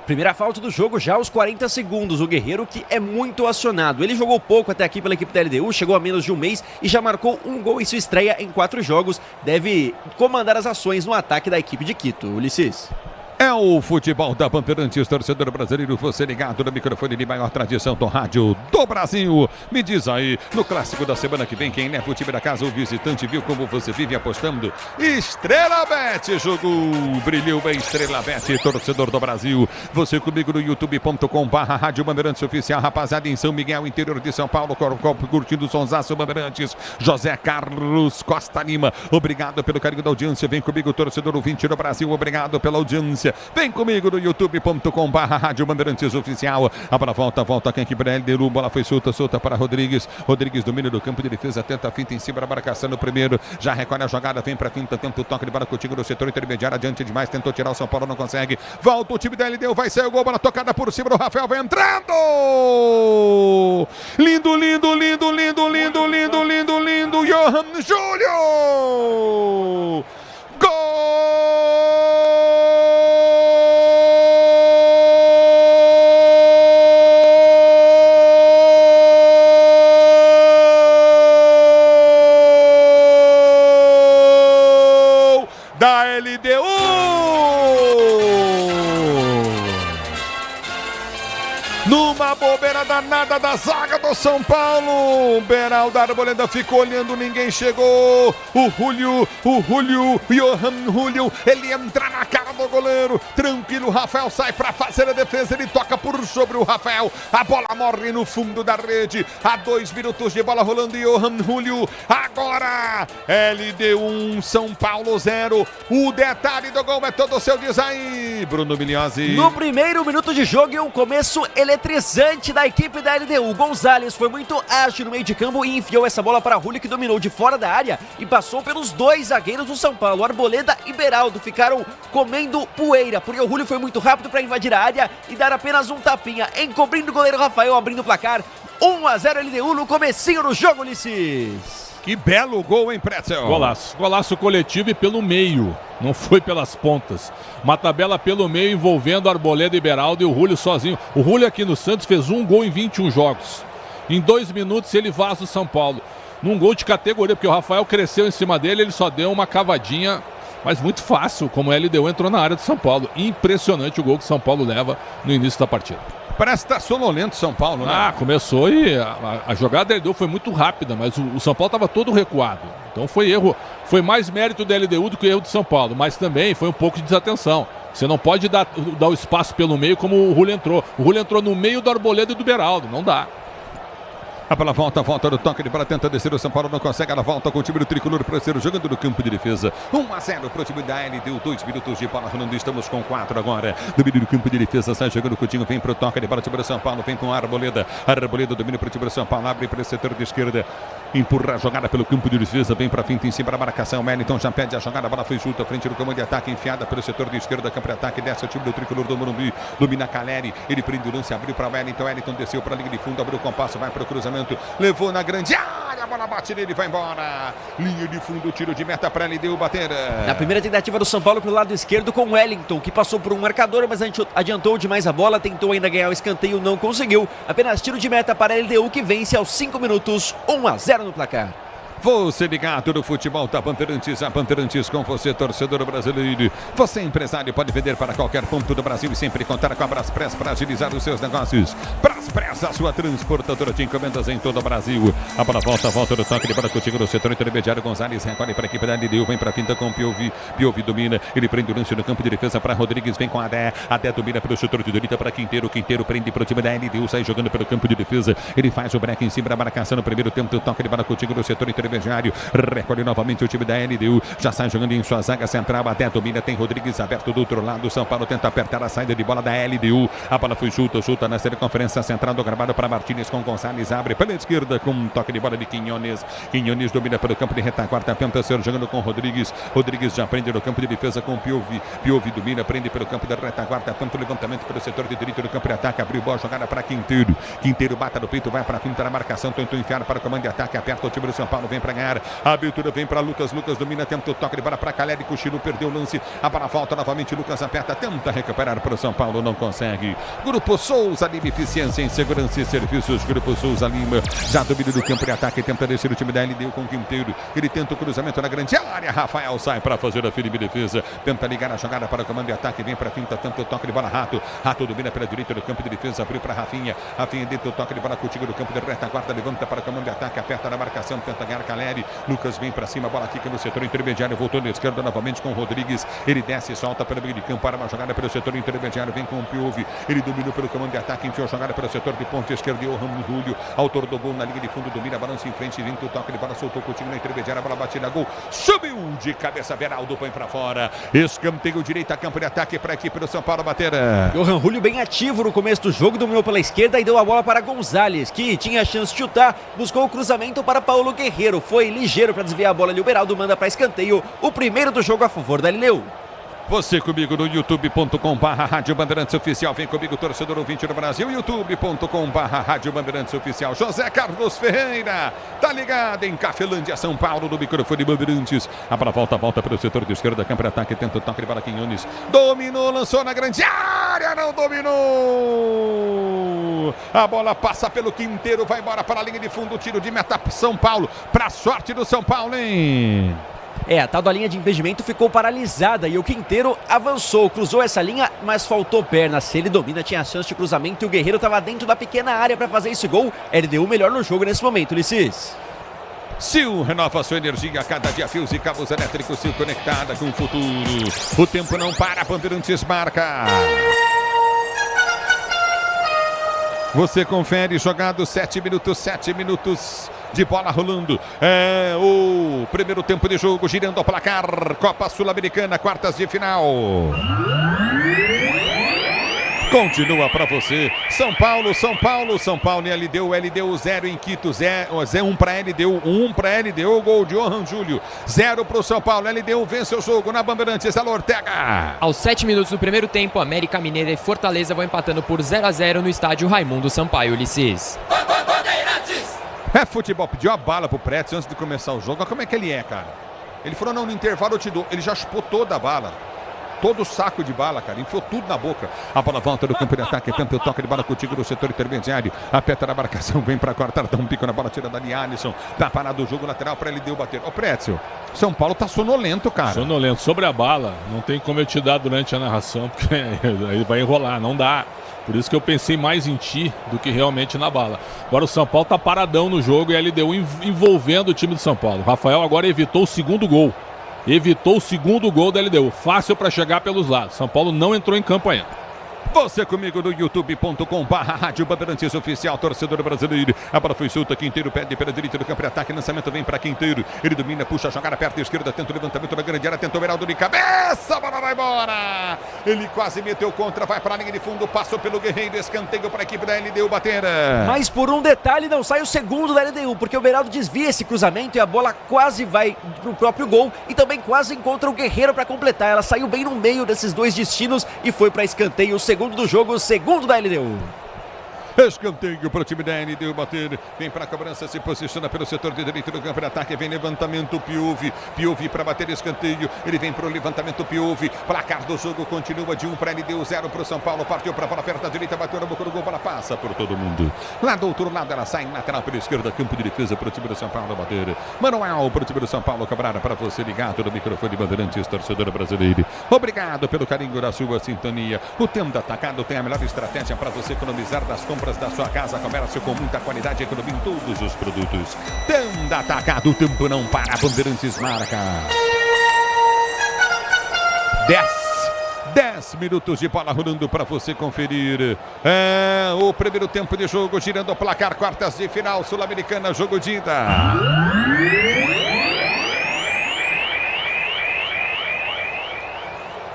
Primeira falta do jogo já aos 40 segundos. O Guerreiro, que é muito acionado. Ele jogou pouco até aqui pela equipe da LDU, chegou a menos de um mês e já marcou um gol em sua estreia em 4 jogos. Deve comandar as ações no ataque da equipe de Quito. Ulisses. É o futebol da Bandeirantes, torcedor brasileiro, você ligado no microfone de maior tradição do rádio do Brasil. Me diz aí, no clássico da semana que vem, quem leva o time da casa, o visitante, viu como você vive apostando? Estrela Bet, jogou, brilhou bem, Estrela Bet, torcedor do Brasil. Você comigo no youtube.com/rádio Bandeirantes Oficial, rapaziada em São Miguel, interior de São Paulo, curtindo o sonsaço Bandeirantes. José Carlos Costa Lima, obrigado pelo carinho da audiência. Vem comigo, torcedor ouvinte do Brasil, obrigado pela audiência. Vem comigo no youtube.com/rádio Bandeirantes Oficial. A bola volta quem aqui para LDU. Bola foi solta para Rodrigues. Rodrigues domina do campo de defesa, tenta a finta em cima da marcação no primeiro. Já recolhe a jogada, vem para a finta, tenta o toque de bola contigo no setor intermediário. Adiante demais, tentou tirar o São Paulo, não consegue. Volta o time da LDU, vai sair o gol. Bola tocada por cima do Rafael, vai entrando! Lindo! Johan Júlio! Gol! Da LDU! Numa bobeira danada da zaga do São Paulo, Beraldo Arboleda ficou olhando, ninguém chegou. O Johan Júlio, ele entra na cara do goleiro, tranquilo, Rafael sai para fazer a defesa, ele toca por sobre o Rafael, a bola morre no fundo da rede, a 2 minutos de bola rolando, Johan Júlio, agora LDU 1, São Paulo 0, o detalhe do gol é todo seu, diz aí, Bruno Migliozzi. No primeiro minuto de jogo e um começo eletrizante da equipe da LDU, Gonzalez foi muito ágil no meio de campo e enfiou essa bola para Júlio, que dominou de fora da área e passou pelos 2 zagueiros do São Paulo, Arboleda e Beraldo ficaram comendo poeira, porque o Júlio foi muito rápido para invadir a área e dar apenas um tapinha, encobrindo o goleiro Rafael, abrindo o placar, 1-0 LDU no comecinho do jogo, Ulisses. Que belo gol, hein, Pretzel? Golaço coletivo e pelo meio, não foi pelas pontas. Uma tabela pelo meio envolvendo Arboleda e Beraldo e o Júlio sozinho. O Júlio aqui no Santos fez um gol em 21 jogos. Em 2 minutos ele vaza o São Paulo. Num gol de categoria, porque o Rafael cresceu em cima dele, ele só deu uma cavadinha, mas muito fácil, como o LDU entrou na área do São Paulo. Impressionante o gol que o São Paulo leva no início da partida. Parece que tá sonolento São Paulo, né? Começou e a jogada da LDU foi muito rápida, mas o São Paulo estava todo recuado. Então foi erro, foi mais mérito da LDU do que erro do São Paulo, mas também foi um pouco de desatenção. Você não pode dar o espaço pelo meio como o Júlio entrou. O Júlio entrou no meio do Arboleda e do Beraldo, não dá. A bola volta do toque de bola, tenta descer o São Paulo, não consegue, ela volta com o time do tricolor brasileiro jogando no campo de defesa. 1-0 para o time da LDU, 2 minutos de bola rolando, estamos com 4 agora. Domínio do campo de defesa, sai jogando o Coutinho, vem para o toque de bola, time do São Paulo, vem com a Arboleda. Arboleda domina para o time do São Paulo, abre para o setor de esquerda. Empurra a jogada pelo campo de defesa, vem para a finta em cima da marcação. Wellington já pede a jogada, a bola foi junto à frente do comando de ataque, enfiada pelo setor de esquerda, campo de ataque, desce o time do tricolor do Morumbi, domina Caleri, ele prende o lance, abriu para Wellington, Wellington desceu para a linha de fundo, abriu o compasso, vai para o cruzamento, levou na grande área, a bola bate nele, vai embora. Linha de fundo, tiro de meta para ele, deu bater. Na primeira tentativa do São Paulo pelo lado esquerdo com Wellington, que passou por um marcador, mas adiantou demais a bola, tentou ainda ganhar o escanteio, não conseguiu. Apenas tiro de meta para a LDU, que vence aos 5 minutos, 1-0 no placar. Você ligado no futebol da Bandeirantes, a Bandeirantes com você, torcedor brasileiro. Você, empresário, pode vender para qualquer ponto do Brasil e sempre contar com a Braspress para agilizar os seus negócios. Braspress, a sua transportadora de encomendas em todo o Brasil. A bola volta do toque de bola contigo no setor intermediário. Gonzalez recolhe para a equipe da LDU, vem para a finta com Piovi. Piovi domina, ele prende o lance no campo de defesa para Rodrigues, vem com a Adé. Adé domina pelo setor de direita para Quinteiro. Quinteiro prende para o time da LDU, sai jogando pelo campo de defesa. Ele faz o break em cima da marcação no primeiro tempo do toque de bola contigo no setor intermediário. Recolhe novamente o time da LDU, já sai jogando em sua zaga central, até domina, tem Rodrigues aberto do outro lado, São Paulo tenta apertar a saída de bola da LDU, a bola foi chuta na circunferência central. central do gramado para Martínez com Gonçalves, abre pela esquerda com um toque de bola de Quinones. Quinones domina pelo campo de retaguarda, tenta ser jogando com Rodrigues. Rodrigues já prende no campo de defesa com Piovi. Piovi domina, prende pelo campo de retaguarda, tenta o levantamento pelo setor de direito do campo de ataque, abriu boa jogada para Quinteiro. Quinteiro bata no peito, vai para a finta na marcação, tentou enfiar para o comando de ataque, aperta o time do São Paulo, vem para ganhar. A abertura vem para Lucas, Lucas domina, tenta o toque de bola para Caleri, Cochilo perdeu o lance, a bola volta novamente, Lucas aperta, tenta recuperar para o São Paulo, não consegue. Grupo Souza Lima, eficiência em segurança e serviços. Grupo Souza Lima já domina do campo de ataque, tenta descer o time da LDU com o Quinteiro. Ele tenta o cruzamento na grande área. Rafael sai para fazer a firme defesa. Tenta ligar a jogada para o comando de ataque. Vem para a finta, tenta o toque de bola. Rato. Rato domina pela direita do campo de defesa. Abriu para Rafinha. Rafinha dentro do toque de bola contigo do campo de retaguarda. Levanta para o comando de ataque. Aperta na marcação. Tenta ganhar Caleri. Lucas vem para cima. Bola fica no setor intermediário. Voltou na esquerda novamente com o Rodrigues. Ele desce e solta pelo meio de campo para uma jogada pelo setor intermediário. Vem com o Piovi. Ele dominou pelo comando de ataque. Enfiou a jogada pelo setor de ponta esquerda. E o Ramos Júlio, autor do gol na linha de fundo, domina, balança em frente, vem o toque de bola, soltou o Coutinho na intermediária, a bola batida, gol, subiu de cabeça, Beraldo põe para fora, escanteio direito a campo de ataque para a equipe do São Paulo bater. Johan Julio bem ativo no começo do jogo, dominou pela esquerda e deu a bola para Gonzalez, que tinha a chance de chutar, buscou o cruzamento para Paulo Guerreiro, foi ligeiro para desviar a bola ali, o Beraldo manda para escanteio, o primeiro do jogo a favor da LDU. Você comigo no youtube.com/Rádio Bandeirantes Oficial. Vem comigo, torcedor ouvinte do Brasil. youtube.com/Rádio Bandeirantes Oficial. José Carlos Ferreira, tá ligado em Cafelândia, São Paulo, no microfone Bandeirantes. A bola volta para o setor de esquerda, campo de ataque, tenta o toque de bola Quinones. Dominou, lançou na grande área, não dominou. A bola passa pelo Quinteiro, vai embora para a linha de fundo, tiro de meta São Paulo, para sorte do São Paulo, hein? A tal da linha de impedimento ficou paralisada e o Quinteiro avançou, cruzou essa linha, mas faltou perna. Se ele domina, tinha chance de cruzamento e o Guerreiro estava dentro da pequena área para fazer esse gol. LDU melhor no jogo nesse momento, Ulisses. Sil renova sua energia a cada dia, fios e cabos elétricos, Sil conectada com o futuro. O tempo não para, Bandeirantes marca. Você confere, jogado 7 minutos de bola rolando. É o primeiro tempo de jogo, girando ao placar. Copa Sul-Americana, quartas de final. Continua para você. São Paulo e LDU 0 em Quito, 1 para LDU, 1 para LDU, gol de Johan Júlio, 0 para o São Paulo. LDU vence o jogo na Bandeirantes, Alô Ortega. Aos 7 minutos do primeiro tempo, América Mineira e Fortaleza vão empatando por 0-0 no estádio Raimundo Sampaio, Ulisses. É futebol, pediu a bala pro Pretzel antes de começar o jogo. Olha como é que ele é, cara. Ele falou, não, no intervalo eu te dou. Ele já chupou toda a bala. Todo o saco de bala, cara. Enfiou tudo na boca. A bola volta do campo de ataque. Tenta o toque de bola contigo no setor intermediário. Aperta na marcação. Vem pra cortar. Dá um pico na bola. Tira da Alisson. Tá parado o jogo lateral pra ele deu bater. Ô, Pretzel, São Paulo tá sonolento, cara. Sonolento. Sobre a bala, não tem como eu te dar durante a narração, porque aí vai enrolar. Não dá. Por isso que eu pensei mais em ti do que realmente na bala. Agora o São Paulo tá paradão no jogo e a LDU envolvendo o time do São Paulo. O Rafael agora evitou o segundo gol. Evitou o segundo gol da LDU. Fácil para chegar pelos lados. São Paulo não entrou em campo ainda. Você comigo no youtube.com/Rádio Bandeirantes Oficial, torcedor brasileiro. A bola foi solta, Quinteiro pede pela direita do campo de ataque, lançamento vem para Quinteiro. Ele domina, puxa a jogada perto da esquerda, tenta o levantamento da grande área, tentou o Beraldo de cabeça, a bola vai embora. Ele quase meteu contra, vai para a linha de fundo, passou pelo Guerreiro, escanteio para a equipe da LDU bater. Mas por um detalhe não sai o segundo da LDU, porque o Beraldo desvia esse cruzamento e a bola quase vai pro próprio gol e também quase encontra o Guerreiro para completar. Ela saiu bem no meio desses dois destinos e foi para escanteio, o segundo do jogo, o segundo da LDU. Escanteio para o time da LDU bater. Vem para a cobrança, se posiciona pelo setor de direito do campo de ataque. Vem levantamento, Piovi. Piovi para bater escanteio. Ele vem para o levantamento, Piovi. Placar do jogo continua de 1 para LDU, 0 para o São Paulo. Partiu para a bola perto da direita, bateu na boca do gol. Bola passa por todo mundo. Lá do outro lado, ela sai em lateral pela esquerda. Campo de defesa para o time do São Paulo bater. Manuel para o time do São Paulo cobrar para você ligado no microfone Bandeirantes, torcedor brasileiro. Obrigado pelo carinho da sua sintonia. O Tenda Atacado tem a melhor estratégia para você economizar das compras da sua casa, comércio com muita qualidade, economia em todos os produtos. Tenda Atacado, o tempo não para, Bandeirantes marca. 10 minutos de bola rolando para você conferir. É o primeiro tempo de jogo, girando o placar, quartas de final, Sul-Americana, jogo de ida.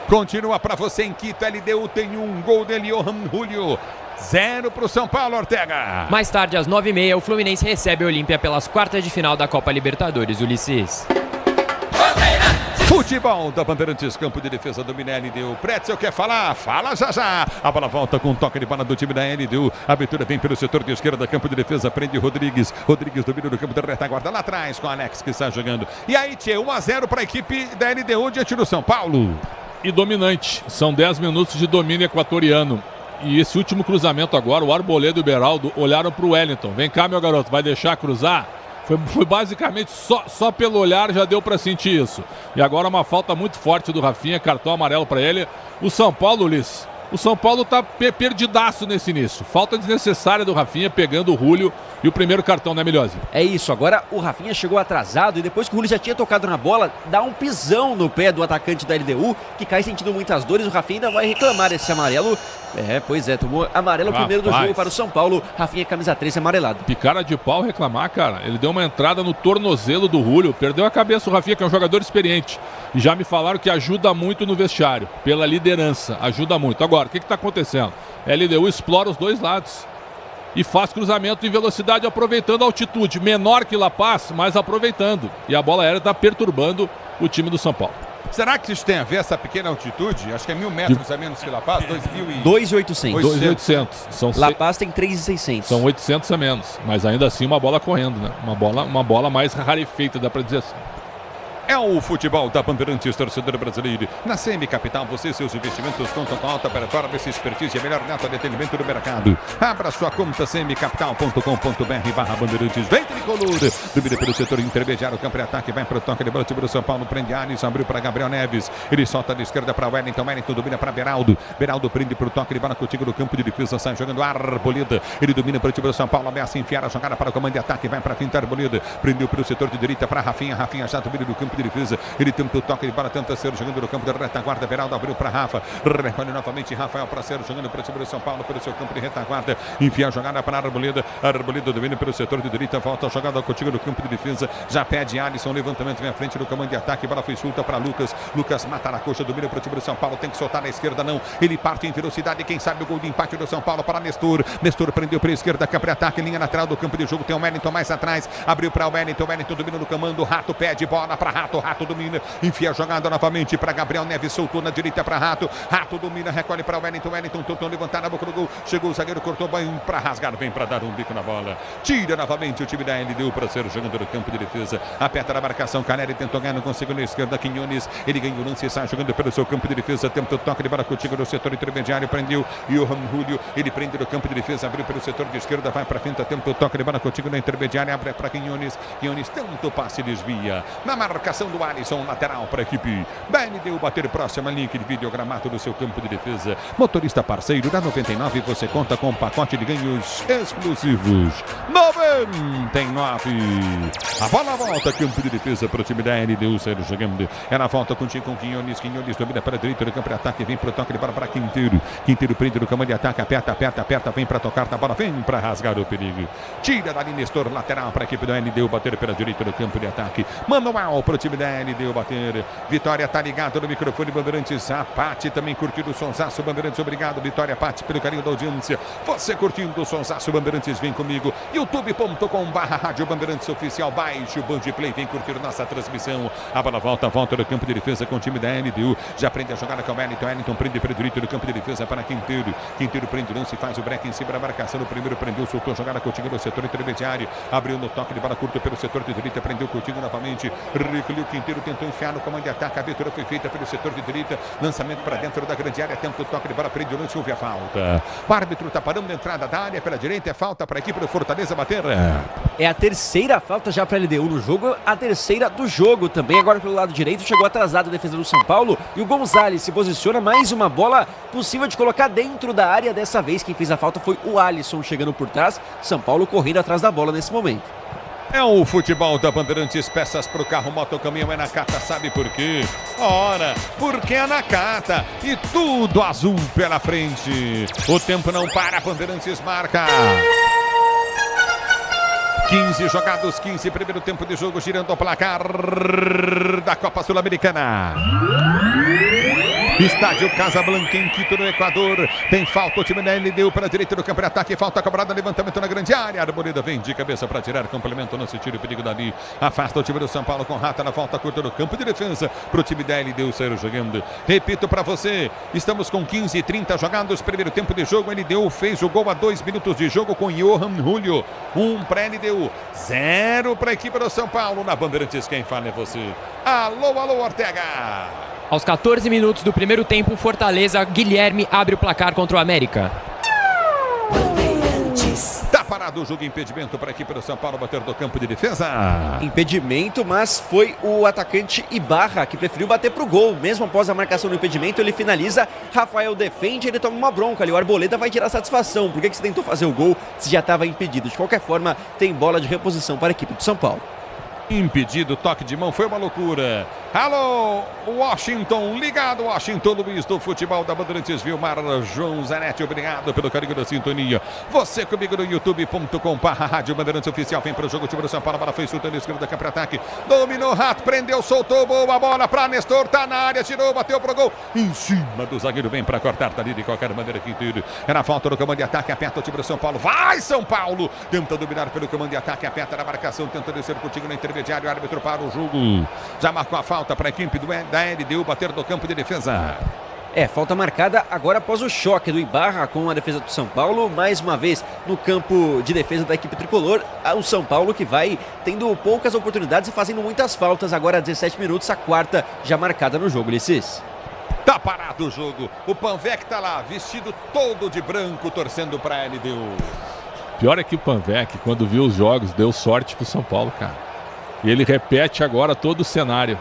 Continua para você em Quito, LDU tem um gol dele, Johan Julio. 0 para o São Paulo, Ortega. Mais tarde, às 9h30, o Fluminense recebe a Olímpia pelas quartas de final da Copa Libertadores, Ulisses. Futebol da Bandeirantes, campo de defesa do LDU. Pretzel quer falar? Fala já já. A bola volta com um toque de bola do time da LDU. A abertura vem pelo setor de esquerda, campo de defesa, prende Rodrigues. Rodrigues domina no campo da retaguarda, lá atrás com o Alex que está jogando. E aí, Tchê, 1-0 para a equipe da LDU diante do São Paulo. E dominante, são 10 minutos de domínio equatoriano. E esse último cruzamento agora, o Arboleda e o Beraldo olharam para o Wellington. Vem cá, meu garoto, vai deixar cruzar? Foi basicamente só pelo olhar já deu para sentir isso. E agora uma falta muito forte do Rafinha, cartão amarelo para ele. O São Paulo, Ulisses, o São Paulo tá perdidaço nesse início. Falta desnecessária do Rafinha pegando o Julio e o primeiro cartão, né, Milhose? É isso, agora o Rafinha chegou atrasado e depois que o Julio já tinha tocado na bola, dá um pisão no pé do atacante da LDU, que cai sentindo muitas dores. O Rafinha ainda vai reclamar desse amarelo. Pois é, tomou amarelo primeiro do jogo para o São Paulo. Rafinha, camisa 13, amarelado. Que cara de pau reclamar, cara. Ele deu uma entrada no tornozelo do Julio, perdeu a cabeça o Rafinha, que é um jogador experiente. E já me falaram que ajuda muito no vestiário, pela liderança, ajuda muito. Agora, o que está acontecendo? A LDU explora os dois lados e faz cruzamento em velocidade, aproveitando a altitude. Menor que La Paz, mas aproveitando. E a bola aérea está perturbando o time do São Paulo. Será que isso tem a ver, essa pequena altitude? Acho que é 1.000 metros a menos que La Paz, 2.800. 2.800. La Paz tem 3.600. São 800 a menos, mas ainda assim uma bola correndo, né? Uma bola mais rarefeita, dá para dizer assim. É o futebol da Bandeirantes, torcedor brasileiro. Na CM Capital, você e seus investimentos contam com alta performance, expertise e a melhor nota de atendimento do mercado. Abra sua conta cmcapital.com.br/Bandeirantes. Vem tricolor. Domina pelo setor intermediário, campo de ataque, vai para o toque de bola, time do São Paulo, prende Alisson, abriu para Gabriel Neves. Ele solta da esquerda para Wellington, Wellington domina para Beraldo. Beraldo prende para o toque de bola contigo no campo de defesa, sai jogando Arboleda. Ele domina para o time do São Paulo, ameaça enfiar a jogada para o comando de ataque, vai para a finta Arboleda. Prendeu para o setor de direita para Rafinha, Rafinha já domina no campo de defesa, ele tenta o toque de bola, tenta ser jogando no campo da retaguarda. Beraldo abriu para Rafa, recolhe novamente Rafael para ser jogando para o time do São Paulo, pelo seu campo de retaguarda, enfia a jogada para Arboleda. Arboleda domina pelo setor de direita, volta a jogada contigo no campo de defesa, já pede Alisson, levantamento vem à frente no comando de ataque, bola foi solta para Lucas, Lucas mata na coxa, domina para o time do São Paulo, tem que soltar na esquerda, não, ele parte em velocidade, quem sabe o gol de empate do São Paulo para Nestor. Nestor prendeu para a esquerda, campo de ataque, linha lateral do campo de jogo, tem o Wellington mais atrás, abriu para o Wellington, Wellington domina no comando, Rato pede bola para Rato, Rato domina, enfia a jogada novamente para Gabriel Neves, soltou na direita para Rato, Rato domina, recolhe para Wellington, Wellington tentou levantar na boca do gol, chegou o zagueiro, cortou bem para rasgar, vem para dar um bico na bola, tira novamente o time da LDU para ser jogando no campo de defesa, aperta na marcação, Canelli tentou ganhar, não conseguiu na esquerda, Quinones, ele ganha o lance e sai jogando pelo seu campo de defesa, tenta o toque de bola contigo no setor intermediário, prendeu Johan Julio, ele prende no campo de defesa, abriu pelo setor de esquerda, vai para frente, tenta o toque de bola contigo na intermediária, abre para Quinones, Quinones tenta o passe, desvia, na marcação do Alisson, lateral para a equipe da LDU, bater próxima link de videogramado do seu campo de defesa. Motorista parceiro da 99, você conta com um pacote de ganhos exclusivos. 99. A bola volta, campo de defesa para o time da LDU, saindo jogando. Ela volta contigo com Quinones, Quinones domina para a direita do campo de ataque, vem para o toque de bola para Quinteiro. Quinteiro prende no comando de ataque, aperta, vem para tocar na bola, vem para rasgar o perigo. Tira da linha Nestor, lateral para a equipe da LDU, bater pela direita do campo de ataque. Manual para o time da LDU bater. Vitória tá ligado no microfone Bandeirantes. A Pati também curtindo o Sonsaço Bandeirantes. Obrigado, Vitória, Pati, pelo carinho da audiência. Você curtindo o Sonsaço Bandeirantes, vem comigo. youtube.com/Rádio Bandeirantes Oficial. Baixe o Bandplay, vem curtir nossa transmissão. A bola volta no campo de defesa com o time da LDU. Já prende a jogada com o Wellington. Wellington prende para o direito do campo de defesa para Quinteiro. Quinteiro prende o lance, faz o break em cima da marcação. O primeiro prendeu, soltou a jogada contigo no setor intermediário. Abriu no toque de bola curto pelo setor de direita, prendeu contigo novamente. Recolheu Quinteiro, tentou enfiar no comando de ataque. A vitória foi feita pelo setor de direita. Lançamento para dentro da grande área. Tenta o toque de bola, prende o lance, houve a falta. O árbitro está parando a entrada da área pela direita. É falta para a equipe do Fortaleza bater. É a terceira falta já para a LDU no jogo, a terceira do jogo também. Agora pelo lado direito, chegou atrasado a defesa do São Paulo e o Gonzalez se posiciona, mais uma bola possível de colocar dentro da área. Dessa vez quem fez a falta foi o Alisson chegando por trás, São Paulo correndo atrás da bola nesse momento. É o futebol da Bandeirantes, peças para o carro, moto, caminhão, é Nakata, sabe por quê? Ora, porque é Nakata e tudo azul pela frente. O tempo não para, Bandeirantes marca. 15 jogados, 15, primeiro tempo de jogo, girando o placar da Copa Sul-Americana. Estádio Casablanca em Quito, no Equador. Tem falta, o time da LDU para a direita do campo de ataque. Falta cobrada, levantamento na grande área. Arboleda vem de cabeça para tirar, complemento, não se tira o perigo dali. Afasta o time do São Paulo com Rata na falta curta no campo de defesa para o time da LDU sair jogando. Repito para você, estamos com 15:30 jogados, primeiro tempo de jogo. A LDU fez o gol a 2 minutos de jogo com Johan Julio. 1 para a LDU, 0 para a equipe do São Paulo. Na Bandeirantes, quem fala é você. Alô, alô, Ortega. Aos 14 minutos do primeiro tempo, Fortaleza, Guilherme abre o placar contra o América. Tá parado o jogo, impedimento para a equipe do São Paulo bater do campo de defesa. Impedimento, mas foi o atacante Ibarra que preferiu bater pro gol. Mesmo após a marcação do impedimento, ele finaliza, Rafael defende, ele toma uma bronca ali. O Arboleda vai tirar satisfação. Por que você tentou fazer o gol se já estava impedido? De qualquer forma, tem bola de reposição para a equipe do São Paulo. Impedido, toque de mão, foi uma loucura. Alô, Washington, ligado, Washington Luiz do futebol da Bandeirantes, Vilmar João Zanetti, obrigado pelo carinho da sintonia. Você comigo no youtube.com/Rádio Bandeirantes Oficial, vem para o jogo, o time do São Paulo, a bola foi soltando, esquerda, campo de ataque, dominou, Rato, prendeu, soltou, boa bola para Nestor, tá na área, tirou, bateu pro gol, em cima do zagueiro, vem para cortar, tá ali de qualquer maneira que tire. Era falta no comando de ataque, aperta o time do São Paulo, vai São Paulo, tenta dominar pelo comando de ataque, aperta na marcação, tenta descer contigo na intermediária, o árbitro para o jogo, já marcou a falta para a equipe da LDU bater do campo de defesa. Falta marcada agora após o choque do Ibarra com a defesa do São Paulo. Mais uma vez no campo de defesa da equipe tricolor. O São Paulo que vai tendo poucas oportunidades e fazendo muitas faltas. Agora 17 minutos, a quarta já marcada no jogo, Ulisses. Tá parado o jogo. O Panvec tá lá, vestido todo de branco, torcendo para a LDU. Pior é que o Panvec, quando viu os jogos, deu sorte pro São Paulo, cara. E ele repete agora todo o cenário.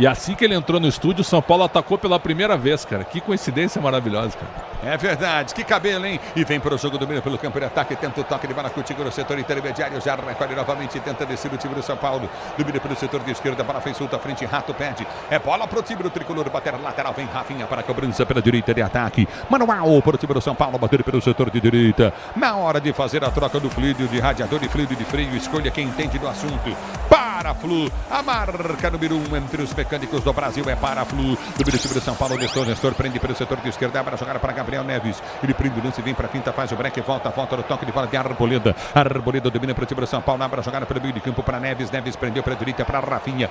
E assim que ele entrou no estúdio, o São Paulo atacou pela primeira vez, cara. Que coincidência maravilhosa, cara. É verdade, que cabelo, hein? E vem para o jogo, domina pelo campo de ataque, tenta o toque de bola contigo no setor intermediário, já recolhe novamente, tenta descer o time do São Paulo, domina pelo setor de esquerda, bola fez solta à frente, Rato pede, é bola para o time do tricolor, bater lateral, vem Rafinha para a cobrança pela direita de ataque, manual para o time do São Paulo, bater pelo setor de direita, na hora de fazer a troca do fluido de radiador e fluido de freio, escolha quem entende do assunto, Paraflu, a marca número 1 entre os mecânicos do Brasil é Paraflu, domina o time do São Paulo, Nestor prende pelo setor de esquerda, para jogar para Gabriel Neves, ele prende o lance, vem para a finta, faz o break, volta no toque de bola de Arboleda, domina para o time do São Paulo, abre a jogada pelo meio de campo para Neves prendeu para a direita para Rafinha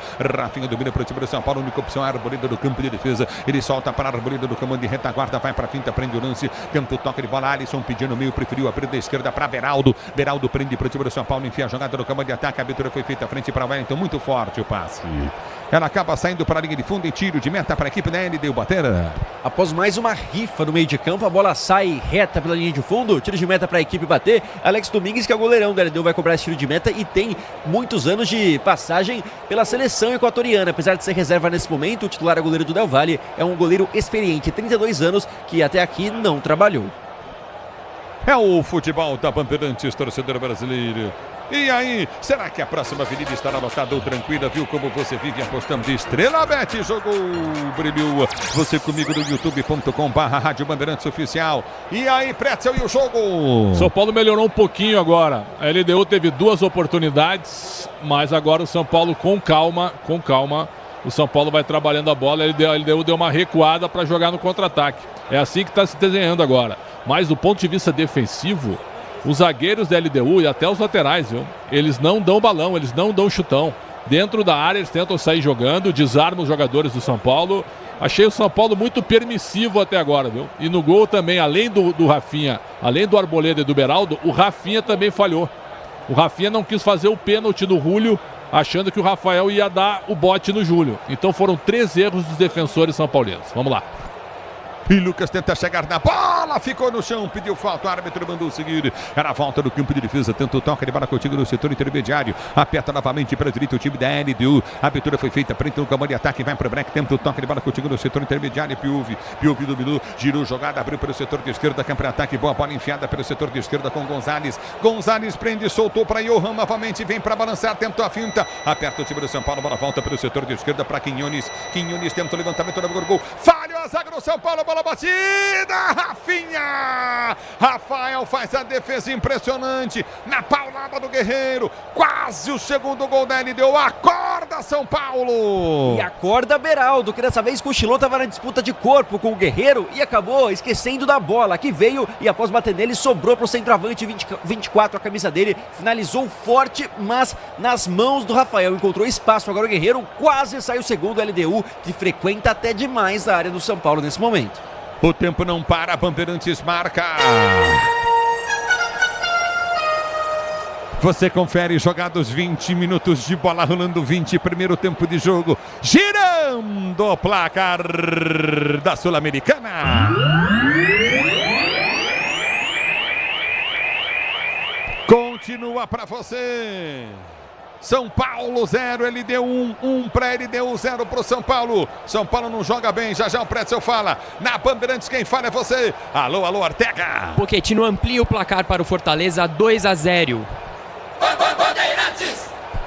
domina para o time do São Paulo, única opção, Arboleda do campo de defesa, ele solta para Arboleda do comando de retaguarda, vai para a finta, prende o lance, tenta o toque de bola, Alisson pedindo no meio, preferiu abrir da esquerda para Beraldo prende para o time do São Paulo, enfia a jogada no comando de ataque, a abertura foi feita à frente para Wellington, muito forte o passe. Ela acaba saindo para a linha de fundo em tiro de meta para a equipe da LDU bater. Após mais uma rifa no meio de campo, a bola sai reta pela linha de fundo, tiro de meta para a equipe bater. Alex Domingues, que é o goleirão da LDU, vai cobrar esse tiro de meta e tem muitos anos de passagem pela seleção equatoriana. Apesar de ser reserva nesse momento, o titular é o goleiro do Del Valle, é um goleiro experiente, 32 anos, que até aqui não trabalhou. É o futebol da Bandeirantes, torcedor brasileiro. E aí, será que a próxima avenida estará lotada ou tranquila? Viu como você vive apostando de Estrela Bet? Jogou, brilhou. Você comigo no youtube.com/Rádio Bandeirantes Oficial. E aí, Pretzel, e o jogo? São Paulo melhorou um pouquinho agora. A LDU teve 2 oportunidades, mas agora o São Paulo com calma. O São Paulo vai trabalhando a bola. A LDU deu uma recuada para jogar no contra-ataque. É assim que está se desenhando agora. Mas do ponto de vista defensivo, os zagueiros da LDU e até os laterais, viu? Eles não dão balão, eles não dão chutão. Dentro da área eles tentam sair jogando, desarmam os jogadores do São Paulo. Achei o São Paulo muito permissivo até agora, viu? E no gol também, além do Rafinha, além do Arboleda e do Beraldo, o Rafinha também falhou. O Rafinha não quis fazer o pênalti do Julio, achando que o Rafael ia dar o bote no Júlio. Então foram 3 erros dos defensores são paulinos. Vamos lá. E Lucas tenta chegar na bola, ficou no chão, pediu falta, o árbitro mandou seguir. Era a volta do campo de defesa, tenta o toque de bola contigo no setor intermediário. Aperta novamente para a direita o time da LDU. A abertura foi feita, frente no comando de ataque, vai para o break, tenta o toque de bola contigo no setor intermediário. Piuvi dominou, girou jogada, abriu para o setor de esquerda, campo de ataque, boa bola enfiada pelo setor de esquerda com Gonzalez. Gonzalez prende, soltou para Johan novamente, vem para balançar, tentou a finta. Aperta o time do São Paulo, bola volta pelo setor de esquerda para Quinones. Quinones tenta o levantamento do gol. Falhou a zaga do São Paulo, bola batida, Rafinha! Rafael faz a defesa impressionante na paulada do Guerreiro. Quase o segundo gol da LDU. Acorda, São Paulo! E acorda Beraldo, que dessa vez cochilou, estava na disputa de corpo com o Guerreiro e acabou esquecendo da bola, que veio e após bater nele sobrou para o centroavante 24, a camisa dele, finalizou forte, mas nas mãos do Rafael, encontrou espaço. Agora o Guerreiro quase saiu segundo, LDU, que frequenta até demais a área do São Paulo nesse momento. O tempo não para, Bandeirantes marca. Você confere jogados 20 minutos de bola rolando, 20, primeiro tempo de jogo, girando o placar da Sul-Americana. Continua para você. São Paulo 0, LDU 1 para LDU, 0 para o São Paulo. São Paulo não joga bem, já o Pretzel fala. Na Bandeirantes quem fala é você. Alô, Ortega. Pochettino amplia o placar para o Fortaleza, 2-0.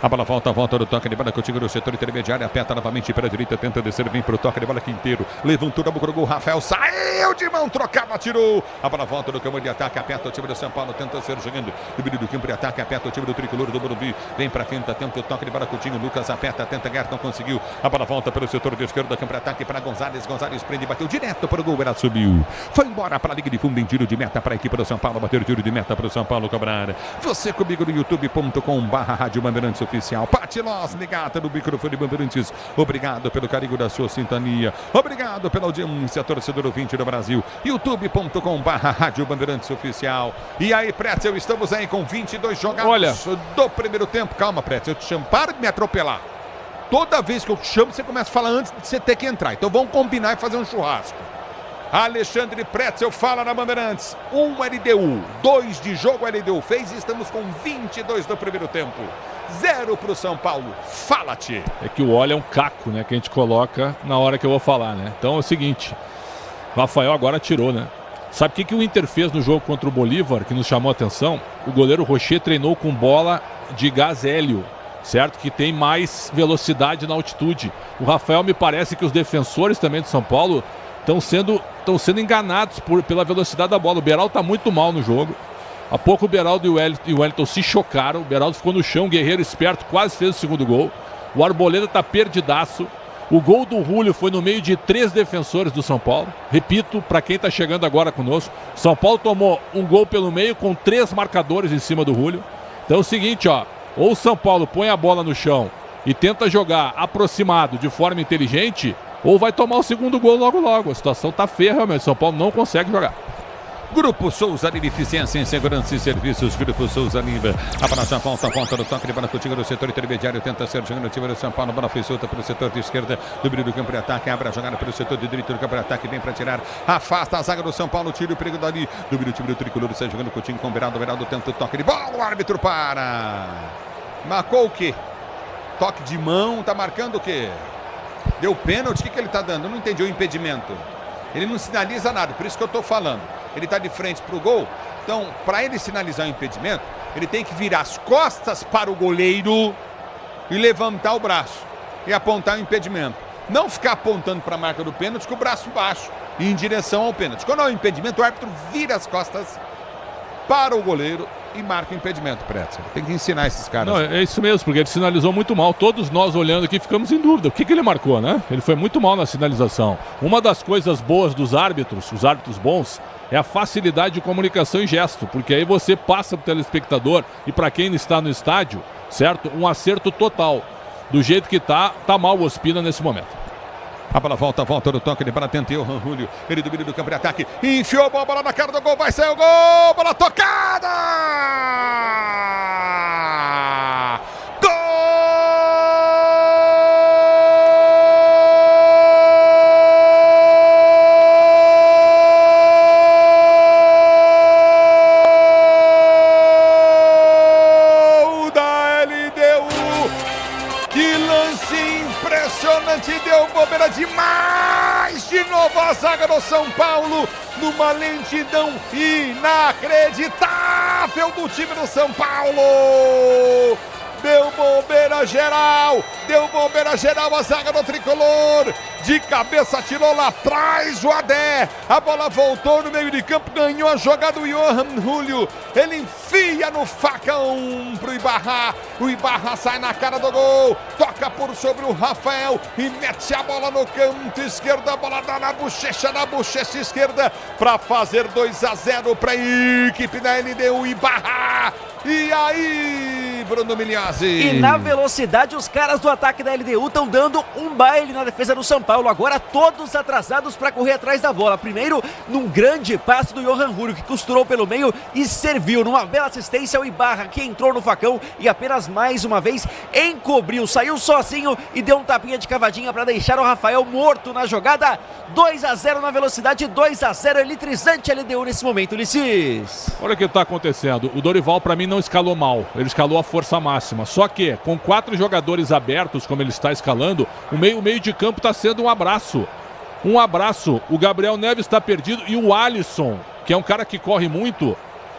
A bola volta do toque de bola contigo no setor intermediário, aperta novamente para a direita, tenta descer, vem para o toque de bola Quinteiro, levantou da boca do gol, Rafael saiu de mão trocada, atirou, a bola volta do campo de ataque, aperta o time do São Paulo, tenta ser jogando, do do campo de ataque, aperta o time do Tricolor do Morumbi, vem para frente, tenta o toque de bola contigo, Lucas aperta, tenta ganhar, não conseguiu, a bola volta pelo setor de esquerda, campo de ataque para Gonzalez prende, bateu direto para o gol, ela subiu, foi embora para a Liga de Fundo em tiro de meta para a equipe do São Paulo, bateu tiro de meta para o São Paulo cobrar, você comigo no youtube.com/Rádio Bandeirantes Oficial, Pati Loss ligada no microfone Bandeirantes. Obrigado pelo carinho da sua sintonia. Obrigado pela audiência, torcedor ouvinte do Brasil. youtube.com/Rádio Bandeirantes Oficial. E aí, Pretzel, estamos aí com 22 jogados do primeiro tempo. Calma, Pretzel, eu te chamo. Para de me atropelar. Toda vez que eu te chamo, você começa a falar antes de você ter que entrar. Então vamos combinar e fazer um churrasco. Alexandre Pretzel fala na Bandeirantes. 1 LDU, 2 de jogo LDU fez e estamos com 22 do primeiro tempo. 0 para o São Paulo. Fala-te. É que o óleo é um caco, né? Que a gente coloca na hora que eu vou falar, né? Então é o seguinte. O Rafael agora tirou, né? Sabe o que o Inter fez no jogo contra o Bolívar, que nos chamou a atenção? O goleiro Rocher treinou com bola de gás hélio, certo? Que tem mais velocidade na altitude. O Rafael, me parece que os defensores também do São Paulo estão sendo enganados pela velocidade da bola. O Beraldo está muito mal no jogo. Há pouco o Beraldo e o Wellington se chocaram. O Beraldo ficou no chão, Guerreiro esperto, quase fez o segundo gol. O Arboleda está perdidaço. O gol do Julio foi no meio de 3 defensores do São Paulo. Repito, para quem está chegando agora conosco, São Paulo tomou um gol pelo meio com 3 marcadores em cima do Julio. Então é o seguinte, ó, ou o São Paulo põe a bola no chão e tenta jogar aproximado de forma inteligente, ou vai tomar o segundo gol logo. A situação tá feia realmente, São Paulo não consegue jogar. Grupo Souza Lima, eficiência em segurança e serviços. Grupo Souza Lima. A bola já volta no toque de bola contigo no setor intermediário. Tenta ser jogando o time do São Paulo. A bola foi solta pelo setor de esquerda. Do brilho do campo de ataque. Abre a jogada pelo setor de direito do campo de ataque. Vem para tirar. Afasta a zaga do São Paulo. Tira o perigo dali. Do brilho do time do Tricolor. Sai jogando contigo com o Beraldo. O Beraldo tenta o toque de bola. O árbitro para. Marcou o quê? Toque de mão. Tá marcando o quê? Deu pênalti. O que ele tá dando? Eu não entendi o impedimento. Ele não sinaliza nada. Por isso que eu tô falando. Ele está de frente para o gol, então para ele sinalizar o impedimento, ele tem que virar as costas para o goleiro e levantar o braço e apontar o impedimento. Não ficar apontando para a marca do pênalti com o braço baixo e em direção ao pênalti. Quando há o impedimento, o árbitro vira as costas para o goleiro e marca o impedimento, Pretzel. Tem que ensinar esses caras. Não, é isso mesmo, porque ele sinalizou muito mal. Todos nós olhando aqui ficamos em dúvida. O que ele marcou, né? Ele foi muito mal na sinalização. Uma das coisas boas dos árbitros, os árbitros bons, é a facilidade de comunicação e gesto, porque aí você passa para o telespectador e para quem está no estádio, certo? Um acerto total. Do jeito que tá mal o Ospina nesse momento. A bola volta no toque de bola, tentou o Julio, ele domina do campo de ataque, enfiou a bola na cara do gol, vai sair o gol, bola tocada! Deu bobeira demais, de novo a zaga do São Paulo, numa lentidão inacreditável do time do São Paulo. Deu bobeira geral a zaga do Tricolor, de cabeça, tirou lá atrás o Adé, a bola voltou no meio de campo, ganhou a jogada do Johan Julio, ele enfia no facão pro Ibarra, o Ibarra sai na cara do gol, toca por sobre o Rafael e mete a bola no canto esquerdo, a bola dá na bochecha esquerda, para fazer 2-0 para a equipe da LDU. Ibarra, e aí, Bruno Migliozzi? E na velocidade, os caras do ataque da LDU estão dando um baile na defesa do São Paulo. Agora todos atrasados para correr atrás da bola. Primeiro, num grande passe do Johan Julio, que costurou pelo meio e serviu numa bela assistência ao Ibarra, que entrou no facão e apenas mais uma vez encobriu. Saiu sozinho e deu um tapinha de cavadinha para deixar o Rafael morto na jogada. 2-0 na velocidade, 2-0 eletrizante a LDU nesse momento, Ulisses. Olha o que está acontecendo. O Dorival, para mim, não escalou mal. Ele escalou a força máxima. Só que, com 4 jogadores abertos, como ele está escalando, o meio de campo está sendo um abraço. Um abraço. O Gabriel Neves está perdido e o Alisson, que é um cara que corre muito,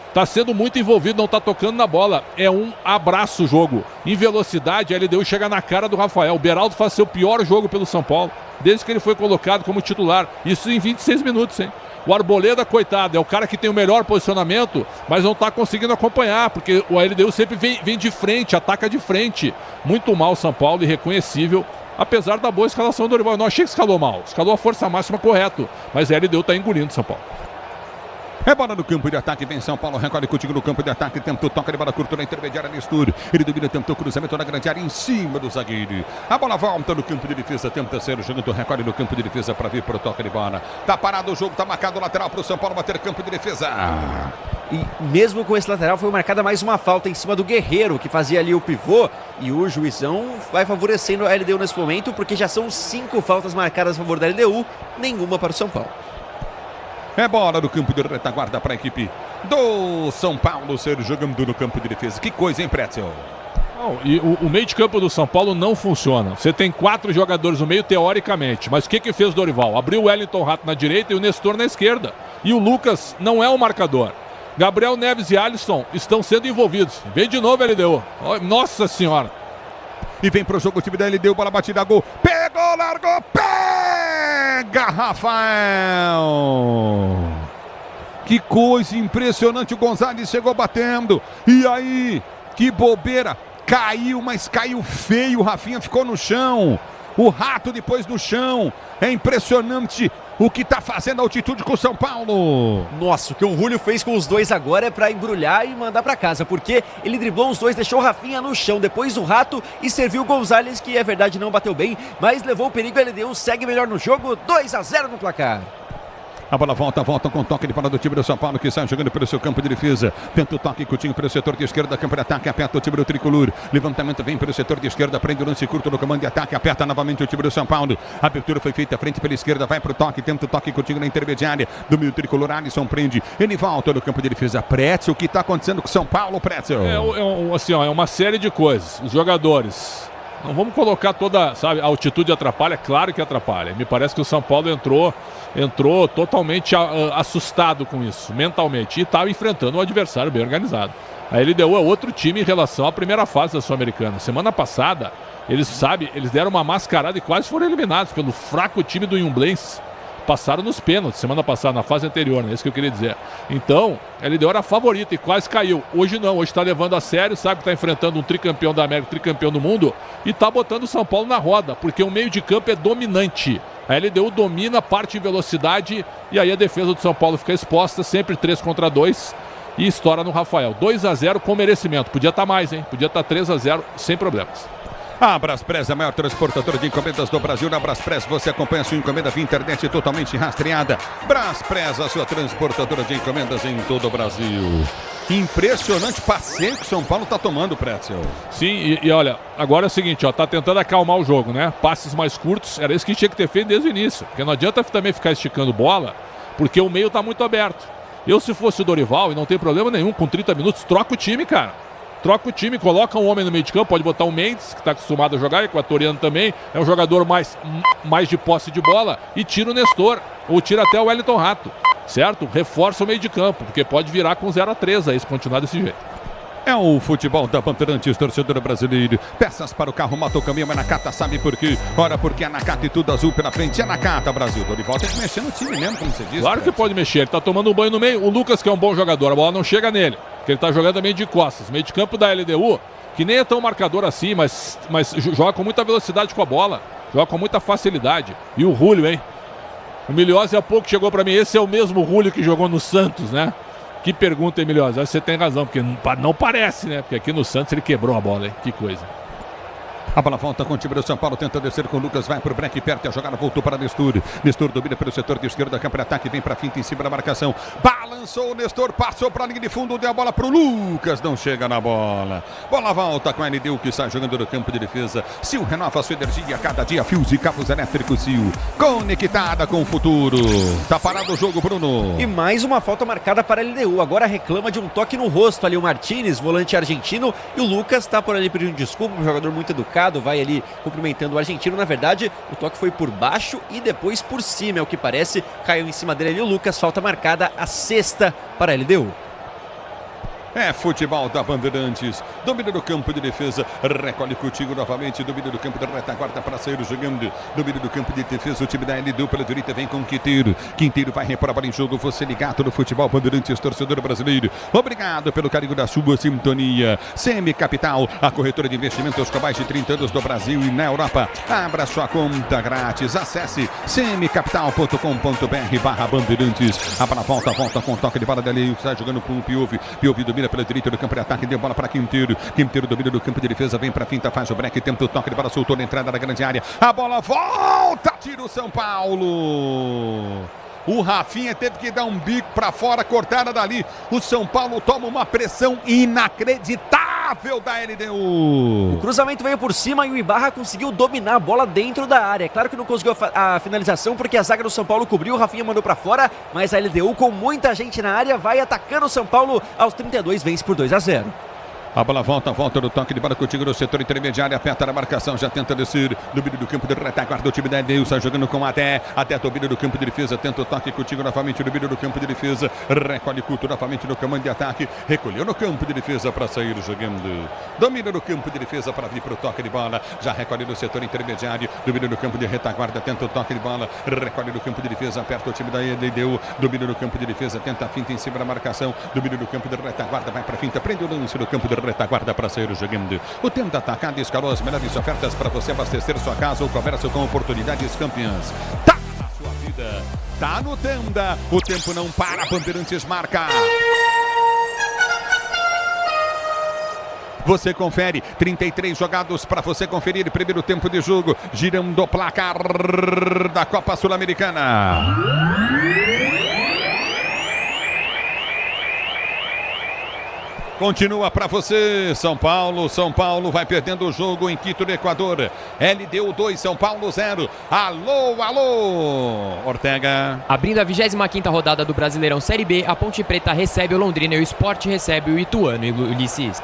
está sendo muito envolvido, não está tocando na bola. É um abraço o jogo. Em velocidade, a LDU chega na cara do Rafael. O Beraldo faz seu pior jogo pelo São Paulo, desde que ele foi colocado como titular. Isso em 26 minutos, hein? O Arboleda, coitado, é o cara que tem o melhor posicionamento, mas não está conseguindo acompanhar, porque o LDU sempre vem de frente, ataca de frente. Muito mal São Paulo, irreconhecível, apesar da boa escalação do Dorival. Eu não achei que escalou mal, escalou a força máxima correto, mas a LDU está engolindo São Paulo. É bola no campo de ataque, vem São Paulo, recolhe contigo no campo de ataque, tentou, toca de bola curta na intermediária no estúdio, ele domina, tentou cruzamento na grande área em cima do zagueiro, a bola volta no campo de defesa, tenta ser jogando, recolhe no campo de defesa para vir para o toque de bola, tá parado o jogo, tá marcado o lateral para o São Paulo bater campo de defesa. E mesmo com esse lateral foi marcada mais uma falta em cima do Guerreiro, que fazia ali o pivô, e o juizão vai favorecendo a LDU nesse momento, porque já são 5 faltas marcadas a favor da LDU, nenhuma para o São Paulo. É bola no campo de retaguarda para a equipe do São Paulo ser jogando no campo de defesa. Que coisa, hein, Pretzel? E o meio de campo do São Paulo não funciona. Você tem 4 jogadores no meio, teoricamente. Mas o que fez o Dorival? Abriu o Wellington Rato na direita e o Nestor na esquerda. E o Lucas não é o marcador. Gabriel Neves e Alisson estão sendo envolvidos. Vem de novo, LDU. Nossa Senhora. E vem pro jogo o time da LDU, bola batida, gol. Pegou, largou, pega, Rafael. Que coisa impressionante, o Gonzalez chegou batendo. E aí, que bobeira. Caiu, mas caiu feio, o Rafinha ficou no chão. O Rato depois no chão. É impressionante o que está fazendo a altitude com o São Paulo. Nossa, o que o Julio fez com os dois agora é para embrulhar e mandar para casa, porque ele driblou os dois, deixou o Rafinha no chão, depois o Rato e serviu o Gonzalez, que é verdade não bateu bem, mas levou o perigo. A LDU segue melhor no jogo, 2-0 no placar. A bola volta com toque de bola do time do São Paulo, que sai jogando pelo seu campo de defesa. Tenta o toque, Coutinho pelo setor de esquerda, campo de ataque, aperta o time do Tricolor. Levantamento vem pelo setor de esquerda, prende o lance curto no comando de ataque, aperta novamente o time do São Paulo. A abertura foi feita, frente pela esquerda, vai pro toque, tenta o toque, Coutinho na intermediária. Domínio Tricolor, Alisson prende, ele volta no campo de defesa. Pretzel, o que está acontecendo com o São Paulo, Pretzel? É uma série de coisas. Os jogadores... Não vamos colocar toda, sabe, a altitude atrapalha, claro que atrapalha. Me parece que o São Paulo entrou totalmente assustado com isso, mentalmente, e estava enfrentando um adversário bem organizado. A LDU é outro time em relação à primeira fase da Sul-Americana. Semana passada, eles deram uma mascarada e quase foram eliminados pelo fraco time do Ñublense. Passaram nos pênaltis semana passada, na fase anterior, é isso que eu queria dizer. Então, a LDU era a favorita e quase caiu. Hoje não, hoje está levando a sério, sabe que está enfrentando um tricampeão da América, tricampeão do mundo, e está botando o São Paulo na roda, porque o meio de campo é dominante. A LDU domina, parte em velocidade, e aí a defesa do São Paulo fica exposta, sempre 3 contra 2, e estoura no Rafael. 2-0 com merecimento. Podia estar mais, hein? Podia estar 3-0 sem problemas. A Braspress, a maior transportadora de encomendas do Brasil. Na Braspress você acompanha a sua encomenda via internet totalmente rastreada. Braspress, a sua transportadora de encomendas em todo o Brasil. Impressionante passeio que o São Paulo está tomando, Pretzel. Sim, e olha, agora é o seguinte, tá tentando acalmar o jogo, né? Passes mais curtos, era isso que tinha que ter feito desde o início. Porque não adianta também ficar esticando bola, porque o meio tá muito aberto. Eu, se fosse o Dorival, e não tem problema nenhum, com 30 minutos, troca o time, cara. Troca o time, coloca um homem no meio de campo, pode botar o Mendes, que está acostumado a jogar, equatoriano também, é um jogador mais de posse de bola, e tira o Nestor, ou tira até o Wellington Rato, certo? Reforça o meio de campo, porque pode virar com 0-3 aí, se continuar desse jeito. É o futebol da Bandeirantes, torcedor brasileiro. Peças para o carro, moto, caminhão, é Nakata, sabe por quê? Ora, porque é Nakata e tudo azul pela frente. É Nakata, Brasil. Dorival tem que mexer no time mesmo, como você disse. Claro que pode mexer, ele tá tomando um banho no meio. O Lucas, que é um bom jogador, a bola não chega nele, porque ele tá jogando também de costas. Meio de campo da LDU, que nem é tão marcador assim, mas joga com muita velocidade com a bola. Joga com muita facilidade. E o Julio, hein? O Milhose há pouco chegou pra mim. Esse é o mesmo Julio que jogou no Santos, né? Que pergunta, hein, Milhose? Você tem razão, porque não parece, né? Porque aqui no Santos ele quebrou a bola, hein? Que coisa. A bola volta com o time do São Paulo, tenta descer com o Lucas, vai pro break, perto, a jogada voltou para Nestor. Nestor domina pelo setor de esquerda, campo de ataque, vem pra finta em cima da marcação. Balançou o Nestor, passou pra linha de fundo, deu a bola pro Lucas, não chega na bola. Bola volta com a LDU, que está jogando no campo de defesa. Sil renova a sua energia, cada dia fios e cabos elétricos Sil. Conectada com o futuro. Tá parado o jogo, Bruno. E mais uma falta marcada para a LDU. Agora reclama de um toque no rosto ali o Martínez, volante argentino. E o Lucas tá por ali pedindo desculpa, um jogador muito educado. Vai ali cumprimentando o argentino. Na verdade, o toque foi por baixo e depois por cima, é o que parece. Caiu em cima dele ali o Lucas. Falta marcada, a sexta para a LDU. É futebol da Bandeirantes. Domínio do campo de defesa. Recolhe contigo novamente. Domínio do campo da retaguarda para sair jogando. Domínio do campo de defesa. O time da LDU pela direita vem com o Quinteiro. Quinteiro vai repor a bola em jogo. Você ligado no futebol Bandeirantes, torcedor brasileiro. Obrigado pelo carinho da sua sintonia. CM Capital, a corretora de investimentos com mais de 30 anos no Brasil e na Europa. Abra sua conta grátis. Acesse cmcapital.com.br/Bandeirantes. A bola volta com toque de bola dali. Está jogando com o Piove. Piove domina pela direita do campo de ataque, deu bola para Quinteiro. Quinteiro domina do campo de defesa, vem para finta, faz o break, tenta o toque de bola, soltou na entrada da grande área. A bola volta, tira o São Paulo. O Rafinha teve que dar um bico para fora, cortada dali. O São Paulo toma uma pressão inacreditável da LDU. O cruzamento veio por cima e o Ibarra conseguiu dominar a bola dentro da área. É claro que não conseguiu a finalização porque a zaga do São Paulo cobriu, o Rafinha mandou para fora, mas a LDU com muita gente na área vai atacando o São Paulo aos 32, vence por 2-0. A bola volta do toque de bola contigo no setor intermediário, aperta na marcação, já tenta descer, domínio do campo de retaguarda, o time da LDU está jogando com até domínio do campo de defesa, tenta o toque contigo novamente, domínio do campo de defesa, recolhe culto novamente no comando de ataque, recolheu no campo de defesa para sair jogando, domínio do campo de defesa para vir para o toque de bola, já recolhe no setor intermediário, domínio do campo de retaguarda, tenta o toque de bola, recolhe no campo de defesa, aperta o time da LDU, domínio do campo de defesa, tenta a finta em cima da marcação, domínio do campo de retaguarda, vai para a finta, prende o lance no campo de retaguarda para sair jogando. O tempo da atacada escalou as melhores ofertas para você abastecer sua casa ou comércio com oportunidades campeãs. Tá na sua vida, tá no Tenda. O tempo não para, Bandeirantes marca. Você confere, 33 jogados para você conferir. Primeiro tempo de jogo, girando o placar da Copa Sul-Americana. Continua para você, São Paulo vai perdendo o jogo em Quito, no Equador. LDU 2, São Paulo 0. Alô, Ortega. Abrindo a 25ª rodada do Brasileirão Série B, a Ponte Preta recebe o Londrina e o Sport recebe o Ituano, Ulisses.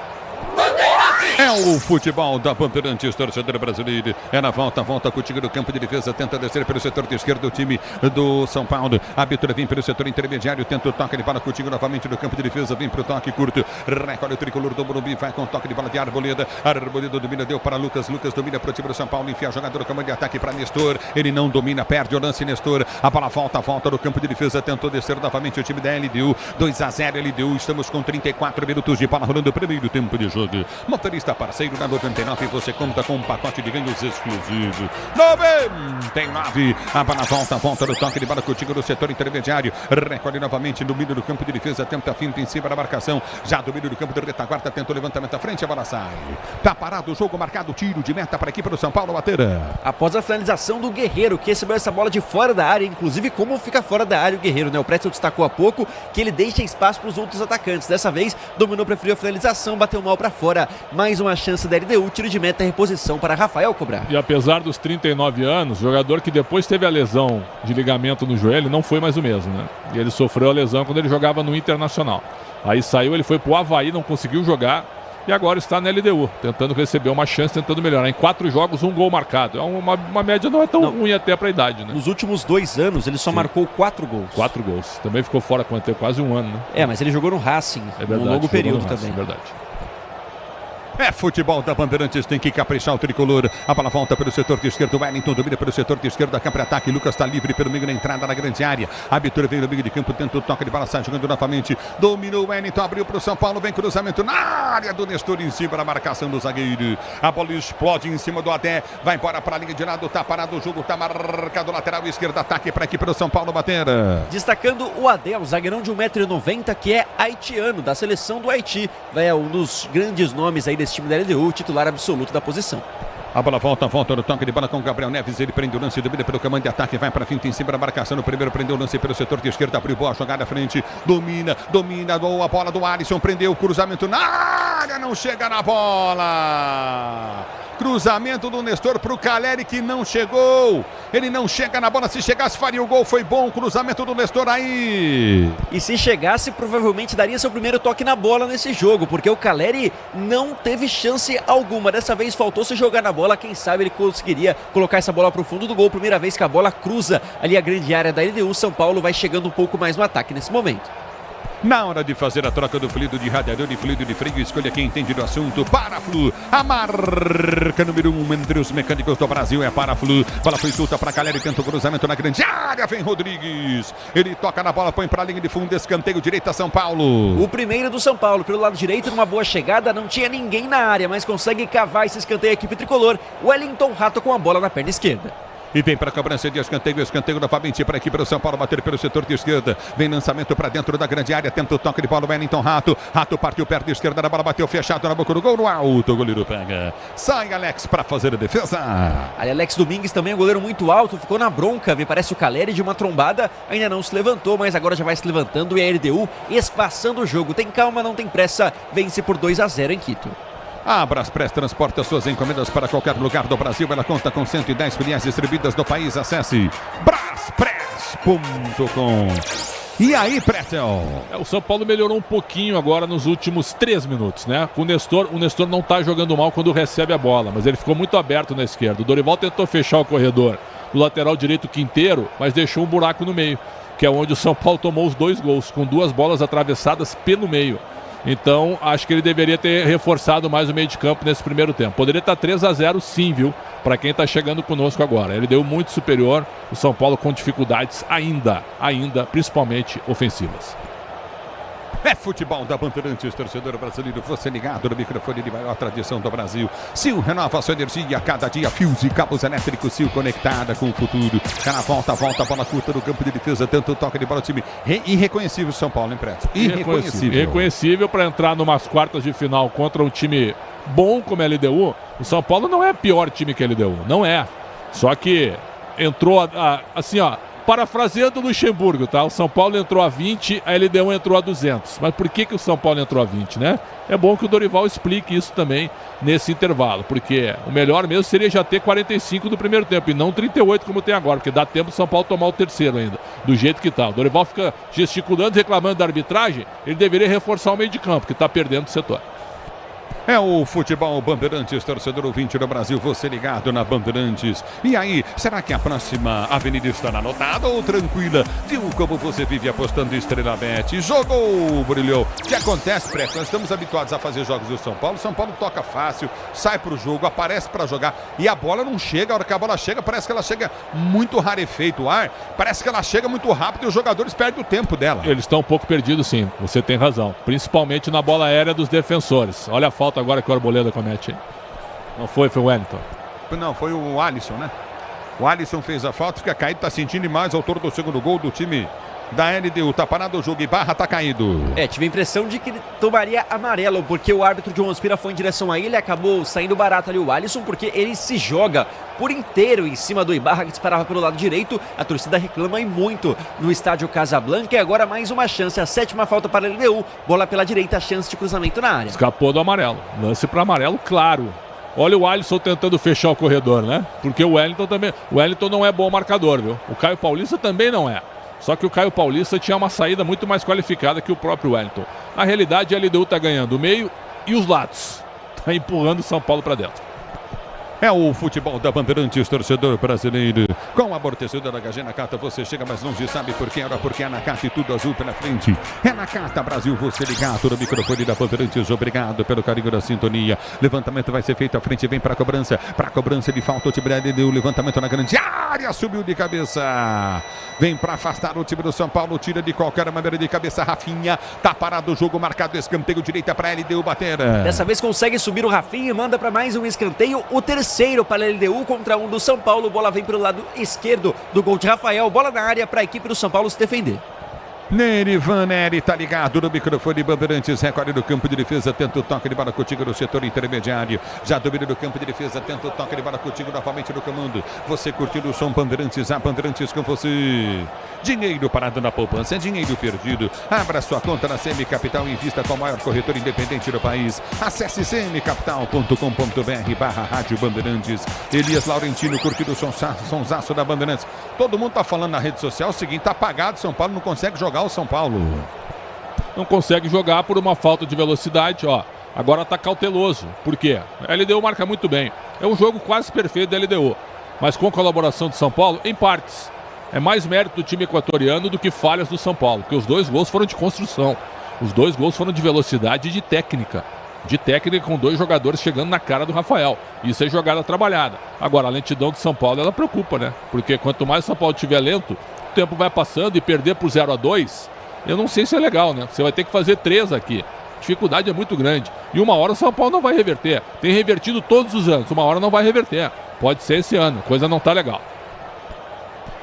É o futebol da Bandeirantes, torcedor brasileiro. É na volta contigo do campo de defesa. Tenta descer pelo setor de esquerda o time do São Paulo. A abertura vem pelo setor intermediário. Tenta o toque de bola contigo novamente no campo de defesa. Vem para o toque curto. Recolhe o tricolor do Morumbi. Vai com o toque de bola de Arboleda. Arboleda domina, deu para Lucas. Lucas domina para o time do São Paulo. Enfia a jogada no comando de ataque para Nestor. Ele não domina, perde o lance Nestor. A bola volta no campo de defesa. Tentou descer novamente o time da LDU. 2-0 LDU. Estamos com 34 minutos de bola rolando o primeiro tempo de jogo. Motorista parceiro da 99, você conta com um pacote de ganhos exclusivo. 99. A bola volta no toque de bola contigo no setor intermediário. Recolhe novamente, domínio do campo de defesa, tenta a finta em cima da marcação. Já domínio do campo de retaguarda, tenta o levantamento à frente, a bola sai. Tá parado o jogo, marcado tiro de meta para a equipe do São Paulo, Bateira. Após a finalização do Guerreiro, que recebeu essa bola de fora da área, inclusive como fica fora da área o Guerreiro, né? O Pretzel destacou há pouco que ele deixa espaço para os outros atacantes. Dessa vez, dominou, preferiu a finalização, bateu mal para fora. Mais uma chance da LDU, tiro de meta, reposição para Rafael cobrar. E apesar dos 39 anos, jogador que depois teve a lesão de ligamento no joelho, não foi mais o mesmo, né? E ele sofreu a lesão quando ele jogava no Internacional. Aí saiu, ele foi pro Avaí, não conseguiu jogar e agora está na LDU, tentando receber uma chance, tentando melhorar. Em 4 jogos, 1 gol marcado. É uma média não é tão ruim até para a idade, né? Nos últimos 2 anos, ele só marcou 4 gols. 4 gols. Também ficou fora quando teve quase 1 ano, né? É, mas ele jogou no Racing, é verdade, num longo período Racing, também. É verdade. É futebol da Bandeirantes, tem que caprichar o tricolor. A bola volta pelo setor de esquerda. Wellington domina pelo setor de esquerda. Cá para ataque. Lucas está livre pelo meio na entrada na grande área. A abertura veio no meio de campo. Tenta o toque de bola. Sai jogando novamente. Dominou o Wellington. Abriu para o São Paulo. Vem cruzamento na área do Nestor em cima da marcação do zagueiro. A bola explode em cima do Adé. Vai embora para a linha de lado. Tá parado o jogo. Tá marcado lateral esquerda. Ataque para aqui para o São Paulo bater. Destacando o Adé, o zagueirão de 1,90 m, que é haitiano, da seleção do Haiti. É um dos grandes nomes aí desse time da LDU, titular absoluto da posição. A bola volta no toque de bola com o Gabriel Neves. Ele prende o lance, domina pelo comando de ataque, vai para frente em cima da marcação. No primeiro prendeu o lance pelo setor de esquerda, abriu boa jogada à frente, domina a bola do Alisson, prendeu o cruzamento na área, não chega na bola. Cruzamento do Nestor para o Caleri, que não chegou. Ele não chega na bola. Se chegasse, faria o gol. Foi bom o cruzamento do Nestor aí. E se chegasse, provavelmente daria seu primeiro toque na bola nesse jogo, porque o Caleri não teve chance alguma. Dessa vez faltou se jogar na bola. Quem sabe ele conseguiria colocar essa bola para o fundo do gol. Primeira vez que a bola cruza ali a grande área da LDU. São Paulo vai chegando um pouco mais no ataque nesse momento. Na hora de fazer a troca do fluido de radiador e fluido de freio, escolha quem entende do assunto. Paraflu, a marca número 1 entre os mecânicos do Brasil é Paraflu. Bola foi solta para Caleri, tenta o cruzamento na grande área, vem Rodrigues. Ele toca na bola, põe para a linha de fundo, escanteio direita São Paulo. O primeiro do São Paulo, pelo lado direito, numa boa chegada, não tinha ninguém na área, mas consegue cavar esse escanteio a equipe tricolor. Wellington Rato com a bola na perna esquerda. E vem para a cobrança de escanteio novamente para a equipe do São Paulo bater pelo setor de esquerda. Vem lançamento para dentro da grande área, tenta o toque de bola, Wellington Rato. Rato partiu perto da esquerda da bola, bateu fechado na boca do gol, no alto, o goleiro pega. Sai Alex para fazer a defesa. Ali Alex Domingues também é um goleiro muito alto, ficou na bronca, me parece o Caleri de uma trombada, ainda não se levantou, mas agora já vai se levantando e a LDU espaçando o jogo. Tem calma, não tem pressa, vence por 2-0 em Quito. A Braspress transporta suas encomendas para qualquer lugar do Brasil. Ela conta com 110 filiais distribuídas no país. Acesse braspress.com. E aí, Pretel? O São Paulo melhorou um pouquinho agora nos últimos 3 minutos, né? Com o Nestor não tá jogando mal quando recebe a bola, mas ele ficou muito aberto na esquerda. O Dorival tentou fechar o corredor do lateral direito Quinteiro, mas deixou um buraco no meio, que é onde o São Paulo tomou os 2 gols, com 2 bolas atravessadas pelo meio. Então, acho que ele deveria ter reforçado mais o meio de campo nesse primeiro tempo. Poderia estar 3-0 sim, viu? Para quem está chegando conosco agora. Ele deu muito superior, o São Paulo com dificuldades ainda, principalmente ofensivas. É futebol da Bandeirantes, torcedor brasileiro, você ligado no microfone de maior tradição do Brasil. Sil renova sua energia, cada dia fios e cabos elétricos, Sil conectada com o futuro. Cara, volta, bola curta no campo de defesa, tanto toque de bola, time irreconhecível São Paulo, hein, Preto? Irreconhecível para entrar numas quartas de final contra um time bom como a LDU. O São Paulo não é pior time que a LDU, não é. Só que entrou assim, ó. Parafraseando o Luxemburgo, tá? O São Paulo entrou a 20, a LDU entrou a 200. Mas por que o São Paulo entrou a 20, né? É bom que o Dorival explique isso também nesse intervalo, porque o melhor mesmo seria já ter 45 do primeiro tempo e não 38 como tem agora, porque dá tempo do São Paulo tomar o terceiro ainda, do jeito que tá. O Dorival fica gesticulando, reclamando da arbitragem, ele deveria reforçar o meio de campo, que tá perdendo o setor. É o futebol Bandeirantes, torcedor ouvinte do Brasil, você ligado na Bandeirantes. E aí, será que a próxima avenida está anotada ou tranquila? Viu como você vive apostando em Estrela Bet? Jogou, brilhou. O que acontece, Preto? Nós estamos habituados a fazer jogos do São Paulo. São Paulo toca fácil, sai pro jogo, aparece para jogar e a bola não chega. A hora que a bola chega, parece que ela chega muito rarefeito o ar. Parece que ela chega muito rápido e os jogadores perdem o tempo dela. Eles estão um pouco perdidos, sim. Você tem razão. Principalmente na bola aérea dos defensores. Olha a falta agora que o Arboleda comete. Não foi o Wellington. Não, foi o Alisson, né? O Alisson fez a falta, fica caído, tá sentindo demais, autor do segundo gol do time da LDU. Tá parado o jogo e Barra tá caído. Tive a impressão de que ele tomaria amarelo, porque o árbitro John Spira foi em direção a ele, acabou saindo barato ali o Alisson, porque ele se joga por inteiro em cima do Ibarra, que disparava pelo lado direito. A torcida reclama e muito no estádio Casablanca. E agora mais uma chance, a 7ª falta para a LDU. Bola pela direita, chance de cruzamento na área. Escapou do amarelo, lance para amarelo, claro. Olha o Alisson tentando fechar o corredor, né? Porque o Wellington também. O Wellington não é bom marcador, viu? O Caio Paulista também não é. Só que o Caio Paulista tinha uma saída muito mais qualificada que o próprio Wellington. Na realidade, a LDU está ganhando o meio e os lados. Está empurrando o São Paulo para dentro. É o futebol da Bandeirantes, torcedor brasileiro. Com o amortecedor HG Nakata você chega mais longe, sabe por quê? Ora, porque é Nakata e tudo azul pela frente. É Nakata Brasil, você ligado no microfone da Bandeirantes. Obrigado pelo carinho da sintonia. Levantamento vai ser feito à frente, vem para a cobrança de falta. O time da LDU, levantamento na grande área, subiu de cabeça. Vem para afastar o time do São Paulo, tira de qualquer maneira de cabeça. Rafinha, tá parado o jogo, marcado escanteio, direita para a LDU bater. Dessa vez consegue subir o Rafinha e manda para mais um escanteio. O terceiro para a LDU contra um do São Paulo. Bola vem pelo lado esquerdo do gol de Rafael. Bola na área para a equipe do São Paulo se defender. Nerivan Neri tá ligado no microfone Bandeirantes, recolhe do campo de defesa, tenta o toque de bola contigo no setor intermediário, já domina do campo de defesa, tenta o toque de bola contigo novamente no comando, você curtindo o som Bandeirantes, a Bandeirantes com você. Dinheiro parado na poupança, é dinheiro perdido. Abra sua conta na CM Capital e invista com o maior corretor independente do país. Acesse cmcapital.com.br/Rádio Bandeirantes. Elias Laurentino curtindo o sonsaço da Bandeirantes. Todo mundo tá falando na rede social o seguinte, tá apagado, São Paulo não consegue jogar o São Paulo. Não consegue jogar por uma falta de velocidade, ó. Agora tá cauteloso. Por quê? A LDU marca muito bem. É um jogo quase perfeito da LDU. Mas com colaboração de São Paulo, em partes. É mais mérito do time equatoriano do que falhas do São Paulo, porque os dois gols foram de construção. Os dois gols foram de velocidade e de técnica. De técnica com dois jogadores chegando na cara do Rafael. Isso é jogada trabalhada. Agora, a lentidão de São Paulo, ela preocupa, né? Porque quanto mais o São Paulo estiver lento, o tempo vai passando e perder por 0-2, eu não sei se é legal, né? Você vai ter que fazer 3 aqui. A dificuldade é muito grande. E uma hora o São Paulo não vai reverter. Tem revertido todos os anos. Uma hora não vai reverter. Pode ser esse ano. Coisa não tá legal.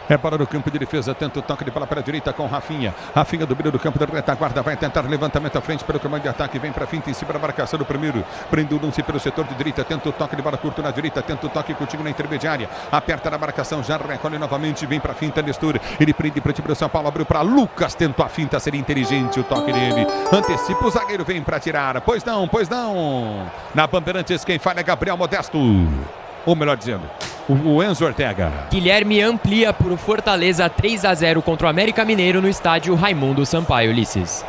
É para o campo de defesa, tenta o toque de bola para a direita com Rafinha. Rafinha domina do campo da retaguarda, vai tentar levantamento à frente para o comando de ataque, vem para a finta em cima da marcação do primeiro. Prende o lance pelo setor de direita, tenta o toque de bola curto na direita, tenta o toque contigo na intermediária. Aperta na marcação, já recolhe novamente, vem para a finta, Nestor. Ele prende para o time do São Paulo, abriu para Lucas, tentou a finta, seria inteligente o toque dele. Antecipa o zagueiro, vem para tirar. Pois não, pois não. Na Bandeirantes, quem fala é Gabriel Modesto. Ou melhor dizendo, o Enzo Ortega. Guilherme amplia por Fortaleza 3-0 contra o América Mineiro no estádio Raimundo Sampaio, Ulisses.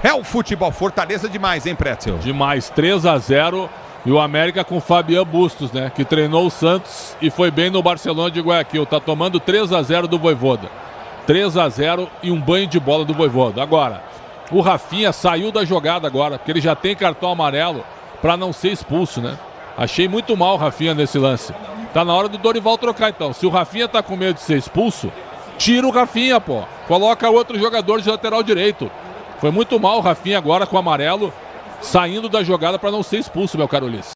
É o futebol Fortaleza demais, hein, Pretzel? Demais, 3-0 e o América com Fabian Bustos, né? Que treinou o Santos e foi bem no Barcelona de Guayaquil. Tá tomando 3-0 do Vojvoda. 3-0 e um banho de bola do Vojvoda. Agora, o Rafinha saiu da jogada agora, porque ele já tem cartão amarelo para não ser expulso, né? Achei muito mal o Rafinha nesse lance. Tá na hora do Dorival trocar, então. Se o Rafinha tá com medo de ser expulso, tira o Rafinha, pô. Coloca outro jogador de lateral direito. Foi muito mal o Rafinha agora com o amarelo, saindo da jogada para não ser expulso, meu caro Ulisses.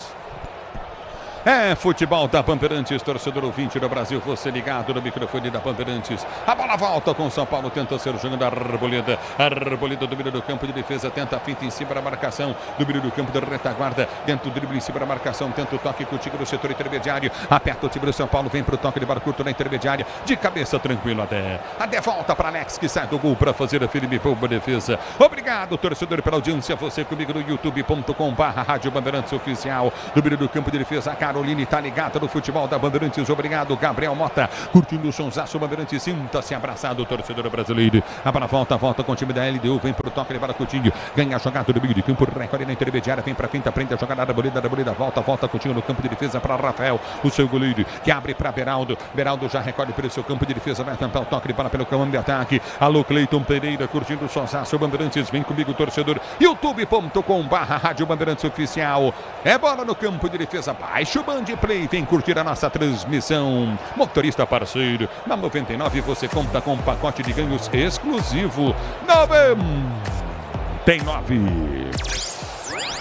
É futebol da Bandeirantes, torcedor ouvinte do Brasil, você ligado no microfone da Bandeirantes. A bola volta com o São Paulo, tenta ser jogando a Arboleda. Arboleda domina do campo de defesa, tenta a finta em cima da marcação, domina do campo da retaguarda, dentro do drible em cima da marcação, tenta o toque contigo no setor intermediário, aperta o time do São Paulo, vem pro toque de bola curto na intermediária, de cabeça tranquilo Adé volta para Alex, que sai do gol para fazer a firme boa defesa. Obrigado, torcedor, pela audiência, você comigo no youtube.com/Rádio Bandeirantes Oficial, domina do campo de defesa, Caroline tá ligada no futebol da Bandeirantes. Obrigado, Gabriel Mota. Curtindo o sonsaço Bandeirantes. Sinta-se abraçado, torcedor brasileiro. A bola volta com o time da LDU. Vem pro toque, leva Coutinho. Ganha a jogada do meio de campo. Recolhe na intermediária. Vem pra frente, aprende a jogada da Arboleda. Volta Coutinho no campo de defesa para Rafael. O seu goleiro que abre para Beraldo. Beraldo já recolhe pelo seu campo de defesa. Vai tentar o toque de bola pelo comando de ataque. Alô, Cleiton Pereira. Curtindo o sonsaço Bandeirantes. Vem comigo, torcedor. youtube.com/Rádio Bandeirantes Oficial. É bola no campo de defesa. Baixo Band Play, vem curtir a nossa transmissão. Motorista parceiro, na 99 você conta com um pacote de ganhos exclusivo. 99.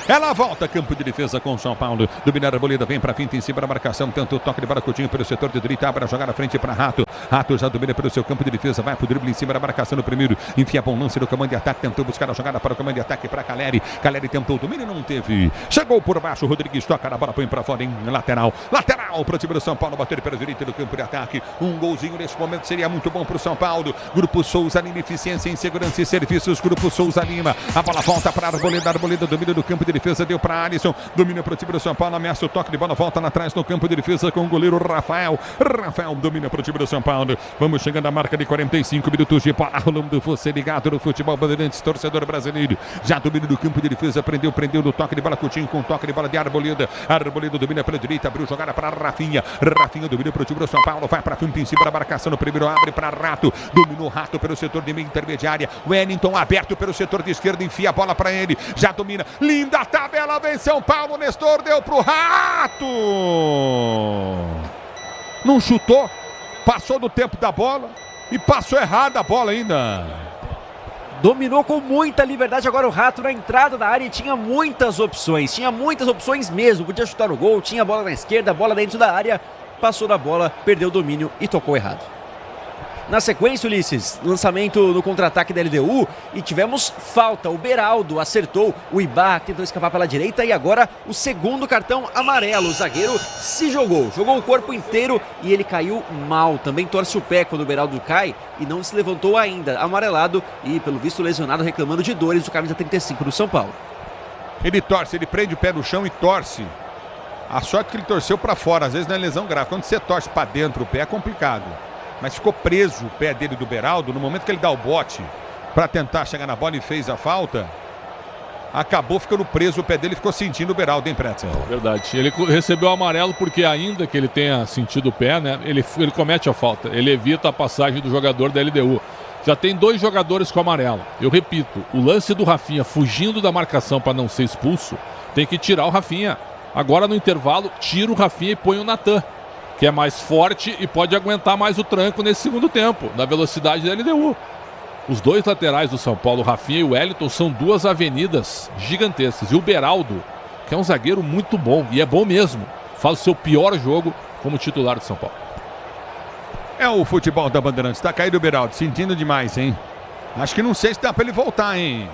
Ela volta, campo de defesa com o São Paulo. Dominar a Arboleda, vem para finta em cima da marcação. Tenta o toque de bola Coutinho pelo setor de direita. Abre a jogada à frente para Rato. Rato já domina pelo seu campo de defesa. Vai pro drible em cima da marcação no primeiro. Enfia bom lance no comando de ataque. Tentou buscar a jogada para o comando de ataque para Caleri. Caleri tentou o domínio, não teve. Chegou por baixo. Rodrigues toca na bola, põe para fora em lateral. Lateral para o time do São Paulo. Bater pela direita do campo de ataque. Um golzinho nesse momento seria muito bom para o São Paulo. Grupo Souza Lima, eficiência em segurança e serviços. Grupo Souza Lima. A bola volta para a Arboleda. Arboleda domina do campo de defesa, deu para Alisson, domina para o time do São Paulo, ameaça o toque de bola, volta lá atrás no campo de defesa com o goleiro Rafael. Rafael domina para o time do São Paulo. bola. Vamos chegando à marca de 45 minutos de bola rolando. Você ligado no futebol Bandeirantes, torcedor brasileiro. Já domina do campo de defesa, prendeu no toque de bola, Coutinho com toque de bola de Arboleda. Arboleda domina pela direita, abriu jogada para Rafinha. Rafinha domina para o time do São Paulo, vai para frente em cima da marcação. No primeiro abre para Rato, dominou Rato pelo setor de meia intermediária. Wellington aberto pelo setor de esquerda, enfia a bola para ele. Já domina, linda tabela, vem São Paulo. Nestor deu pro Rato. Não chutou, passou do tempo da bola e passou errada a bola ainda. Dominou com muita liberdade agora o Rato na entrada da área e tinha muitas opções mesmo. Podia chutar no gol, tinha bola na esquerda, bola dentro da área, passou da bola, perdeu o domínio e tocou errado. Na sequência, Ulisses, lançamento no contra-ataque da LDU e tivemos falta. O Beraldo acertou, o Ibarra tentou escapar pela direita e agora o segundo cartão amarelo. O zagueiro se jogou o corpo inteiro e ele caiu mal. Também torce o pé quando o Beraldo cai e não se levantou ainda. Amarelado e, pelo visto, lesionado, reclamando de dores, o camisa 35 do São Paulo. Ele torce, ele prende o pé no chão e torce. A sorte que ele torceu para fora, às vezes não é lesão grave. Quando você torce para dentro o pé é complicado. Mas ficou preso o pé dele do Beraldo. No momento que ele dá o bote para tentar chegar na bola e fez a falta, acabou ficando preso o pé dele, ficou sentindo o Beraldo, hein, Pretzel? Verdade. Ele recebeu o amarelo porque ainda que ele tenha sentido o pé, né, ele comete a falta. Ele evita a passagem do jogador da LDU. Já tem 2 jogadores com amarelo. Eu repito, o lance do Rafinha fugindo da marcação para não ser expulso, tem que tirar o Rafinha. Agora no intervalo, tira o Rafinha e põe o Natan, que é mais forte e pode aguentar mais o tranco nesse segundo tempo, da velocidade da LDU. Os 2 laterais do São Paulo, o Rafinha e o Wellington, são 2 avenidas gigantescas. E o Beraldo, que é um zagueiro muito bom, e é bom mesmo, faz o seu pior jogo como titular do São Paulo. É o futebol da Bandeirantes. Tá caído o Beraldo, sentindo demais, hein? Acho que não sei se dá pra ele voltar, hein?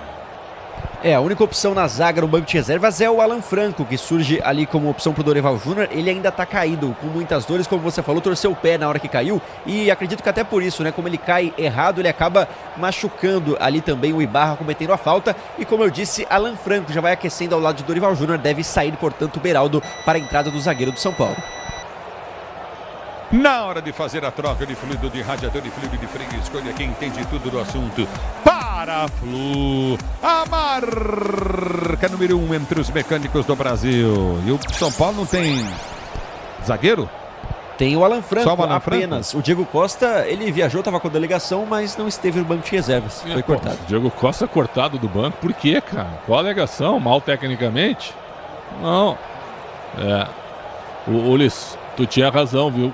A única opção na zaga no banco de reservas é o Alan Franco, que surge ali como opção pro Dorival Júnior. Ele ainda tá caído, com muitas dores, como você falou, torceu o pé na hora que caiu. E acredito que até por isso, né, como ele cai errado, ele acaba machucando ali também o Ibarra, cometendo a falta. E como eu disse, Alan Franco já vai aquecendo ao lado de Dorival Júnior, deve sair, portanto, o Beraldo para a entrada do zagueiro do São Paulo. Na hora de fazer a troca de fluido de radiador e fluido de freio, escolha quem entende tudo do assunto. Paraflu, a marca número 1 entre os mecânicos do Brasil. E o São Paulo não tem zagueiro? Tem o Alan Franco, só o Alan apenas. Franco? O Diego Costa, ele viajou, estava com a delegação, mas não esteve no banco de reservas. Foi cortado. Diego Costa cortado do banco, por quê, cara? Qual a alegação? Mal tecnicamente? Não. Ulisses, tu tinha razão, viu?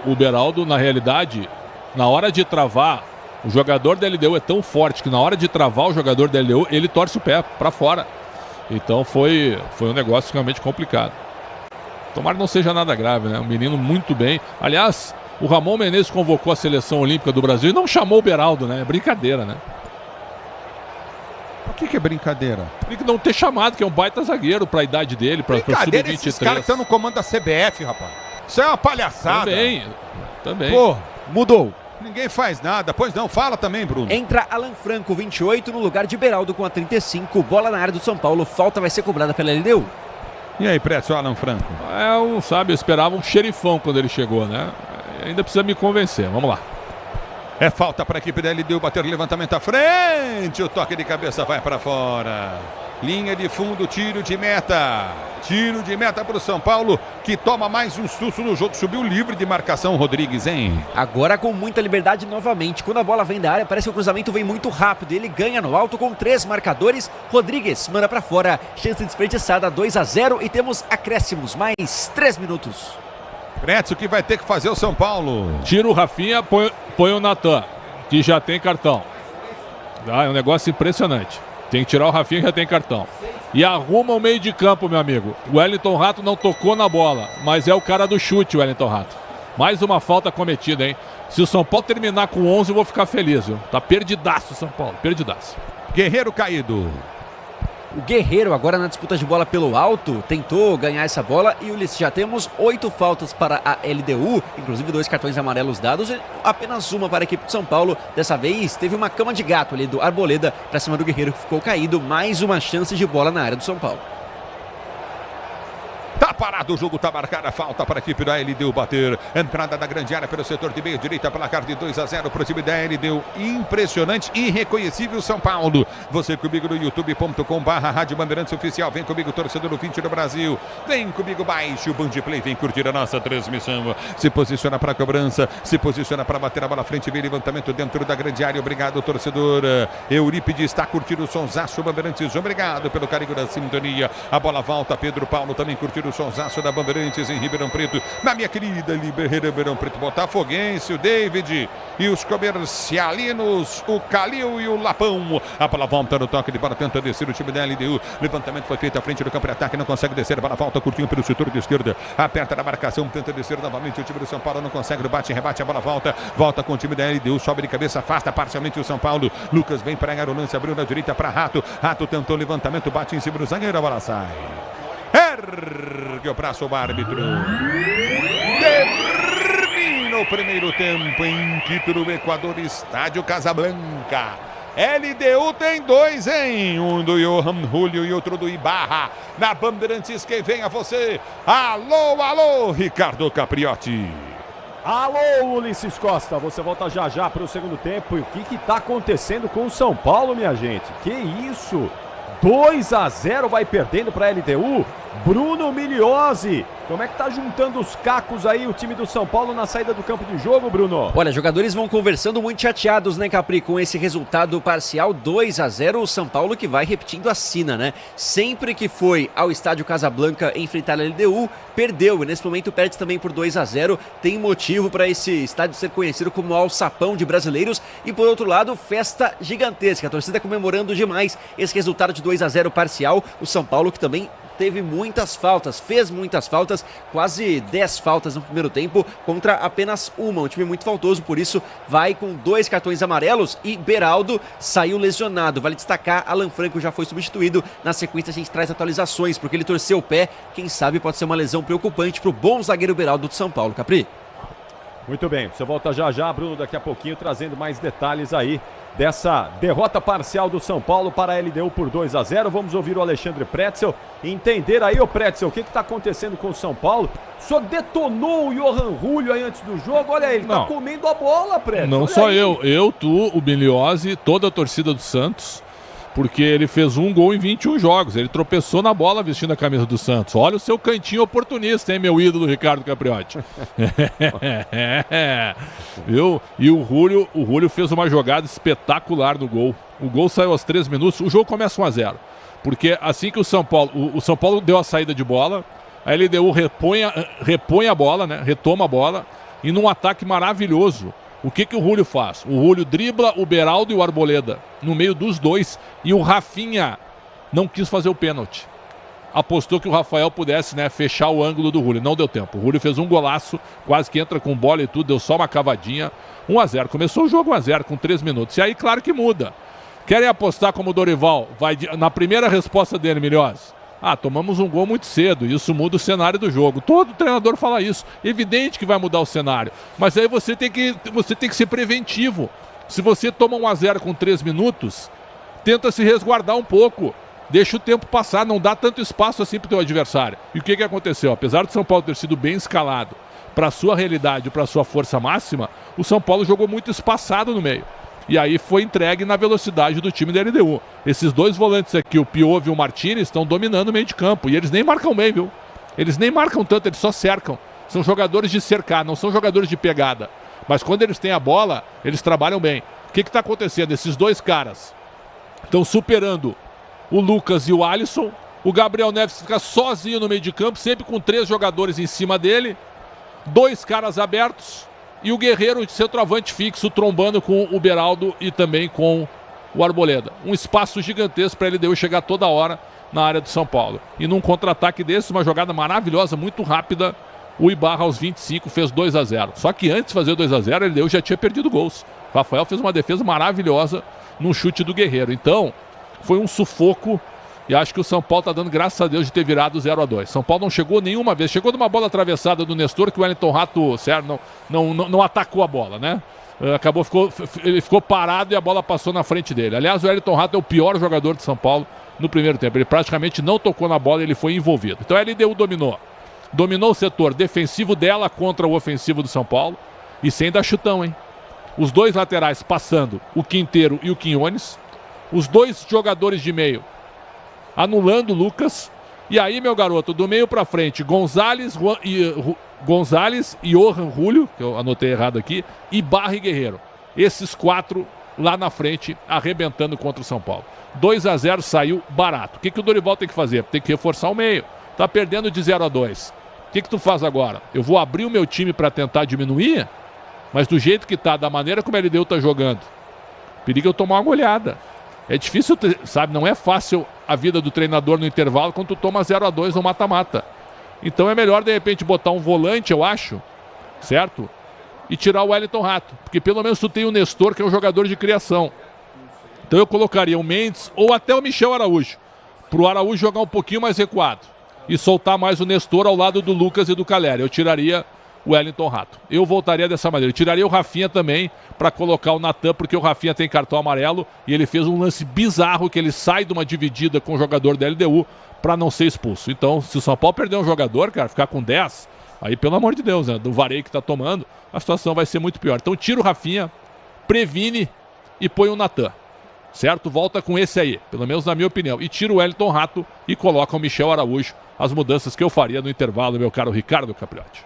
O Beraldo, na realidade, na hora de travar, o jogador da LDU é tão forte que na hora de travar o jogador da LDU, ele torce o pé para fora. Então foi um negócio realmente complicado. Tomara que não seja nada grave, né? Um menino muito bem. Aliás, o Ramon Menezes convocou a seleção olímpica do Brasil e não chamou o Beraldo, né? É brincadeira, né? O que é brincadeira? Tem que não ter chamado, que é um baita zagueiro para a idade dele, para brincadeira, sub-23. Esses caras que estão no comando da CBF, rapaz. Isso é uma palhaçada. Também. Pô, Mudou. ninguém faz nada. Pois não, fala também, Bruno. Entra Alan Franco, 28, no lugar de Beraldo com a 35. Bola na área do São Paulo, falta vai ser cobrada pela LDU. E aí, Prédio, Alan Franco? Eu esperava um xerifão quando ele chegou, né? Ainda precisa me convencer, vamos lá. É falta para a equipe da LDU bater o levantamento à frente. O toque de cabeça vai para fora. Linha de fundo, tiro de meta. Tiro de meta para o São Paulo, que toma mais um susto no jogo. Subiu livre de marcação, Rodrigues, hein? Agora com muita liberdade novamente. Quando a bola vem da área, parece que o cruzamento vem muito rápido. Ele ganha no alto com 3 marcadores. Rodrigues manda para fora. Chance desperdiçada, 2-0 e temos acréscimos, mais 3 minutos. Pretzel que vai ter que fazer o São Paulo. Tira o Rafinha, põe o Natan, que já tem cartão. É um negócio impressionante. Tem que tirar o Rafinha, que já tem cartão. E arruma o meio de campo, meu amigo. O Wellington Rato não tocou na bola, mas é o cara do chute, o Wellington Rato. Mais uma falta cometida, hein? Se o São Paulo terminar com 11, eu vou ficar feliz, viu? Tá perdidaço o São Paulo, perdidaço. Guerreiro caído. O Guerreiro agora na disputa de bola pelo alto, tentou ganhar essa bola e Ulisses, já temos 8 faltas para a LDU, inclusive 2 cartões amarelos dados e apenas uma para a equipe de São Paulo. Dessa vez teve uma cama de gato ali do Arboleda para cima do Guerreiro, que ficou caído. Mais uma chance de bola na área do São Paulo. Tá parado o jogo, tá marcada a falta para a equipe da LDU bater. Entrada da grande área pelo setor de meio direita, placar de 2-0 para o time da LDU. Impressionante, irreconhecível São Paulo. Você comigo no youtube.com/Rádio Bandeirantes Oficial. Vem comigo, torcedor do 20 do Brasil. Vem comigo, baixe o Band Play, vem curtir a nossa transmissão. Se posiciona para a cobrança, se posiciona para bater a bola à frente, vem levantamento dentro da grande área. Obrigado, torcedor. Eurípides está curtindo o sonsaço Bandeirantes. Obrigado pelo carinho da sintonia. A bola volta, Pedro Paulo também curtindo o sonsaço da Bandeirantes em Ribeirão Preto. Na minha querida Ribeirão Preto, botafoguense, o David e os comercialinos, o Calil e o Lapão. A bola volta no toque de bola, tenta descer o time da LDU. Levantamento foi feito à frente do campo de ataque, não consegue descer. A bola volta curtinho pelo setor de esquerda. Aperta na marcação, tenta descer novamente. O time do São Paulo não consegue, bate, rebate, a bola volta com o time da LDU, sobe de cabeça, afasta parcialmente o São Paulo. Lucas vem para o lance, abriu na direita para Rato. Rato tentou levantamento, bate em cima do zagueiro, a bola sai. Ergue o braço o árbitro. Termina o primeiro tempo em Quito, no Equador, estádio Casablanca. LDU tem 2, hein? Um do Johan Julio e outro do Ibarra. Na Bandeirantes, quem vem a você? Alô, alô, Ricardo Capriotti. Alô, Ulisses Costa, você volta já já para o segundo tempo. E o que está acontecendo com o São Paulo, minha gente? Que isso? 2-0 vai perdendo para a LDU. Bruno Migliozzi, como é que tá juntando os cacos aí o time do São Paulo na saída do campo de jogo, Bruno? Olha, jogadores vão conversando muito chateados, né, Capri, com esse resultado parcial 2-0, o São Paulo que vai repetindo a sina, né? Sempre que foi ao estádio Casablanca enfrentar a LDU, perdeu, e nesse momento perde também por 2-0, tem motivo para esse estádio ser conhecido como alçapão de brasileiros, e por outro lado, festa gigantesca, a torcida comemorando demais esse resultado de 2-0 parcial, o São Paulo que também teve muitas faltas, fez muitas faltas, quase 10 faltas no primeiro tempo contra apenas uma, um time muito faltoso, por isso vai com 2 cartões amarelos e Beraldo saiu lesionado. Vale destacar, Alan Franco já foi substituído, na sequência a gente traz atualizações, porque ele torceu o pé, quem sabe pode ser uma lesão preocupante para o bom zagueiro Beraldo do São Paulo, Capri. Muito bem, você volta já já, Bruno, daqui a pouquinho, trazendo mais detalhes aí dessa derrota parcial do São Paulo para a LDU por 2-0. Vamos ouvir o Alexandre Pretzel, entender aí, ô Pretzel, o que está acontecendo com o São Paulo. Só detonou o Johan Julio aí antes do jogo, olha aí, ele tá comendo a bola, Pretzel. Não só eu, tu, o Migliozzi, toda a torcida do Santos, porque ele fez um gol em 21 jogos, ele tropeçou na bola vestindo a camisa do Santos. Olha o seu cantinho oportunista, hein, meu ídolo Ricardo Capriotti. Viu? E o Julio fez uma jogada espetacular no gol. O gol saiu aos 3 minutos, o jogo começa 1-0. Porque assim que o São Paulo deu a saída de bola, a LDU repõe a bola, né? Retoma a bola, e num ataque maravilhoso, o que o Julio faz? O Julio dribla o Beraldo e o Arboleda no meio dos dois, e o Rafinha não quis fazer o pênalti. Apostou que o Rafael pudesse, né, fechar o ângulo do Julio. Não deu tempo. O Julio fez um golaço, quase que entra com bola e tudo, deu só uma cavadinha. 1-0. Começou o jogo 1-0 com 3 minutos. E aí, claro que muda. Querem apostar como o Dorival? Vai na primeira resposta dele, Migliozzi. Tomamos um gol muito cedo, isso muda o cenário do jogo. Todo treinador fala isso. Evidente que vai mudar o cenário. Mas aí você tem que ser preventivo. Se você toma 1-0 com 3 minutos, tenta se resguardar um pouco. Deixa o tempo passar, não dá tanto espaço assim para o teu adversário. E o que aconteceu? Apesar do São Paulo ter sido bem escalado para a sua realidade, para a sua força máxima, o São Paulo jogou muito espaçado no meio. E aí foi entregue na velocidade do time da LDU. Esses 2 volantes aqui, o Piove e o Martínez, estão dominando o meio de campo. E eles nem marcam bem, viu? Eles nem marcam tanto, eles só cercam. São jogadores de cercar, não são jogadores de pegada. Mas quando eles têm a bola, eles trabalham bem. O que está acontecendo? Esses 2 caras estão superando o Lucas e o Alisson. O Gabriel Neves fica sozinho no meio de campo, sempre com 3 jogadores em cima dele. 2 caras abertos. E o Guerreiro de centroavante fixo, trombando com o Beraldo e também com o Arboleda. Um espaço gigantesco para ele LDU chegar toda hora na área do São Paulo. E num contra-ataque desse, uma jogada maravilhosa, muito rápida, o Ibarra aos 25 fez 2-0. Só que antes de fazer 2-0, ele LDU já tinha perdido gols. O Rafael fez uma defesa maravilhosa num chute do Guerreiro. Então, foi um sufoco. E acho que o São Paulo está dando graças a Deus de ter virado 0-2. São Paulo não chegou nenhuma vez. Chegou numa bola atravessada do Nestor, que o Wellington Rato não atacou a bola, né? Ele ficou parado e a bola passou na frente dele. Aliás, o Wellington Rato é o pior jogador de São Paulo no primeiro tempo. Ele praticamente não tocou na bola e ele foi envolvido. Então a LDU dominou. Dominou o setor defensivo dela contra o ofensivo do São Paulo. E sem dar chutão, hein? Os dois laterais passando, o Quinteiro e o Quinones. Os dois jogadores de meio anulando o Lucas. E aí, meu garoto, do meio pra frente, Gonzalez e Johan Julio, que eu anotei errado aqui, e Barra e Guerreiro. Esses 4 lá na frente, arrebentando contra o São Paulo. 2-0 saiu barato. O que o Dorival tem que fazer? Tem que reforçar o meio. Tá perdendo de 0-2. O que tu faz agora? Eu vou abrir o meu time para tentar diminuir, mas do jeito que tá, da maneira como a LDU tá jogando, perigo eu tomar uma goleada. É difícil, sabe? Não é fácil a vida do treinador no intervalo quando tu toma 0-2 no mata-mata. Então é melhor, de repente, botar um volante, eu acho, certo? E tirar o Wellington Rato. Porque pelo menos tu tem o Nestor, que é um jogador de criação. Então eu colocaria o Mendes ou até o Michel Araújo. Pro Araújo jogar um pouquinho mais recuado. E soltar mais o Nestor ao lado do Lucas e do Calera. Eu tiraria o Wellington Rato. Eu voltaria dessa maneira. Eu tiraria o Rafinha também para colocar o Natan, porque o Rafinha tem cartão amarelo e ele fez um lance bizarro que ele sai de uma dividida com o jogador da LDU para não ser expulso. Então, se o São Paulo perder um jogador, cara, ficar com 10, aí pelo amor de Deus, né, do vareio que tá tomando, a situação vai ser muito pior. Então tira o Rafinha, previne e põe o Natan. Certo? Volta com esse aí, pelo menos na minha opinião. E tira o Wellington Rato e coloca o Michel Araújo. As mudanças que eu faria no intervalo, meu caro Ricardo Capriotti.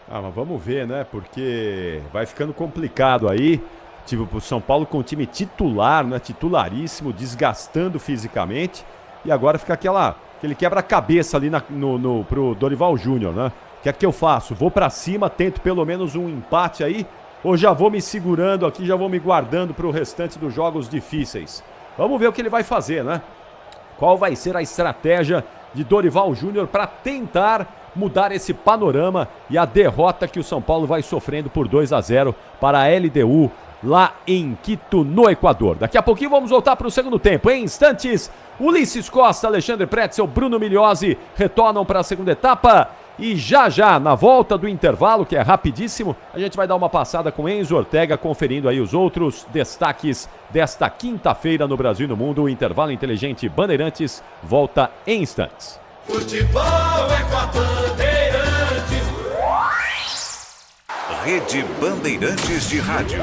Mas vamos ver, né? Porque vai ficando complicado aí. Tipo, pro São Paulo com o time titular, né? Titularíssimo, desgastando fisicamente. E agora fica aquele quebra-cabeça ali pro Dorival Júnior, né? O que é que eu faço? Vou pra cima, tento pelo menos um empate aí? Ou já vou me segurando aqui, já vou me guardando pro restante dos jogos difíceis? Vamos ver o que ele vai fazer, né? Qual vai ser a estratégia de Dorival Júnior para tentar mudar esse panorama e a derrota que o São Paulo vai sofrendo por 2-0 para a LDU lá em Quito, no Equador. Daqui a pouquinho vamos voltar para o segundo tempo. Em instantes, Ulisses Costa, Alexandre Pretzel, Bruno Migliozzi retornam para a segunda etapa. E já, na volta do intervalo, que é rapidíssimo, a gente vai dar uma passada com Enzo Ortega, conferindo aí os outros destaques desta quinta-feira no Brasil e no mundo. O Intervalo Inteligente Bandeirantes volta em instantes. Futebol é com a Bandeirantes. Rede Bandeirantes de Rádio.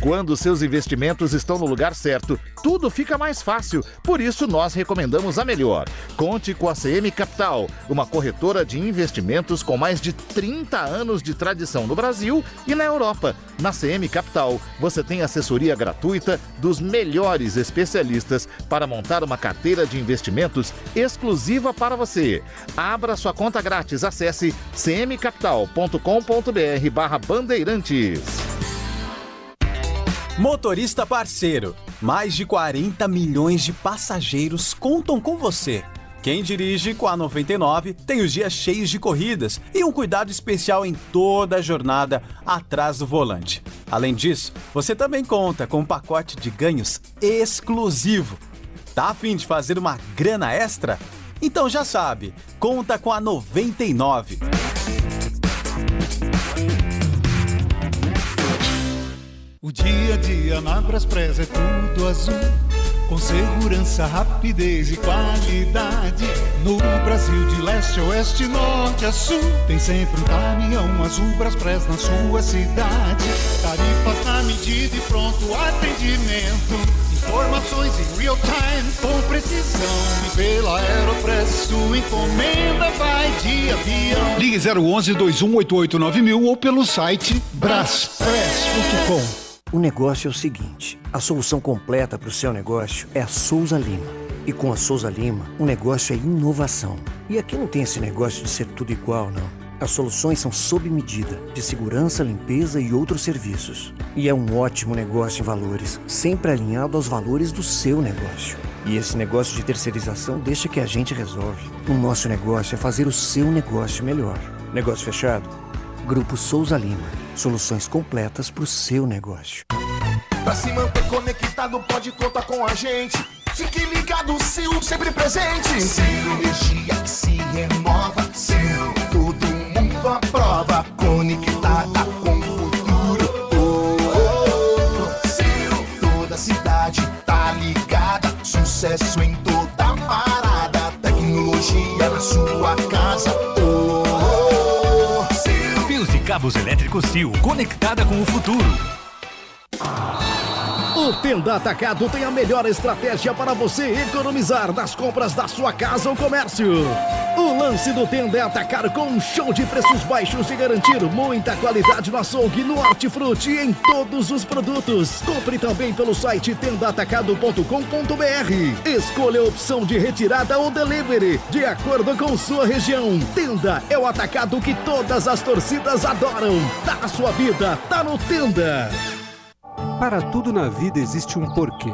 Quando seus investimentos estão no lugar certo, tudo fica mais fácil. Por isso, nós recomendamos a melhor. Conte com a CM Capital, uma corretora de investimentos com mais de 30 anos de tradição no Brasil e na Europa. Na CM Capital, você tem assessoria gratuita dos melhores especialistas para montar uma carteira de investimentos exclusiva para você. Abra sua conta grátis. Acesse cmcapital.com.br/bandeirantes. Motorista parceiro, mais de 40 milhões de passageiros contam com você. Quem dirige com a 99 tem os dias cheios de corridas e um cuidado especial em toda a jornada atrás do volante. Além disso, você também conta com um pacote de ganhos exclusivo. Tá a fim de fazer uma grana extra? Então já sabe, conta com a 99. O dia a dia na Braspress é tudo azul, com segurança, rapidez e qualidade. No Brasil de leste a oeste, norte a sul, tem sempre um caminhão azul Braspress na sua cidade. Tarifas na medida e pronto atendimento, informações em real time com precisão. E pela Aeropress sua encomenda vai de avião. Ligue 011-2188-9000 ou pelo site braspress.com. O negócio é o seguinte, a solução completa para o seu negócio é a Souza Lima. E com a Souza Lima, o negócio é inovação. E aqui não tem esse negócio de ser tudo igual, não. As soluções são sob medida, de segurança, limpeza e outros serviços. E é um ótimo negócio em valores, sempre alinhado aos valores do seu negócio. E esse negócio de terceirização deixa que a gente resolve. O nosso negócio é fazer o seu negócio melhor. Negócio fechado? Grupo Souza Lima. Soluções completas para o seu negócio. Pra se manter conectado, pode contar com a gente. Fique ligado, Sil, sempre presente. Sil, energia que se renova. Sil, todo mundo aprova. Conectada com o futuro. Sil, toda cidade tá ligada. Sucesso em toda parada. Tecnologia sua casa. Fios e cabos elétricos Sil, conectada com o futuro. O Tenda Atacado tem a melhor estratégia para você economizar nas compras da sua casa ou comércio. O lance do Tenda é atacar com um show de preços baixos e garantir muita qualidade no açougue, no hortifruti e em todos os produtos. Compre também pelo site tendaatacado.com.br. Escolha a opção de retirada ou delivery, de acordo com sua região. Tenda é o atacado que todas as torcidas adoram. Tá na sua vida, tá no Tenda. Para tudo na vida existe um porquê.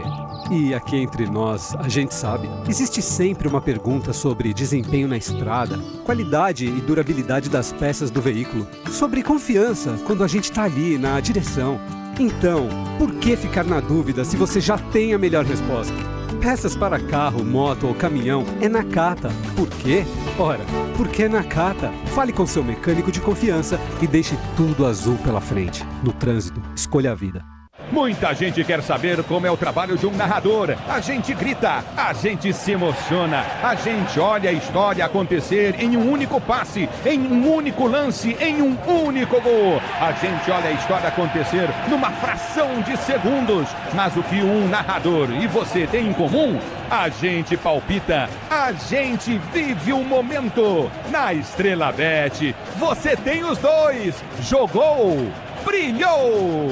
E aqui entre nós, a gente sabe, existe sempre uma pergunta sobre desempenho na estrada, qualidade e durabilidade das peças do veículo, sobre confiança quando a gente está ali na direção. Então, por que ficar na dúvida se você já tem a melhor resposta? Peças para carro, moto ou caminhão é Nakata. Por quê? Ora, porque é Nakata. Fale com seu mecânico de confiança e deixe tudo azul pela frente. No trânsito, escolha a vida. Muita gente quer saber como é o trabalho de um narrador. A gente grita, a gente se emociona, a gente olha a história acontecer em um único passe, em um único lance, em um único gol. A gente olha a história acontecer numa fração de segundos. Mas o que um narrador e você tem em comum? A gente palpita, a gente vive o momento. Na Estrela Bet, você tem os dois. Jogou, brilhou.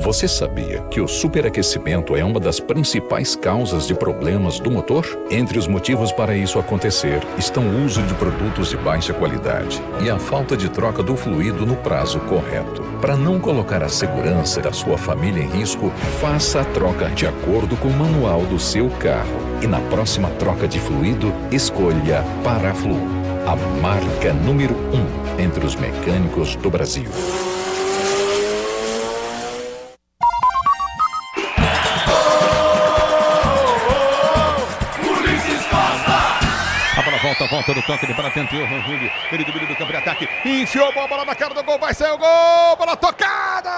Você sabia que o superaquecimento é uma das principais causas de problemas do motor? Entre os motivos para isso acontecer estão o uso de produtos de baixa qualidade e a falta de troca do fluido no prazo correto. Para não colocar a segurança da sua família em risco, faça a troca de acordo com o manual do seu carro. E na próxima troca de fluido, escolha Paraflu, a marca número 1 entre os mecânicos do Brasil. Volta do toque, ele para tentou, ele domina do campo de ataque, enfiou a bola na cara do gol, vai sair o gol, bola tocada!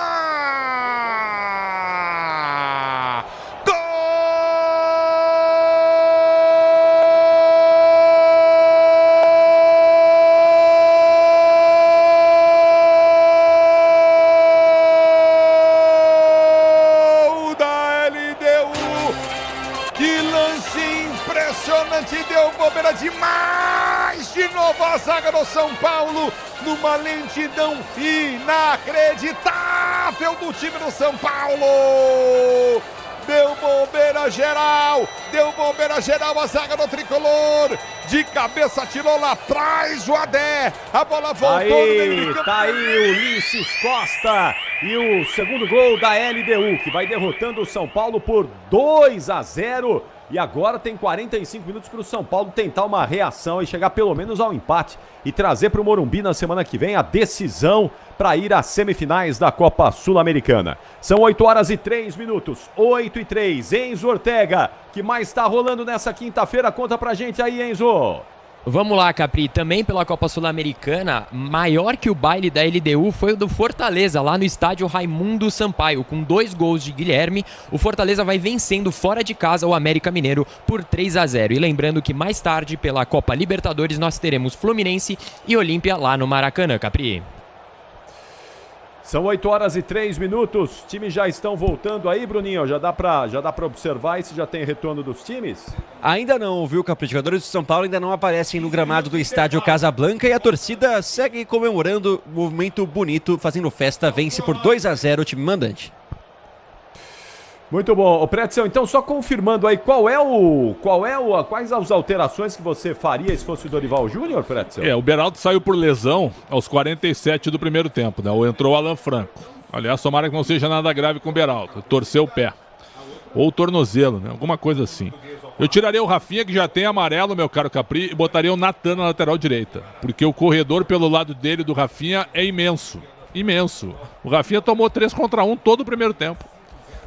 Gol da LDU! Que lance impressionante, deu bobeira demais, de novo a zaga do São Paulo, numa lentidão inacreditável do time do São Paulo. Deu bobeira geral a zaga do Tricolor, de cabeça tirou lá atrás o Adé, a bola voltou no meio de campo. Tá aí o Ulisses Costa e o segundo gol da LDU, que vai derrotando o São Paulo por 2-0. E agora tem 45 minutos para o São Paulo tentar uma reação e chegar pelo menos ao empate e trazer para o Morumbi na semana que vem a decisão para ir às semifinais da Copa Sul-Americana. São 8h03, 8h03. Enzo Ortega, que mais está rolando nessa quinta-feira? Conta pra gente aí, Enzo. Vamos lá, Capri, também pela Copa Sul-Americana, maior que o baile da LDU foi o do Fortaleza, lá no estádio Raimundo Sampaio, com 2 gols de Guilherme. O Fortaleza vai vencendo fora de casa o América Mineiro por 3-0. E lembrando que mais tarde, pela Copa Libertadores, nós teremos Fluminense e Olímpia lá no Maracanã, Capri. São 8h03, times já estão voltando aí, Bruninho, já dá pra observar se já tem retorno dos times? Ainda não, viu, Capri? Os jogadores de São Paulo ainda não aparecem no gramado do estádio Casablanca e a torcida segue comemorando, movimento bonito, fazendo festa, vence por 2-0 o time mandante. Muito bom. Pretzel, então só confirmando aí, quais as alterações que você faria se fosse o Dorival Júnior, Pretzel? O Beraldo saiu por lesão aos 47 do primeiro tempo, né? Ou entrou o Alan Franco. Aliás, tomara que não seja nada grave com o Beraldo. Torceu o pé. Ou o tornozelo, né? Alguma coisa assim. Eu tiraria o Rafinha, que já tem amarelo, meu caro Capri, e botaria o Natan na lateral direita. Porque o corredor pelo lado dele do Rafinha é imenso. Imenso. O Rafinha tomou 3-1 todo o primeiro tempo.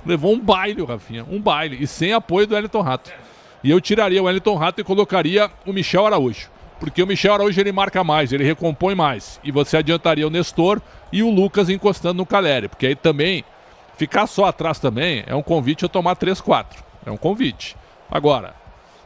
Levou um baile o Rafinha, um baile, e sem apoio do Wellington Rato. E eu tiraria o Wellington Rato e colocaria o Michel Araújo. Porque o Michel Araújo ele marca mais, ele recompõe mais. E você adiantaria o Nestor e o Lucas encostando no Caleri. Porque aí também, ficar só atrás também é um convite a tomar 3-4. É um convite. Agora,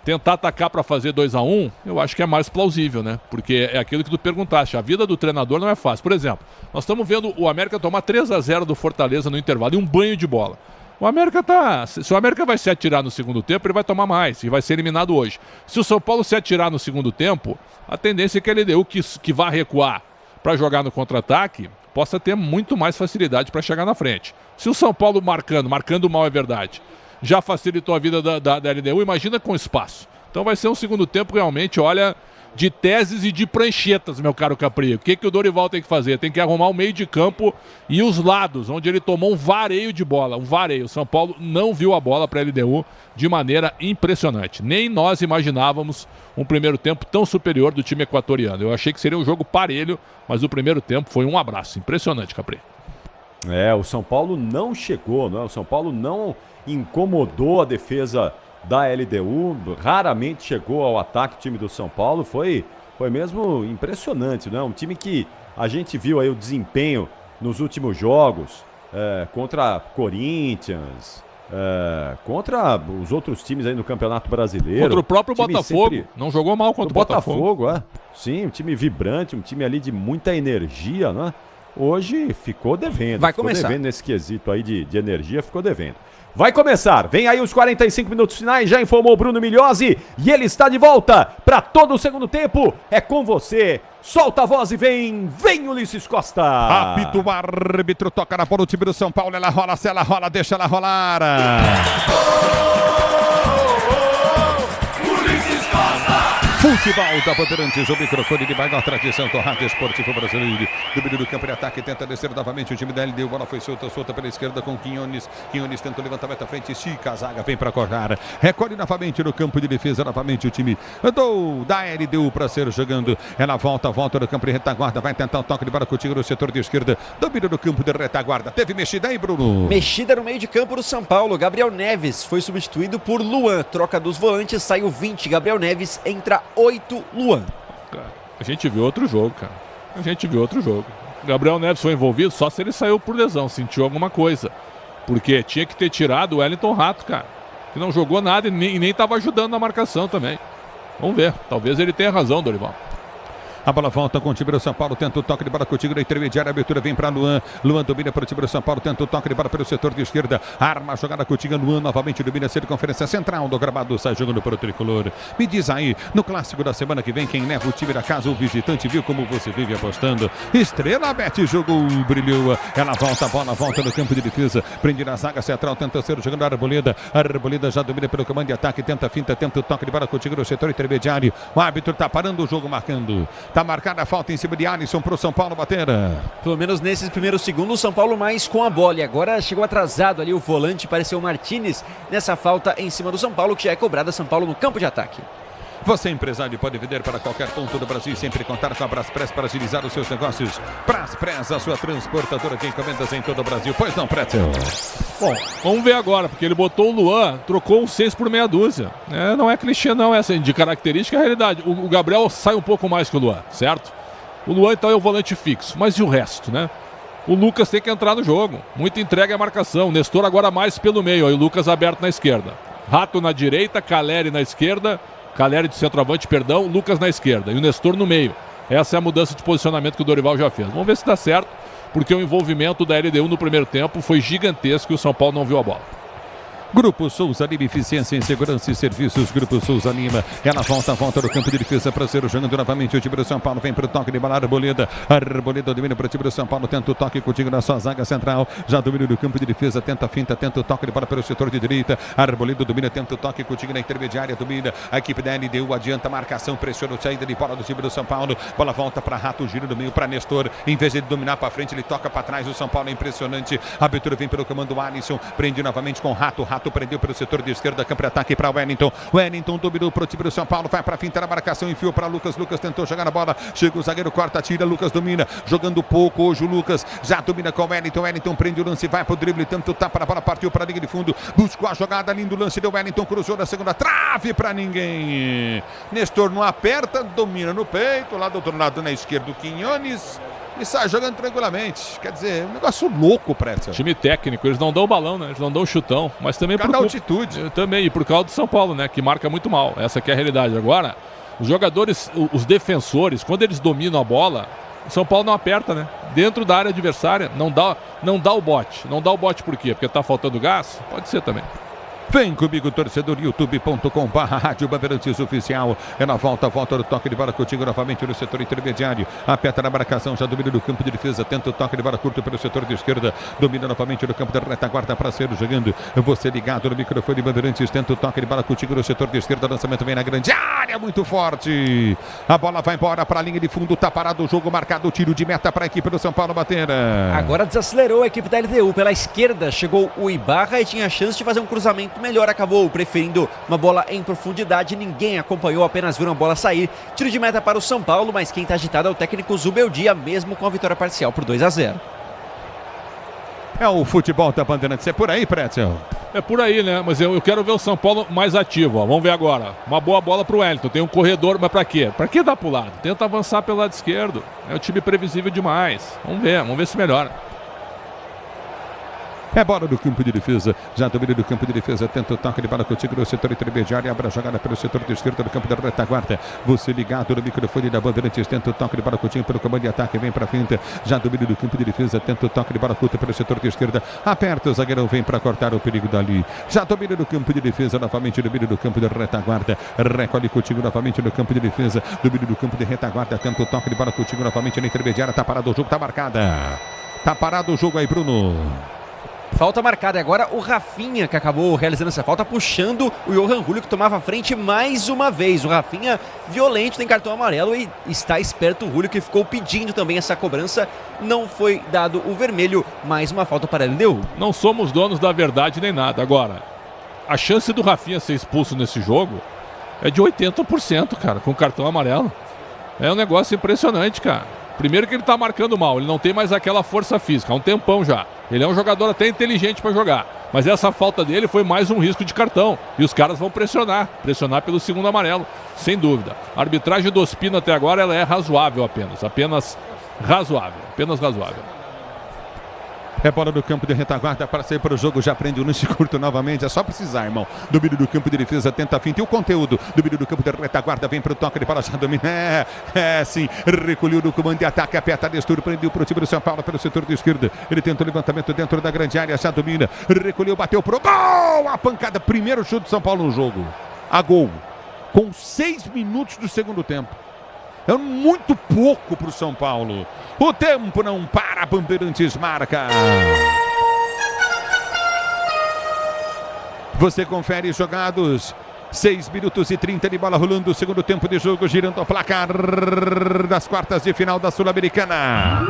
tentar atacar para fazer 2-1, eu acho que é mais plausível, né? Porque é aquilo que tu perguntaste, a vida do treinador não é fácil. Por exemplo, nós estamos vendo o América tomar 3-0 do Fortaleza no intervalo e um banho de bola. O América se o América vai se atirar no segundo tempo, ele vai tomar mais e vai ser eliminado hoje. Se o São Paulo se atirar no segundo tempo, a tendência é que a LDU que vá recuar para jogar no contra-ataque, possa ter muito mais facilidade para chegar na frente. Se o São Paulo marcando mal é verdade, já facilitou a vida da LDU, imagina com espaço. Então vai ser um segundo tempo realmente, olha, de teses e de pranchetas, meu caro Capri. O que o Dorival tem que fazer? Tem que arrumar o meio de campo e os lados, onde ele tomou um vareio de bola. Um vareio. O São Paulo não viu a bola para a LDU de maneira impressionante. Nem nós imaginávamos um primeiro tempo tão superior do time equatoriano. Eu achei que seria um jogo parelho, mas o primeiro tempo foi um abraço. Impressionante, Capri. O São Paulo não chegou, não é? O São Paulo não incomodou a defesa da LDU, raramente chegou ao ataque o time do São Paulo, foi mesmo impressionante, né? Um time que a gente viu aí o desempenho nos últimos jogos, contra Corinthians, contra os outros times aí no Campeonato Brasileiro. Contra o próprio Botafogo, não jogou mal contra o Botafogo. Sim, um time vibrante, um time ali de muita energia, né? Hoje ficou devendo. Vai começar. Ficou devendo nesse quesito aí de energia, ficou devendo. Vai começar, vem aí os 45 minutos finais, já informou o Bruno Migliozzi e ele está de volta para todo o segundo tempo. É com você, solta a voz e vem Ulisses Costa. Apito o árbitro, toca na bola o time do São Paulo, ela rola, se ela rola, deixa ela rolar. Futebol da Bandeirantes, o microfone de maior tradição do rádio esportivo brasileiro. Domínio do campo de ataque, tenta descer novamente o time da LDU. Bola foi solta pela esquerda com Quinones. Quinones tenta o levantamento à frente, estica a zaga, vem para cortar. Recolhe novamente no campo de defesa, novamente o time da LDU para ser jogando. Ela volta no campo de retaguarda, vai tentar um toque de bola contigo no setor de esquerda. Domínio do campo de retaguarda. Teve mexida aí, Bruno? Mexida no meio de campo do São Paulo. Gabriel Neves foi substituído por Luan. Troca dos volantes, saiu 20. Gabriel Neves entra 8, Luan. A gente viu outro jogo, cara. Gabriel Neves foi envolvido só se ele saiu por lesão, sentiu alguma coisa. Porque tinha que ter tirado o Wellington Rato, cara. Que não jogou nada e nem estava ajudando na marcação também. Vamos ver. Talvez ele tenha razão, Dorival. A bola volta com o time do São Paulo, tenta o toque de bola contigo na intermediária, a abertura vem para Luan. Luan domina para o time do São Paulo, tenta o toque de bola pelo setor de esquerda. Arma a jogada contigo, Luan novamente domina a circunferência central do gramado, sai jogando para o tricolor. Me diz aí, no clássico da semana que vem, quem leva o time da casa, o visitante, viu como você vive apostando? Estrela Bet jogou, brilhou. Ela volta, a bola volta no campo de defesa, prende na zaga central, tenta ser jogando a Arboleda. A Arboleda já domina pelo comando de ataque, tenta a finta, tenta o toque de bola contigo no setor intermediário. O árbitro está parando o jogo, marcando. Tá marcada a falta em cima de Alisson para o São Paulo bater. Pelo menos nesses primeiros segundos, o São Paulo mais com a bola. E agora chegou atrasado ali o volante, pareceu o Martínez, nessa falta em cima do São Paulo, que já é cobrada. São Paulo no campo de ataque. Você, empresário, pode vender para qualquer ponto do Brasil e sempre contar com a Braspress para agilizar os seus negócios. Braspress, a sua transportadora de encomendas em todo o Brasil. Pois não, Pretzel? Bom, vamos ver agora, porque ele botou o Luan, trocou um 6 por meia dúzia. Não é clichê não, essa de característica é a realidade. O Gabriel sai um pouco mais que o Luan, certo? O Luan então é o volante fixo, mas e o resto, né? O Lucas tem que entrar no jogo. Muita entrega à marcação. Nestor agora mais pelo meio, aí o Lucas aberto na esquerda. Rato na direita, Caleri na esquerda. Caleri de centroavante, perdão, Lucas na esquerda e o Nestor no meio. Essa é a mudança de posicionamento que o Dorival já fez. Vamos ver se dá certo, porque o envolvimento da LDU no primeiro tempo foi gigantesco e o São Paulo não viu a bola. Grupo Souza Lima, eficiência em segurança e serviços. Grupo Souza Lima, ela volta no campo de defesa para ser jogando novamente o time do São Paulo. Vem para o toque de bola, Arboleda domina para o time do São Paulo, tenta o toque contigo na sua zaga central. Já domina do campo de defesa, tenta a finta, tenta o toque de bola pelo setor de direita. Arboleda domina, tenta o toque contigo na intermediária, domina. A equipe da LDU adianta a marcação, pressiona a saída de bola do time do São Paulo. Bola volta para Rato, giro do meio para Nestor. Em vez de ele dominar para frente, ele toca para trás. O São Paulo é impressionante. A abertura vem pelo comando do Alisson, prende novamente com Rato. Rato prendeu pelo setor de esquerda, campo de ataque para Wellington. Wellington dominou para o time do São Paulo, vai para a finta na marcação, enfiou para Lucas. Lucas tentou jogar na bola, chega o zagueiro, corta, tira. Lucas domina, jogando pouco hoje. O Lucas já domina com o Wellington. Wellington prende o lance, vai para o drible, tenta o tapa na bola, partiu para a linha de fundo, buscou a jogada, lindo lance do Wellington, cruzou na segunda trave para ninguém. Nestor não aperta, domina no peito, lá do outro lado na esquerda o Quinones. e sai jogando tranquilamente. Quer dizer, um negócio louco, Pretzel. Time técnico, eles não dão o balão, né? Eles não dão o chutão, mas também por causa da altitude. Também, e por causa do São Paulo, né? Que marca muito mal. Essa que é a realidade. Agora, os jogadores, os defensores, quando eles dominam a bola, o São Paulo não aperta, né? Dentro da área adversária, não dá o bote. Não dá o bote por quê? Porque tá faltando gás? Pode ser também. Vem comigo, torcedor, youtube.com/Rádio Bandeirantes Oficial. É na volta do toque de bola contigo novamente no setor intermediário. Aperta na marcação, já domina no campo de defesa. Tenta o toque de bola curto pelo setor de esquerda. Domina novamente no campo da retaguarda para ser jogando. Você ligado no microfone Bandeirantes. Tenta o toque de bola contigo no setor de esquerda. Lançamento vem na grande área, muito forte. A bola vai embora para a linha de fundo. Tá parado o jogo, marcado o tiro de meta para a equipe do São Paulo bater. Agora desacelerou a equipe da LDU. Pela esquerda chegou o Ibarra e tinha chance de fazer um cruzamento melhor, acabou preferindo uma bola em profundidade, ninguém acompanhou, apenas viram a bola sair. Tiro de meta para o São Paulo, mas quem está agitado é o técnico Zubeldia, mesmo com a vitória parcial por 2-0. É o futebol da Bandeirantes, é por aí, Pretzel? É por aí, né? Mas eu quero ver o São Paulo mais ativo, ó. Vamos ver agora. Uma boa bola pro Wellington, tem um corredor, mas pra quê? Pra que dar pro lado? Tenta avançar pelo lado esquerdo. É um time previsível demais. Vamos ver se melhora. É bola do campo de defesa, já domina do campo de defesa, tenta o toque de bola contigo no setor intermediário, abre a jogada pelo setor de esquerda do campo da retaguarda. Você ligado no microfone da Bandeirantes, tenta o toque de bola contigo pelo comando de ataque, vem pra frente, já domina do campo de defesa, tenta o toque de bola curta pelo setor de esquerda, aperta o zagueirão, vem para cortar o perigo dali. Já domina do campo de defesa, novamente domina do campo da retaguarda, recolhe contigo novamente no campo de defesa, domina do campo de retaguarda, tenta o toque de bola contigo novamente na intermediária, tá parado o jogo, tá marcada. Tá parado o jogo aí, Bruno. Falta marcada, agora o Rafinha que acabou realizando essa falta, puxando o Johan Julio que tomava a frente mais uma vez. O Rafinha violento, tem cartão amarelo e está esperto o Julio que ficou pedindo também essa cobrança. Não foi dado o vermelho, mais uma falta para a LDU. Não somos donos da verdade nem nada. Agora, a chance do Rafinha ser expulso nesse jogo é de 80%, cara, com cartão amarelo. É um negócio impressionante, cara. Primeiro que ele tá marcando mal, ele não tem mais aquela força física, há um tempão já. Ele é um jogador até inteligente para jogar. Mas essa falta dele foi mais um risco de cartão. E os caras vão pressionar pelo segundo amarelo, sem dúvida. A arbitragem do Ospina até agora ela é razoável apenas razoável. É bola do campo de retaguarda para sair para o jogo, já prende o lance curto novamente, é só precisar, irmão. Domínio do campo de defesa, tenta a finta e o conteúdo. Domínio do campo de retaguarda, vem para o toque de bola, já domina. Sim, recolheu no comando de ataque, aperta desturo, prendeu para o time do São Paulo pelo setor de esquerda. Ele tenta o levantamento dentro da grande área, já domina, recolheu, bateu pro gol! A pancada, primeiro chute do São Paulo no jogo. A gol, com 6 minutos do segundo tempo. É muito pouco para o São Paulo. O tempo não para, Bandeirantes marca. Você confere jogados. 6 minutos e 30 de bola rolando o segundo tempo de jogo, girando o placar das quartas de final da Sul-Americana.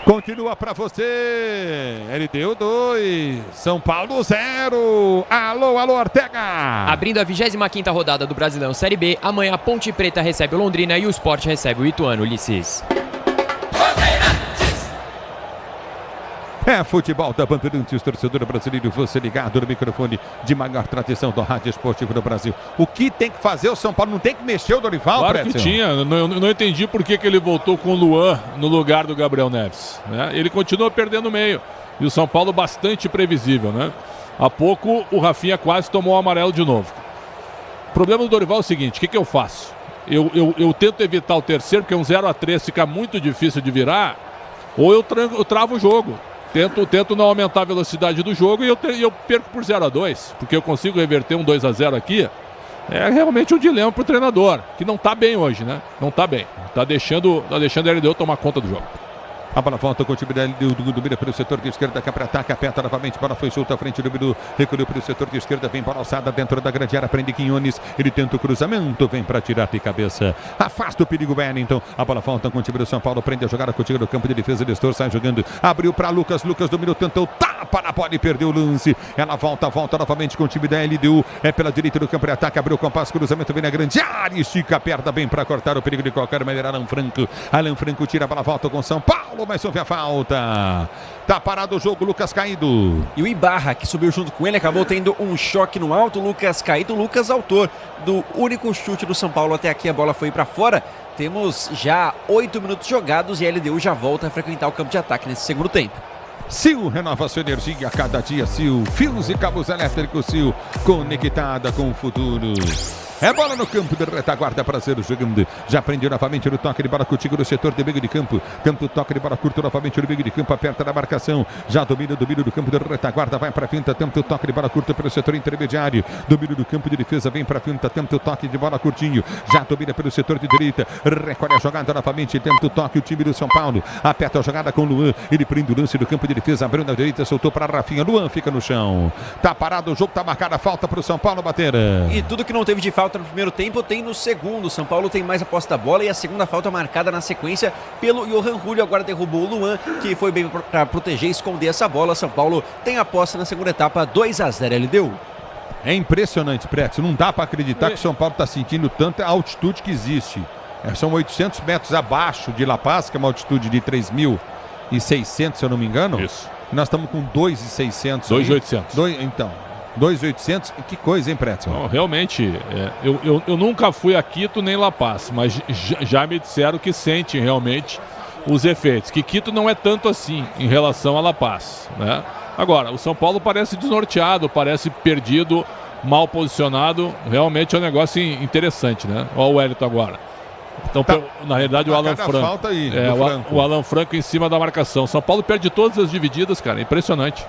Continua para você. LDU 2, São Paulo 0. Alô, Ortega. Abrindo a 25ª rodada do Brasileirão Série B, amanhã a Ponte Preta recebe o Londrina e o Sport recebe o Ituano, Ulisses. É futebol da Bandeirantes, torcedor brasileiro, você ligado no microfone de maior tradição do rádio esportivo do Brasil. O que tem que fazer o São Paulo? Não tem que mexer o Dorival, Claro que tinha, eu não entendi por que ele voltou com o Luan no lugar do Gabriel Neves, né? Ele continua perdendo o meio e o São Paulo bastante previsível, né? Há pouco o Rafinha quase tomou o amarelo de novo. O problema do Dorival é o seguinte, o que eu faço? Eu tento evitar o terceiro, porque um 0-3 fica muito difícil de virar, ou eu travo o jogo. Tento não aumentar a velocidade do jogo e eu perco por 0-2, porque eu consigo reverter um 2-0 aqui. É realmente um dilema para o treinador, que não está bem hoje, né? Não está bem. Está deixando a LDU tomar conta do jogo. A bola volta com o time da LDU, domina pelo setor de esquerda, cá para ataque, aperta novamente, bola foi solta à frente do Bidu, recolheu pelo setor de esquerda, vem bola alçada dentro da grande área, prende Quinones, ele tenta o cruzamento, vem para tirar de cabeça, afasta o perigo Wellington, a bola volta com o time do São Paulo, prende a jogada com o time do campo de defesa, Nestor sai jogando, abriu para Lucas dominou, tentou, tá tapa na bola e perdeu o lance. Ela volta novamente com o time da LDU. É pela direita do campo de ataque, abriu o compasso, cruzamento vem na grande área, estica a perna bem para cortar o perigo de qualquer maneira. Alan Franco tira a bola, volta com São Paulo, mas houve a falta. Tá parado o jogo, Lucas Caído. E o Ibarra, que subiu junto com ele, acabou tendo um choque no alto. Lucas Caído, Lucas, autor do único chute do São Paulo até aqui, a bola foi para fora. Temos já 8 minutos jogados e a LDU já volta a frequentar o campo de ataque nesse segundo tempo. Sil renova sua energia a cada dia. Sil, fios e cabos elétricos Sil, conectada com o futuro. É bola no campo de retaguarda para ser jogando. Já prendeu novamente no toque de bola contigo no setor de meio de campo. Tanto toque de bola curto novamente no meio de campo. Aperta na marcação. Já domina do campo de retaguarda. Vai para a finta. Tenta o toque de bola curto pelo setor intermediário. Domínio do campo de defesa. Vem para a finta. Tenta o toque de bola curtinho. Já domina pelo setor de direita. Recolhe a jogada novamente. Tenta o toque. O time do São Paulo. Aperta a jogada com o Luan. Ele prende o lance do campo de defesa. Abriu na direita. Soltou para a Rafinha. Luan fica no chão. Tá parado o jogo. Tá marcada a falta para o São Paulo bater. E tudo que não teve de falta no primeiro tempo tem no segundo. São Paulo tem mais a posse da bola e a segunda falta marcada na sequência pelo Johan Julio. Agora derrubou o Luan, que foi bem para proteger e esconder essa bola. São Paulo tem a posse na segunda etapa, 2-0 LDU. É impressionante, Preto. Não dá para acreditar que o São Paulo está sentindo tanta altitude que existe. São 800 metros abaixo de La Paz, que é uma altitude de 3.600, se eu não me engano. Isso. Nós estamos com 2.600. 2.800. Então, 2.800, que coisa, hein, Pretzel? Não, realmente, eu nunca fui a Quito nem La Paz, mas já me disseram que sentem realmente os efeitos, que Quito não é tanto assim em relação a La Paz, né? Agora, o São Paulo parece desnorteado, parece perdido, mal posicionado, realmente é um negócio interessante, né? Olha o Wellington agora. Então, na realidade, o Alan Franco. Aí, o Alan Franco em cima da marcação. São Paulo perde todas as divididas, cara, impressionante.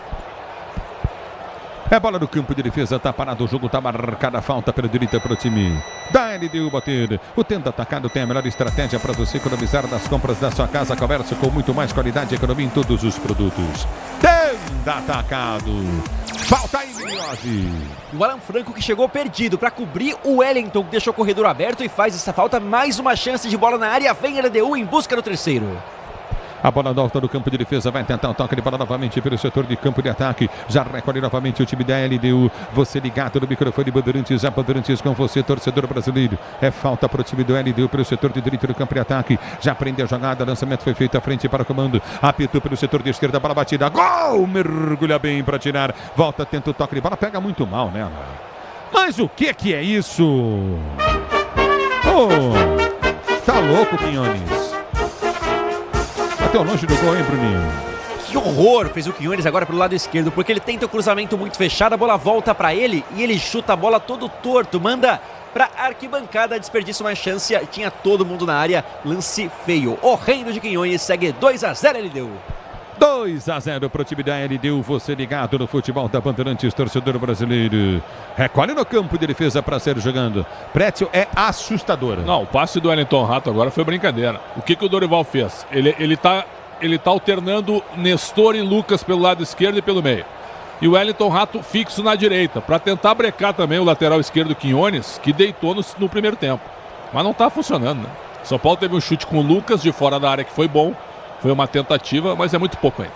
É bola no campo de defesa, tá parado o jogo, tá marcada a falta pela direita para o time da LDU bater. O Tenda Atacado tem a melhor estratégia para você economizar nas compras da sua casa. Comércio com muito mais qualidade e economia em todos os produtos. Tenda Atacado. Falta aí, Miliosi. O Alan Franco que chegou perdido para cobrir o Wellington, que deixou o corredor aberto e faz essa falta. Mais uma chance de bola na área. Vem a LDU em busca do terceiro. A bola volta do campo de defesa, vai tentar o toque de bola novamente pelo setor de campo de ataque. Já recolhe novamente o time da LDU. Você ligado no microfone Bandeirantes, a Bandeirantes com você, torcedor brasileiro. É falta para o time do LDU pelo setor de direito do campo de ataque. Já prende a jogada, lançamento foi feito à frente para o comando. Apitou pelo setor de esquerda, bola batida. Gol! Mergulha bem para tirar. Volta, tenta o toque de bola, pega muito mal nela. Mas o que é isso? Oh, tá louco, Quinones. Bateu longe do gol, hein, Bruninho? Que horror fez o Quinones agora pelo lado esquerdo, porque ele tenta o cruzamento muito fechado, a bola volta para ele e ele chuta a bola todo torto, manda para arquibancada, desperdiça uma chance, tinha todo mundo na área, lance feio. Horrendo de Quinones, segue 2-0 LDU. 2-0 para o time da LDU, você ligado no futebol da Bandeirantes, torcedor brasileiro. Recolhe no campo de defesa para ser jogando. Pretzel é assustador. Não, o passe do Wellington Rato agora foi brincadeira. O que o Dorival fez? Ele tá alternando Nestor e Lucas pelo lado esquerdo e pelo meio. E o Wellington Rato fixo na direita, para tentar brecar também o lateral esquerdo Quinones, que deitou no primeiro tempo. Mas não está funcionando, né? São Paulo teve um chute com o Lucas de fora da área que foi bom. Foi uma tentativa, mas é muito pouco ainda.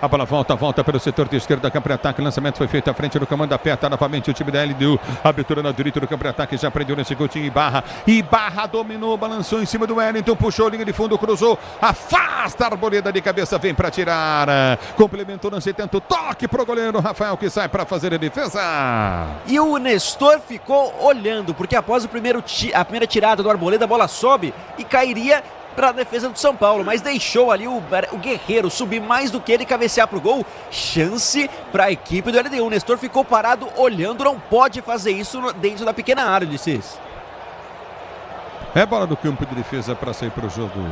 A bola volta pelo setor de esquerda, campo de ataque, lançamento foi feito à frente do comando, aperta novamente o time da LDU, abertura na direita do campo de ataque, já prendeu nesse Coutinho e Barra dominou, balançou em cima do Wellington, puxou linha de fundo, cruzou, afasta a Arboleda de cabeça, vem para tirar, complementou, lance, tenta o toque pro goleiro Rafael, que sai para fazer a defesa. E o Nestor ficou olhando, porque após a primeira tirada do Arboleda, a bola sobe e cairia para a defesa do São Paulo, mas deixou ali o Guerreiro subir mais do que ele, cabecear para o gol. Chance para a equipe do LDU. O Nestor ficou parado olhando, não pode fazer isso dentro da pequena área, Ulisses. É bola do campo de defesa para sair para o jogo.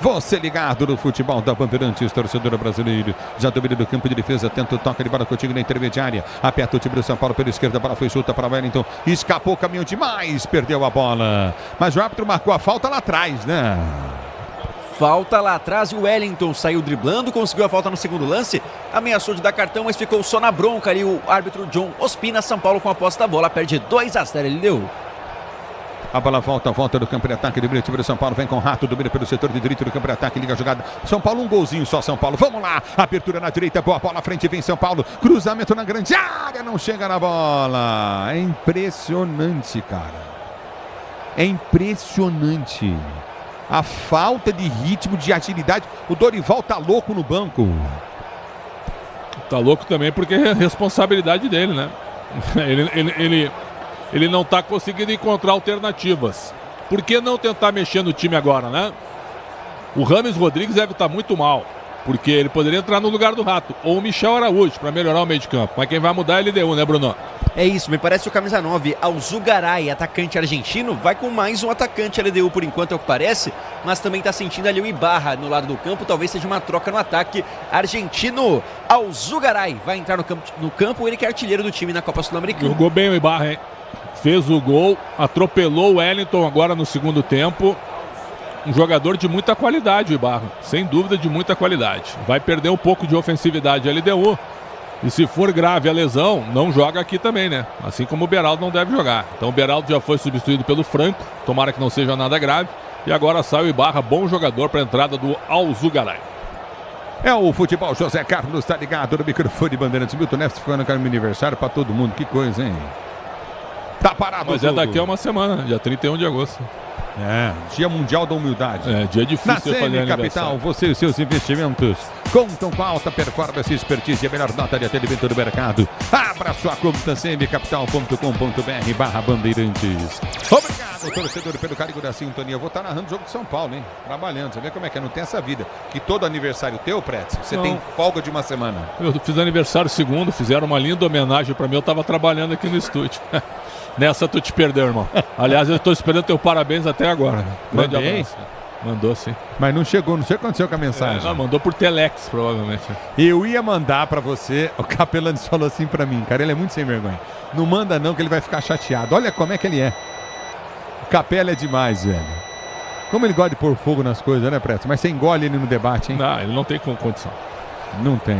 Você ligado no futebol da Bandeirantes, torcedor brasileiro. Já domina do campo de defesa, tenta o toque de bola contigo na intermediária. Aperta o time do São Paulo pela esquerda, a bola foi solta para o Wellington. Escapou, caminhou demais, perdeu a bola. Mas o árbitro marcou a falta lá atrás, né? Falta lá atrás e o Wellington saiu driblando, conseguiu a falta no segundo lance. Ameaçou de dar cartão, mas ficou só na bronca ali o árbitro John Ospina. São Paulo com a posse da bola, perde 2-0, ele deu. A bola volta do campo de ataque do time do São Paulo. Vem com o Rato, domina pelo setor de direito do campo de ataque. Liga a jogada. São Paulo, um golzinho só, São Paulo. Vamos lá. Abertura na direita, boa bola à frente. Vem São Paulo. Cruzamento na grande área. Não chega na bola. É impressionante, cara. É impressionante. A falta de ritmo, de agilidade. O Dorival tá louco no banco. Tá louco também porque é responsabilidade dele, né? Ele não tá conseguindo encontrar alternativas. Por que não tentar mexer no time agora, né? O Rames Rodrigues deve estar muito mal, porque ele poderia entrar no lugar do Rato, ou o Michel Araújo, para melhorar o meio de campo. Mas quem vai mudar é a LDU, né, Bruno? É isso, me parece o camisa 9, Alzugaray, atacante argentino, vai com mais um atacante LDU por enquanto, é o que parece, mas também está sentindo ali o Ibarra no lado do campo, talvez seja uma troca no ataque argentino. Alzugaray vai entrar no campo, ele que é artilheiro do time na Copa Sul-Americana. Jogou bem o Ibarra, hein? Fez o gol, atropelou o Wellington agora no segundo tempo. Um jogador de muita qualidade, o Ibarra, sem dúvida de muita qualidade. Vai perder um pouco de ofensividade a LDU. E se for grave a lesão, não joga aqui também, né? Assim como o Beraldo não deve jogar. Então o Beraldo já foi substituído pelo Franco, tomara que não seja nada grave. E agora sai o Ibarra, bom jogador para a entrada do Alzugaray. É o futebol, José Carlos tá ligado no microfone Bandeirantes. Milton Neves ficando no aniversário para todo mundo, que coisa, hein? Tá parado. Mas é daqui a uma semana, dia 31 de agosto. É, Dia Mundial da Humildade. É, dia difícil na fazer aniversário. Capital, você e seus investimentos contam com alta performance e expertise e a melhor nota de atendimento do mercado. Abra sua conta cmcapital.com.br/bandeirantes. Obrigado, torcedor, pelo carinho da sintonia. Eu vou estar narrando o jogo de São Paulo, hein? Trabalhando. Você vê como é que é? Não tem essa vida. Que todo aniversário teu, Pretz, você tem folga de uma semana. Eu fiz aniversário segundo, fizeram uma linda homenagem para mim. Eu estava trabalhando aqui no estúdio. Nessa tu te perdeu, irmão. Aliás, eu estou esperando teu parabéns até agora. Grande abraço. Mandou sim. Mas não chegou, não sei o que aconteceu com a mensagem. Não, mandou por Telex, provavelmente. Eu ia mandar pra você, o Capelanes falou assim pra mim, cara, ele é muito sem vergonha. Não manda não, que ele vai ficar chateado. Olha como é que ele é. O Capela é demais, velho. Como ele gosta de pôr fogo nas coisas, né, Preto? Mas você engole ele no debate, hein? Não, ele não tem condição. Não tem.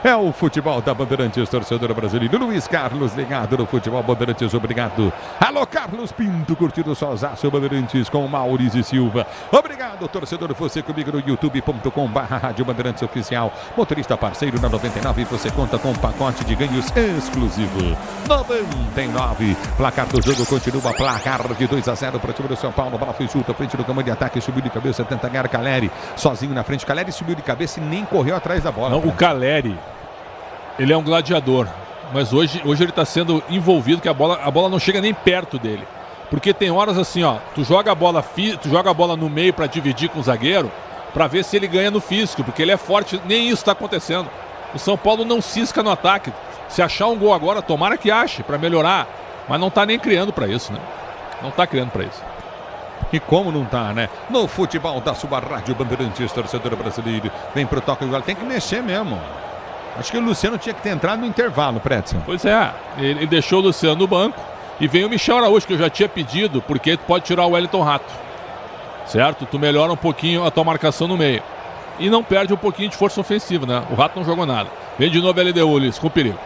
É o futebol da Bandeirantes, torcedor brasileiro. Luiz Carlos ligado no futebol Bandeirantes, obrigado. Alô, Carlos Pinto, curtindo Sozaço Bandeirantes com Maurício Silva. Obrigado, torcedor, você comigo no youtube.com/Rádio Bandeirantes Oficial. Motorista parceiro na 99, você conta com um pacote de ganhos exclusivo. 99, placar do jogo continua, placar de 2-0 para o time do São Paulo. Bola foi solta, frente do campo de ataque, subiu de cabeça, tenta ganhar Caleri. Sozinho na frente, Caleri subiu de cabeça e nem correu atrás da bola. Não, o Caleri, ele é um gladiador, mas hoje ele está sendo envolvido que a bola não chega nem perto dele. Porque tem horas assim, ó, tu joga a bola no meio para dividir com o zagueiro, para ver se ele ganha no físico, porque ele é forte, nem isso está acontecendo. O São Paulo não cisca no ataque. Se achar um gol agora, tomara que ache, para melhorar, mas não está nem criando para isso, né? Não está criando para isso. E como não tá, né? No futebol da sua Rádio Bandeirantes, torcedor brasileiro, vem pro toque igual, tem que mexer mesmo. Acho que o Luciano tinha que ter entrado no intervalo, Pretzel. Pois é, ele deixou o Luciano no banco e vem o Michel Araújo, que eu já tinha pedido, porque tu pode tirar o Wellington Rato. Certo? Tu melhora um pouquinho a tua marcação no meio. E não perde um pouquinho de força ofensiva, né? O Rato não jogou nada. Vem de novo a LDU, Ulisses, com perigo.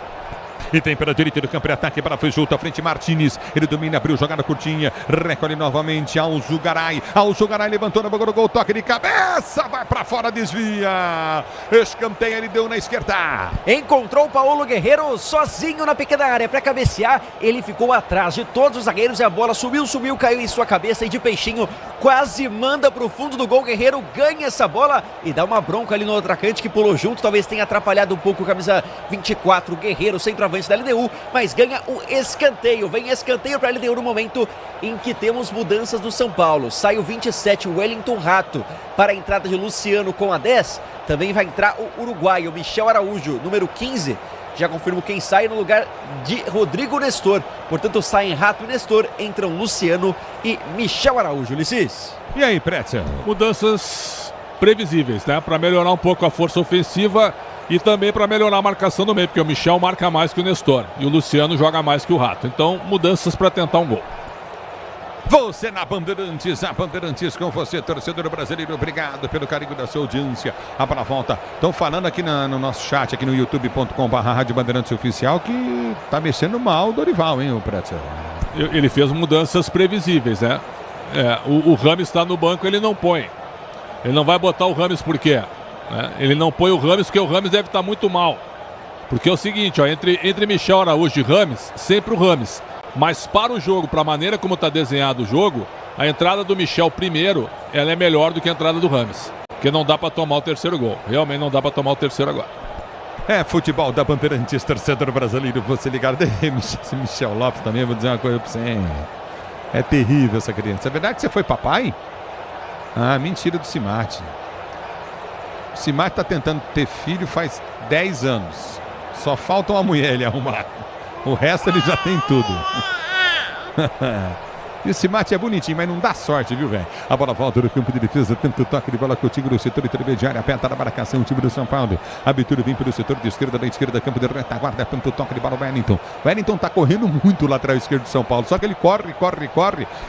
E tem pela direita do campo de ataque, para foi junto à frente Martínez. Ele domina, abriu jogada curtinha. Recolhe novamente Alzugaray. Alzugaray levantou na boca do gol, toque de cabeça, vai para fora, desvia. Escanteio, ele deu na esquerda. Encontrou o Paulo Guerreiro sozinho na pequena área para cabecear. Ele ficou atrás de todos os zagueiros e a bola subiu, caiu em sua cabeça e de peixinho quase manda para o fundo do gol. Guerreiro ganha essa bola e dá uma bronca ali no atacante que pulou junto. Talvez tenha atrapalhado um pouco o camisa 24, Guerreiro, centroavante da LDU, mas ganha o escanteio. Vem escanteio para a LDU no momento em que temos mudanças do São Paulo. Sai o 27, o Wellington Rato, para a entrada de Luciano com a 10. Também vai entrar o uruguaio Michel Araújo, número 15. Já confirmo quem sai no lugar de Rodrigo Nestor. Portanto, saem Rato e Nestor, entram Luciano e Michel Araújo. Ulisses. E aí, Pretzel? Mudanças previsíveis, né? Para melhorar um pouco a força ofensiva e também para melhorar a marcação no meio, porque o Michel marca mais que o Nestor e o Luciano joga mais que o Rato. Então, mudanças para tentar um gol. Você na Bandeirantes, a Bandeirantes com você, torcedor brasileiro, obrigado pelo carinho da sua audiência. A bola volta. Estão falando aqui no nosso chat, aqui no youtube.com/Rádio Bandeirantes Oficial, que tá mexendo mal o Dorival, hein, o Pretzel? Ele fez mudanças previsíveis, né? O Rames está no banco, ele não põe. Ele não vai botar o Rames por quê? Ele não põe o Rames porque o Rames deve estar muito mal. Porque é o seguinte, ó, entre Michel Araújo e Rames, sempre o Rames. Mas para o jogo, para a maneira como está desenhado o jogo, a entrada do Michel primeiro, ela é melhor do que a entrada do Rames. Porque não dá para tomar o terceiro gol. Realmente não dá para tomar o terceiro agora. Futebol da Bandeirantes, torcedor brasileiro, você ligado. Esse Michel Lopes também, vou dizer uma coisa para você. É terrível essa criança. É verdade que você foi papai? Ah, mentira do Simate. O Simate está tentando ter filho faz 10 anos. Só falta uma mulher ele arrumar. O resto ele já tem tudo. E o Simate é bonitinho, mas não dá sorte, viu, velho? A bola volta do campo de defesa, tenta o toque de bola contigo no setor intermediário, aperta na marcação o time do São Paulo. A abertura vem pelo setor de esquerda, da esquerda, campo de retaguarda, tenta o toque de bola o Wellington. O Wellington tá correndo muito lateral esquerdo do São Paulo, só que ele corre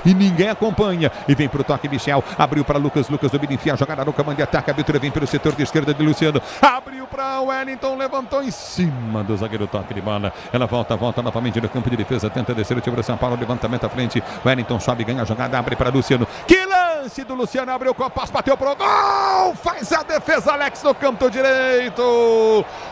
e ninguém acompanha. E vem pro toque Michel, abriu para Lucas domina, enfia a jogada no comando e ataca. A abertura vem pelo setor de esquerda de Luciano, abriu para o Wellington, levantou em cima do zagueiro, toque de bola. Ela volta novamente no campo de defesa, tenta descer o time do São Paulo, levantamento à frente. Wellington sobe, ganha a jogada, abre para Luciano. Que lance do Luciano, abriu o compasso, bateu pro gol, faz a defesa Alex no campo direito.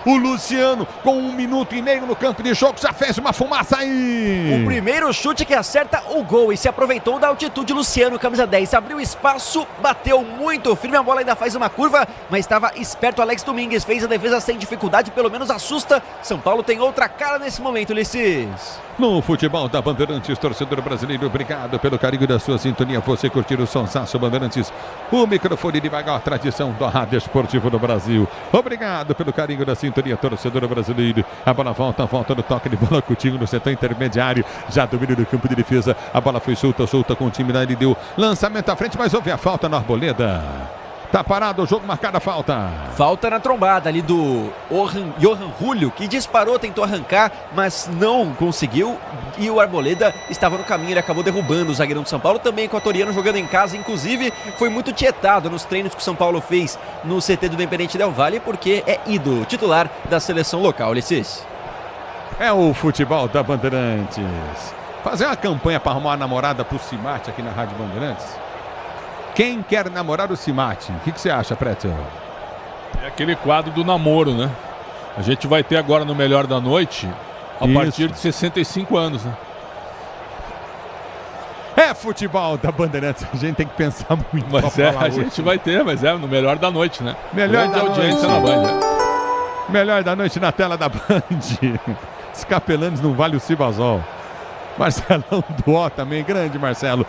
O Luciano com 1 minuto e meio no campo de jogo já fez uma fumaça aí. O primeiro chute que acerta o gol e se aproveitou da altitude. Luciano, camisa 10, abriu espaço, bateu muito firme, a bola ainda faz uma curva, mas estava esperto Alex Domingues, fez a defesa sem dificuldade, pelo menos assusta. São Paulo tem outra cara nesse momento, Ulisses. No futebol da Bandeirantes, torcedor brasileiro, obrigado pelo carinho da sua sintonia. Você curtir o Sonsaço Bandeirantes, o microfone de maior tradição do rádio esportivo do Brasil. Obrigado pelo carinho da sintonia, torcedor brasileiro. A bola volta no toque de bola contigo no setor intermediário. Já domínio do campo de defesa. A bola foi solta com o time da LDU. Lançamento à frente, mas houve a falta na Arboleda. Tá parado o jogo, marcada a falta. Falta na trombada ali do Johan Julio, que disparou, tentou arrancar, mas não conseguiu. E o Arboleda estava no caminho, ele acabou derrubando o zagueirão do São Paulo, também equatoriano, jogando em casa. Inclusive, foi muito tietado nos treinos que o São Paulo fez no CT do Independente Del Valle, porque é ídolo titular da seleção local, Ulisses. É o futebol da Bandeirantes. Fazer uma campanha para arrumar uma namorada pro Simate aqui na Rádio Bandeirantes. Quem quer namorar o Simate? O que você acha, Pretzel? É aquele quadro do namoro, né? A gente vai ter agora no Melhor da Noite a partir de 65 anos, né? É futebol da Bandeirantes, a gente tem que pensar muito. Mas a gente vai ter, mas no Melhor da Noite, né? Melhor da audiência noite. na Band. Né? Melhor da noite na tela da Band. Escapelanes não vale o Cibazol. Marcelão do O também, grande Marcelo.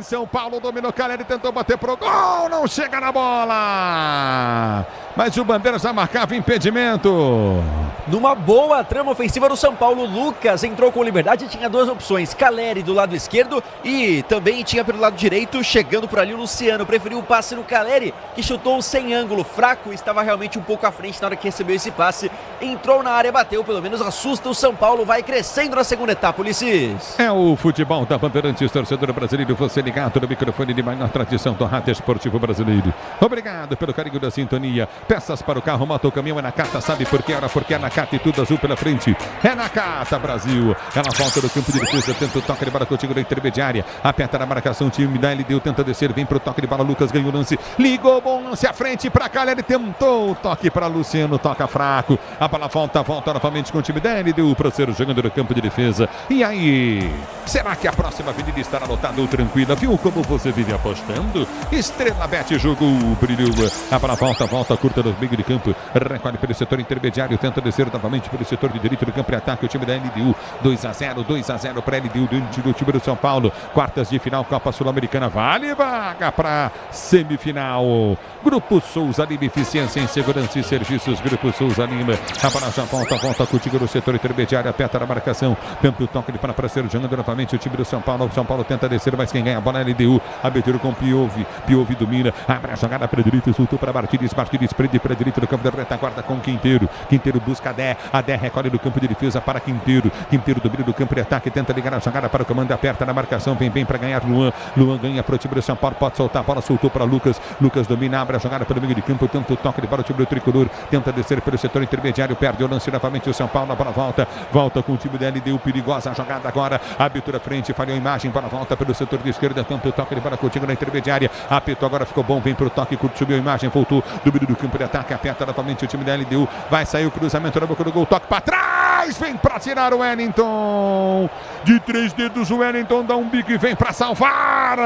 São Paulo dominou, Caleri tentou bater pro gol, não chega na bola, mas o Bandeiras já marcava impedimento. Numa boa trama ofensiva do São Paulo, Lucas entrou com liberdade e tinha duas opções, Caleri do lado esquerdo e também tinha pelo lado direito, chegando por ali o Luciano, preferiu o passe no Caleri, que chutou sem ângulo, fraco, estava realmente um pouco à frente na hora que recebeu esse passe, entrou na área, bateu, pelo menos assusta o São Paulo, vai crescendo na segunda etapa, Ulisses. É o futebol da Bandeirantes, torcedor brasileiro, você ligado no microfone de maior tradição do rádio esportivo brasileiro. Obrigado pelo carinho da sintonia. Peças para o carro, moto, caminhão, é na Cata, sabe por quê? Porque é na Cata e tudo azul pela frente. É na Cata, Brasil. Ela volta no campo de defesa, tenta o toque de bola contigo na intermediária. Aperta na marcação, o time da LDU tenta descer, vem pro toque de bola, Lucas ganha o lance, ligou, bom lance à frente para Caleri, tentou o toque para Luciano, toca fraco. A bola volta novamente com o time da LDU para ser jogando no campo de defesa. E aí, será que a próxima avenida estará lotada ou tranquila? Viu como você vive apostando? Estrela Bet jogou, brilhou. A bola volta curta do meio de campo. Recolhe pelo setor intermediário. Tenta descer novamente pelo setor de direito do campo e ataque. O time da LDU. 2-0 para a LDU dentro do time do São Paulo. Quartas de final, Copa Sul-Americana. Vale vaga para semifinal. Grupo Souza Lima, eficiência em segurança e serviços. Grupo Souza Lima. A bola já volta contigo no setor intermediário. Aperta na marcação. Tenta o toque de para ser jogando novamente o time do São Paulo. O São Paulo tenta descer, mas quem ganha a bola é LDU, abertura com Piovi domina, abre a jogada para a direita, soltou para Martínez prende para a direita do campo da retaguarda com Quinteiro busca a Dé recolhe do campo de defesa para Quinteiro tira o domínio do campo de ataque, tenta ligar a jogada para o comando, aperta na marcação, vem bem para ganhar Luan. Luan ganha para o time do São Paulo, pode soltar a bola, soltou para Lucas. Lucas domina, abre a jogada pelo meio de campo, tenta o toque de bola, o time do tricolor, tenta descer pelo setor intermediário, perde o lance novamente o São Paulo, a bola volta com o time da LDU, perigosa a jogada agora, abertura à frente, falhou a imagem, bola volta pelo setor de esquerda, tenta o toque de bola contigo na intermediária, apitou, agora ficou bom, vem pro toque, subiu a imagem, voltou, domínio do campo de ataque, aperta novamente o time da LDU, vai sair o cruzamento na boca do gol, toque para trás, vem para tirar o Wellington, de 3 dedos o Wellington dá um bico e vem para salvar.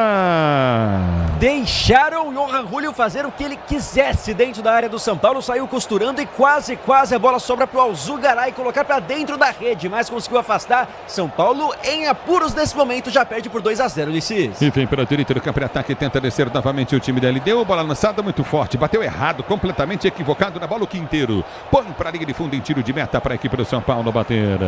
Deixaram o Johan Julio fazer o que ele quisesse dentro da área do São Paulo, saiu costurando e quase a bola sobra para o Alzugaray colocar para dentro da rede, mas conseguiu afastar. São Paulo em apuros nesse momento, já perde por 2-0, Ulisses. E vem pela direita do campo de ataque, tenta descer novamente o time da LDU, bola lançada muito forte, bateu errado, completamente equivocado na bola o Quinteiro, põe para a linha de fundo em tiro de meta para a equipe do São Paulo bater.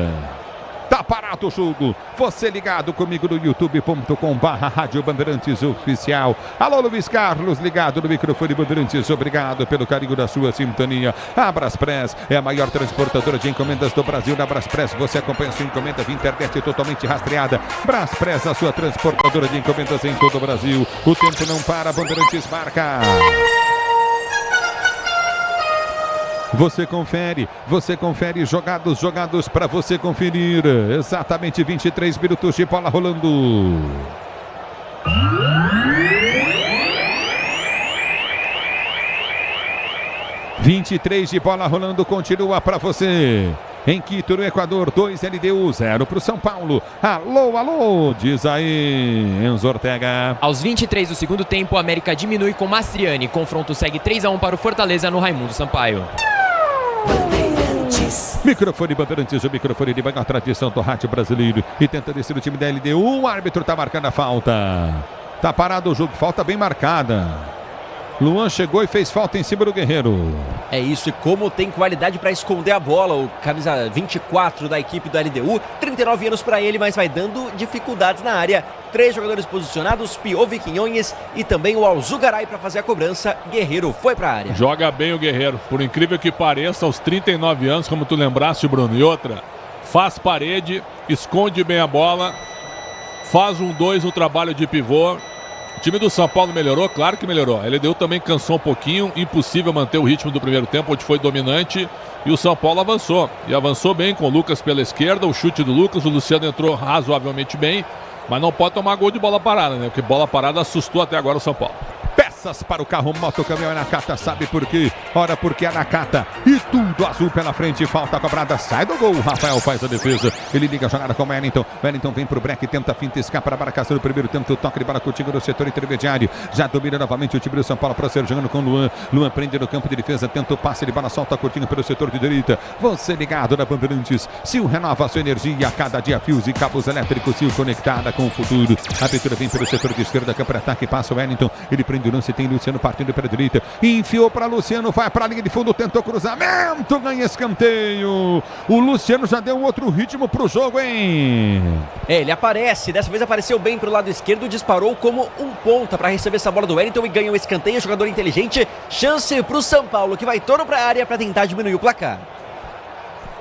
Tá parado o jogo, você ligado comigo no youtube.com/Rádio Bandeirantes Oficial. Alô Luiz Carlos, ligado no microfone Bandeirantes, obrigado pelo carinho da sua sintonia. A Braspress é a maior transportadora de encomendas do Brasil. Na Braspress você acompanha sua encomenda via internet totalmente rastreada. Braspress, a sua transportadora de encomendas em todo o Brasil. O tempo não para, Bandeirantes marca. Você confere jogados para você conferir. Exatamente 23 minutos de bola rolando. (23 de bola rolando, continua para você. Em Quito, no Equador, 2 LDU, 0 para o São Paulo. Alô, diz aí Enzo Ortega. Aos 23 do segundo tempo, o América diminui com Mastriani. Confronto segue 3-1 para o Fortaleza no Raimundo Sampaio. Microfone Bandeirantes, o microfone de maior tradição do rádio brasileiro. E tenta descer o time da LDU. O árbitro tá marcando a falta. Tá parado o jogo, falta bem marcada. Luan chegou e fez falta em cima do Guerreiro. É isso, e como tem qualidade para esconder a bola, o camisa 24 da equipe do LDU, 39 anos para ele, mas vai dando dificuldades na área. 3 jogadores posicionados, Piovi, Quinhões e também o Alzugaray para fazer a cobrança. Guerreiro foi para a área. Joga bem o Guerreiro, por incrível que pareça, aos 39 anos, como tu lembraste, Bruno, e outra, faz parede, esconde bem a bola, faz 1-2 no trabalho de pivô. O time do São Paulo melhorou? Claro que melhorou. A LDU também cansou um pouquinho, impossível manter o ritmo do primeiro tempo, onde foi dominante, e o São Paulo avançou. E avançou bem com o Lucas pela esquerda, o chute do Lucas, o Luciano entrou razoavelmente bem, mas não pode tomar gol de bola parada, né? Porque bola parada assustou até agora o São Paulo. Peças para o carro moto caminhão Nakata, sabe por quê? Ora, porque é Nakata e tudo azul pela frente, falta cobrada, sai do gol, o Rafael faz a defesa, ele liga a jogada com o Wellington vem pro break, tenta a finta, escapa para a marcação do primeiro tempo, o toque de bola contigo no setor intermediário, já domina novamente o time do São Paulo para ser jogando com o Luan prende no campo de defesa, tenta o passe de bola, solta curtinho pelo setor de direita, você ligado na Bandeirantes, Sil renova a sua energia, a cada dia fios e cabos elétricos, Sil conectada com o futuro, a abertura vem pelo setor de esquerda, campo de ataque, passa o Wellington, ele prende o lance, tem Luciano partindo pela direita, enfiou para Luciano, vai para a linha de fundo, tentou cruzamento, ganha escanteio. O Luciano já deu um outro ritmo pro jogo, hein? Ele aparece, dessa vez apareceu bem pro lado esquerdo, disparou como um ponta para receber essa bola do Wellington e ganha o escanteio, jogador inteligente, chance pro São Paulo, que vai todo para a área para tentar diminuir o placar.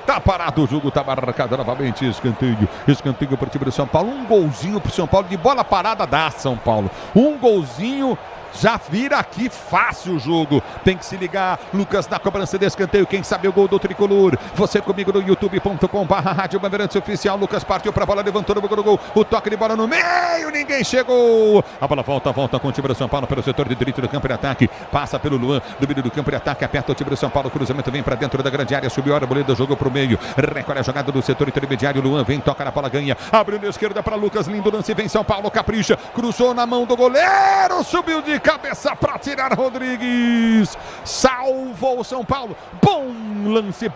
Tá parado o jogo, tá marcado novamente, escanteio pro time do São Paulo, um golzinho pro São Paulo, de bola parada dá São Paulo, um golzinho, já vira aqui fácil o jogo. Tem que se ligar. Lucas na cobrança de escanteio. Quem sabe o gol do tricolor? Você comigo no youtube.com/Rádio Bandeirantes Oficial. Lucas partiu pra bola, levantou no gol. O toque de bola no meio. Ninguém chegou. A bola volta com o time do São Paulo pelo setor de direito do campo de ataque. Passa pelo Luan. Domínio do campo de ataque. Aperta o time do São Paulo. Cruzamento vem pra dentro da grande área. Subiu a Arboleda. Jogou pro meio. Recolhe a jogada do setor intermediário. Luan vem, toca na bola, ganha. Abriu na esquerda pra Lucas. Lindo lance. Vem São Paulo. Capricha. Cruzou na mão do goleiro. Subiu de cabeça para tirar Rodrigues, salvou o São Paulo, bom lance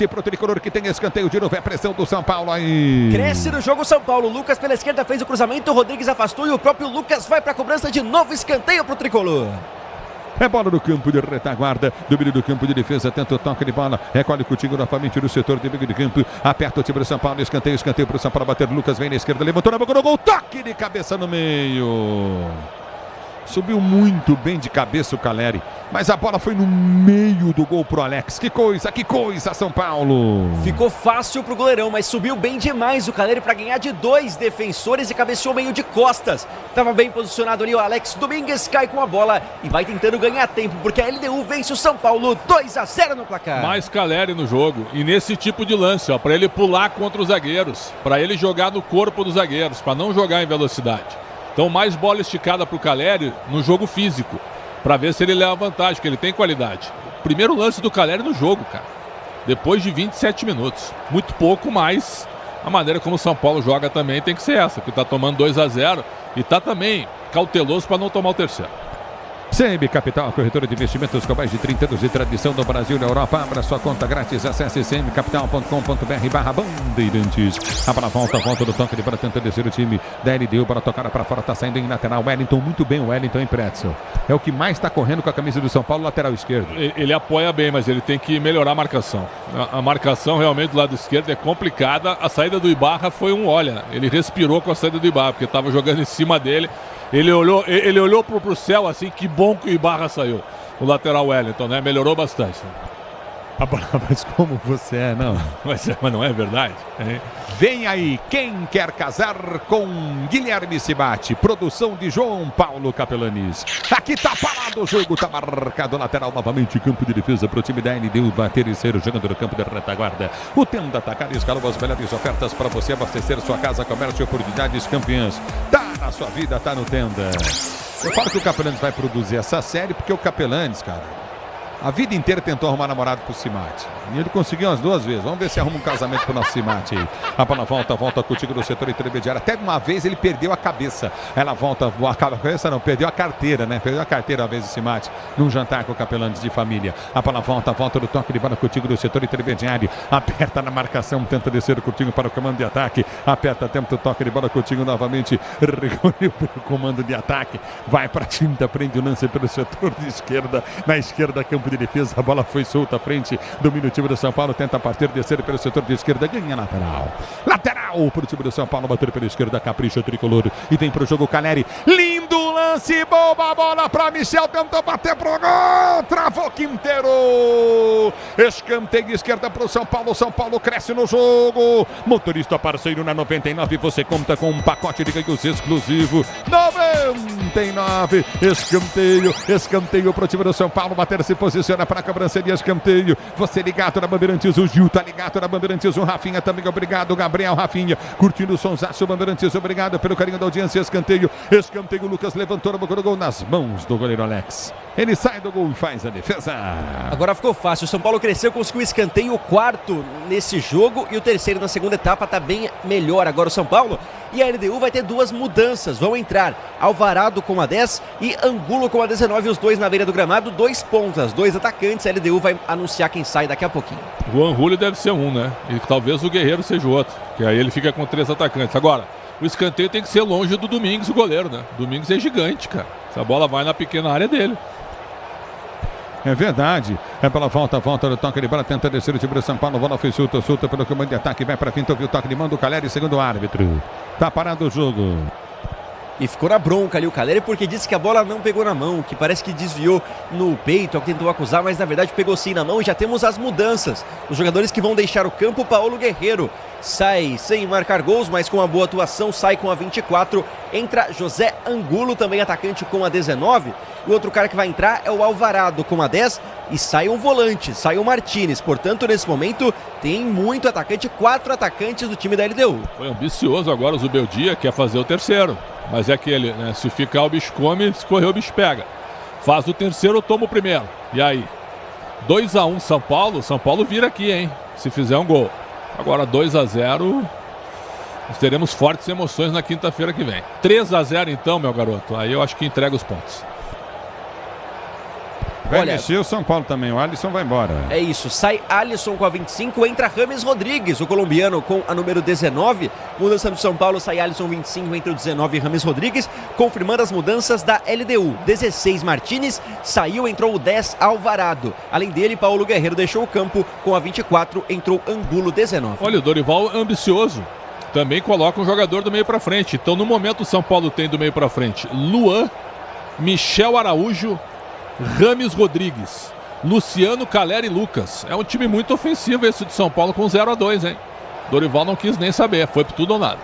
para o tricolor que tem escanteio de novo, é pressão do São Paulo aí. Cresce no jogo São Paulo, Lucas pela esquerda fez o cruzamento, Rodrigues afastou e o próprio Lucas vai para a cobrança de novo, escanteio para o tricolor. É bola no campo de retaguarda, domínio do campo de defesa, tenta o toque de bola, recolhe contigo novamente no setor de meio de campo, aperta o time do São Paulo, escanteio para o São Paulo bater, Lucas vem na esquerda, levantou na boca do gol, toque de cabeça no meio. Subiu muito bem de cabeça o Caleri. Mas a bola foi no meio do gol pro Alex. Que coisa, São Paulo. Ficou fácil pro goleirão, mas subiu bem demais o Caleri para ganhar de 2 defensores e cabeceou meio de costas. Tava bem posicionado ali o Alex Domingues, cai com a bola e vai tentando ganhar tempo, porque a LDU vence o São Paulo 2-0 no placar. Mais Caleri no jogo e nesse tipo de lance, ó, para ele pular contra os zagueiros, para ele jogar no corpo dos zagueiros, para não jogar em velocidade. Então mais bola esticada pro Caleri no jogo físico, para ver se ele leva vantagem, que ele tem qualidade. Primeiro lance do Caleri no jogo, cara. Depois de 27 minutos. Muito pouco, mas a maneira como o São Paulo joga também tem que ser essa, que tá tomando 2-0 e tá também cauteloso para não tomar o terceiro. CM Capital, corretora de investimentos com mais de 30 anos de tradição no Brasil e na Europa. Abra sua conta grátis, acesse cmcapital.com.br/Bandeirantes. A bola volta do toque de bola, tenta descer o time da LDU, bola tocada para fora, tá saindo em lateral. Wellington, muito bem o Wellington em Pretzel. É o que mais está correndo com a camisa do São Paulo, lateral esquerdo. Ele apoia bem, mas ele tem que melhorar a marcação. A marcação realmente do lado esquerdo é complicada. A saída do Ibarra foi ele respirou com a saída do Ibarra, porque estava jogando em cima dele. Ele olhou pro céu assim, que bom que o Ibarra saiu. O lateral Wellington, né? Melhorou bastante. Mas como você é, não? Mas não é verdade? É. Vem aí, quem quer casar com Guilherme Cibate. Produção de João Paulo Capelanes. Aqui tá parado o jogo, tá marcado lateral novamente. Campo de defesa pro time da LDU bater e ser jogando no campo da retaguarda. O Tenda Atacado escalou as melhores ofertas para você abastecer sua casa, comércio e oportunidades campeãs. Tá na sua vida, tá no Tenda. Eu falo que o Capelanes vai produzir essa série porque o Capelanes, cara, a vida inteira tentou arrumar namorado pro Cimate. E ele conseguiu umas 2 vezes. Vamos ver se arruma um casamento pro nosso Cimate aí. A bola volta contigo no setor intermediário. Até uma vez ele perdeu a cabeça. Ela volta, a cabeça não, perdeu a carteira, né? Perdeu a carteira uma vez o Cimate, num jantar com o Capelanes de família. A bola volta do toque de bola contigo no setor intermediário. Aperta na marcação, tenta descer contigo para o comando de ataque. Aperta, tenta o toque de bola contigo novamente. Recolheu pelo comando de ataque. Vai pra finta, prende o lance pelo setor de esquerda. Na esquerda, campo de defesa, a bola foi solta à frente, domina o time do São Paulo, tenta partir, descer pelo setor de esquerda, ganha lateral para o time do São Paulo, bater pela esquerda, capricha o tricolor e vem pro jogo Caleri, lindo lance, boa bola para Michel, tentou bater pro gol, travou Quinteiro, escanteio esquerda pro São Paulo cresce no jogo, motorista parceiro na 99, você conta com um pacote de ganhos exclusivo, 99, escanteio pro time do São Paulo, bater se posiciona para a cobrança de escanteio. Você ligado na Bandeirantes, o Gil tá ligado na Bandeirantes, o Rafinha também, obrigado, Gabriel Rafinha, curtindo o sonsaço, Bandeirantes, obrigado pelo carinho da audiência, escanteio, Lucas levantou o gol nas mãos do goleiro Alex. Ele sai do gol e faz a defesa. Agora ficou fácil, o São Paulo cresceu, conseguiu escanteio, o 4º nesse jogo e o 3º na segunda etapa, tá bem melhor agora o São Paulo. E a LDU vai ter 2 mudanças, vão entrar Alvarado com a 10 e Angulo com a 19, os 2 na beira do gramado, 2 pontas, 2 atacantes, a LDU vai anunciar quem sai daqui a pouquinho. O Juan Julio deve ser um, né? E talvez o Guerreiro seja o outro, que aí ele fica com 3 atacantes. Agora, o escanteio tem que ser longe do Domingos, o goleiro, né? Domingos é gigante, cara. Essa bola vai na pequena área dele. É verdade. É pela volta do toque de bola, tenta descer o time do São Paulo. Bola foi solta pelo comando de ataque. Vai para finta, ouviu o toque de mão do Caleri, segundo o árbitro. Tá parado o jogo. E ficou na bronca ali o Caleri porque disse que a bola não pegou na mão, que parece que desviou no peito, é o que tentou acusar, mas na verdade pegou sim na mão e já temos as mudanças. Os jogadores que vão deixar o campo, Paulo Guerreiro sai sem marcar gols, mas com uma boa atuação, sai com a 24, entra José Angulo, também atacante com a 19, e o outro cara que vai entrar é o Alvarado com a 10, e sai um volante, sai o Martínez, portanto nesse momento tem muito atacante, 4 atacantes do time da LDU. Foi ambicioso agora o Zubeldia, quer fazer o terceiro, mas é aquele, né, se ficar o bicho come, se correr o bicho pega. Faz o terceiro, toma o primeiro, e aí? 2-1 São Paulo vira aqui, hein, se fizer um gol. Agora 2-0, nós teremos fortes emoções na quinta-feira que vem. 3-0 então, meu garoto, aí eu acho que entrega os pontos. Vai mexer o São Paulo também, o Alisson vai embora. É isso, sai Alisson com a 25, entra Rames Rodrigues, o colombiano com a número 19. Mudança do São Paulo, sai Alisson 25, entra o 19 Rames Rodrigues, confirmando as mudanças da LDU. 16 Martínez, saiu, entrou o 10 Alvarado. Além dele, Paulo Guerreiro deixou o campo com a 24, entrou Angulo 19. Olha, o Dorival ambicioso. Também coloca um jogador do meio para frente. Então, no momento, o São Paulo tem do meio para frente Luan, Michel Araújo Rames Rodrigues, Luciano, Calera e Lucas. É um time muito ofensivo esse de São Paulo com 0-2, hein? Dorival não quis nem saber, foi por tudo ou nada.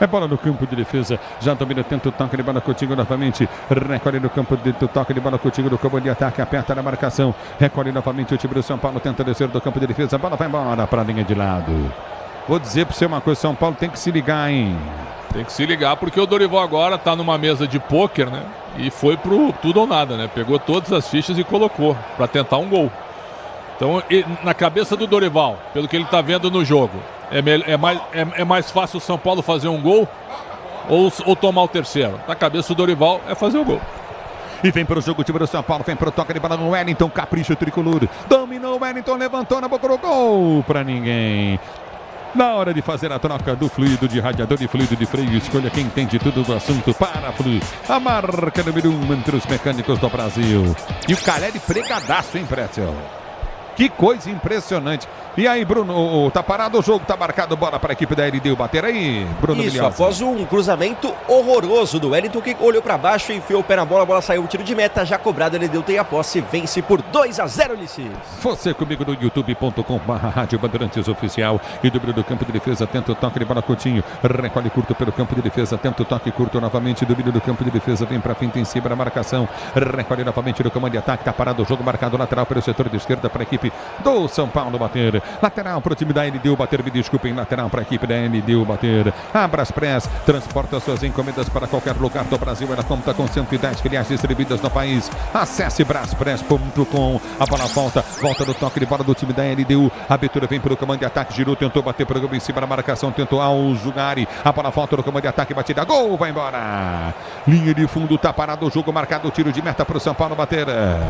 É bola no campo de defesa, já domina, tenta o toque de bola contigo novamente, recolhe no campo de toque de bola contigo no campo de ataque, aperta na marcação, recolhe novamente o time do São Paulo, tenta descer do campo de defesa, a bola vai embora para a linha de lado. Vou dizer para você uma coisa, São Paulo tem que se ligar, hein? Tem que se ligar porque o Dorival agora tá numa mesa de pôquer, né? E foi pro tudo ou nada, né? Pegou todas as fichas e colocou para tentar um gol. Então, na cabeça do Dorival, pelo que ele tá vendo no jogo, é mais fácil o São Paulo fazer um gol ou tomar o terceiro. Na cabeça do Dorival é fazer o gol. E vem para o jogo o time do São Paulo, vem para o toque de bola no Wellington, capricha o tricolor. Dominou o Wellington, levantou na boca do gol para ninguém. Na hora de fazer a troca do fluido de radiador e fluido de freio, escolha quem entende tudo do assunto. Paraflu, a marca número 1 entre os mecânicos do Brasil. E o Caleri pregadaço, hein, Pretzel? Que coisa impressionante. E aí, Bruno, tá parado o jogo, tá marcado, bola para a equipe da LDU bater aí, Bruno Isso, Milhazzi. Após um cruzamento horroroso do Wellington, que olhou para baixo, enfiou o pé na bola, a bola saiu, um tiro de meta, já cobrado, a LDU tem a posse, vence por 2-0, Ulisses. Você comigo no youtube.com/Rádio Bandeirantes Oficial e do do campo de defesa, tenta o toque de bola Coutinho, recolhe curto pelo campo de defesa, tenta o toque curto novamente, domínio do campo de defesa, vem para finta em cima da marcação, recolhe novamente no comando de ataque, tá parado o jogo, marcado lateral pelo setor de esquerda para a equipe do São Paulo bater, lateral para o time da LDU bater, me desculpem, lateral para a equipe da LDU bater, a Braspress transporta suas encomendas para qualquer lugar do Brasil, ela conta com 110 filiais distribuídas no país, acesse braspress.com, a bola volta do toque de bola do time da LDU, a abertura vem pelo comando de ataque, girou, tentou bater para o gol em cima da marcação, tentou ao Zugari, a bola volta no comando de ataque, batida, gol, vai embora, linha de fundo, tá parado o jogo, marcado o tiro de meta para o São Paulo bater.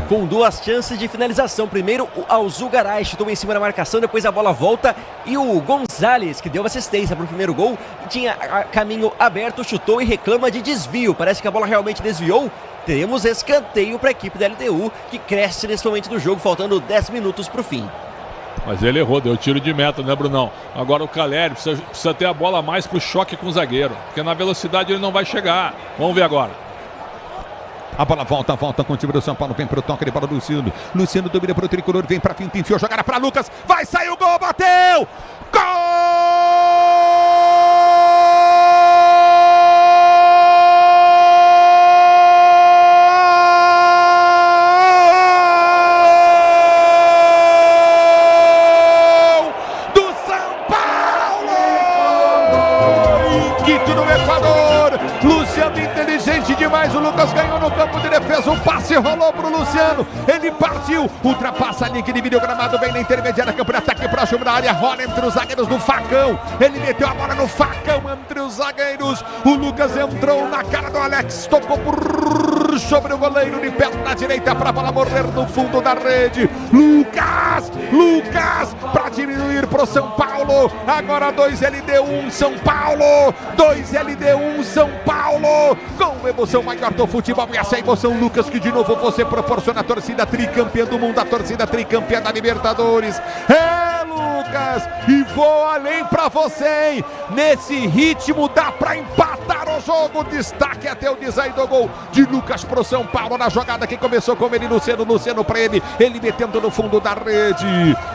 Com duas chances de finalização, primeiro o Alzugaray chutou em cima da marcação, depois a bola volta e o Gonzalez, que deu assistência para o primeiro gol, tinha caminho aberto, chutou e reclama de desvio, parece que a bola realmente desviou. Temos escanteio para a equipe da LDU, que cresce nesse momento do jogo, faltando 10 minutos para o fim. Mas ele errou, deu tiro de meta, né, Brunão? Agora o Caleri precisa ter a bola mais pro choque com o zagueiro, porque na velocidade ele não vai chegar. Vamos ver agora. A bola volta com o time do São Paulo, vem pro toque de bola do Luciano. Luciano domina pro tricolor, vem pra finta, enfiou, jogada pra Lucas, vai sair o gol, bateu! Gol! Inteligente demais, o Lucas ganhou no campo de defesa, o passe rolou pro Luciano, ele partiu, ultrapassa a linha que dividiu o gramado, vem na intermediária, campo de ataque próximo da área, rola entre os zagueiros do facão, ele meteu a bola no facão entre os zagueiros, o Lucas entrou na cara do Alex, tocou sobre o goleiro de pé na direita para a bola morrer no fundo da rede, Lucas, para diminuir pro São Paulo, agora 2 LDU, 1 São Paulo, 2 LDU, 1 São Paulo, com emoção maior do futebol e essa emoção, Lucas, que de novo você proporciona a torcida tricampeã do mundo, a torcida tricampeã da Libertadores, Lucas, e vou além pra você, hein? Nesse ritmo dá pra empatar o jogo, destaque até o design do gol de Lucas pro São Paulo, na jogada que começou com ele, Luciano pra ele metendo no fundo da rede,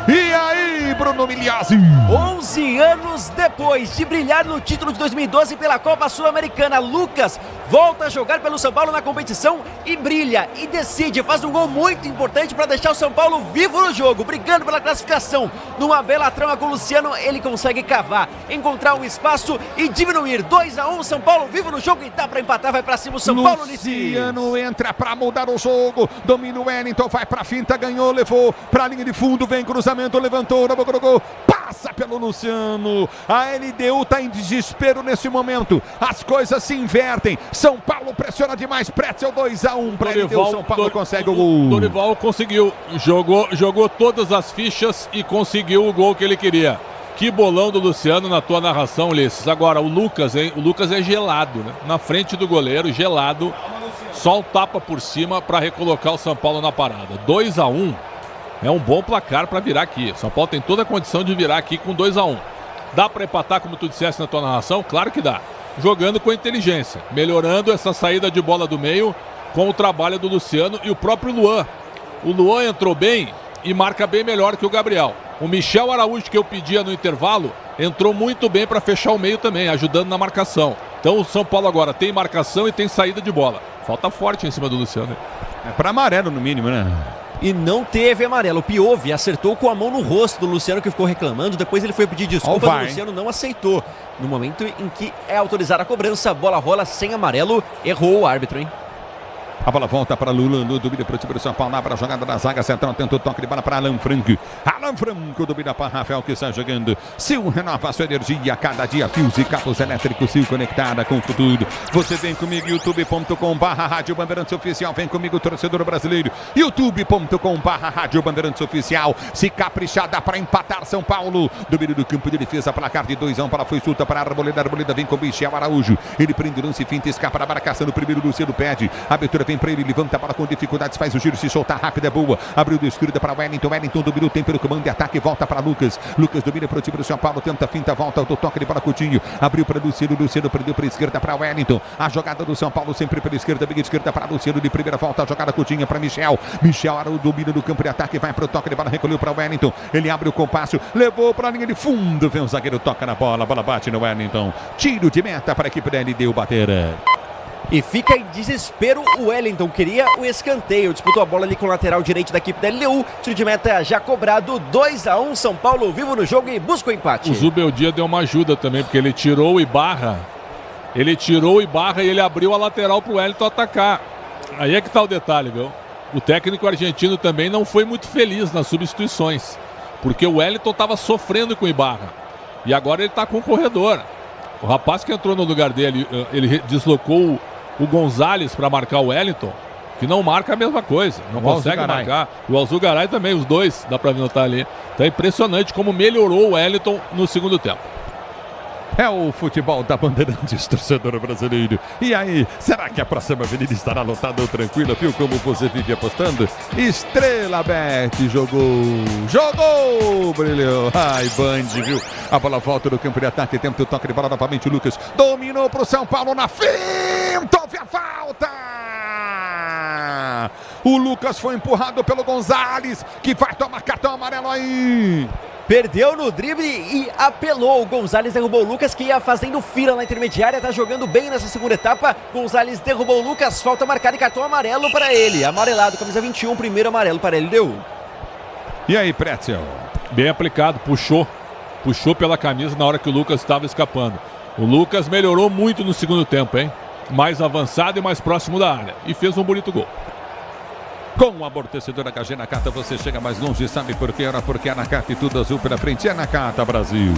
e aí, Bruno Milhazzi? 11 anos depois de brilhar no título de 2012 pela Copa Sul-Americana, Lucas volta a jogar pelo São Paulo na competição e brilha, e decide, faz um gol muito importante para deixar o São Paulo vivo no jogo, brigando pela classificação. Numa bela trama com o Luciano, ele consegue cavar, encontrar um espaço e diminuir. 2-1, São Paulo vivo no jogo e dá para empatar, vai para cima o São Paulo. Luciano entra para mudar o jogo, domina o Wellington, vai para finta, ganhou, levou para a linha de fundo, vem cruzamento, levantou, na boca do gol, passa pelo Luciano. A LDU está em desespero nesse momento, as coisas se invertem, São Paulo pressiona demais, Pretzel 2-1 para LDU, São Paulo consegue o gol. Dorival conseguiu, jogou todas as fichas e conseguiu o gol que ele queria. Que bolão do Luciano na tua narração, Ulisses. Agora o Lucas, hein? O Lucas é gelado, né? Na frente do goleiro, gelado, só um tapa por cima para recolocar o São Paulo na parada. 2-1 é um bom placar para virar aqui. São Paulo tem toda a condição de virar aqui com 2-1. Dá para empatar, como tu disseste na tua narração? Claro que dá. Jogando com inteligência, melhorando essa saída de bola do meio com o trabalho do Luciano e o próprio Luan. O Luan entrou bem e marca bem melhor que o Gabriel. O Michel Araújo, que eu pedia no intervalo, entrou muito bem para fechar o meio também, ajudando na marcação. Então o São Paulo agora tem marcação e tem saída de bola. Falta forte em cima do Luciano. É para amarelo no mínimo, né? E não teve amarelo. O Piove acertou com a mão no rosto do Luciano, que ficou reclamando. Depois ele foi pedir desculpa, o Luciano não aceitou. No momento em que é autorizada a cobrança, a bola rola sem amarelo. Errou o árbitro, hein? A bola volta para Lula, domina para o time do São Paulo, abre a jogada da zaga central, tenta o toque de bola para Alan Franco. Alan Franco domina para Rafael, que está jogando. Sil renova a sua energia, cada dia fios e cabos elétricos, Sil conectada com o futuro. Você vem comigo, youtube.com/Rádio Bandeirantes Oficial, vem comigo, torcedor brasileiro, youtube.com/Rádio Bandeirantes Oficial. Se caprichar, dá para empatar São Paulo. Domínio do campo de defesa, placar de 2-1, para foi solta para a Arboleda, Arboleda vem com o Michel Araújo. Ele prende o lance, finta, escapa da marcação, no primeiro Luciano pede, abertura vem para ele, levanta a bola com dificuldades, faz o giro, se soltar rápido, é boa. Abriu de esquerda para Wellington, Wellington dominou o tempo pelo comando de ataque, volta para Lucas. Lucas domina para o time do São Paulo, tenta finta, volta do toque de bola Coutinho. Abriu para Luciano, Luciano perdeu para a esquerda para Wellington. A jogada do São Paulo sempre pela esquerda, bem esquerda para Luciano, de primeira volta, a jogada Coutinho para Michel. Michel Araújo domina no campo de ataque, vai para o toque de bola, recolheu para Wellington. Ele abre o compasso, levou para a linha de fundo, vem o zagueiro, toca na bola, a bola bate no Wellington. Tiro de meta para a equipe da LDU bater. E fica em desespero o Wellington, queria o escanteio, disputou a bola ali com o lateral direito da equipe da LDU, tiro de meta já cobrado, 2-1, São Paulo vivo no jogo e busca o empate. O Zubeldia deu uma ajuda também, porque ele tirou o Ibarra, e ele abriu a lateral para o Wellington atacar. Aí é que está o detalhe, viu? O técnico argentino também não foi muito feliz nas substituições, porque o Wellington estava sofrendo com o Ibarra, e agora ele está com o corredor. O rapaz que entrou no lugar dele, ele deslocou o Gonzalez para marcar o Wellington, que não marca a mesma coisa, não consegue marcar. O Alzugaray também, os dois, dá para notar ali. Então é impressionante como melhorou o Wellington no segundo tempo. É o futebol da Bandeirantes, torcedor brasileiro. E aí, será que a próxima avenida estará lotada ou tranquila? Viu como você vive apostando? Estrela Bet jogou, brilhou. Ai, Band, viu? A bola volta no campo de ataque, tempo do toque de bola novamente, o Lucas dominou para o São Paulo na finta, houve a falta! O Lucas foi empurrado pelo Gonzalez, que vai tomar cartão amarelo aí. Perdeu no drible e apelou. O Gonzalez derrubou o Lucas, que ia fazendo fila na intermediária. Tá jogando bem nessa segunda etapa. Gonzalez derrubou o Lucas. Falta marcada e cartão amarelo para ele. Amarelado, camisa 21, primeiro amarelo para ele. Deu. E aí, Pretzel? Bem aplicado, puxou pela camisa na hora que o Lucas estava escapando. O Lucas melhorou muito no segundo tempo, hein? Mais avançado e mais próximo da área. E fez um bonito gol. Com o amortecedor HG Nakata você chega mais longe, sabe por quê? Ora, porque é Nakata e tudo azul pela frente, é Nakata Brasil.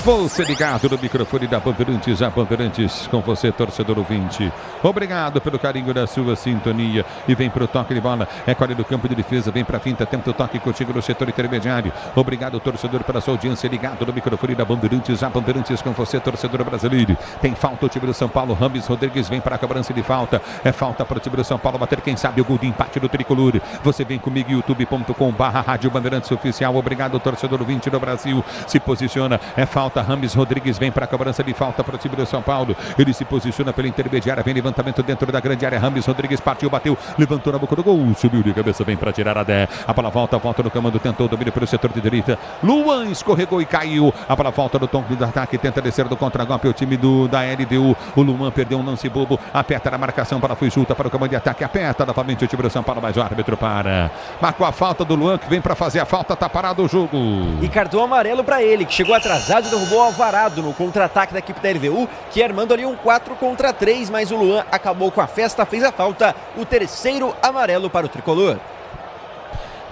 Você ligado no microfone da Bandeirantes, a Bandeirantes com você, torcedor ouvinte. Obrigado pelo carinho da sua sintonia. E vem pro toque de bola, é qual do campo de defesa, vem pra finta, tenta o toque contigo no setor intermediário. Obrigado, torcedor, pela sua audiência, ligado no microfone da Bandeirantes, a Bandeirantes com você, torcedor brasileiro. Tem falta o time do São Paulo, Rames Rodrigues vem para a cobrança de falta. É falta para o time do São Paulo bater, quem sabe, o gol de empate do tricolor. Você vem comigo, youtube.com/Rádio Bandeirantes Oficial. Obrigado, torcedor 20 do Brasil. Se posiciona, é falta. Rames Rodrigues vem para a cobrança de falta para o time do São Paulo. Ele se posiciona pela intermediária, vem levantamento dentro da grande área. Rames Rodrigues partiu, bateu, levantou na boca do gol, subiu de cabeça, vem para tirar a 10. A bola volta no comando, tentou o domínio pelo setor de direita. Luan escorregou e caiu. A bola volta no tom do ataque, tenta descer do contragolpe o time da LDU. O Luan perdeu um lance bobo, aperta na marcação, para foi junta para o comando de ataque, aperta novamente o time do São Paulo, mas o árbitro para. Marcou a falta do Luan, que vem para fazer a falta, tá parado o jogo. E cartão amarelo para ele, que chegou atrasado e derrubou o Alvarado no contra-ataque da equipe da LDU, que armando ali um 4 contra 3, mas o Luan acabou com a festa, fez a falta, o terceiro amarelo para o tricolor.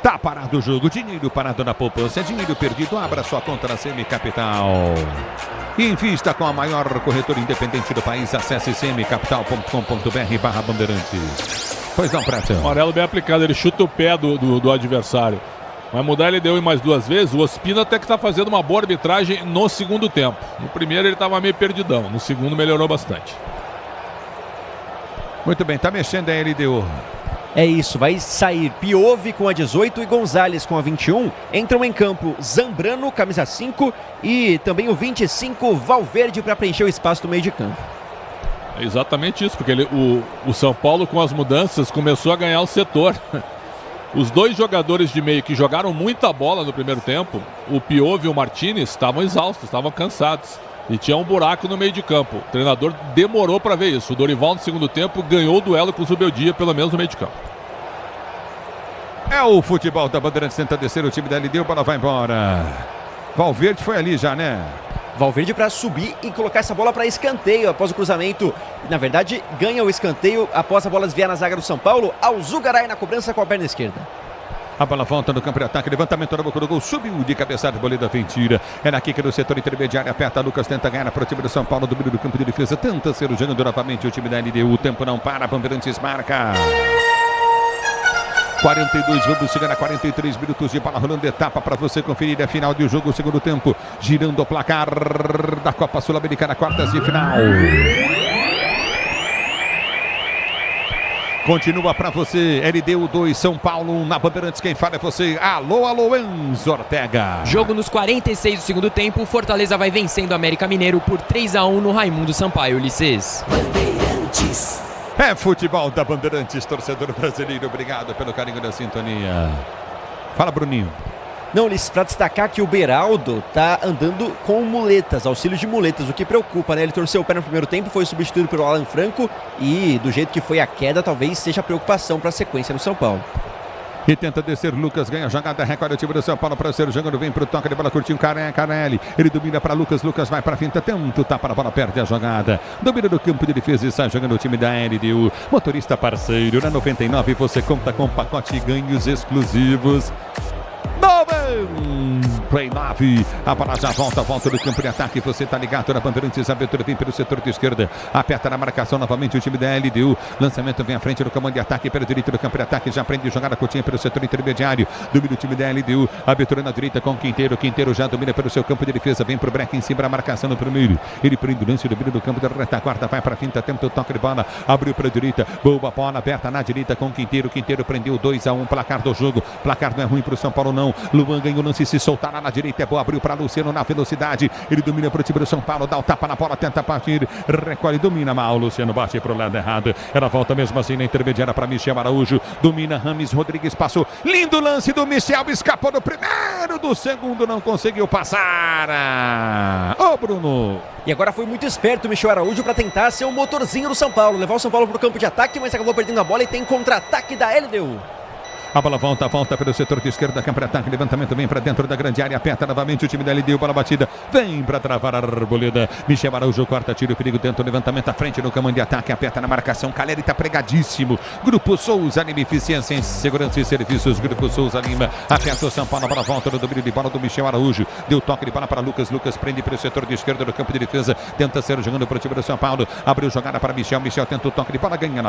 Tá parado o jogo, dinheiro parado na poupança, dinheiro perdido, abra sua conta na Semi Capital. Invista com a maior corretora independente do país, acesse semicapital.com.br/bandeirantes. Pois não, Prata. Amarelo bem aplicado, ele chuta o pé do adversário. Vai mudar, ele deu em mais duas vezes. O Ospina até que está fazendo uma boa arbitragem no segundo tempo. No primeiro ele estava meio perdidão, no segundo melhorou bastante. Muito bem, tá mexendo a LDU. É isso, vai sair Piove com a 18 e Gonzalez com a 21. Entram em campo Zambrano, camisa 5, e também o 25, Valverde, para preencher o espaço do meio de campo. É exatamente isso, porque o São Paulo, com as mudanças, começou a ganhar o setor. Os dois jogadores de meio que jogaram muita bola no primeiro tempo, o Piove e o Martinez, estavam exaustos, estavam cansados. E tinha um buraco no meio de campo. O treinador demorou para ver isso. O Dorival, no segundo tempo, ganhou o duelo com o Zubeldia, pelo menos no meio de campo. É o futebol da Bandeirantes, tenta descer o time da LDU, a bola vai embora. Valverde foi ali já, né? Valverde para subir e colocar essa bola para escanteio após o cruzamento. Na verdade, ganha o escanteio após a bola desviar na zaga do São Paulo. Alzugaray na cobrança com a perna esquerda. A bola volta no campo de ataque, levantamento na boca do gol, subiu de cabeçada, Arboleda vem, tira. É na kick no setor intermediário, aperta Lucas, tenta ganhar para o time do São Paulo, domínio do campo de defesa, tenta ser o jogador novamente o time da LDU, o tempo não para, Bandeirantes marca. 42, vamos chegar a 43 minutos de bola rolando, etapa para você conferir a final do jogo, o segundo tempo, girando o placar da Copa Sul-Americana, quartas de final. Continua para você, LDU 2, São Paulo 1, na Bandeirantes, quem fala é você. Alô, Enzo Ortega. Jogo nos 46 do segundo tempo, o Fortaleza vai vencendo o América Mineiro por 3-1 no Raimundo Sampaio, Ulisses. Bandeirantes. É futebol da Bandeirantes, torcedor brasileiro, obrigado pelo carinho da sintonia. Fala, Bruninho. Não, Ulisses, para destacar que o Beraldo tá andando com muletas, auxílio de muletas, o que preocupa, né? Ele torceu o pé no primeiro tempo, foi substituído pelo Alan Franco e do jeito que foi a queda, talvez seja preocupação para a sequência no São Paulo. E tenta descer, Lucas ganha a jogada, recolhe o time do São Paulo para ser jogando, vem para o toque de bola, curtinho, Carelli, ele domina para Lucas vai para a finta, tenta, tapa na bola, perde a jogada, domina do campo de defesa e sai jogando o time da LDU, motorista parceiro, na 99 você conta com pacote de ganhos exclusivos. Play 9, a bola já volta do campo de ataque, você tá ligado na Bandeirantes, a abertura vem pelo setor de esquerda, aperta na marcação novamente o time da LDU, lançamento vem à frente no comando de ataque, pelo direito do campo de ataque, já prende jogada curtinha pelo setor intermediário, domina o time da LDU, abertura na direita com o Quinteiro já domina pelo seu campo de defesa, vem pro break em cima da marcação no primeiro, ele prende o lance, domina do campo da retaguarda, vai pra finta, tenta o toque de bola, abriu pra direita, boa bola aberta na direita com o Quinteiro prendeu 2-1, placar do jogo, placar não é ruim pro São Paulo não, Luan ganha o lance, se soltar lá na direita, é boa, abriu para Luciano na velocidade, ele domina para o time do São Paulo, dá o tapa na bola, tenta partir, recolhe, domina mal, Luciano bate para o lado errado, ela volta mesmo assim na intermediária para Michel Araújo, domina, Rames Rodrigues passou, lindo lance do Michel, escapou do primeiro, do segundo não conseguiu passar. Ô Bruno! E agora foi muito esperto o Michel Araújo para tentar ser o motorzinho do São Paulo, levar o São Paulo para o campo de ataque, mas acabou perdendo a bola e tem contra-ataque da LDU. A bola volta pelo setor de esquerda, campo de ataque, levantamento vem para dentro da grande área, aperta novamente o time da LDU, bola batida, vem para travar a Arboleda, Michel Araújo corta, tira o perigo dentro, levantamento à frente no comando de ataque, aperta na marcação, Caleri tá pregadíssimo, Grupo Souza Lima, eficiência em segurança e serviços, Grupo Souza Lima, aperta o São Paulo, a bola volta no domínio de bola do Michel Araújo, deu toque de bola para Lucas prende pelo setor de esquerda do campo de defesa, tenta ser jogando para o time do São Paulo, abriu jogada para Michel tenta o toque de bola, ganha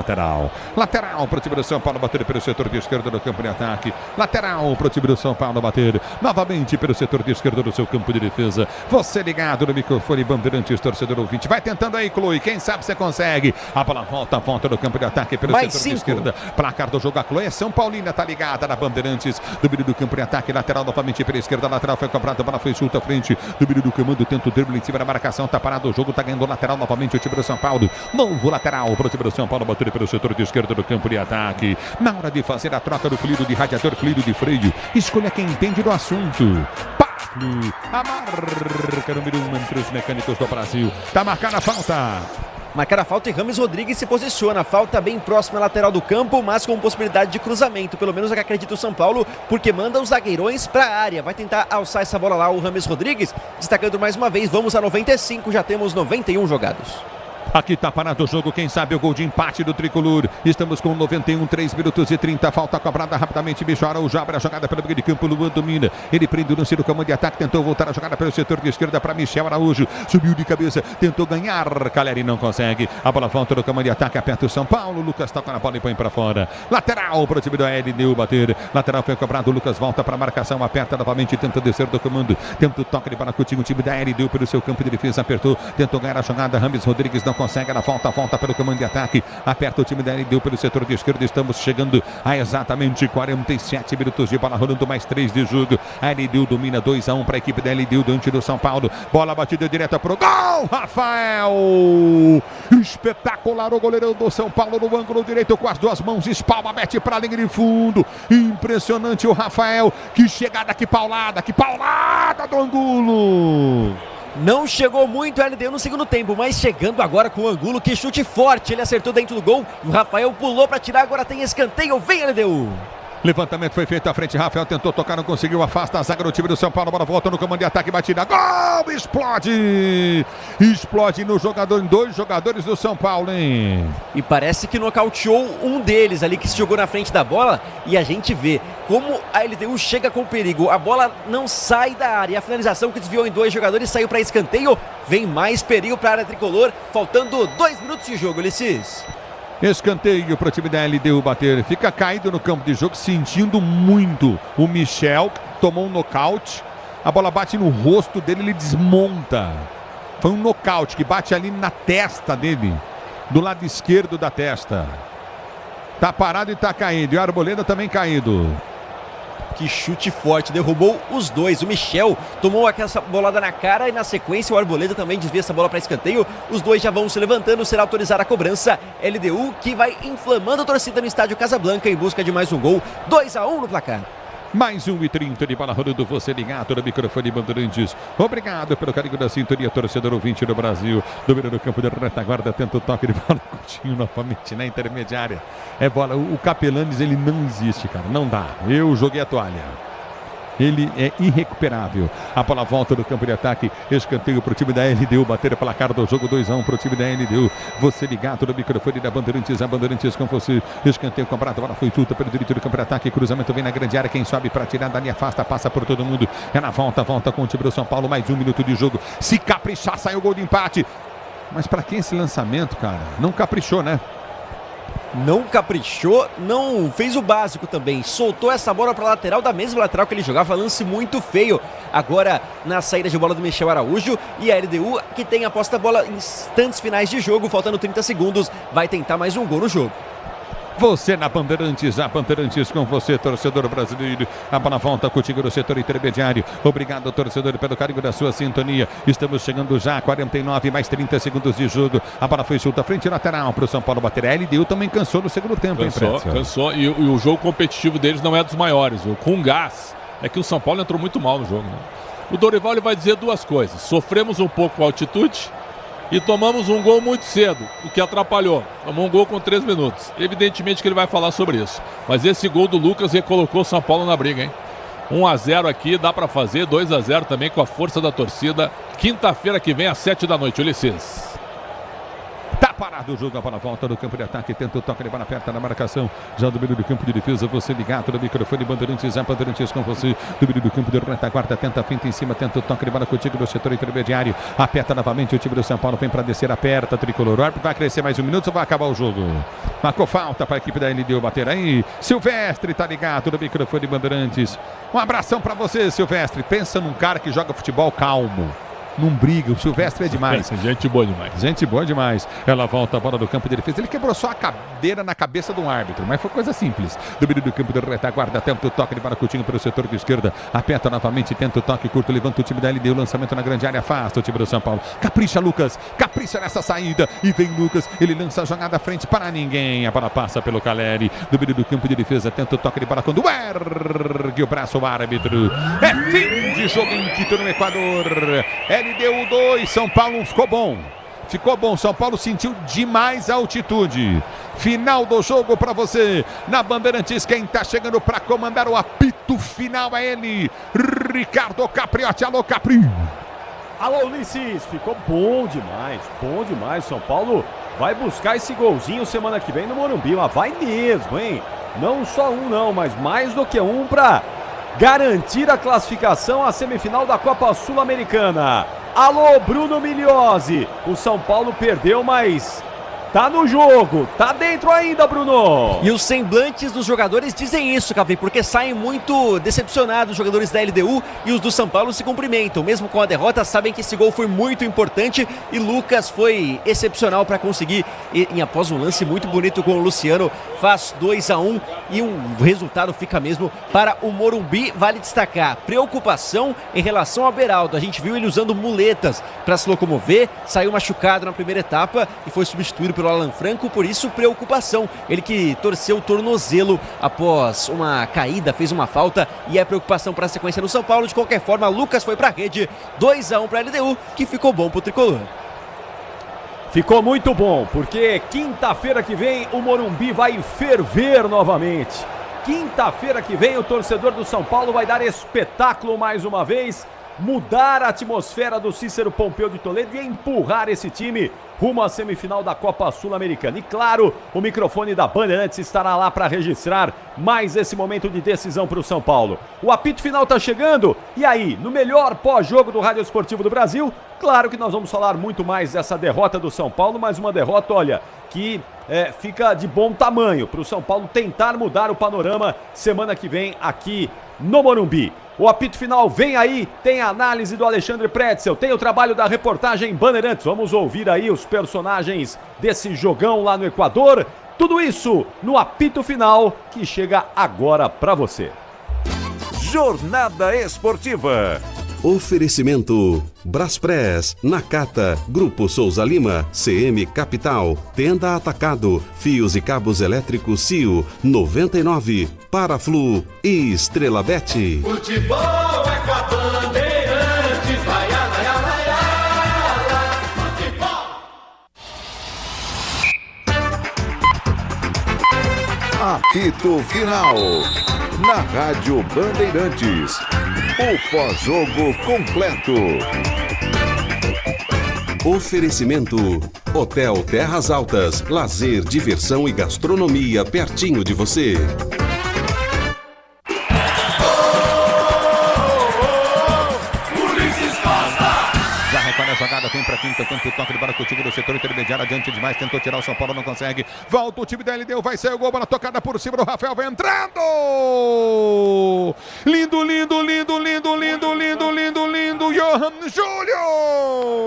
lateral para o time do São Paulo, bater pelo setor de esquerda do campo de ataque, lateral para o time do São Paulo bater novamente pelo setor de esquerda do seu campo de defesa. Você ligado no microfone Bandeirantes, torcedor ouvinte, vai tentando aí, Chloe, quem sabe você consegue. A bola volta no campo de ataque pelo mais setor 5. de esquerda, placar do jogo, a Chloe é São Paulina, tá ligada na Bandeirantes, domínio do campo de ataque, lateral novamente pela esquerda, lateral foi cobrado, a bola foi solta à frente, domínio do comando, tenta o drible em cima da marcação, tá parado o jogo, tá ganhando lateral novamente o time do São Paulo, novo lateral para o time do São Paulo bater pelo setor de esquerda do campo de ataque. Na hora de fazer a troca do fluido de radiador, fluido de freio, escolha quem entende do assunto. Paflu, a marca número 1 entre os mecânicos do Brasil. Tá marcada a falta. Marcar a falta e Rames Rodrigues se posiciona. Falta bem próxima à lateral do campo, mas com possibilidade de cruzamento. Pelo menos é que acredita o São Paulo, porque manda os zagueirões para a área. Vai tentar alçar essa bola lá o Rames Rodrigues. Destacando mais uma vez, vamos a 95, já temos 91 jogados. Aqui tá parado o jogo, quem sabe o gol de empate do Tricolor. Estamos com 91, 3 minutos e 30. Falta cobrada rapidamente. Michel Araújo abre a jogada pelo meio de campo. Luan domina. Ele prende o lance do comando de ataque. Tentou voltar a jogada pelo setor de esquerda para Michel Araújo. Subiu de cabeça. Tentou ganhar. Caleri não consegue. A bola volta no comando de ataque. Aperta o São Paulo. Lucas toca na bola e põe para fora. Lateral para o time do LDU bater. Lateral foi cobrado. Lucas volta para a marcação. Aperta novamente. Tenta descer do comando. Tenta o toque de bola curtinho. O time da LDU pelo seu campo de defesa. Apertou. Tentou ganhar a jogada. Rames Rodrigues não consegue, ela volta pelo comando de ataque, aperta o time da LDU pelo setor de esquerda, estamos chegando a exatamente 47 minutos de bola rolando, mais 3 de jogo, a LDU domina 2-1 para a equipe da LDU diante do São Paulo, bola batida direta pro gol, Rafael, espetacular o goleirão do São Paulo no ângulo direito com as duas mãos, espalma, mete para a linha de fundo, impressionante o Rafael, que chegada, que paulada do Angulo. Não chegou muito a LDU no segundo tempo, mas chegando agora com o Angulo, que chute forte, ele acertou dentro do gol, o Rafael pulou para tirar, agora tem escanteio, vem LDU. Levantamento foi feito à frente, Rafael tentou tocar, não conseguiu, afasta a zaga do time do São Paulo, bola volta no comando de ataque, batida, gol, explode no jogador, em 2 jogadores do São Paulo, hein? E parece que nocauteou um deles ali que se jogou na frente da bola, e a gente vê como a LDU chega com perigo, a bola não sai da área, e a finalização que desviou em 2 jogadores saiu para escanteio, vem mais perigo para a área tricolor, faltando 2 minutos de jogo, Ulisses. Escanteio para o time da LDU bater. Fica caído no campo de jogo, sentindo muito o Michel, tomou um nocaute. A bola bate no rosto dele, ele desmonta. Foi um nocaute que bate ali na testa dele, do lado esquerdo da testa. Tá parado e tá caído. E o Arboleda também caído. Que chute forte, derrubou os dois. O Michel tomou aquela bolada na cara e na sequência o Arboleda também desvia essa bola para escanteio. Os dois já vão se levantando, será autorizada a cobrança. LDU que vai inflamando a torcida no estádio Casablanca em busca de mais um gol. 2-1 no placar. Mais 1:30 de bola rolando, você ligado no microfone Bandeirantes. Obrigado pelo carinho da sintonia, torcedor ouvinte do Brasil. Domina no campo de retaguarda, tenta o toque de bola, Coutinho novamente na intermediária. É bola, o Capelanes ele não existe, cara, não dá. Eu joguei a toalha. Ele é irrecuperável. A bola volta do campo de ataque. Escanteio para o time da LDU. Bater pela cara do jogo 2-1 para o time da LDU. Você ligado no microfone da Bandeirantes. A Bandeirantes com você. Escanteio cobrado. A bola foi solta pelo direito do campo de ataque. Cruzamento vem na grande área. Quem sobe para tirar dali afasta. Passa por todo mundo. É na volta com o time do São Paulo. Mais 1 minuto de jogo. Se caprichar, sai o gol de empate. Mas para quem esse lançamento, cara? Não caprichou, né? Não caprichou, não fez o básico também, soltou essa bola para a lateral, da mesma lateral que ele jogava, lance muito feio. Agora na saída de bola do Michel Araújo, e a LDU que tem a posse da bola em instantes finais de jogo, faltando 30 segundos, vai tentar mais um gol no jogo. Você na Bandeirantes, a Bandeirantes com você, torcedor brasileiro. A bola volta contigo no setor intermediário. Obrigado, torcedor, pelo carinho da sua sintonia. Estamos chegando já a 49, mais 30 segundos de jogo. A bola foi solta, frente lateral para o São Paulo bater. A LDU também cansou no segundo tempo, cansou. E o jogo competitivo deles não é dos maiores. Com gás, é que o São Paulo entrou muito mal no jogo, né? O Dorival ele vai dizer 2 coisas. Sofremos um pouco com a altitude e tomamos um gol muito cedo, o que atrapalhou. Tomou um gol com 3 minutos. Evidentemente que ele vai falar sobre isso. Mas esse gol do Lucas recolocou o São Paulo na briga, hein? 1-0 aqui, dá pra fazer. 2-0 também com a força da torcida. Quinta-feira que vem, às 7 da noite. Ulisses. Tá parado o jogo, a bola volta no campo de ataque, tenta o toque de bola perto na marcação, já do meio do campo de defesa, você ligado no microfone Bandeirantes, a Bandeirantes com você, do meio do campo de retaguarda, tenta a finta em cima, tenta o toque de bola contigo no setor intermediário, aperta novamente o time do São Paulo, vem para descer, aperta, tricolor, o árbitro vai crescer mais 1 minuto ou vai acabar o jogo? Marcou falta para a equipe da LDU bater aí, Silvestre tá ligado no microfone Bandeirantes, um abração para você, Silvestre, pensa num cara que joga futebol calmo. Não briga, o Silvestre é demais. Gente boa demais. Gente boa demais. Ela volta a bola do campo de defesa. Ele quebrou só a cadeira na cabeça de um árbitro, mas foi coisa simples. Domínio do campo de retaguarda, tenta o toque de bola Coutinho pelo setor de esquerda. Aperta novamente, tenta o toque curto, levanta o time da LDU, lançamento na grande área, afasta o time do São Paulo. Capricha Lucas, capricha nessa saída. E vem Lucas, ele lança a jogada à frente para ninguém. A bola passa pelo Caleri. Domínio do campo de defesa, tenta o toque de bola quando ergue o braço o árbitro. É fim de jogo em Quito, no Equador. LDU 2, São Paulo ficou bom. Ficou bom, São Paulo sentiu demais a altitude. Final do jogo para você. Na Bandeirantes, quem tá chegando para comandar o apito final é ele, Ricardo Capriotti. Alô, Capri. Alô, Ulisses. Ficou bom demais. São Paulo vai buscar esse golzinho semana que vem no Morumbi. Mas vai mesmo, hein? Não só um não, mas mais do que um para garantir a classificação à semifinal da Copa Sul-Americana. Alô, Bruno Migliozzi. O São Paulo perdeu, mas tá no jogo, tá dentro ainda, Bruno. E os semblantes dos jogadores dizem isso, Cavi, porque saem muito decepcionados os jogadores da LDU e os do São Paulo se cumprimentam. Mesmo com a derrota, sabem que esse gol foi muito importante e Lucas foi excepcional para conseguir, e após um lance muito bonito com o Luciano, faz 2-1 e o resultado fica mesmo para o Morumbi. Vale destacar, preocupação em relação ao Beraldo. A gente viu ele usando muletas para se locomover, saiu machucado na primeira etapa e foi substituído pelo Alan Franco, por isso preocupação. Ele que torceu o tornozelo após uma caída, fez uma falta e é preocupação para a sequência no São Paulo. De qualquer forma, Lucas foi para a rede, 2-1 para a LDU, que ficou bom para o Tricolor. Ficou muito bom, porque quinta-feira que vem o Morumbi vai ferver novamente. Quinta-feira que vem o torcedor do São Paulo vai dar espetáculo mais uma vez, mudar a atmosfera do Cícero Pompeu de Toledo e empurrar esse time rumo à semifinal da Copa Sul-Americana. E claro, o microfone da Bandeirantes estará lá para registrar mais esse momento de decisão para o São Paulo. O apito final está chegando, e aí, no melhor pós-jogo do Rádio Esportivo do Brasil, claro que nós vamos falar muito mais dessa derrota do São Paulo, mas uma derrota, olha, que fica de bom tamanho para o São Paulo tentar mudar o panorama semana que vem aqui no Morumbi. O apito final vem aí, tem a análise do Alexandre Pretzel, tem o trabalho da reportagem Bandeirantes. Vamos ouvir aí os personagens desse jogão lá no Equador. Tudo isso no apito final que chega agora para você. Jornada Esportiva. Oferecimento Braspress, Nakata, Grupo Souza Lima, CM Capital, Tenda Atacado, Fios e Cabos Elétricos CIO, 99, Paraflu e Estrela Bet. Futebol é com a Bandeirantes, vai, futebol. Apito Final. Na Rádio Bandeirantes. O pós-jogo completo. Oferecimento Hotel Terras Altas, lazer, diversão e gastronomia pertinho de você. Já recolhe a jogada, vem pra quinta, tanto toque de bola contigo do setor intermediário, adiante demais, tentou tirar o São Paulo, não consegue. Volta o time da LDU, vai sair o gol, bola tocada por cima do Rafael, vai entrando! Lindo, lindo, lindo, lindo, lindo, lindo, lindo, lindo, Johan Júlio!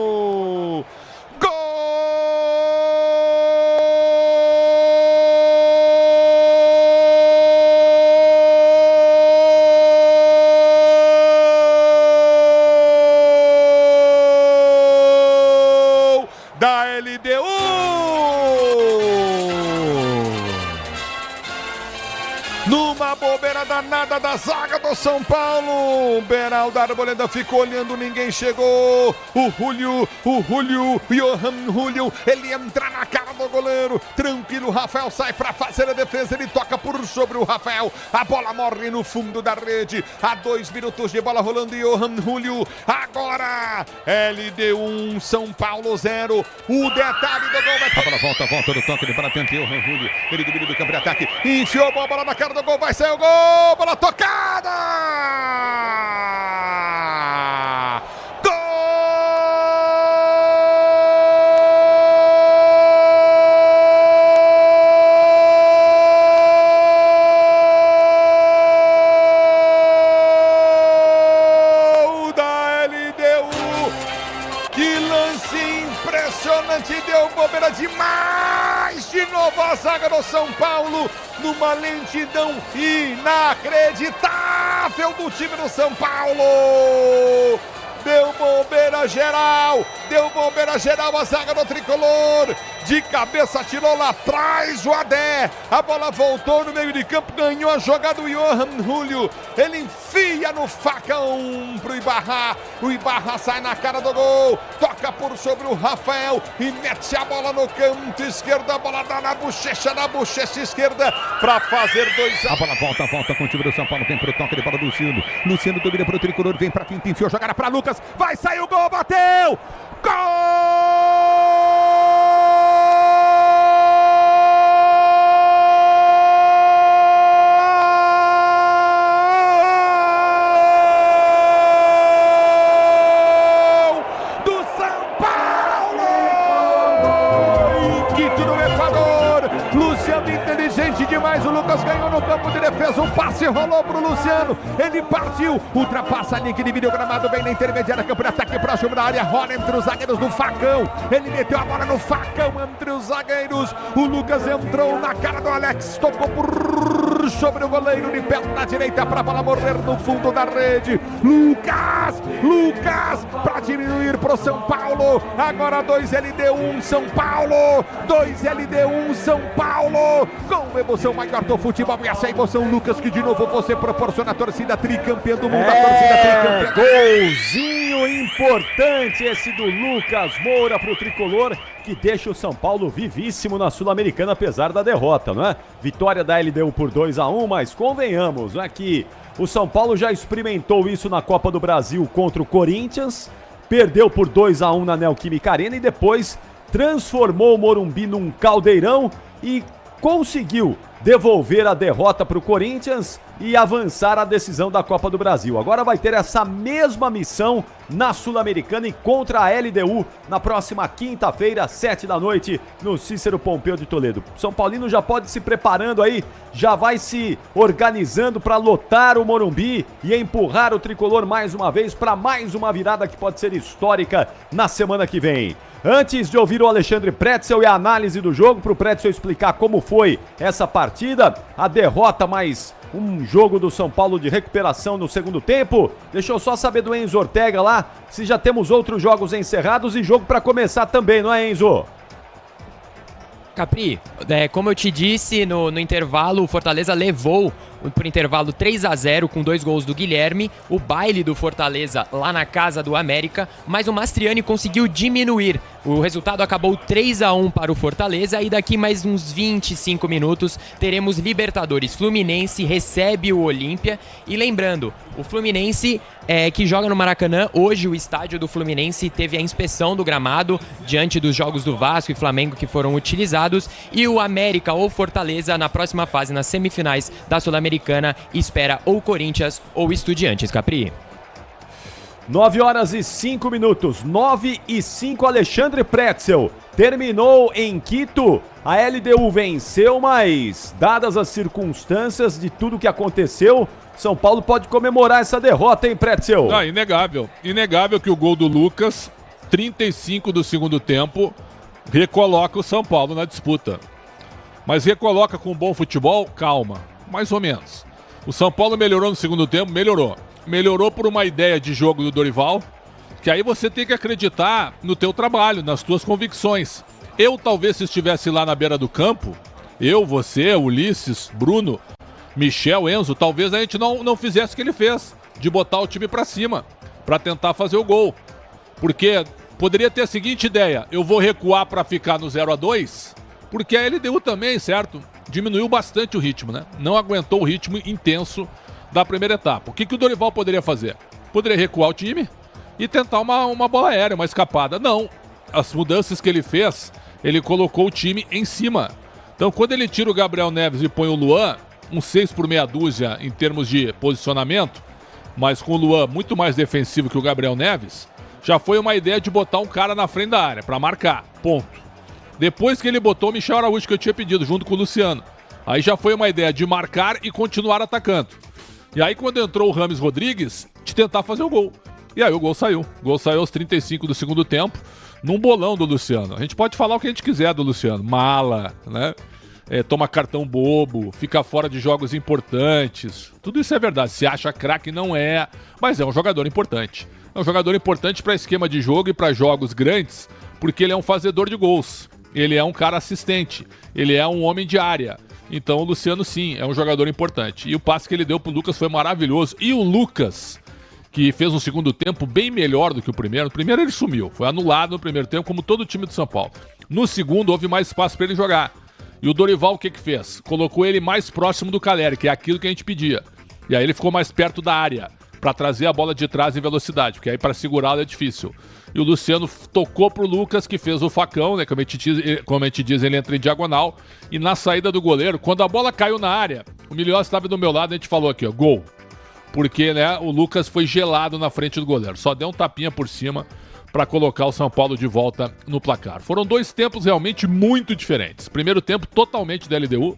Numa bobeira danada da zaga do São Paulo, Beraldo Arboleda ficou olhando, ninguém chegou. O Johan Júlio, ele entra na cara do goleiro, tranquilo, o Rafael sai para fazer a defesa, ele toca por sobre o Rafael, a bola morre no fundo da rede, há 2 minutos de bola rolando, Johan Júlio, agora LDU 1, São Paulo 0, o detalhe do gol vai... A bola volta no toque de bola, tenta Johan Júlio, ele domina do campo de ataque, enfiou a bola na cara do gol, vai sair o gol, bola tocada! Deu bobeira demais, de novo a zaga do São Paulo, numa lentidão inacreditável do time do São Paulo. Deu bobeira geral a zaga do Tricolor, de cabeça tirou lá atrás o Adé, a bola voltou no meio de campo, ganhou a jogada do Johan Júlio, ele enfia no facão pro Ibarra, o Ibarra sai na cara do gol, toca por sobre o Rafael e mete a bola no canto esquerdo, a bola dá na bochecha esquerda para fazer 2-1. A bola volta com o time do São Paulo, vem pro toque de bola do Luciano domina pro Tricolor, vem pra quinta, enfiou, jogada pra Lucas, vai sair o gol, bateu! Gol! mais, o Lucas ganhou no campo de defesa, o passe rolou pro Luciano, ele partiu, ultrapassa a linha que divide o gramado, vem na intermediária, campo de ataque próximo da área, rola entre os zagueiros do Facão, ele meteu a bola no Facão entre os zagueiros, o Lucas entrou na cara do Alex, tocou por sobre o goleiro de pé na direita para a bola morrer no fundo da rede. Lucas para diminuir pro São Paulo. Agora 2 LD1 São Paulo. 2 LD1 São Paulo. Com emoção maior do futebol e essa emoção, Lucas, que de novo você proporciona a torcida tricampeã do mundo. A torcida tricampeã. Golzinho importante esse do Lucas Moura pro tricolor, que deixa o São Paulo vivíssimo na Sul-Americana, apesar da derrota, não é? Vitória da LDU por 2-1, mas convenhamos, não é que o São Paulo já experimentou isso na Copa do Brasil contra o Corinthians, perdeu por 2-1 na Neoquímica Arena e depois transformou o Morumbi num caldeirão e conseguiu devolver a derrota para o Corinthians e avançar a decisão da Copa do Brasil. Agora vai ter essa mesma missão na Sul-Americana e contra a LDU na próxima quinta-feira, 7 da noite, no Cícero Pompeu de Toledo. São Paulino já pode se preparando aí, já vai se organizando para lotar o Morumbi e empurrar o tricolor mais uma vez para mais uma virada que pode ser histórica na semana que vem. Antes de ouvir o Alexandre Pretzel e a análise do jogo, para o Pretzel explicar como foi essa partida, a derrota, mais um jogo do São Paulo de recuperação no segundo tempo. Deixa eu só saber do Enzo Ortega lá, se já temos outros jogos encerrados e jogo para começar também, não é, Enzo? Capri, como eu te disse, no intervalo, o Fortaleza levou por intervalo 3-0 com 2 gols do Guilherme, o baile do Fortaleza lá na casa do América, mas o Mastriani conseguiu diminuir. O resultado acabou 3-1 para o Fortaleza e daqui mais uns 25 minutos teremos Libertadores. Fluminense recebe o Olímpia e lembrando, o Fluminense que joga no Maracanã, hoje o estádio do Fluminense teve a inspeção do gramado diante dos jogos do Vasco e Flamengo que foram utilizados e o América ou Fortaleza na próxima fase, nas semifinais da Sul-Americana, espera ou Corinthians ou Estudiantes, Capri. 9h05, 9h05, Alexandre Pretzel. Terminou em Quito, a LDU venceu, mas dadas as circunstâncias de tudo que aconteceu, São Paulo pode comemorar essa derrota, hein, Pretzel? Inegável. Inegável que o gol do Lucas, 35 do segundo tempo, recoloca o São Paulo na disputa. Mas recoloca com bom futebol? Calma, mais ou menos. O São Paulo melhorou no segundo tempo? Melhorou. Melhorou por uma ideia de jogo do Dorival, que aí você tem que acreditar no teu trabalho, nas tuas convicções. Eu talvez se estivesse lá na beira do campo, eu, você, Ulisses, Bruno, Michel, Enzo, talvez a gente não fizesse o que ele fez, de botar o time pra cima, pra tentar fazer o gol. Porque poderia ter a seguinte ideia, eu vou recuar pra ficar no 0-2, porque a LDU também, certo? Diminuiu bastante o ritmo, né? Não aguentou o ritmo intenso da primeira etapa. O que o Dorival poderia fazer? Poderia recuar o time e tentar uma bola aérea, uma escapada. Não. As mudanças que ele fez, ele colocou o time em cima. Então, quando ele tira o Gabriel Neves e põe o Luan, um 6 por meia dúzia em termos de posicionamento, mas com o Luan muito mais defensivo que o Gabriel Neves, já foi uma ideia de botar um cara na frente da área, para marcar. Ponto. Depois que ele botou o Michel Araújo, que eu tinha pedido, junto com o Luciano, aí já foi uma ideia de marcar e continuar atacando. E aí quando entrou o Rames Rodrigues, de tentar fazer o gol. E aí o gol saiu. O gol saiu aos 35 do segundo tempo, num bolão do Luciano. A gente pode falar o que a gente quiser do Luciano. Mala, né? Toma cartão bobo, fica fora de jogos importantes. Tudo isso é verdade. Se acha craque, não é. Mas é um jogador importante. É um jogador importante para esquema de jogo e para jogos grandes, porque ele é um fazedor de gols. Ele é um cara assistente. Ele é um homem de área. Então o Luciano sim, é um jogador importante. E o passe que ele deu pro Lucas foi maravilhoso. E o Lucas, que fez um segundo tempo bem melhor do que o primeiro. No primeiro ele sumiu, foi anulado no primeiro tempo, como todo o time do São Paulo. No segundo houve mais espaço para ele jogar. E o Dorival o que fez? Colocou ele mais próximo do Caleri, que é aquilo que a gente pedia. E aí ele ficou mais perto da área, para trazer a bola de trás em velocidade, porque aí para segurá-lo é difícil. E o Luciano tocou pro Lucas, que fez o facão, né? Como a gente diz, ele entra em diagonal. E na saída do goleiro, quando a bola caiu na área, o Milhões estava do meu lado, a gente falou aqui, ó, gol. Porque, né, o Lucas foi gelado na frente do goleiro. Só deu um tapinha por cima para colocar o São Paulo de volta no placar. Foram 2 tempos realmente muito diferentes. Primeiro tempo totalmente da LDU.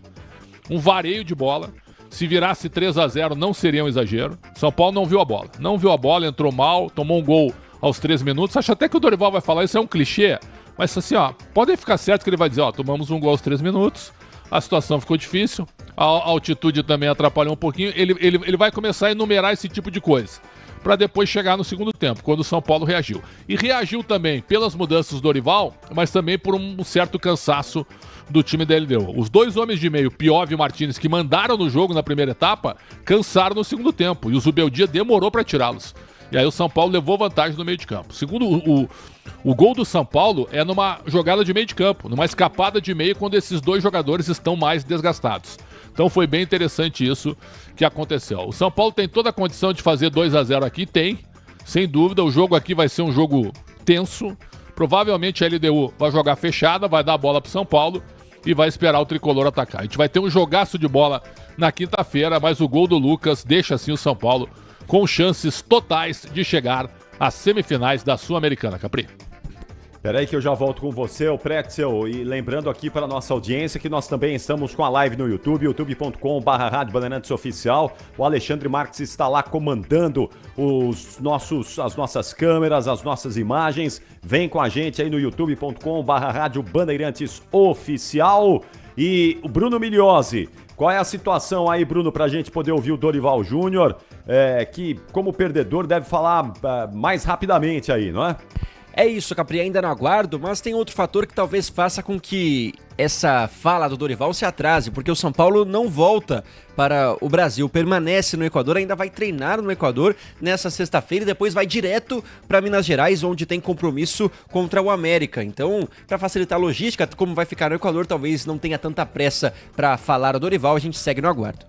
um vareio de bola. Se virasse 3-0 não seria um exagero. São Paulo não viu a bola. Não viu a bola, entrou mal, tomou um gol aos 3 minutos. Acho até que o Dorival vai falar, isso é um clichê. Mas assim, ó, podem ficar certo que ele vai dizer, ó, tomamos um gol aos 3 minutos, a situação ficou difícil, a altitude também atrapalhou um pouquinho. Ele vai começar a enumerar esse tipo de coisa, para depois chegar no segundo tempo, quando o São Paulo reagiu. E reagiu também pelas mudanças do Dorival, mas também por um certo cansaço do time da LDU. Os 2 homens de meio, Piov e Martínez, que mandaram no jogo na primeira etapa, cansaram no segundo tempo. E o Zubeldia demorou para tirá-los. E aí o São Paulo levou vantagem no meio de campo. Segundo o gol do São Paulo é numa jogada de meio de campo, numa escapada de meio quando esses 2 jogadores estão mais desgastados. Então foi bem interessante isso que aconteceu. O São Paulo tem toda a condição de fazer 2-0 aqui, tem, sem dúvida. O jogo aqui vai ser um jogo tenso. Provavelmente a LDU vai jogar fechada, vai dar a bola para o São Paulo e vai esperar o Tricolor atacar. A gente vai ter um jogaço de bola na quinta-feira, mas o gol do Lucas deixa assim o São Paulo com chances totais de chegar às semifinais da Sul-Americana, Capri. Peraí que eu já volto com você, o Pretzel, e lembrando aqui para a nossa audiência que nós também estamos com a live no YouTube, youtube.com/Rádio Bandeirantes Oficial. O Alexandre Marques está lá comandando as nossas câmeras, as nossas imagens. Vem com a gente aí no youtube.com/Rádio Bandeirantes Oficial. E o Bruno Migliozzi, qual é a situação aí, Bruno, para a gente poder ouvir o Dorival Júnior, que como perdedor deve falar mais rapidamente aí, não é? É isso, Capri, ainda não aguardo, mas tem outro fator que talvez faça com que essa fala do Dorival se atrase, porque o São Paulo não volta para o Brasil, permanece no Equador, ainda vai treinar no Equador nessa sexta-feira e depois vai direto para Minas Gerais, onde tem compromisso contra o América. Então, para facilitar a logística, como vai ficar no Equador, talvez não tenha tanta pressa para falar o Dorival, a gente segue no aguardo.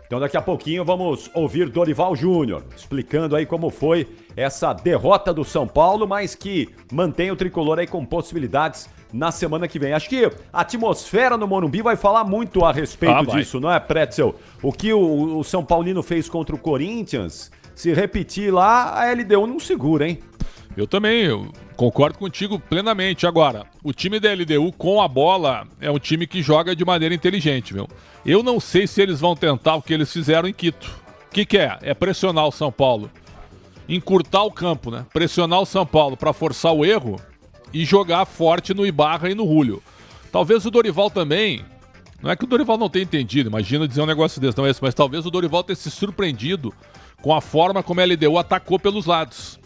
Então daqui a pouquinho vamos ouvir Dorival Júnior explicando aí como foi essa derrota do São Paulo, mas que mantém o Tricolor aí com possibilidades na semana que vem. Acho que a atmosfera no Morumbi vai falar muito a respeito disso, não é, Pretzel? O que o São Paulino fez contra o Corinthians, se repetir lá, a LDU não segura, hein? Eu também concordo contigo plenamente. Agora, o time da LDU com a bola é um time que joga de maneira inteligente, meu. Eu não sei se eles vão tentar o que eles fizeram em Quito. O que é? É pressionar o São Paulo. Encurtar o campo, né? Pressionar o São Paulo para forçar o erro e jogar forte no Ibarra e no Julio. Talvez o Dorival também... Não é que o Dorival não tenha entendido, imagina dizer um negócio desse, não é isso, mas talvez o Dorival tenha se surpreendido com a forma como a LDU atacou pelos lados.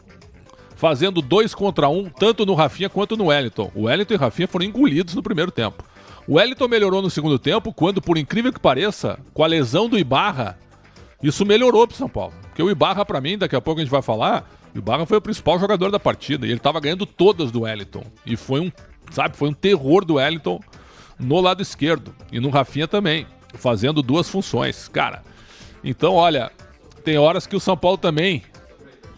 Fazendo 2 contra 1, tanto no Rafinha quanto no Wellington. O Wellington e o Rafinha foram engolidos no primeiro tempo. O Wellington melhorou no segundo tempo, quando, por incrível que pareça, com a lesão do Ibarra, isso melhorou pro São Paulo. Porque o Ibarra, pra mim, daqui a pouco a gente vai falar, o Ibarra foi o principal jogador da partida, e ele tava ganhando todas do Wellington. E foi um terror do Wellington no lado esquerdo. E no Rafinha também, fazendo 2 funções. Cara, então, olha, tem horas que o São Paulo também...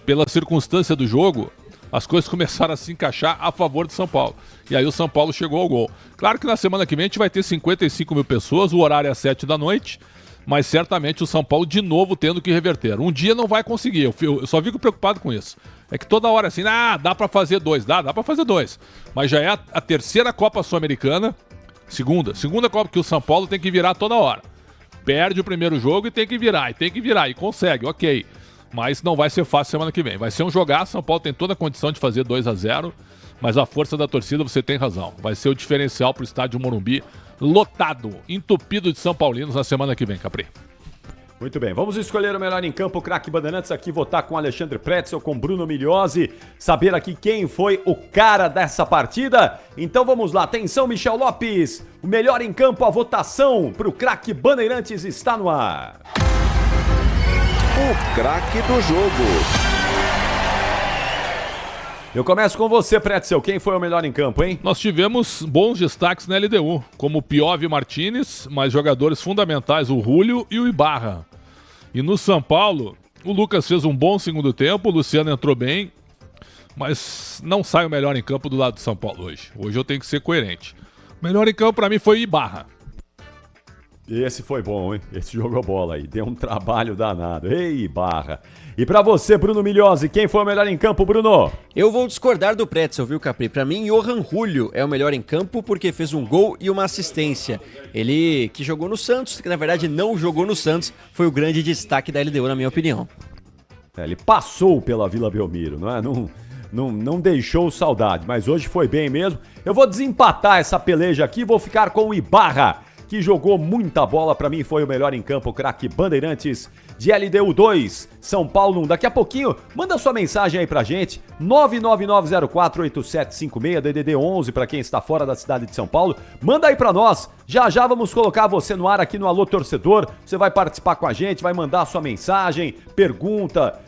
Pela circunstância do jogo, as coisas começaram a se encaixar a favor do São Paulo. E aí o São Paulo chegou ao gol. Claro que na semana que vem a gente vai ter 55 mil pessoas, o horário é às 7 da noite, mas certamente o São Paulo de novo tendo que reverter. Um dia não vai conseguir, eu só fico preocupado com isso. É que toda hora assim, dá pra fazer 2, dá pra fazer 2. Mas já é a terceira Copa Sul-Americana, segunda Copa que o São Paulo tem que virar toda hora. Perde o primeiro jogo e tem que virar, e consegue, ok. Mas não vai ser fácil semana que vem. Vai ser um jogaço, São Paulo tem toda a condição de fazer 2-0, mas a força da torcida, você tem razão. Vai ser o diferencial pro estádio Morumbi, lotado, entupido de São Paulinos na semana que vem, Capri. Muito bem, vamos escolher o melhor em campo, craque Bandeirantes, aqui votar com Alexandre Pretzel, com Bruno Migliozzi, saber aqui quem foi o cara dessa partida. Então vamos lá, atenção Michel Lopes, o melhor em campo, a votação pro craque Bandeirantes está no ar. O craque do jogo. Eu começo com você, Pretzel. Quem foi o melhor em campo, hein? Nós tivemos bons destaques na LDU, como o Piov e Martínez, mas jogadores fundamentais, o Julio e o Ibarra. E no São Paulo, o Lucas fez um bom segundo tempo, o Luciano entrou bem, mas não sai o melhor em campo do lado do São Paulo hoje. Hoje eu tenho que ser coerente. O melhor em campo para mim foi o Ibarra. Esse foi bom, hein? Esse jogou bola aí. Deu um trabalho danado. Ei, Barra. E pra você, Bruno Migliosi, quem foi o melhor em campo, Bruno? Eu vou discordar do Pretzel, viu, Capri? Pra mim, Johan Julio é o melhor em campo porque fez um gol e uma assistência. Ele que jogou no Santos, que na verdade não jogou no Santos, foi o grande destaque da LDU, na minha opinião. Ele passou pela Vila Belmiro, não é? Não deixou saudade, mas hoje foi bem mesmo. Eu vou desempatar essa peleja aqui, vou ficar com o Ibarra, que jogou muita bola, pra mim foi o melhor em campo, o craque Bandeirantes de LDU 2, São Paulo 1. Daqui a pouquinho, manda sua mensagem aí pra gente, 999048756, DDD 11 pra quem está fora da cidade de São Paulo. Manda aí pra nós, já vamos colocar você no ar aqui no Alô Torcedor, você vai participar com a gente, vai mandar sua mensagem, pergunta,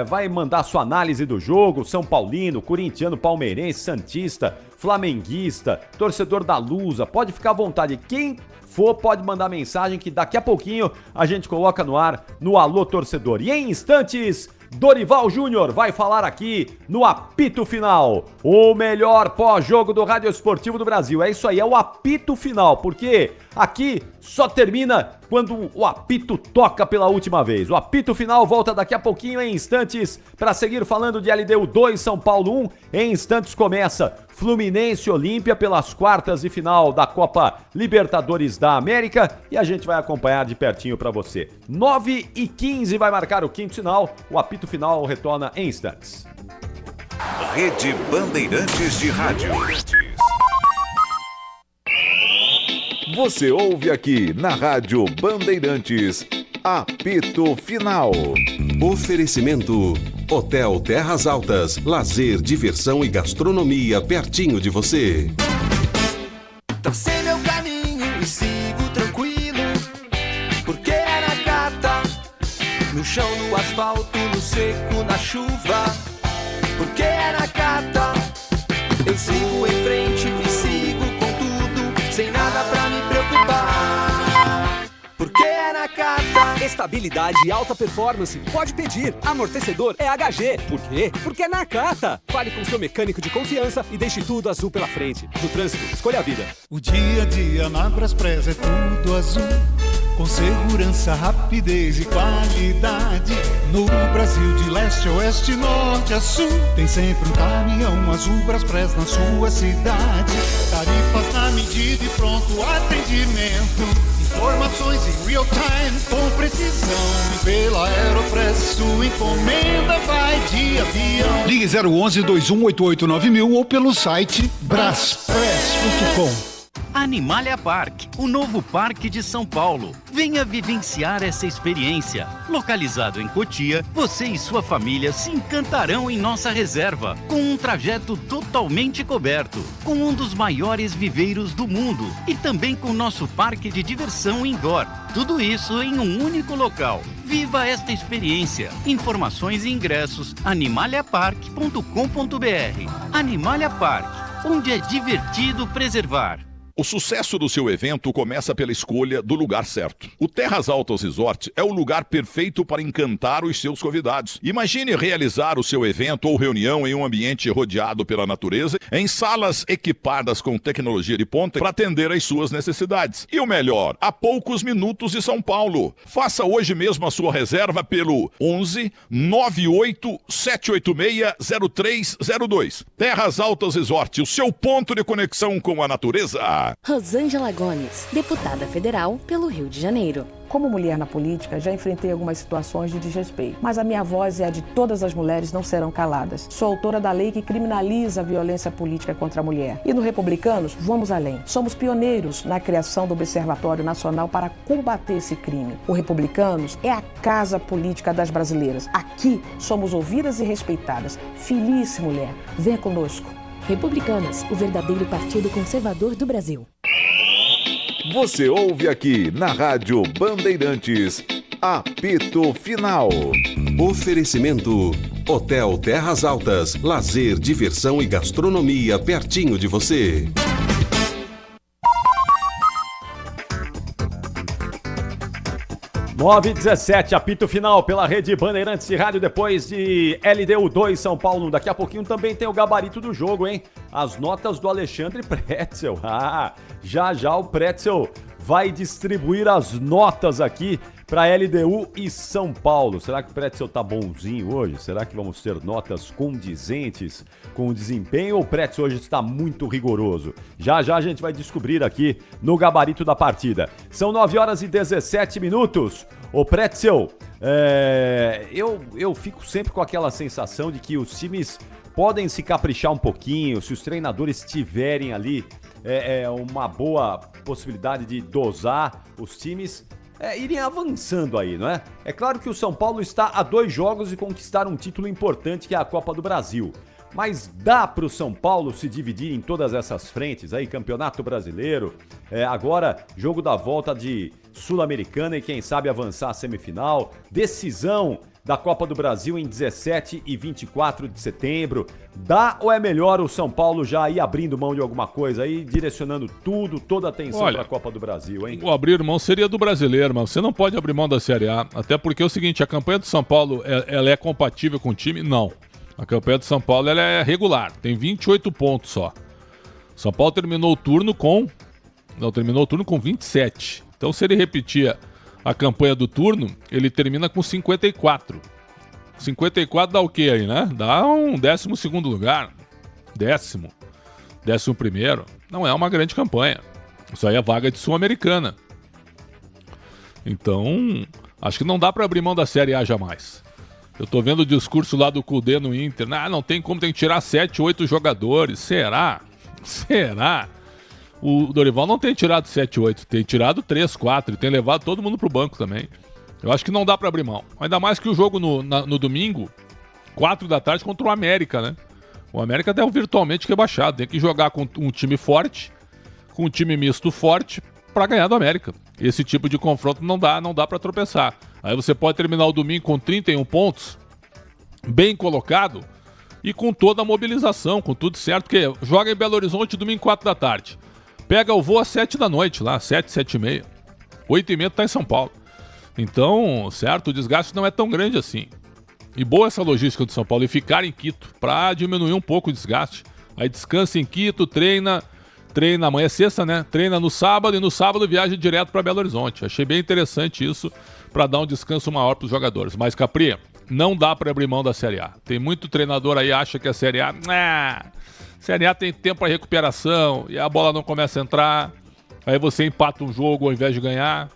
vai mandar sua análise do jogo, São Paulino, corintiano, palmeirense, santista, flamenguista, torcedor da Lusa, pode ficar à vontade. Quem for, pode mandar mensagem que daqui a pouquinho a gente coloca no ar no Alô Torcedor. E em instantes, Dorival Júnior vai falar aqui no apito final, o melhor pós-jogo do Rádio Esportivo do Brasil. É isso aí, é o apito final, porque aqui só termina quando o apito toca pela última vez. O apito final volta daqui a pouquinho, em instantes, para seguir falando de LDU 2, São Paulo 1. Em instantes começa Fluminense Olímpia pelas quartas de final da Copa Libertadores da América e a gente vai acompanhar de pertinho para você. 9h15 vai marcar o quinto sinal, o apito final retorna em instantes. Rede Bandeirantes de Rádio. Você ouve aqui na Rádio Bandeirantes, apito final. Oferecimento Hotel Terras Altas, lazer, diversão e gastronomia pertinho de você. Tracei meu caminho e sigo tranquilo, porque é na Cata, no chão, no asfalto, no seco, na chuva, porque é na Cata, eu sigo em frente e sigo com tudo, sem nada pra me preocupar, porque é na Cata. Estabilidade e alta performance. Pode pedir. Amortecedor é HG. Por quê? Porque é na Cata. Fale com seu mecânico de confiança e deixe tudo azul pela frente. No trânsito, escolha a vida. O dia a dia na Braspress é tudo azul, com segurança, rapidez e qualidade. No Brasil de leste a oeste, norte a sul, tem sempre um caminhão azul Braspress na sua cidade. Tarifas na medida e pronto atendimento. Informações em real time com precisão. E pela Aeropress sua encomenda vai de avião. Ligue 011-2188-9000 ou pelo site braspress.com. Animalia Park, o novo parque de São Paulo. Venha vivenciar essa experiência. Localizado em Cotia, você e sua família se encantarão em nossa reserva, com um trajeto totalmente coberto, com um dos maiores viveiros do mundo e também com nosso parque de diversão indoor. Tudo isso em um único local. Viva esta experiência. Informações e ingressos animaliapark.com.br. Animalia Park, onde é divertido preservar. O sucesso do seu evento começa pela escolha do lugar certo. O Terras Altas Resort é o lugar perfeito para encantar os seus convidados. Imagine realizar o seu evento ou reunião em um ambiente rodeado pela natureza, em salas equipadas com tecnologia de ponta para atender às suas necessidades. E o melhor, a poucos minutos de São Paulo. Faça hoje mesmo a sua reserva pelo 11 98 786 0302. Terras Altas Resort, o seu ponto de conexão com a natureza. Rosângela Gomes, deputada federal pelo Rio de Janeiro. Como mulher na política, já enfrentei algumas situações de desrespeito, mas a minha voz e a de todas as mulheres não serão caladas. Sou autora da lei que criminaliza a violência política contra a mulher. E no Republicanos, vamos além. Somos pioneiros na criação do Observatório Nacional para combater esse crime. O Republicanos é a casa política das brasileiras. Aqui somos ouvidas e respeitadas. Feliz mulher, venha conosco. Republicanos, o verdadeiro partido conservador do Brasil. Você ouve aqui na Rádio Bandeirantes, apito final. Oferecimento Hotel Terras Altas, lazer, diversão e gastronomia pertinho de você. Nove 17, apito final pela Rede Bandeirantes de Rádio, depois de LDU 2, São Paulo 1. Daqui a pouquinho também tem o gabarito do jogo, hein? As notas do Alexandre Pretzel. Já o Pretzel vai distribuir as notas aqui para LDU e São Paulo. Será que o Pretzel tá bonzinho hoje? Será que vamos ter notas condizentes com o desempenho ou o Pretzel hoje está muito rigoroso? Já já a gente vai descobrir aqui no gabarito da partida. São 9h17. Ô Pretzel, eu fico sempre com aquela sensação de que os times podem se caprichar um pouquinho, se os treinadores tiverem ali uma boa possibilidade de dosar os times, irem avançando aí, não é? É claro que o São Paulo está a 2 jogos de conquistar um título importante que é a Copa do Brasil. Mas dá para o São Paulo se dividir em todas essas frentes aí, Campeonato Brasileiro, agora jogo da volta de Sul-Americana e quem sabe avançar a semifinal, decisão da Copa do Brasil em 17 e 24 de setembro. Dá ou é melhor o São Paulo já ir abrindo mão de alguma coisa aí, direcionando toda a atenção para a Copa do Brasil, hein? O abrir mão seria do brasileiro, mas você não pode abrir mão da Série A. Até porque é o seguinte, a campanha do São Paulo, ela é compatível com o time? Não. A campanha do São Paulo ela é regular, tem 28 pontos só. São Paulo terminou o turno com 27. Então se ele repetir a campanha do turno, ele termina com 54. 54 dá o quê aí, né? Dá um 12º lugar. 11º. Não é uma grande campanha. Isso aí é vaga de Sul-Americana. Então, acho que não dá para abrir mão da Série A jamais. Eu tô vendo o discurso lá do Cudê no Inter. Não tem como, tem que tirar 7, 8 jogadores. Será? O Dorival não tem tirado 7, 8, tem tirado 3, 4 e tem levado todo mundo pro banco também. Eu acho que não dá pra abrir mão. Ainda mais que o jogo no domingo, 4 da tarde, contra o América, né? O América é virtualmente rebaixado. Tem que jogar com um time forte, com um time misto forte, pra ganhar do América. Esse tipo de confronto não dá pra tropeçar. Aí você pode terminar o domingo com 31 pontos, bem colocado, e com toda a mobilização, com tudo certo, porque joga em Belo Horizonte domingo 4 da tarde. Pega o voo às 7 da noite lá, 7, 7h30. 8h30 tá em São Paulo. Então, certo, o desgaste não é tão grande assim. E boa essa logística do São Paulo, e ficar em Quito, pra diminuir um pouco o desgaste. Aí descansa em Quito, treina, amanhã é sexta, né? Treina no sábado e no sábado viaja direto pra Belo Horizonte. Achei bem interessante isso, pra dar um descanso maior pros jogadores. Mas, Capri, não dá pra abrir mão da Série A. Tem muito treinador aí que acha que a Série A... Série A tem tempo para recuperação e a bola não começa a entrar. Aí você empata um jogo ao invés de ganhar.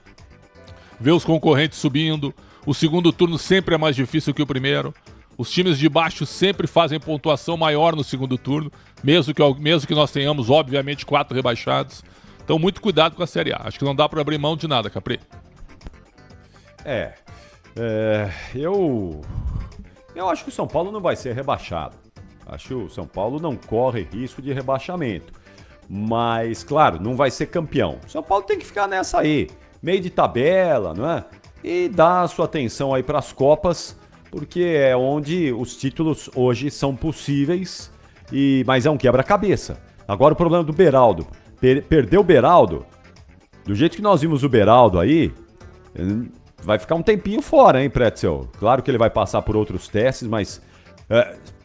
Vê os concorrentes subindo. O segundo turno sempre é mais difícil que o primeiro. Os times de baixo sempre fazem pontuação maior no segundo turno, mesmo que nós tenhamos, obviamente, 4 rebaixados. Então, muito cuidado com a Série A. Acho que não dá para abrir mão de nada, Capri. Eu acho que o São Paulo não vai ser rebaixado. Acho que o São Paulo não corre risco de rebaixamento. Mas, claro, não vai ser campeão. O São Paulo tem que ficar nessa aí, meio de tabela, não é? E dar a sua atenção aí para as Copas, porque é onde os títulos hoje são possíveis, mas é um quebra-cabeça. Agora o problema do Beraldo. Perdeu o Beraldo, do jeito que nós vimos o Beraldo aí, vai ficar um tempinho fora, hein, Pretzel? Claro que ele vai passar por outros testes, mas...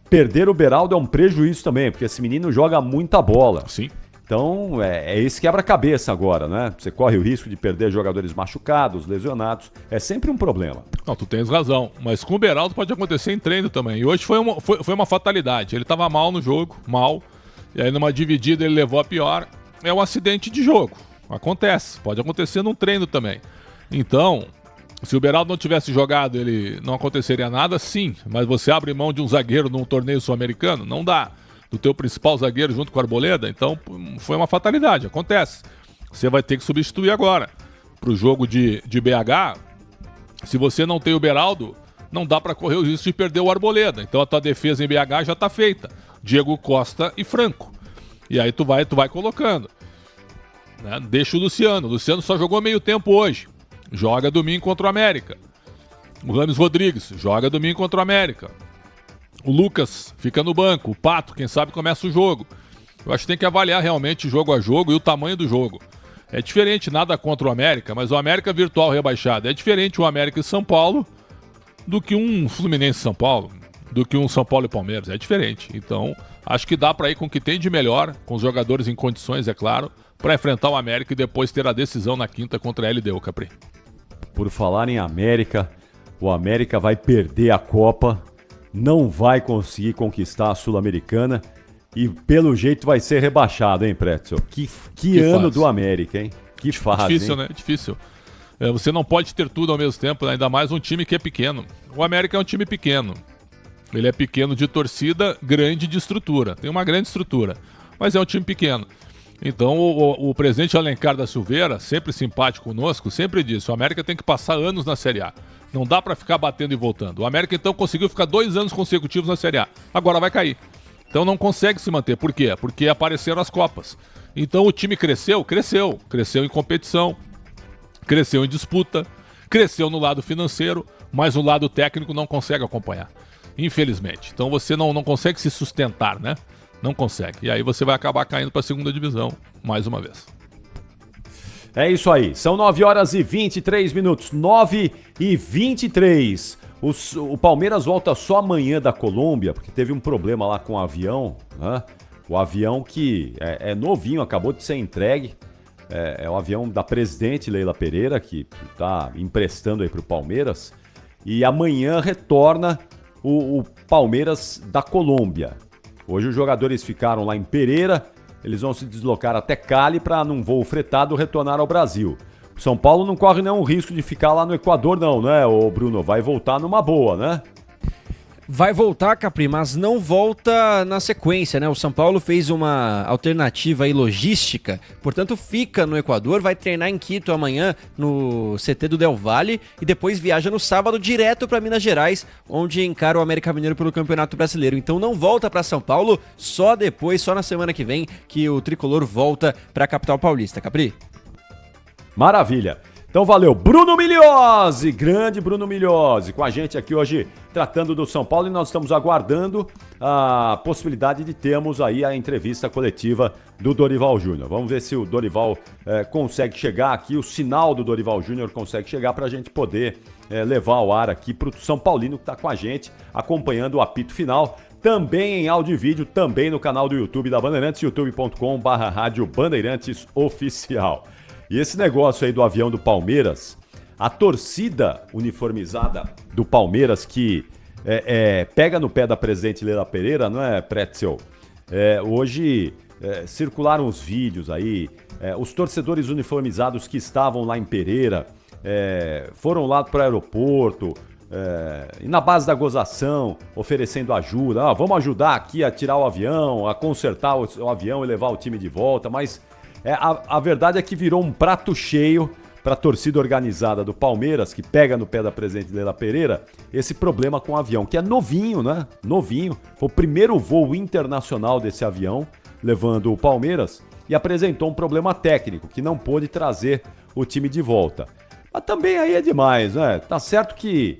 perder o Beraldo é um prejuízo também, porque esse menino joga muita bola. Sim. Então, é esse quebra-cabeça agora, né? Você corre o risco de perder jogadores machucados, lesionados. É sempre um problema. Não, tu tens razão. Mas com o Beraldo pode acontecer em treino também. E hoje foi uma fatalidade. Ele estava mal no jogo, mal. E aí numa dividida ele levou a pior. É um acidente de jogo. Acontece. Pode acontecer num treino também. Então... se o Beraldo não tivesse jogado, ele não aconteceria nada, sim. Mas você abre mão de um zagueiro num torneio sul-americano? Não dá. Do teu principal zagueiro junto com o Arboleda? Então foi uma fatalidade, acontece. Você vai ter que substituir agora. Pro jogo de BH, se você não tem o Beraldo, não dá para correr o risco de perder o Arboleda. Então a tua defesa em BH já tá feita. Diego Costa e Franco. E aí tu vai colocando. Né? Deixa o Luciano. O Luciano só jogou meio tempo hoje. Joga domingo contra o América. O Rames Rodrigues joga domingo contra o América. O Lucas fica no banco. O Pato, quem sabe, começa o jogo. Eu acho que tem que avaliar realmente jogo a jogo e o tamanho do jogo. É diferente, nada contra o América, mas o América virtual rebaixado. É diferente o América e São Paulo do que um Fluminense São Paulo, do que um São Paulo e Palmeiras. É diferente. Então, acho que dá para ir com o que tem de melhor, com os jogadores em condições, é claro, para enfrentar o América e depois ter a decisão na quinta contra a LDU, Capri. Por falar em América, o América vai perder a Copa, não vai conseguir conquistar a Sul-Americana e pelo jeito vai ser rebaixado, hein, Pretzel? Que ano fase do América, hein? Que fase, difícil, hein? Né? Difícil. Você não pode ter tudo ao mesmo tempo, né? Ainda mais um time que é pequeno. O América é um time pequeno. Ele é pequeno de torcida, grande de estrutura. Tem uma grande estrutura, mas é um time pequeno. Então o presidente Alencar da Silveira, sempre simpático conosco, sempre disse: o América tem que passar anos na Série A. Não dá para ficar batendo e voltando. O América então conseguiu ficar 2 anos consecutivos na Série A. Agora vai cair. Então não consegue se manter. Por quê? Porque apareceram as Copas. Então o time cresceu em competição, cresceu em disputa, cresceu no lado financeiro, mas o lado técnico não consegue acompanhar, infelizmente. Então você não consegue se sustentar, né? Não consegue. E aí você vai acabar caindo para a segunda divisão, mais uma vez. É isso aí. São 9 horas e 23 minutos. 9 e 23. O Palmeiras volta só amanhã da Colômbia, porque teve um problema lá com o avião, né? O avião que é novinho, acabou de ser entregue. É o avião da presidente Leila Pereira, que está emprestando aí para o Palmeiras. E amanhã retorna o Palmeiras da Colômbia. Hoje os jogadores ficaram lá em Pereira, eles vão se deslocar até Cali para, num voo fretado, retornar ao Brasil. O São Paulo não corre nenhum risco de ficar lá no Equador não, né, ô Bruno? Vai voltar numa boa, né? Vai voltar, Capri, mas não volta na sequência, né? O São Paulo fez uma alternativa aí logística, portanto fica no Equador, vai treinar em Quito amanhã no CT do Del Valle e depois viaja no sábado direto para Minas Gerais, onde encara o América Mineiro pelo Campeonato Brasileiro. Então não volta para São Paulo, só depois, só na semana que vem, que o tricolor volta para a capital paulista, Capri. Maravilha. Então valeu, Bruno Migliozzi, grande Bruno Migliozzi, com a gente aqui hoje tratando do São Paulo, e nós estamos aguardando a possibilidade de termos aí a entrevista coletiva do Dorival Júnior. Vamos ver se o Dorival consegue chegar aqui, o sinal do Dorival Júnior consegue chegar para a gente poder levar ao ar aqui para o São Paulino que está com a gente, acompanhando o apito final, também em áudio e vídeo, também no canal do YouTube da Bandeirantes, youtube.com/Rádio Bandeirantes Oficial. E esse negócio aí do avião do Palmeiras, a torcida uniformizada do Palmeiras que pega no pé da presidente Leila Pereira, não é, Pretzel? Hoje circularam os vídeos aí, os torcedores uniformizados que estavam lá em Pereira foram lá para o aeroporto, e na base da gozação, oferecendo ajuda. Vamos ajudar aqui a tirar o avião, a consertar o avião e levar o time de volta, mas... A verdade é que virou um prato cheio para a torcida organizada do Palmeiras, que pega no pé da presidente Leila Pereira, esse problema com o avião, que é novinho, né? Novinho. Foi o primeiro voo internacional desse avião, levando o Palmeiras, e apresentou um problema técnico, que não pôde trazer o time de volta. Mas também aí é demais, né? Tá certo que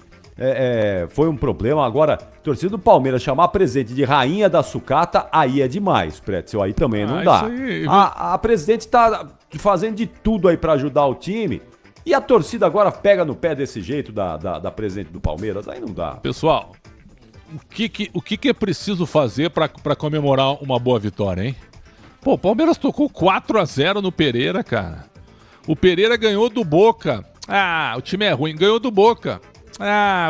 foi um problema. Agora, torcida do Palmeiras chamar a presidente de rainha da sucata, aí é demais, Pretzel, aí também não dá. Aí... A presidente tá fazendo de tudo aí para ajudar o time, e a torcida agora pega no pé desse jeito da presidente do Palmeiras, aí não dá. Pessoal, o que é preciso fazer para comemorar uma boa vitória, hein? Pô, o Palmeiras tocou 4-0 no Pereira, cara. O Pereira ganhou do Boca. O time é ruim, ganhou do Boca.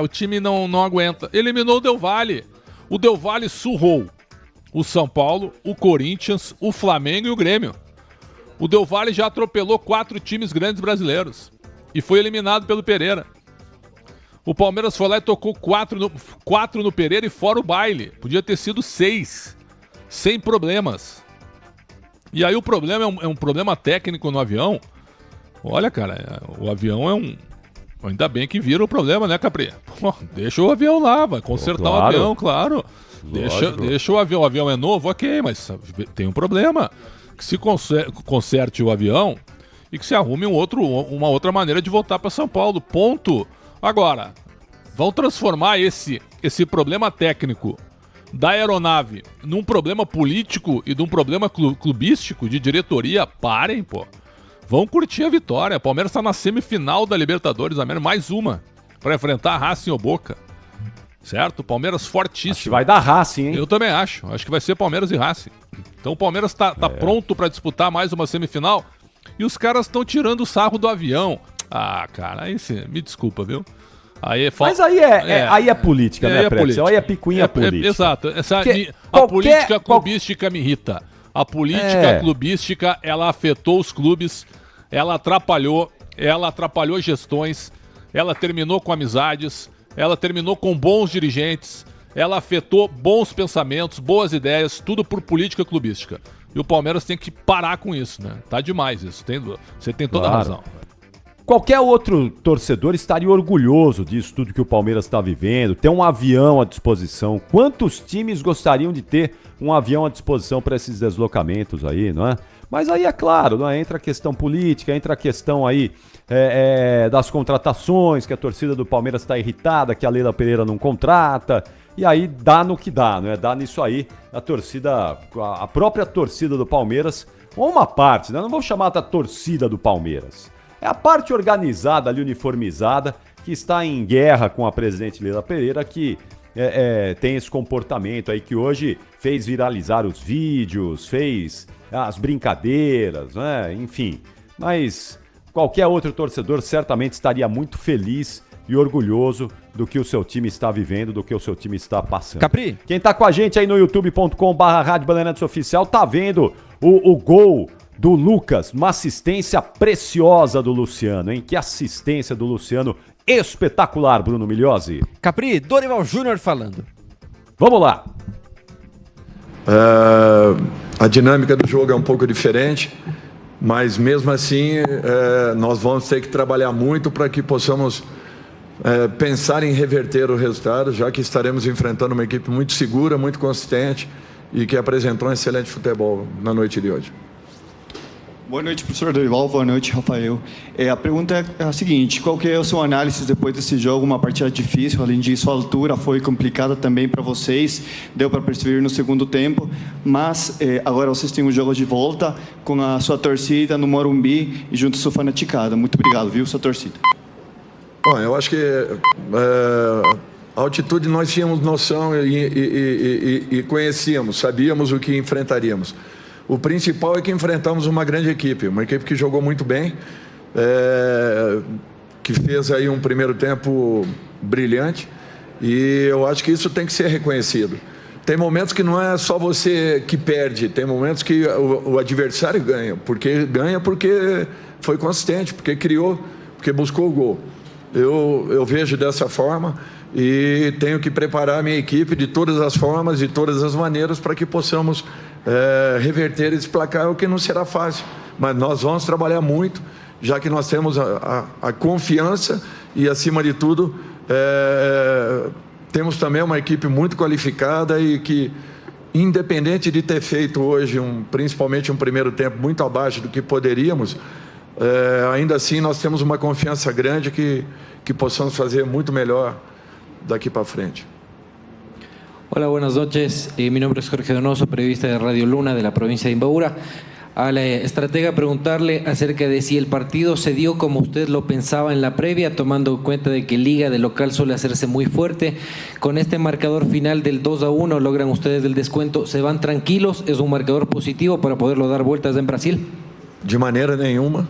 O time não aguenta. Eliminou o Del Valle. O Del Valle surrou o São Paulo, o Corinthians, o Flamengo e o Grêmio. O Del Valle já atropelou 4 times grandes brasileiros e foi eliminado pelo Pereira. O Palmeiras foi lá e tocou 4 no Pereira e fora o baile. Podia ter sido 6, sem problemas. E aí o problema é um problema técnico no avião. Olha, cara, o avião é um... Ainda bem que viram o problema, né, Capri? Pô, deixa o avião lá, vai consertar o avião, claro. Deixa o avião é novo, ok, mas tem um problema. Que se conserte o avião e que se arrume uma outra maneira de voltar para São Paulo, ponto. Agora, vão transformar esse problema técnico da aeronave num problema político e de um problema clubístico de diretoria? Parem, pô. Vão curtir a vitória. O Palmeiras está na semifinal da Libertadores, mais uma, para enfrentar a Racing ou Boca. certo? Palmeiras fortíssimo. Acho que vai dar Racing, hein? Eu também acho. Acho que vai ser Palmeiras e Racing. Então o Palmeiras tá pronto para disputar mais uma semifinal e os caras estão tirando o sarro do avião. Ah, cara, aí sim, me desculpa, viu? Aí Mas aí aí é política, né, Pretzel? Aí é picuinha política. Exato. A política clubística me irrita. A política clubística, ela afetou os clubes, ela atrapalhou gestões, ela terminou com amizades, ela terminou com bons dirigentes, ela afetou bons pensamentos, boas ideias, tudo por política clubística. E o Palmeiras tem que parar com isso, né? Tá demais isso. Você tem toda a razão. Qualquer outro torcedor estaria orgulhoso disso, tudo que o Palmeiras está vivendo, ter um avião à disposição. Quantos times gostariam de ter um avião à disposição para esses deslocamentos aí, não é? Mas aí é claro, não é? Entra a questão política, entra a questão aí das contratações, que a torcida do Palmeiras está irritada, que a Leila Pereira não contrata, e aí dá no que dá, não é? Dá nisso aí a própria torcida do Palmeiras, ou uma parte, né? Não vou chamar da torcida do Palmeiras. É a parte organizada ali, uniformizada, que está em guerra com a presidente Leila Pereira, que tem esse comportamento aí que hoje fez viralizar os vídeos, fez as brincadeiras, né? Enfim. Mas qualquer outro torcedor certamente estaria muito feliz e orgulhoso do que o seu time está vivendo, do que o seu time está passando. Capri. Quem tá com a gente aí no youtube.com/Rádio Bandeirantes Oficial tá vendo o gol do Lucas, uma assistência preciosa do Luciano, hein? Que assistência do Luciano espetacular, Bruno Migliozzi. Capri, Dorival Júnior falando. Vamos lá. A dinâmica do jogo é um pouco diferente, mas mesmo assim nós vamos ter que trabalhar muito para que possamos pensar em reverter o resultado, já que estaremos enfrentando uma equipe muito segura, muito consistente e que apresentou um excelente futebol na noite de hoje. Boa noite, professor Dorival. Boa noite, Rafael. A pergunta é a seguinte: qual que é a sua análise depois desse jogo? Uma partida difícil, além disso, a altura foi complicada também para vocês, deu para perceber no segundo tempo, mas agora vocês têm um jogo de volta com a sua torcida no Morumbi e junto à sua fanaticada. Muito obrigado, viu, sua torcida? Bom, eu acho que a altitude nós tínhamos noção e conhecíamos, sabíamos o que enfrentaríamos. O principal é que enfrentamos uma grande equipe, uma equipe que jogou muito bem, que fez aí um primeiro tempo brilhante, e eu acho que isso tem que ser reconhecido. Tem momentos que não é só você que perde, tem momentos que o adversário ganha porque foi consistente, porque criou, porque buscou o gol. Eu vejo dessa forma e tenho que preparar a minha equipe de todas as formas, de todas as maneiras, para que possamos reverter esse placar, o que não será fácil. Mas nós vamos trabalhar muito, já que nós temos a confiança e, acima de tudo, temos também uma equipe muito qualificada e que, independente de ter feito hoje, principalmente um primeiro tempo muito abaixo do que poderíamos, ainda assim nós temos uma confiança grande que possamos fazer muito melhor daqui para frente. Hola, buenas noches. Mi nombre es Jorge Donoso, periodista de Radio Luna de la provincia de Imbabura. A la estratega preguntarle acerca de si el partido se dio como usted lo pensaba en la previa, tomando en cuenta de que Liga de local suele hacerse muy fuerte. Con este marcador final del 2-1, logran ustedes el descuento, ¿se van tranquilos? ¿Es un marcador positivo para poderlo dar vueltas en Brasil? De maneira nenhuma.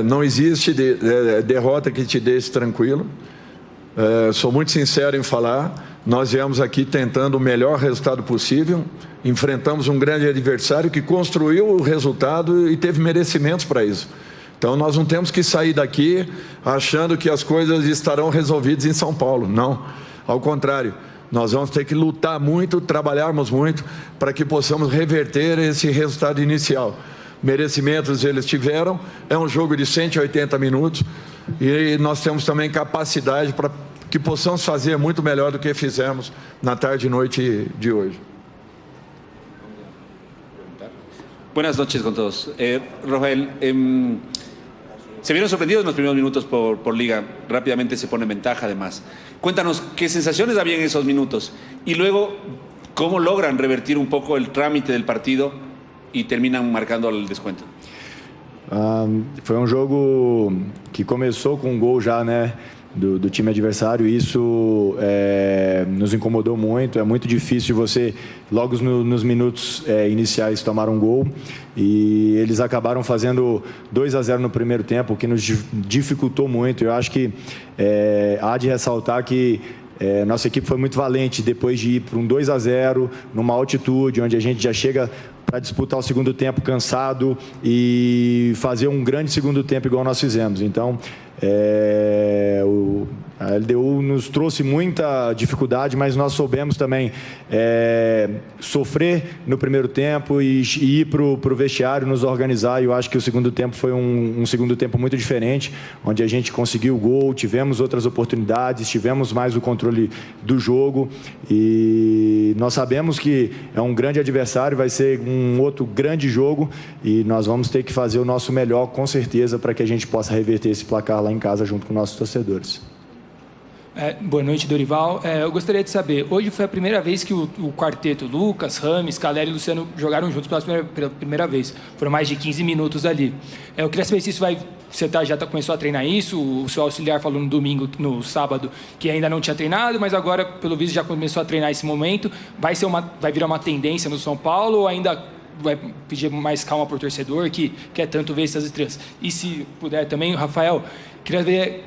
Não existe derrota que te deixe tranquilo. Sou muito sincero em falar. Nós viemos aqui tentando o melhor resultado possível, enfrentamos um grande adversário que construiu o resultado e teve merecimentos para isso. Então nós não temos que sair daqui achando que as coisas estarão resolvidas em São Paulo. Não, ao contrário. Nós vamos ter que lutar muito, trabalharmos muito para que possamos reverter esse resultado inicial. Merecimentos eles tiveram, é um jogo de 180 minutos e nós temos também capacidade para que possamos fazer muito melhor do que fizemos na tarde e noite de hoje. Buenas noches con todos. Rafael, se vieron sorprendidos en los primeros minutos por Liga. Rápidamente se pone en ventaja además. Cuéntanos qué sensaciones había en esos minutos y luego cómo logran revertir un poco el trámite del partido e terminam marcando o desconto. Foi um jogo que começou com um gol já, né, do time adversário. Isso nos incomodou muito. É muito difícil você, logo nos minutos iniciais, tomar um gol. E eles acabaram fazendo 2-0 no primeiro tempo, o que nos dificultou muito. Eu acho que há de ressaltar que nossa equipe foi muito valente depois de ir para um 2-0, numa altitude, onde a gente já chega para disputar o segundo tempo cansado e fazer um grande segundo tempo igual nós fizemos. Então, a LDU nos trouxe muita dificuldade, mas nós soubemos também sofrer no primeiro tempo e ir para o vestiário, nos organizar. E eu acho que o segundo tempo foi um segundo tempo muito diferente, onde a gente conseguiu o gol, tivemos outras oportunidades, tivemos mais o controle do jogo. E nós sabemos que é um grande adversário, vai ser um outro grande jogo e nós vamos ter que fazer o nosso melhor, com certeza, para que a gente possa reverter esse placar lá em casa junto com nossos torcedores. Boa noite, Dorival. Eu gostaria de saber, hoje foi a primeira vez que o quarteto Lucas, Rames, Caleri e Luciano jogaram juntos pela primeira vez. Foram mais de 15 minutos ali. Eu queria saber se isso você já começou a treinar isso. O seu auxiliar falou no sábado, que ainda não tinha treinado, mas agora, pelo visto, já começou a treinar esse momento. Vai virar uma tendência no São Paulo ou ainda vai pedir mais calma para o torcedor que quer tanto ver essas estrelas? E se puder também, Rafael, queria ver,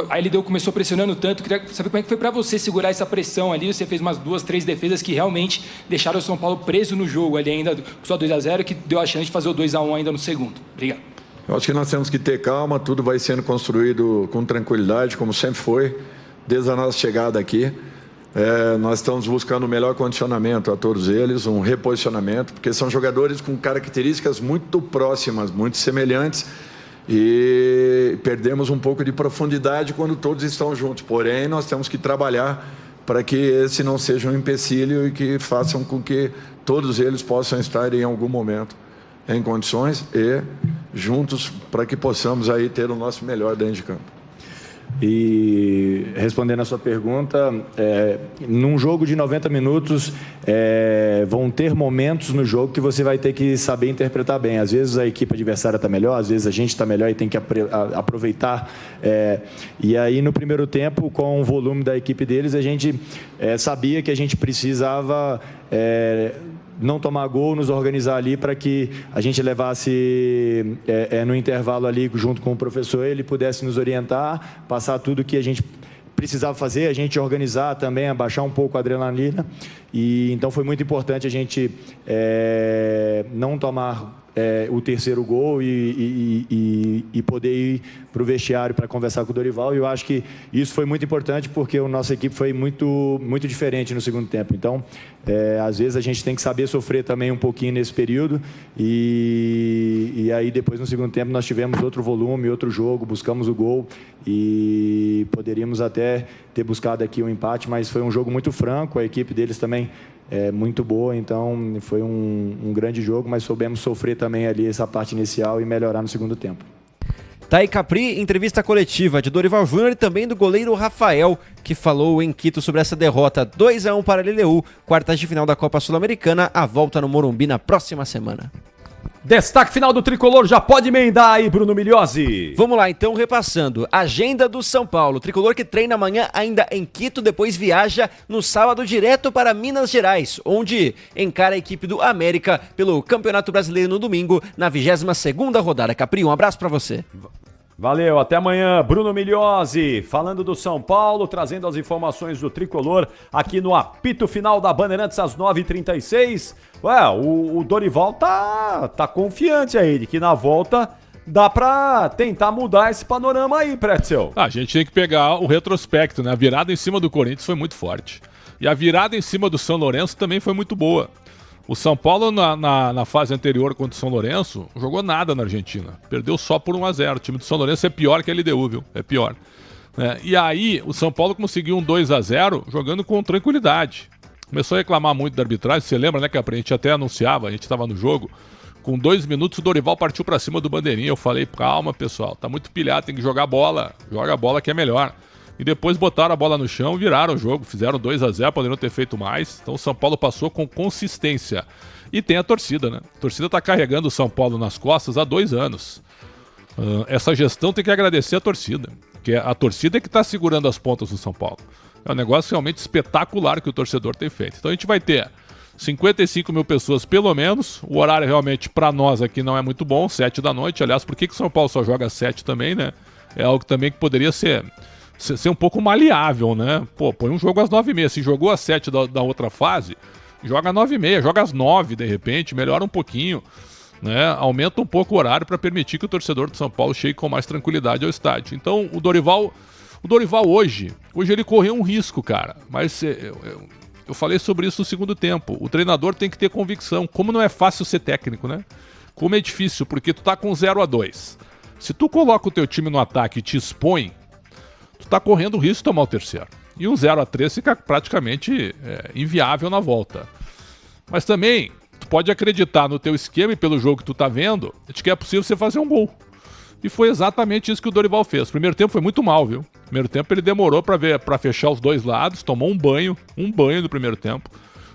a LDU começou pressionando tanto, queria saber como é que foi para você segurar essa pressão ali. Você fez umas 2, 3 defesas que realmente deixaram o São Paulo preso no jogo ali ainda, só 2-0, que deu a chance de fazer o 2-1 ainda no segundo. Obrigado. Eu acho que nós temos que ter calma, tudo vai sendo construído com tranquilidade, como sempre foi, desde a nossa chegada aqui. Nós estamos buscando o melhor condicionamento a todos eles, um reposicionamento, porque são jogadores com características muito próximas, muito semelhantes, e perdemos um pouco de profundidade quando todos estão juntos. Porém, nós temos que trabalhar para que esse não seja um empecilho e que façam com que todos eles possam estar em algum momento em condições e juntos para que possamos aí ter o nosso melhor dentro de campo. E respondendo a sua pergunta, num jogo de 90 minutos, vão ter momentos no jogo que você vai ter que saber interpretar bem. Às vezes a equipe adversária está melhor, às vezes a gente está melhor e tem que aproveitar. E aí no primeiro tempo, com o volume da equipe deles, a gente sabia que a gente precisava não tomar gol, nos organizar ali para que a gente levasse no intervalo ali junto com o professor, ele pudesse nos orientar, passar tudo que a gente precisava fazer, a gente organizar também, abaixar um pouco a adrenalina. E então foi muito importante a gente não tomar o terceiro gol e poder ir para o vestiário para conversar com o Dorival. E eu acho que isso foi muito importante porque a nossa equipe foi muito, muito diferente no segundo tempo. Então, às vezes a gente tem que saber sofrer também um pouquinho nesse período e aí depois no segundo tempo nós tivemos outro volume, outro jogo, buscamos o gol e poderíamos até ter buscado aqui um empate, mas foi um jogo muito franco, a equipe deles também muito boa, então foi um grande jogo, mas soubemos sofrer também ali essa parte inicial e melhorar no segundo tempo. Tá aí Capri, entrevista coletiva de Dorival Júnior e também do goleiro Rafael, que falou em Quito sobre essa derrota 2-1 para a LDU, quartas de final da Copa Sul-Americana, a volta no Morumbi na próxima semana. Destaque final do Tricolor, já pode emendar aí, Bruno Migliozzi. Vamos lá, então, repassando. Agenda do São Paulo. Tricolor que treina amanhã ainda em Quito, depois viaja no sábado direto para Minas Gerais, onde encara a equipe do América pelo Campeonato Brasileiro no domingo, na 22ª rodada. Capri, um abraço para você. Valeu, até amanhã. Bruno Migliozzi, falando do São Paulo, trazendo as informações do Tricolor aqui no apito final da Bandeirantes às 9h36. O Dorival tá confiante aí de que na volta dá pra tentar mudar esse panorama aí, Pretzel. A gente tem que pegar o retrospecto, né? A virada em cima do Corinthians foi muito forte. E a virada em cima do São Lourenço também foi muito boa. O São Paulo, na fase anterior contra o São Lourenço, não jogou nada na Argentina. Perdeu só por 1-0. O time do São Lourenço é pior que a LDU, viu? É pior. E aí, o São Paulo conseguiu um 2-0 jogando com tranquilidade. Começou a reclamar muito da arbitragem. Você lembra, né, que a gente até anunciava, a gente estava no jogo. Com 2 minutos, o Dorival partiu para cima do bandeirinha. Eu falei, calma, pessoal, tá muito pilhado, tem que jogar bola. Joga a bola que é melhor. E depois botaram a bola no chão, viraram o jogo, fizeram 2-0, poderiam ter feito mais. Então o São Paulo passou com consistência. E tem a torcida, né? A torcida tá carregando o São Paulo nas costas há 2 anos. Essa gestão tem que agradecer a torcida. Porque a torcida é que está segurando as pontas do São Paulo. É um negócio realmente espetacular que o torcedor tem feito. Então a gente vai ter 55 mil pessoas pelo menos. O horário realmente para nós aqui não é muito bom, 7 da noite. Aliás, por que o São Paulo só joga 7 também, né? É algo também que poderia ser um pouco maleável, né? Pô, põe um jogo às 9h30. Se jogou às 7 da outra fase, joga às 9h30, joga às 9 de repente, melhora um pouquinho, né? Aumenta um pouco o horário para permitir que o torcedor de São Paulo chegue com mais tranquilidade ao estádio. Então o Dorival hoje ele correu um risco, cara, mas eu falei sobre isso no segundo tempo. O treinador tem que ter convicção. Como não é fácil ser técnico, né? Como é difícil, porque tu tá com 0-2. Se tu coloca o teu time no ataque e te expõe, tu tá correndo o risco de tomar o terceiro. E um 0-3 fica praticamente inviável na volta. Mas também, tu pode acreditar no teu esquema e pelo jogo que tu tá vendo, de que é possível você fazer um gol. E foi exatamente isso que o Dorival fez. O primeiro tempo foi muito mal, viu? O primeiro tempo ele demorou para fechar os dois lados, tomou um banho no primeiro tempo.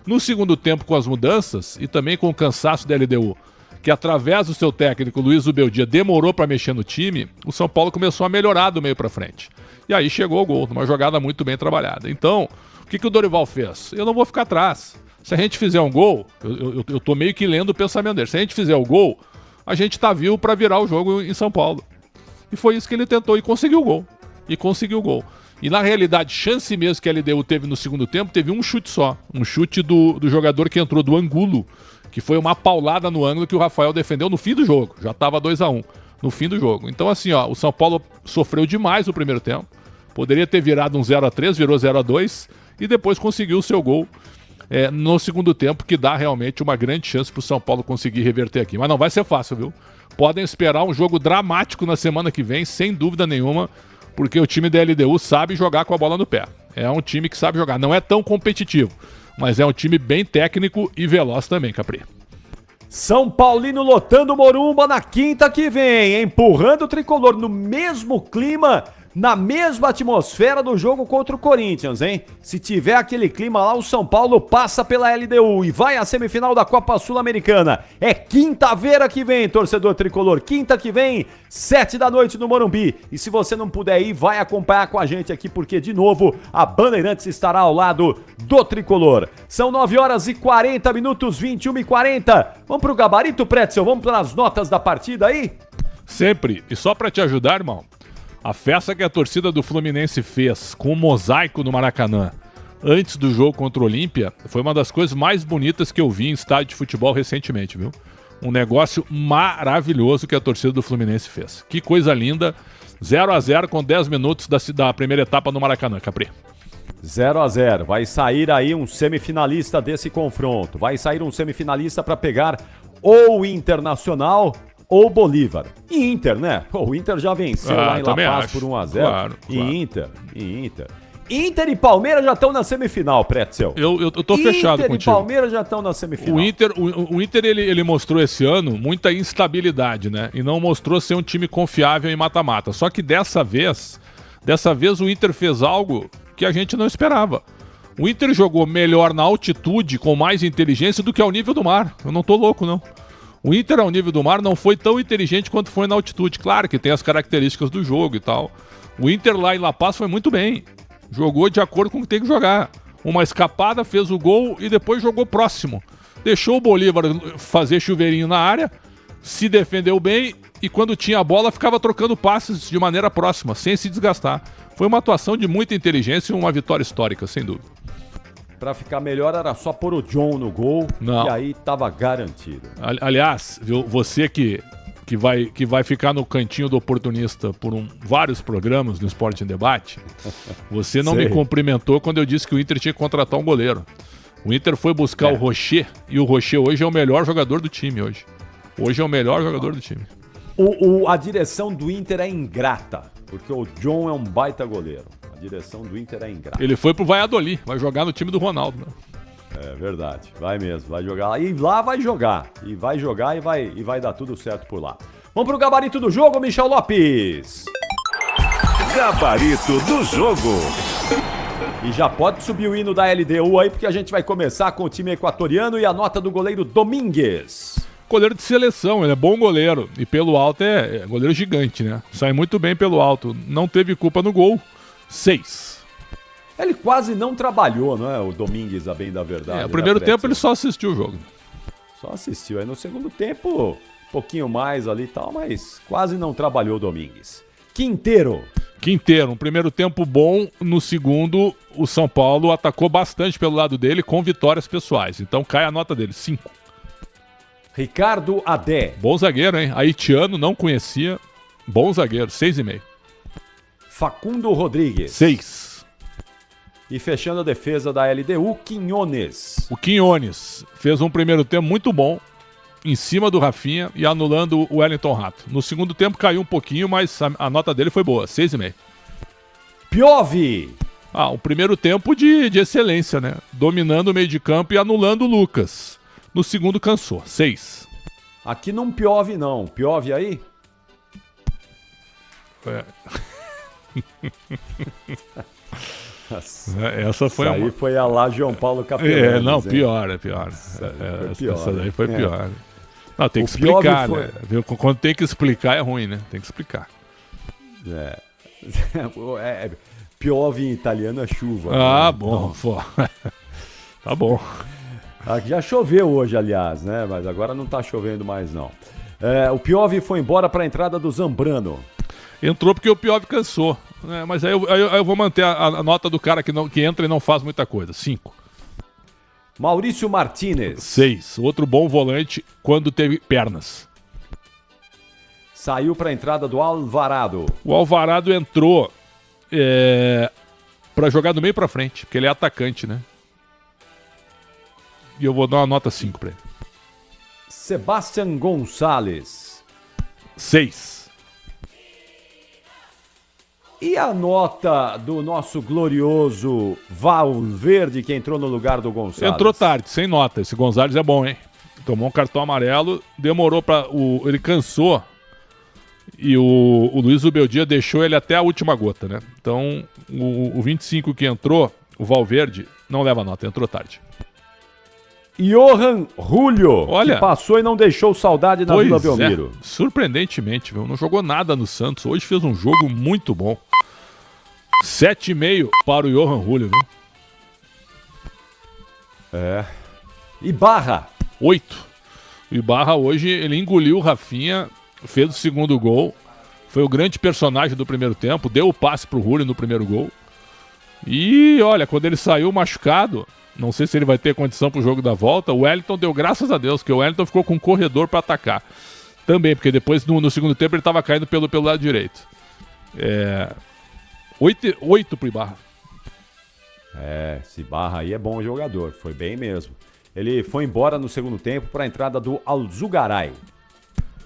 No segundo tempo, com as mudanças e também com o cansaço da LDU, que através do seu técnico Luiz Ubeldia demorou para mexer no time, o São Paulo começou a melhorar do meio para frente. E aí chegou o gol, numa jogada muito bem trabalhada. Então, o que o Dorival fez? Eu não vou ficar atrás. Se a gente fizer um gol, eu tô meio que lendo o pensamento dele. Se a gente fizer o gol, a gente tá vivo para virar o jogo em São Paulo. E foi isso que ele tentou e conseguiu o gol. E na realidade, chance mesmo que a LDU teve no segundo tempo, teve um chute só. Um chute do jogador que entrou, do Angulo, que foi uma paulada no ângulo que o Rafael defendeu no fim do jogo. Já estava 2-1 no fim do jogo. Então assim, ó, o São Paulo sofreu demais no primeiro tempo. Poderia ter virado um 0-3, virou 0-2 e depois conseguiu o seu gol no segundo tempo, que dá realmente uma grande chance para o São Paulo conseguir reverter aqui. Mas não vai ser fácil, viu? Podem esperar um jogo dramático na semana que vem, sem dúvida nenhuma, porque o time da LDU sabe jogar com a bola no pé. É um time que sabe jogar. Não é tão competitivo, mas é um time bem técnico e veloz também, Capri. São Paulino lotando o Morumba na quinta que vem, empurrando o tricolor no mesmo clima, na mesma atmosfera do jogo contra o Corinthians, hein? Se tiver aquele clima lá, o São Paulo passa pela LDU e vai à semifinal da Copa Sul-Americana. É quinta-feira que vem, torcedor tricolor. Quinta que vem, 7 da noite no Morumbi. E se você não puder ir, vai acompanhar com a gente aqui, porque, de novo, a Bandeirantes estará ao lado do tricolor. São 9h40, 21h40. Vamos pro gabarito, Pretzel? Vamos para as notas da partida aí? Sempre. E só para te ajudar, irmão, a festa que a torcida do Fluminense fez com o mosaico no Maracanã antes do jogo contra o Olímpia foi uma das coisas mais bonitas que eu vi em estádio de futebol recentemente, viu? Um negócio maravilhoso que a torcida do Fluminense fez. Que coisa linda. 0-0 com 10 minutos da primeira etapa no Maracanã, Capri. 0-0. Vai sair aí um semifinalista desse confronto. Vai sair um semifinalista para pegar ou o Internacional ou Bolívar. E Inter, né? O Inter já venceu lá em La Paz por 1-0. Claro. E Inter. Inter e Palmeiras já estão na semifinal, Pretzel. Eu tô fechado contigo. Inter e Palmeiras já estão na semifinal. O Inter ele mostrou esse ano muita instabilidade, né? E não mostrou ser um time confiável em mata-mata. Só que dessa vez o Inter fez algo que a gente não esperava. O Inter jogou melhor na altitude, com mais inteligência do que ao nível do mar. Eu não tô louco, não. O Inter ao nível do mar não foi tão inteligente quanto foi na altitude. Claro que tem as características do jogo e tal. O Inter lá em La Paz foi muito bem. Jogou de acordo com o que tem que jogar. Uma escapada, fez o gol e depois jogou próximo. Deixou o Bolívar fazer chuveirinho na área, se defendeu bem e quando tinha a bola ficava trocando passes de maneira próxima, sem se desgastar. Foi uma atuação de muita inteligência e uma vitória histórica, sem dúvida. Pra ficar melhor era só pôr o John no gol. Não. E aí tava garantido. Aliás, viu, você que vai ficar no cantinho do oportunista por vários programas no Esporte em Debate, você não me cumprimentou quando eu disse que o Inter tinha que contratar um goleiro. O Inter foi buscar o Rocher e o Rocher hoje é o melhor jogador do time hoje. Hoje é o melhor jogador do time. A direção do Inter é ingrata, porque o John é um baita goleiro. A direção do Inter é ingrata. Ele foi pro Valladolid, vai jogar no time do Ronaldo. Né? É verdade, vai mesmo, vai jogar lá. E lá vai jogar, e vai dar tudo certo por lá. Vamos pro gabarito do jogo, Michel Lopes. Gabarito do jogo. E já pode subir o hino da LDU aí, porque a gente vai começar com o time equatoriano e a nota do goleiro Domingues. Goleiro de seleção, ele é bom goleiro. E pelo alto é goleiro gigante, né? Sai muito bem pelo alto. Não teve culpa no gol. 6. Ele quase não trabalhou, não é? O Domingues, a bem da verdade. No primeiro tempo ele só assistiu o jogo. Só assistiu. Aí no segundo tempo, um pouquinho mais ali e tal, mas quase não trabalhou o Domingues. Quinteiro, um primeiro tempo bom. No segundo, o São Paulo atacou bastante pelo lado dele com vitórias pessoais. Então cai a nota dele, 5. Ricardo Adé. Bom zagueiro, hein? Haitiano, não conhecia. Bom zagueiro, 6,5. Facundo Rodrigues. 6. E fechando a defesa da LDU, Quinones. O Quinones fez um primeiro tempo muito bom, em cima do Rafinha e anulando o Wellington Rato. No segundo tempo caiu um pouquinho, mas a nota dele foi boa, 6,5. Piove. O primeiro tempo de excelência, né? Dominando o meio de campo e anulando o Lucas. No segundo cansou, 6. Aqui não piove não, piove aí? Essa foi aí foi a lá João Paulo Capelão. Não, pior. Essa daí foi pior. Não, tem que explicar, né? Quando tem que explicar é ruim, né? Tem que explicar. Piove em italiano é chuva. Né? Bom, pô. Tá bom. Já choveu hoje, aliás, né? Mas agora não tá chovendo mais, não. O Piove foi embora para a entrada do Zambrano. Entrou porque o Piove cansou. Né? Mas aí eu vou manter a nota do cara que entra e não faz muita coisa. 5. Maurício Martínez. 6. Outro bom volante quando teve pernas. Saiu para a entrada do Alvarado. O Alvarado entrou para jogar do meio para frente, porque ele é atacante, né? E eu vou dar uma nota 5 para ele. Sebastian Gonçalves. 6. E a nota do nosso glorioso Valverde, que entrou no lugar do Gonçalves? Entrou tarde, sem nota. Esse Gonçalves é bom, hein? Tomou um cartão amarelo, demorou para ele cansou. E o Luiz Ubeldia deixou ele até a última gota, né? Então, o 25 que entrou, o Valverde, não leva nota, entrou tarde. Johan Julio, olha, que passou e não deixou saudade na Vila Belmiro. Surpreendentemente, viu? Não jogou nada no Santos. Hoje fez um jogo muito bom. 7,5 para o Johan Julio, viu? Ibarra. 8. O Ibarra hoje, ele engoliu o Rafinha, fez o segundo gol. Foi o grande personagem do primeiro tempo. Deu o passe pro Julio no primeiro gol. E olha, quando ele saiu machucado, não sei se ele vai ter condição pro jogo da volta, o Wellington deu graças a Deus, que o Wellington ficou com um corredor para atacar. Também, porque depois no segundo tempo ele estava caindo pelo lado direito. 8 pro Ibarra. Esse Ibarra aí é bom jogador, foi bem mesmo. Ele foi embora no segundo tempo para a entrada do Alzugaray.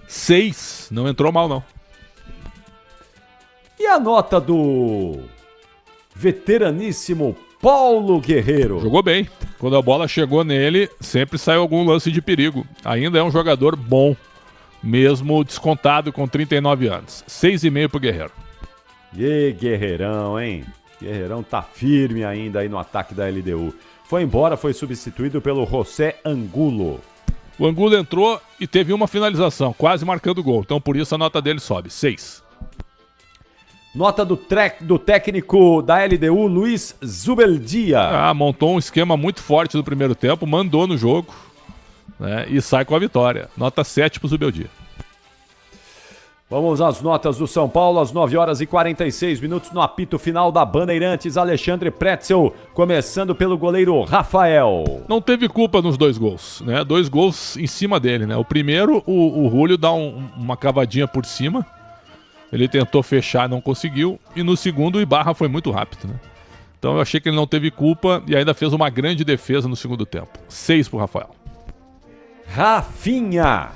6, não entrou mal não. E a nota do veteraníssimo Paulo Guerreiro? Jogou bem. Quando a bola chegou nele, sempre saiu algum lance de perigo. Ainda é um jogador bom, mesmo descontado com 39 anos. 6,5 pro Guerreiro. E Guerreirão, hein? Guerreirão tá firme ainda aí no ataque da LDU. Foi embora, foi substituído pelo José Angulo. O Angulo entrou e teve uma finalização, quase marcando gol. Então por isso a nota dele sobe, 6. Nota do técnico da LDU, Luiz Zubeldia. Montou um esquema muito forte no primeiro tempo, mandou no jogo, né, e sai com a vitória. Nota 7 pro Zubeldia. Vamos às notas do São Paulo, às 9 horas e 46 minutos no apito final da Bandeirantes. Alexandre Pretzel, começando pelo goleiro Rafael. Não teve culpa nos 2 gols, né? 2 gols em cima dele, né? O primeiro, o Julio dá uma cavadinha por cima. Ele tentou fechar, não conseguiu. E no segundo, o Ibarra foi muito rápido, né? Então eu achei que ele não teve culpa e ainda fez uma grande defesa no segundo tempo. 6 pro Rafael. Rafinha,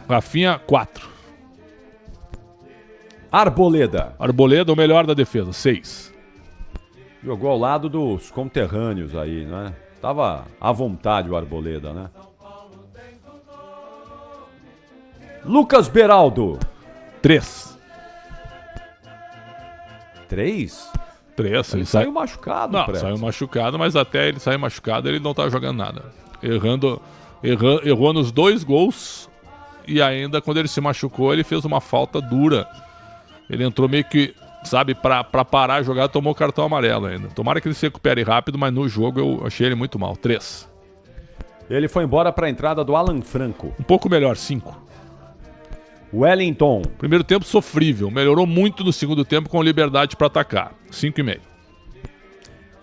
4. Arboleda, o melhor da defesa, 6. Jogou ao lado dos conterrâneos aí, né? Tava à vontade o Arboleda, né? Lucas Beraldo, 3. 3? Ele saiu machucado. Não, saiu machucado, mas até ele sair machucado ele não tá jogando nada. Errou nos 2 gols e ainda quando ele se machucou, ele fez uma falta dura. Ele entrou meio que, sabe, pra parar a jogada, tomou cartão amarelo ainda. Tomara que ele se recupere rápido, mas no jogo eu achei ele muito mal. 3. Ele foi embora para a entrada do Alan Franco. Um pouco melhor, 5. Wellington. Primeiro tempo sofrível, melhorou muito no segundo tempo com liberdade para atacar. 5,5.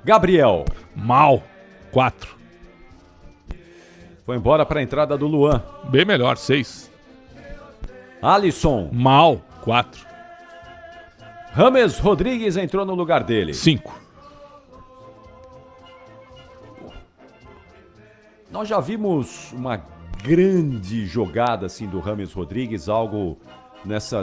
Gabriel. Mal. 4. Foi embora para a entrada do Luan. Bem melhor, 6. Alisson. Mal. 4. James Rodrigues entrou no lugar dele. 5. Nós já vimos uma grande jogada assim do James Rodrigues, algo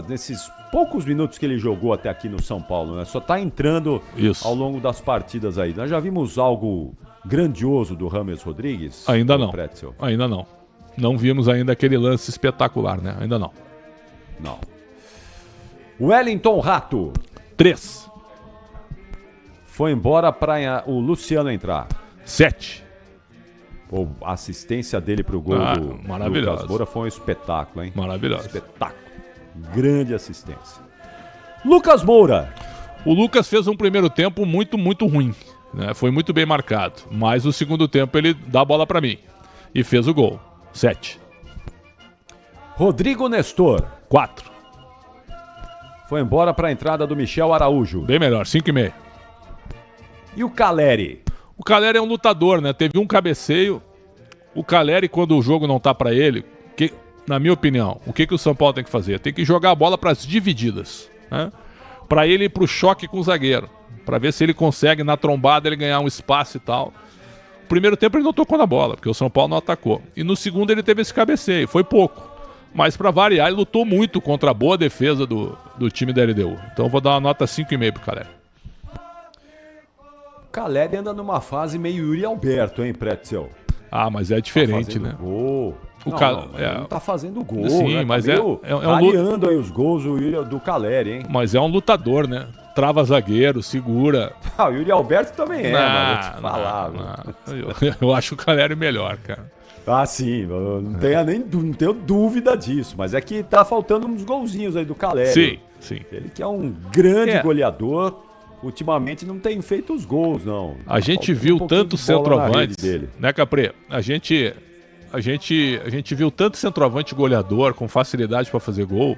nesses poucos minutos que ele jogou até aqui no São Paulo, né? Só tá entrando ao longo das partidas aí. Nós já vimos algo grandioso do James Rodrigues? Ainda não. Pretzel? Ainda não. Não vimos ainda aquele lance espetacular, né? Ainda não. Não. Wellington Rato. 3. Foi embora para o Luciano entrar. 7. Pô, a assistência dele pro gol do Lucas Moura foi um espetáculo, hein? Maravilhoso. Espetáculo. Grande assistência. Lucas Moura. O Lucas fez um primeiro tempo muito, muito ruim, né? Foi muito bem marcado. Mas o segundo tempo ele dá a bola para mim. E fez o gol. 7. Rodrigo Nestor. 4. Foi embora para a entrada do Michel Araújo. Bem melhor, 5,5. E o Caleri? O Caleri é um lutador, né? Teve um cabeceio. O Caleri, quando o jogo não tá para ele, na minha opinião, o que o São Paulo tem que fazer? Tem que jogar a bola para as divididas, né? Para ele ir pro choque com o zagueiro, para ver se ele consegue na trombada ele ganhar um espaço e tal. O primeiro tempo ele não tocou na bola, porque o São Paulo não atacou. E no segundo ele teve esse cabeceio, foi pouco. Mas para variar, ele lutou muito contra a boa defesa do time da LDU. Então eu vou dar uma nota 5,5 pro Caleri. O Caleri anda numa fase meio Yuri Alberto, hein, Pretzel? Ah, mas é diferente, tá né? Gol. Não tá fazendo gol. Sim, né? mas variando aí os gols do Caleri, hein? Mas é um lutador, né? Trava zagueiro, segura. Ah, o Yuri Alberto também mas vou te falar. Eu acho o Caleri melhor, cara. Ah, sim, não tenho dúvida disso, mas é que tá faltando uns golzinhos aí do Caleri. Sim. Ele que é um grande goleador, ultimamente não tem feito os gols, não. A gente viu tantos centroavantes, né, Capri? A gente viu tanto centroavante goleador com facilidade para fazer gol,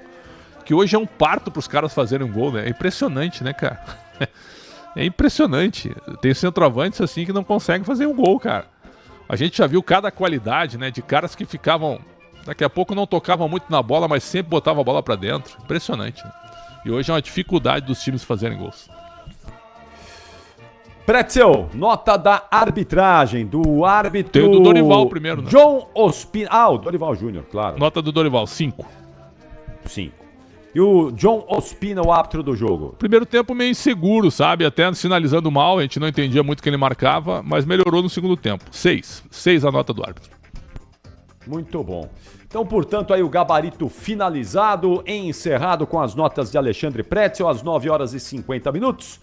que hoje é um parto pros caras fazerem um gol, né? É impressionante, né, cara? É impressionante. Tem centroavantes assim que não conseguem fazer um gol, cara. A gente já viu cada qualidade, né, de caras que ficavam, daqui a pouco não tocavam muito na bola, mas sempre botavam a bola para dentro. Impressionante, né? E hoje é uma dificuldade dos times fazerem gols. Pretzel, nota da arbitragem, do árbitro... Tem o do Dorival primeiro, né? John Ospina. Ah, o Dorival Júnior, claro. Nota do Dorival, 5. 5. E o John Ospina, o árbitro do jogo? Primeiro tempo meio inseguro, sabe? Até sinalizando mal, a gente não entendia muito o que ele marcava, mas melhorou no segundo tempo. 6. 6 a nota do árbitro. Muito bom. Então, portanto, aí o gabarito finalizado, encerrado com as notas de Alexandre Pretzel, às 9h50.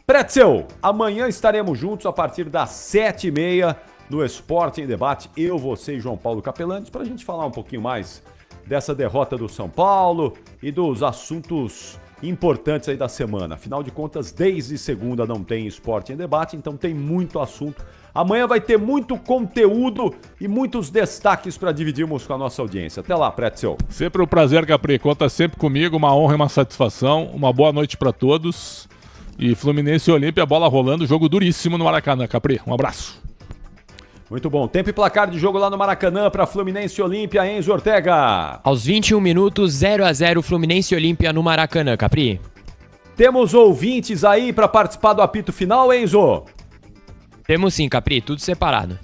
Pretzel, amanhã estaremos juntos a partir das 7h30 no Esporte em Debate. Eu, você e João Paulo Capelanes, para a gente falar um pouquinho mais dessa derrota do São Paulo e dos assuntos importantes aí da semana. Afinal de contas, desde segunda não tem Esporte em Debate, então tem muito assunto. Amanhã vai ter muito conteúdo e muitos destaques para dividirmos com a nossa audiência. Até lá, Pretzel. Sempre um prazer, Capri. Conta sempre comigo, uma honra e uma satisfação. Uma boa noite para todos. E Fluminense e Olímpia, bola rolando, jogo duríssimo no Maracanã, Capri. Um abraço. Muito bom. Tempo e placar de jogo lá no Maracanã para Fluminense e Olímpia, Enzo Ortega. Aos 21 minutos, 0-0 Fluminense e Olímpia no Maracanã, Capri. Temos ouvintes aí para participar do apito final, Enzo? Temos sim, Capri, tudo separado.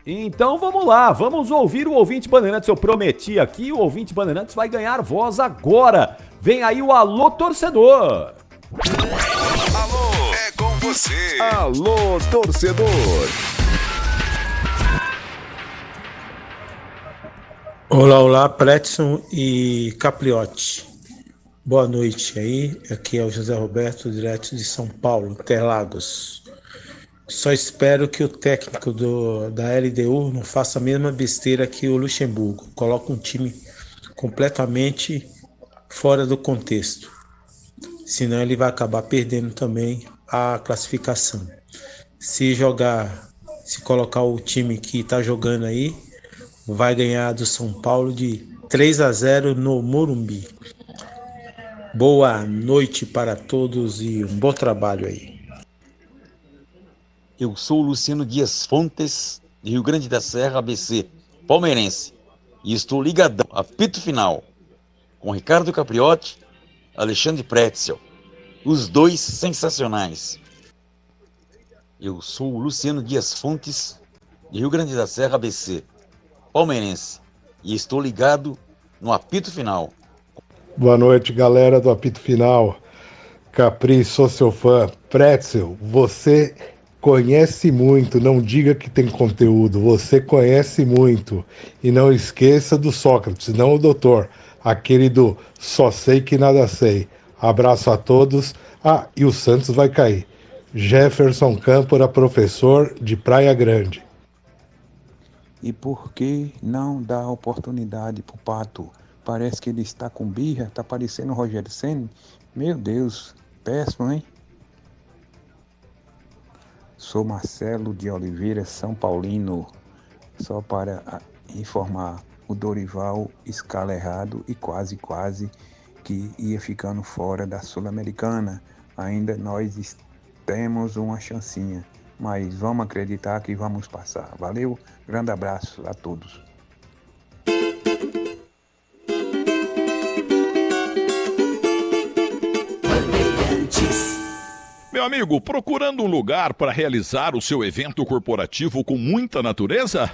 Então vamos lá, vamos ouvir o ouvinte Bandeirantes. Eu prometi aqui, o ouvinte Bandeirantes vai ganhar voz agora. Vem aí o Alô Torcedor. Alô, é com você. Alô, torcedor. Olá, Pretzel e Capriotti. Boa noite aí. Aqui é o José Roberto, direto de São Paulo, Interlagos. Só espero que o técnico da LDU não faça a mesma besteira que o Luxemburgo. Coloca um time completamente fora do contexto. Senão ele vai acabar perdendo também a classificação. Se colocar o time que está jogando aí, vai ganhar do São Paulo de 3-0 no Morumbi. Boa noite para todos e um bom trabalho aí. Eu sou o Luciano Dias Fontes, de Rio Grande da Serra, ABC, palmeirense. E estou ligadão, apito final, com Ricardo Capriotti, Alexandre Pretzel. Os dois sensacionais. Eu sou o Luciano Dias Fontes, de Rio Grande da Serra, ABC, palmeirense. E estou ligado no apito final. Boa noite, galera do apito final. Capri, sou seu fã. Pretzel, você conhece muito, não diga que tem conteúdo, você conhece muito. E não esqueça do Sócrates, não o doutor, aquele do só sei que nada sei. Abraço a todos. Ah, e o Santos vai cair. Jefferson Câmpora, professor de Praia Grande. E por que não dar oportunidade pro Pato? Parece que ele está com birra, tá parecendo o Rogério Ceni. Meu Deus, péssimo, hein? Sou Marcelo de Oliveira, São Paulino. Só para informar, o Dorival escala errado e quase que ia ficando fora da Sul-Americana. Ainda nós temos uma chancinha, mas vamos acreditar que vamos passar. Valeu, grande abraço a todos. Meu amigo, procurando um lugar para realizar o seu evento corporativo com muita natureza?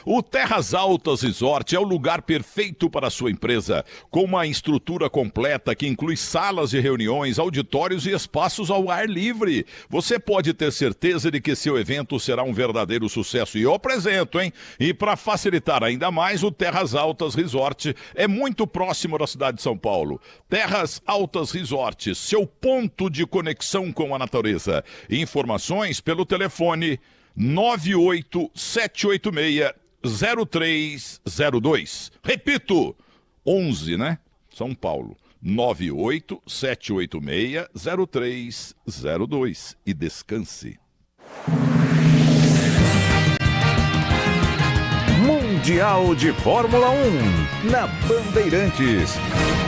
O Terras Altas Resort é o lugar perfeito para a sua empresa, com uma estrutura completa que inclui salas de reuniões, auditórios e espaços ao ar livre. Você pode ter certeza de que seu evento será um verdadeiro sucesso. E eu apresento, hein? E para facilitar ainda mais, o Terras Altas Resort é muito próximo da cidade de São Paulo. Terras Altas Resort, seu ponto de conexão com a natureza. Informações pelo telefone 98786-0302. Repito, 11, né? São Paulo. 98786-0302. E descanse. Mundial de Fórmula 1 na Bandeirantes.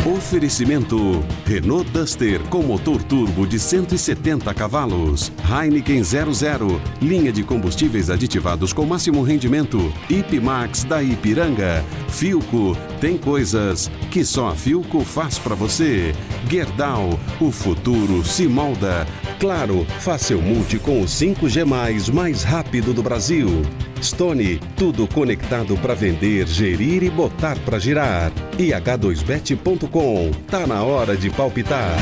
Oferecimento Renault Duster com motor turbo de 170 cavalos, Heineken 00, linha de combustíveis aditivados com máximo rendimento, Ipmax da Ipiranga, Philco, tem coisas que só a Philco faz pra você. Gerdau, o futuro se molda. Claro, faça seu multi com o 5G+, mais rápido do Brasil. Stone, tudo conectado para vender, gerir e botar para girar. E H2Bet.com, tá na hora de palpitar.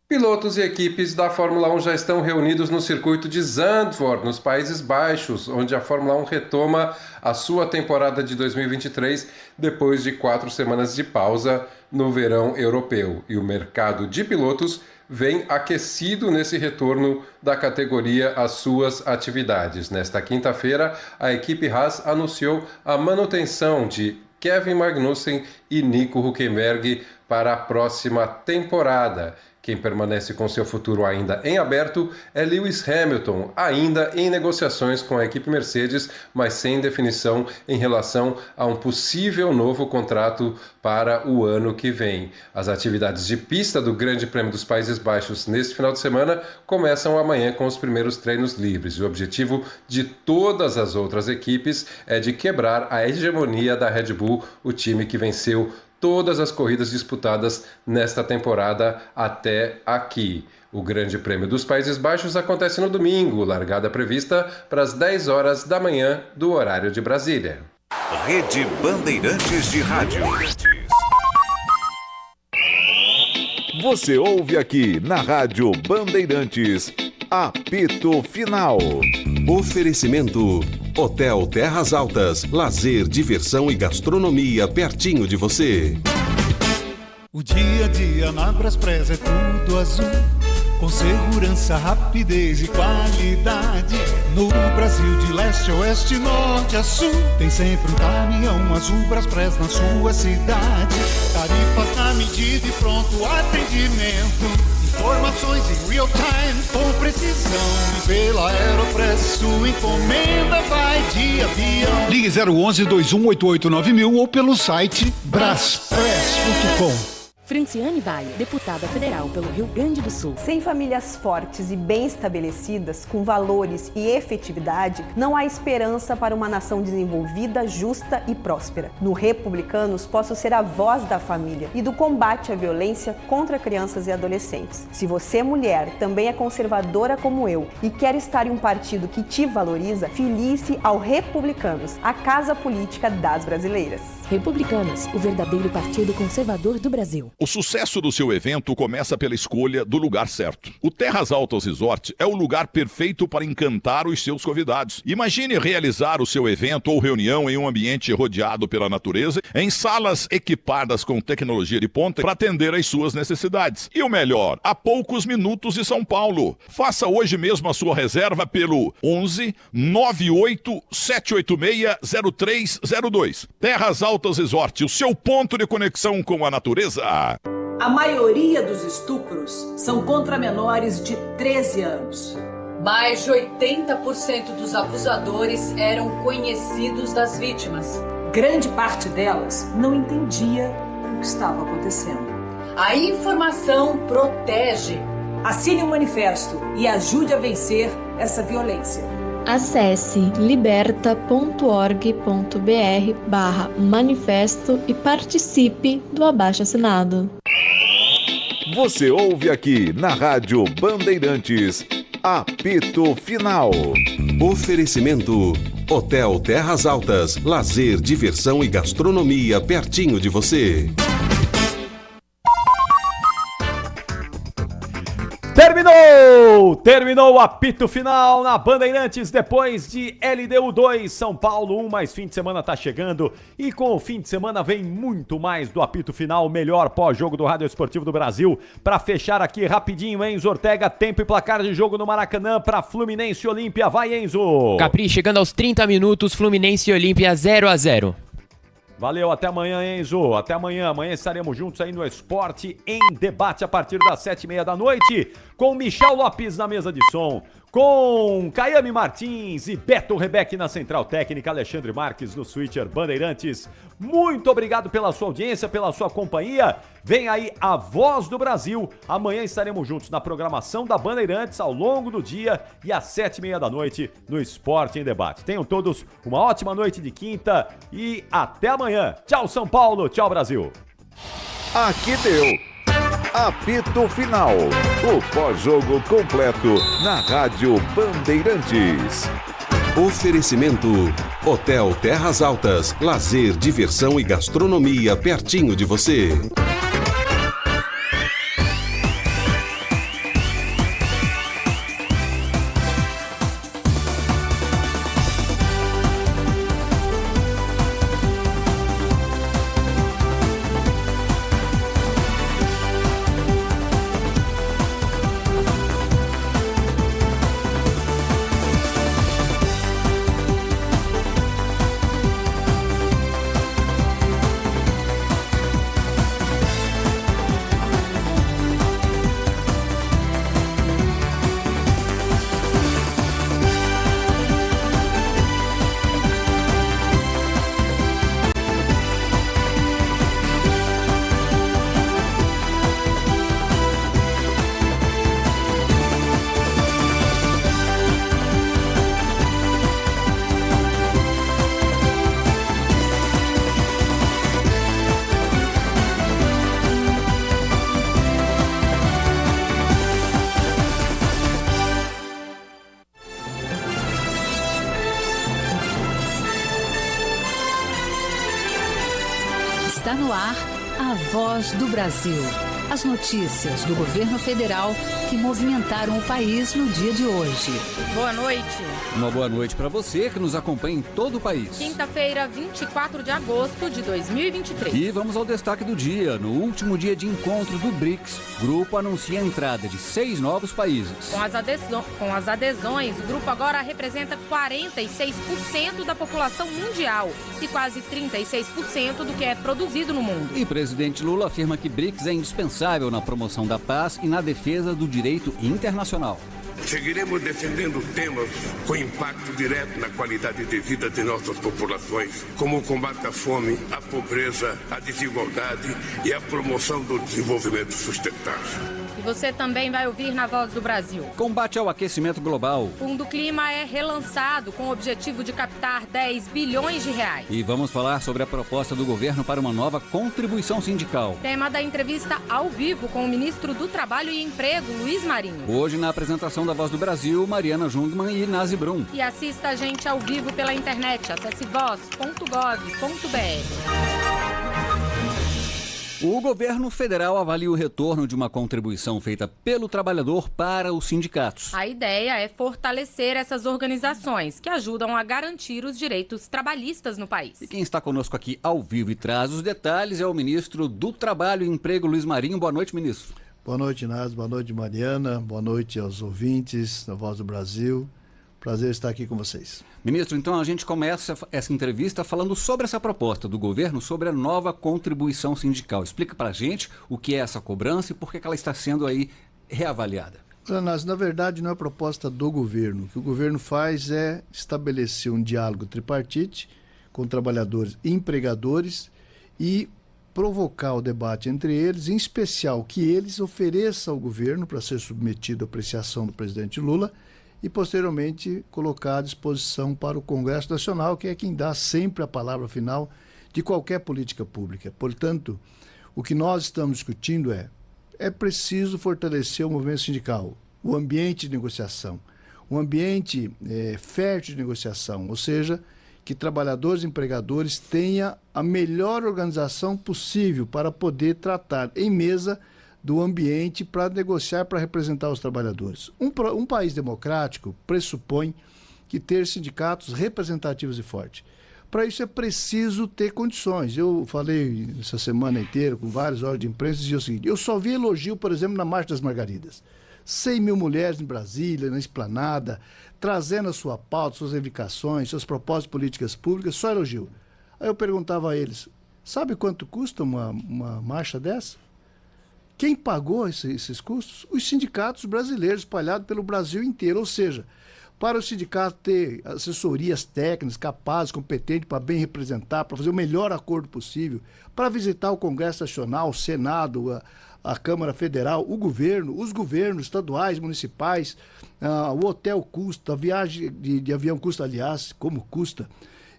Pilotos e equipes da Fórmula 1 já estão reunidos no circuito de Zandvoort, nos Países Baixos, onde a Fórmula 1 retoma a sua temporada de 2023 depois de 4 semanas de pausa no verão europeu. E o mercado de pilotos vem aquecido nesse retorno da categoria às suas atividades. Nesta quinta-feira, a equipe Haas anunciou a manutenção de Kevin Magnussen e Nico Hülkenberg para a próxima temporada. Quem permanece com seu futuro ainda em aberto é Lewis Hamilton, ainda em negociações com a equipe Mercedes, mas sem definição em relação a um possível novo contrato para o ano que vem. As atividades de pista do Grande Prêmio dos Países Baixos neste final de semana começam amanhã com os primeiros treinos livres. O objetivo de todas as outras equipes é de quebrar a hegemonia da Red Bull, o time que venceu todas as corridas disputadas nesta temporada até aqui. O Grande Prêmio dos Países Baixos acontece no domingo, largada prevista para as 10 horas da manhã do horário de Brasília. Rede Bandeirantes de Rádio. Você ouve aqui na Rádio Bandeirantes, apito final. Oferecimento Hotel Terras Altas, lazer, diversão e gastronomia pertinho de você. O dia a dia na Braspress é tudo azul, com segurança, rapidez e qualidade. No Brasil de leste a oeste, norte a sul, tem sempre um caminhão azul Braspress na sua cidade. Tarifas na medida e pronto atendimento. Informações em real time, com precisão. E pela Aeropress sua encomenda vai de avião. Ligue 011-2188-9000 ou pelo site braspress.com. Franciane Baia, deputada federal pelo Rio Grande do Sul. Sem famílias fortes e bem estabelecidas, com valores e efetividade, não há esperança para uma nação desenvolvida, justa e próspera. No Republicanos, posso ser a voz da família e do combate à violência contra crianças e adolescentes. Se você, mulher, também é conservadora como eu e quer estar em um partido que te valoriza, filie-se ao Republicanos, a casa política das brasileiras. Republicanos, o verdadeiro partido conservador do Brasil. O sucesso do seu evento começa pela escolha do lugar certo. O Terras Altas Resort é o lugar perfeito para encantar os seus convidados. Imagine realizar o seu evento ou reunião em um ambiente rodeado pela natureza, em salas equipadas com tecnologia de ponta para atender às suas necessidades. E o melhor, a poucos minutos de São Paulo. Faça hoje mesmo a sua reserva pelo 11 98 786 0302. Terras Altas Resort, o seu ponto de conexão com a natureza. A maioria dos estupros são contra menores de 13 anos. Mais de 80% dos abusadores eram conhecidos das vítimas. Grande parte delas não entendia o que estava acontecendo. A informação protege. Assine um manifesto e ajude a vencer essa violência. Acesse liberta.org.br/manifesto e participe do abaixo-assinado. Você ouve aqui na Rádio Bandeirantes, Apito Final. Oferecimento Hotel Terras Altas, lazer, diversão e gastronomia pertinho de você. Terminou o apito final na Bandeirantes depois de LDU 2, São Paulo 1, mais fim de semana tá chegando e com o fim de semana vem muito mais do apito final, melhor pós-jogo do Rádio Esportivo do Brasil. Para fechar aqui rapidinho, Enzo Ortega, tempo e placar de jogo no Maracanã para Fluminense e Olímpia, vai Enzo! Capri, chegando aos 30 minutos, Fluminense e Olímpia 0-0. Valeu, até amanhã, Enzo. Até amanhã. Amanhã estaremos juntos aí no Esporte em Debate a partir das 7h30 da noite, com Michel Lopes na mesa de som, com Caiame Martins e Beto Rebeck na Central Técnica, Alexandre Marques no Switcher Bandeirantes. Muito obrigado pela sua audiência, pela sua companhia. Vem aí a Voz do Brasil. Amanhã estaremos juntos na programação da Bandeirantes ao longo do dia e às 7h30 da noite no Esporte em Debate. Tenham todos uma ótima noite de quinta e até amanhã. Tchau, São Paulo. Tchau, Brasil. Aqui deu Apito Final, o pós-jogo completo na Rádio Bandeirantes. Oferecimento Hotel Terras Altas, lazer, diversão e gastronomia pertinho de você. Está no ar a Voz do Brasil. As notícias do governo federal que movimentaram o país no dia de hoje. Boa noite. Uma boa noite para você que nos acompanha em todo o país. Quinta-feira, 24 de agosto de 2023. E vamos ao destaque do dia. No último dia de encontro do BRICS, o grupo anuncia a entrada de 6 novos países. Com as adesões, o grupo agora representa 46% da população mundial e quase 36% do que é produzido no mundo. E o presidente Lula afirma que BRICS é indispensável na promoção da paz e na defesa do direito internacional. Seguiremos defendendo temas com impacto direto na qualidade de vida de nossas populações, como o combate à fome, à pobreza, à desigualdade e a promoção do desenvolvimento sustentável. E você também vai ouvir na Voz do Brasil. Combate ao aquecimento global. O Fundo Clima é relançado com o objetivo de captar 10 bilhões de reais. E vamos falar sobre a proposta do governo para uma nova contribuição sindical. Tema da entrevista ao vivo com o ministro do Trabalho e Emprego, Luiz Marinho. Hoje, na apresentação da Voz do Brasil, Mariana Jungmann e Nazi Brum. E assista a gente ao vivo pela internet. Acesse voz.gov.br. O governo federal avalia o retorno de uma contribuição feita pelo trabalhador para os sindicatos. A ideia é fortalecer essas organizações que ajudam a garantir os direitos trabalhistas no país. E quem está conosco aqui ao vivo e traz os detalhes é o ministro do Trabalho e Emprego, Luiz Marinho. Boa noite, ministro. Boa noite, Inácio. Boa noite, Mariana. Boa noite aos ouvintes da Voz do Brasil. Prazer estar aqui com vocês. Ministro, então a gente começa essa entrevista falando sobre essa proposta do governo sobre a nova contribuição sindical. Explica pra gente o que é essa cobrança e por que ela está sendo aí reavaliada. Inácio, na verdade não é proposta do governo. O que o governo faz é estabelecer um diálogo tripartite com trabalhadores e empregadores e provocar o debate entre eles, em especial que eles ofereçam ao governo para ser submetido à apreciação do presidente Lula e posteriormente colocar à disposição para o Congresso Nacional, que é quem dá sempre a palavra final de qualquer política pública. Portanto, o que nós estamos discutindo é preciso fortalecer o movimento sindical, o ambiente de negociação, um ambiente fértil de negociação, ou seja, que trabalhadores e empregadores tenham a melhor organização possível para poder tratar em mesa do ambiente para negociar, para representar os trabalhadores. Um país democrático pressupõe que ter sindicatos representativos e fortes. Para isso é preciso ter condições. Eu falei essa semana inteira com várias horas de imprensa e dizia o seguinte: eu só vi elogio, por exemplo, na Marcha das Margaridas. 100 mil mulheres em Brasília, na Esplanada, trazendo a sua pauta, suas reivindicações, suas propostas de políticas públicas, só elogio. Aí eu perguntava a eles, sabe quanto custa uma marcha dessa? Quem pagou esses custos? Os sindicatos brasileiros espalhados pelo Brasil inteiro. Ou seja, para o sindicato ter assessorias técnicas capazes, competentes para bem representar, para fazer o melhor acordo possível, para visitar o Congresso Nacional, o Senado, a Câmara Federal, o governo, os governos estaduais, municipais, o hotel custa, a viagem de avião custa, aliás, como custa.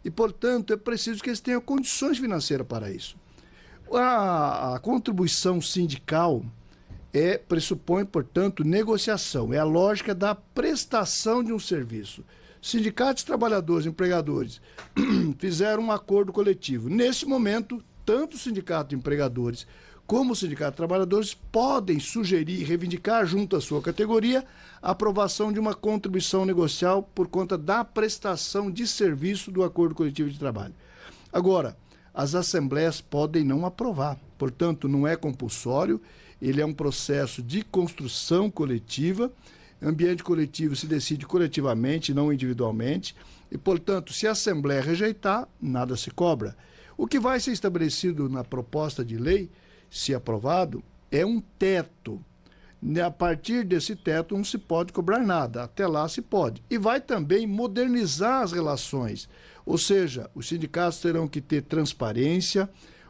E, portanto, é preciso que eles tenham condições financeiras para isso. A contribuição sindical pressupõe, portanto, negociação. É a lógica da prestação de um serviço. Sindicatos, trabalhadores, empregadores fizeram um acordo coletivo. Nesse momento, tanto o sindicato de empregadores como o sindicato de trabalhadores podem sugerir e reivindicar junto à sua categoria a aprovação de uma contribuição negocial por conta da prestação de serviço do acordo coletivo de trabalho. Agora, as assembleias podem não aprovar, portanto não é compulsório, ele é um processo de construção coletiva, ambiente coletivo se decide coletivamente, não individualmente, e portanto se a assembleia rejeitar, nada se cobra. O que vai ser estabelecido na proposta de lei, se aprovado, é um teto. A partir desse teto não se pode cobrar nada, até lá se pode. E vai também modernizar as relações, ou seja, os sindicatos terão que ter transparência,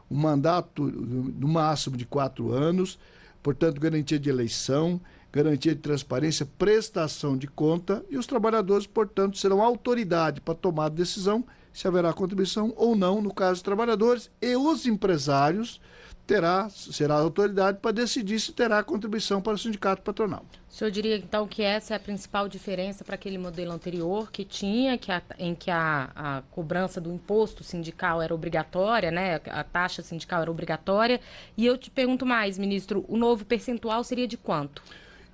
um mandato no máximo de 4 anos, portanto garantia de eleição, garantia de transparência, prestação de conta, e os trabalhadores, portanto, serão autoridade para tomar decisão se haverá contribuição ou não, no caso dos trabalhadores, e os empresários será a autoridade para decidir se terá contribuição para o sindicato patronal. O senhor diria, então, que essa é a principal diferença para aquele modelo anterior que tinha, em que a cobrança do imposto sindical era obrigatória, né? A taxa sindical era obrigatória. E eu te pergunto mais, ministro, o novo percentual seria de quanto?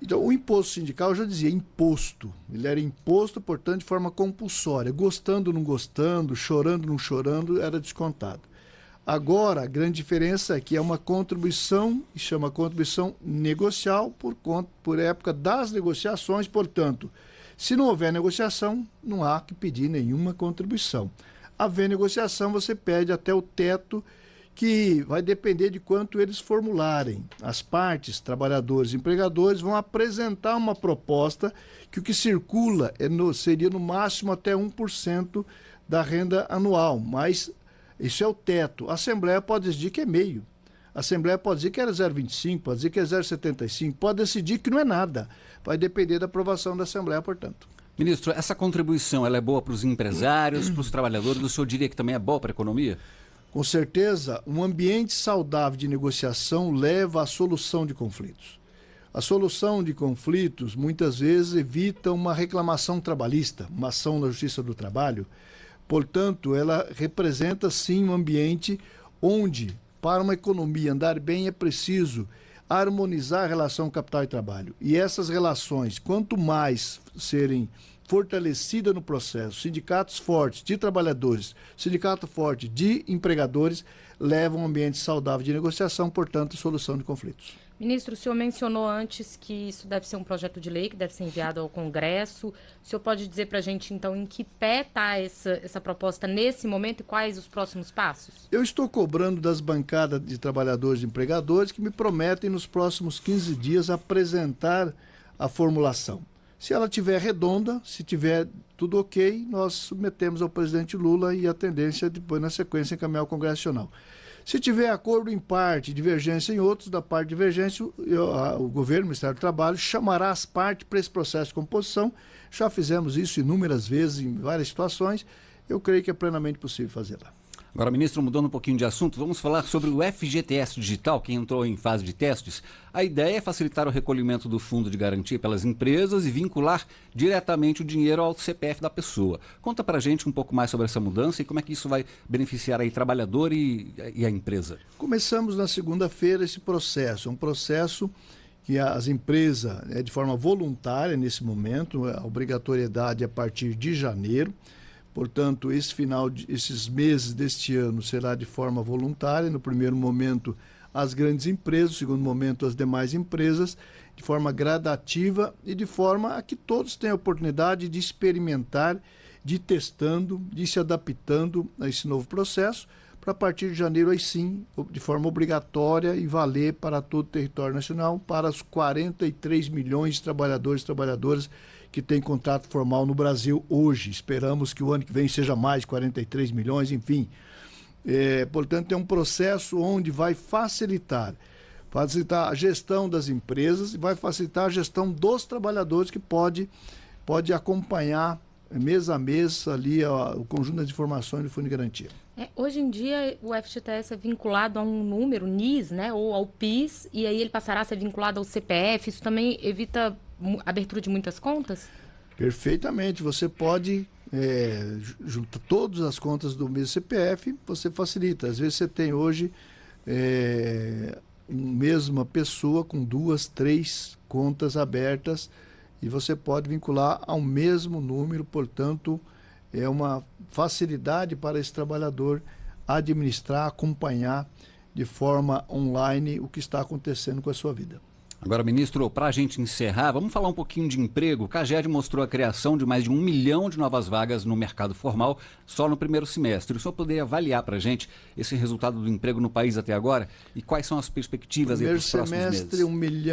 Então, o imposto sindical, eu já dizia, imposto. Ele era imposto, portanto, de forma compulsória. Gostando, não gostando, chorando, não chorando, era descontado. Agora, a grande diferença é que é uma contribuição, e chama contribuição negocial, por época das negociações. Portanto, se não houver negociação, não há que pedir nenhuma contribuição. Haver negociação, você pede até o teto, que vai depender de quanto eles formularem. As partes, trabalhadores e empregadores, vão apresentar uma proposta que o que circula seria no máximo até 1% da renda anual, mas isso é o teto. A Assembleia pode decidir que é meio. A Assembleia pode dizer que era 0,25, pode dizer que é 0,75, pode decidir que não é nada. Vai depender da aprovação da Assembleia, portanto. Ministro, essa contribuição ela é boa para os empresários, para os trabalhadores? O senhor diria que também é boa para a economia? Com certeza, um ambiente saudável de negociação leva à solução de conflitos. A solução de conflitos, muitas vezes, evita uma reclamação trabalhista, uma ação na Justiça do Trabalho. Portanto, ela representa, sim, um ambiente onde, para uma economia andar bem, é preciso harmonizar a relação capital e trabalho. E essas relações, quanto mais serem fortalecidas no processo, sindicatos fortes de trabalhadores, sindicato forte de empregadores, levam a um ambiente saudável de negociação, portanto, solução de conflitos. Ministro, o senhor mencionou antes que isso deve ser um projeto de lei que deve ser enviado ao Congresso. O senhor pode dizer para a gente, então, em que pé está essa proposta nesse momento e quais os próximos passos? Eu estou cobrando das bancadas de trabalhadores e empregadores que me prometem, nos próximos 15 dias, apresentar a formulação. Se ela estiver redonda, se tiver tudo ok, nós submetemos ao presidente Lula e a tendência depois, na sequência, encaminhar ao Congresso Nacional. Se tiver acordo em parte, divergência em outros, da parte de divergência, o governo, o Ministério do Trabalho, chamará as partes para esse processo de composição. Já fizemos isso inúmeras vezes, em várias situações. Eu creio que é plenamente possível fazê-la. Agora, ministro, mudando um pouquinho de assunto, vamos falar sobre o FGTS Digital, que entrou em fase de testes. A ideia é facilitar o recolhimento do fundo de garantia pelas empresas e vincular diretamente o dinheiro ao CPF da pessoa. Conta pra gente um pouco mais sobre essa mudança e como é que isso vai beneficiar aí o trabalhador e a empresa. Começamos na segunda-feira esse processo. É um processo que as empresas, de forma voluntária nesse momento, a obrigatoriedade é a partir de janeiro. Portanto, esses meses deste ano será de forma voluntária. No primeiro momento, as grandes empresas, no segundo momento, as demais empresas, de forma gradativa e de forma a que todos tenham a oportunidade de experimentar, de ir testando, de ir se adaptando a esse novo processo, para a partir de janeiro, aí sim, de forma obrigatória e valer para todo o território nacional, para os 43 milhões de trabalhadores e trabalhadoras que têm contrato formal no Brasil hoje. Esperamos que o ano que vem seja mais de 43 milhões, enfim. Portanto, é um processo onde vai facilitar a gestão das empresas e vai facilitar a gestão dos trabalhadores, que pode acompanhar mês a mês ali o conjunto das informações do Fundo de Garantia. Hoje em dia o FGTS é vinculado a um número, NIS, né, ou ao PIS, e aí ele passará a ser vinculado ao CPF. Isso também evita a abertura de muitas contas? Perfeitamente. Você pode juntar todas as contas do mesmo CPF, você facilita. Às vezes você tem hoje mesma pessoa com 2, 3 contas abertas e você pode vincular ao mesmo número. Portanto, é uma facilidade para esse trabalhador administrar, acompanhar de forma online o que está acontecendo com a sua vida. Agora, ministro, para a gente encerrar, vamos falar um pouquinho de emprego. O CAGED mostrou a criação de mais de 1 milhão de novas vagas no mercado formal só no primeiro semestre. O senhor poderia avaliar para a gente esse resultado do emprego no país até agora e quais são as perspectivas para os próximos meses? Primeiro semestre,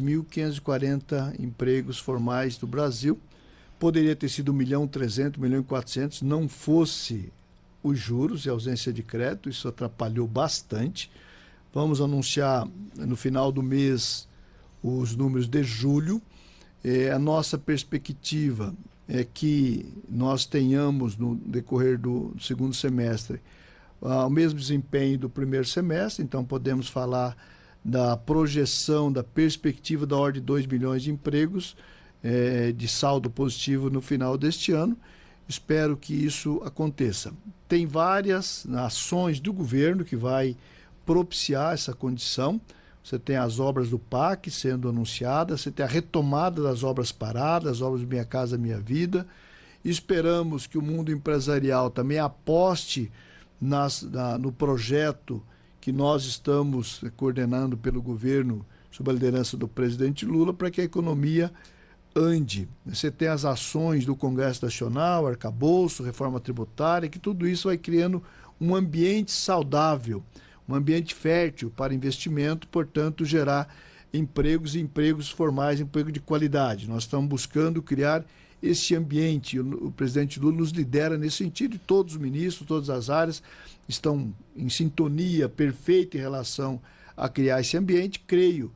1.023.540 empregos formais do Brasil. Poderia ter sido 1.300.000, 1.400.000, não fosse os juros e a ausência de crédito. Isso atrapalhou bastante. Vamos anunciar no final do mês os números de julho. A nossa perspectiva é que nós tenhamos, no decorrer do segundo semestre, o mesmo desempenho do primeiro semestre, então podemos falar da projeção, da perspectiva da ordem de 2 milhões de empregos de saldo positivo no final deste ano. Espero que isso aconteça. Tem várias ações do governo que vai propiciar essa condição. Você tem as obras do PAC sendo anunciadas, você tem a retomada das obras paradas, as obras do Minha Casa Minha Vida. Esperamos que o mundo empresarial também aposte no projeto que nós estamos coordenando pelo governo, sob a liderança do presidente Lula, para que a economia ande. Você tem as ações do Congresso Nacional, arcabouço, reforma tributária, que tudo isso vai criando um ambiente saudável, um ambiente fértil para investimento, portanto, gerar empregos e empregos formais, emprego de qualidade. Nós estamos buscando criar esse ambiente. O presidente Lula nos lidera nesse sentido e todos os ministros, todas as áreas estão em sintonia perfeita em relação a criar esse ambiente. Creio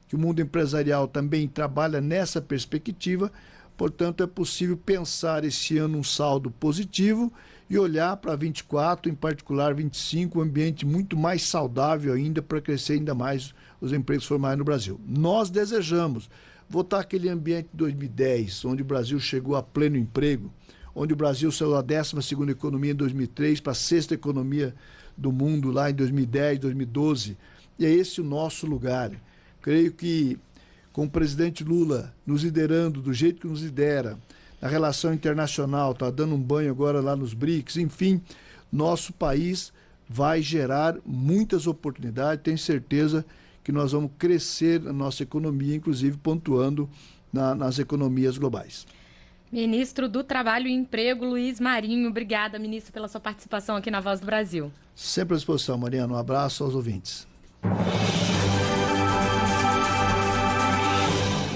que o mundo empresarial também trabalha nessa perspectiva, portanto é possível pensar esse ano um saldo positivo e olhar para 24, em particular 25, um ambiente muito mais saudável ainda para crescer ainda mais os empregos formais no Brasil. Nós desejamos voltar àquele ambiente de 2010, onde o Brasil chegou a pleno emprego, onde o Brasil saiu da 12ª economia em 2003 para a 6ª economia do mundo lá em 2010, 2012, e é esse o nosso lugar. Creio que com o presidente Lula nos liderando do jeito que nos lidera, na relação internacional, está dando um banho agora lá nos BRICS, enfim, nosso país vai gerar muitas oportunidades, tenho certeza que nós vamos crescer na nossa economia, inclusive pontuando nas economias globais. Ministro do Trabalho e Emprego, Luiz Marinho. Obrigada, ministro, pela sua participação aqui na Voz do Brasil. Sempre à disposição, Mariana. Um abraço aos ouvintes.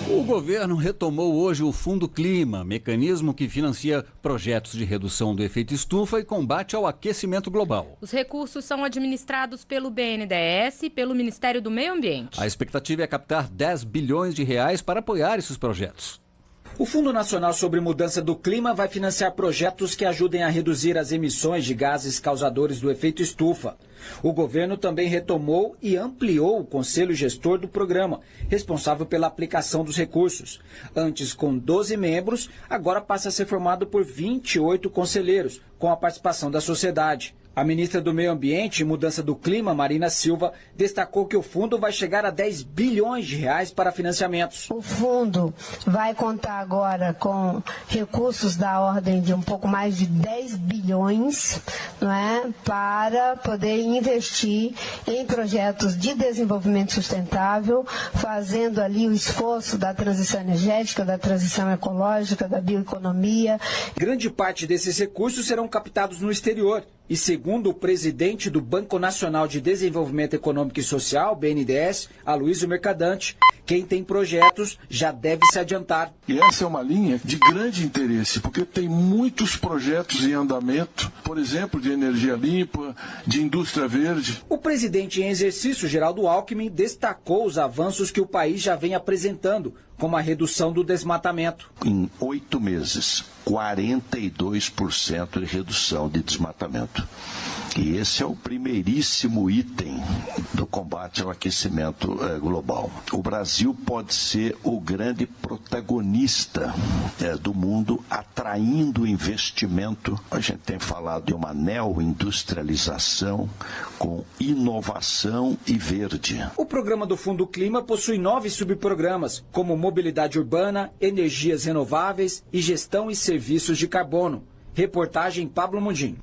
O governo retomou hoje o Fundo Clima, mecanismo que financia projetos de redução do efeito estufa e combate ao aquecimento global. Os recursos são administrados pelo BNDES e pelo Ministério do Meio Ambiente. A expectativa é captar 10 bilhões de reais para apoiar esses projetos. O Fundo Nacional sobre Mudança do Clima vai financiar projetos que ajudem a reduzir as emissões de gases causadores do efeito estufa. O governo também retomou e ampliou o conselho gestor do programa, responsável pela aplicação dos recursos. Antes com 12 membros, agora passa a ser formado por 28 conselheiros, com a participação da sociedade. A ministra do Meio Ambiente e Mudança do Clima, Marina Silva, destacou que o fundo vai chegar a 10 bilhões de reais para financiamentos. O fundo vai contar agora com recursos da ordem de um pouco mais de 10 bilhões, não é, para poder investir em projetos de desenvolvimento sustentável, fazendo ali o esforço da transição energética, da transição ecológica, da bioeconomia. Grande parte desses recursos serão captados no exterior. E segundo o presidente do Banco Nacional de Desenvolvimento Econômico e Social, BNDES, Aloysio Mercadante, quem tem projetos já deve se adiantar. E essa é uma linha de grande interesse, porque tem muitos projetos em andamento, por exemplo, de energia limpa, de indústria verde. O presidente em exercício, Geraldo Alckmin, destacou os avanços que o país já vem apresentando, como a redução do desmatamento. Em 8 meses, 42% de redução de desmatamento. E esse é o primeiríssimo item do combate ao aquecimento global. O Brasil pode ser o grande protagonista do mundo, atraindo investimento. A gente tem falado de uma neoindustrialização com inovação e verde. O programa do Fundo Clima possui 9 subprogramas, como mobilidade urbana, energias renováveis e gestão e serviços de carbono. Reportagem Pablo Mundim.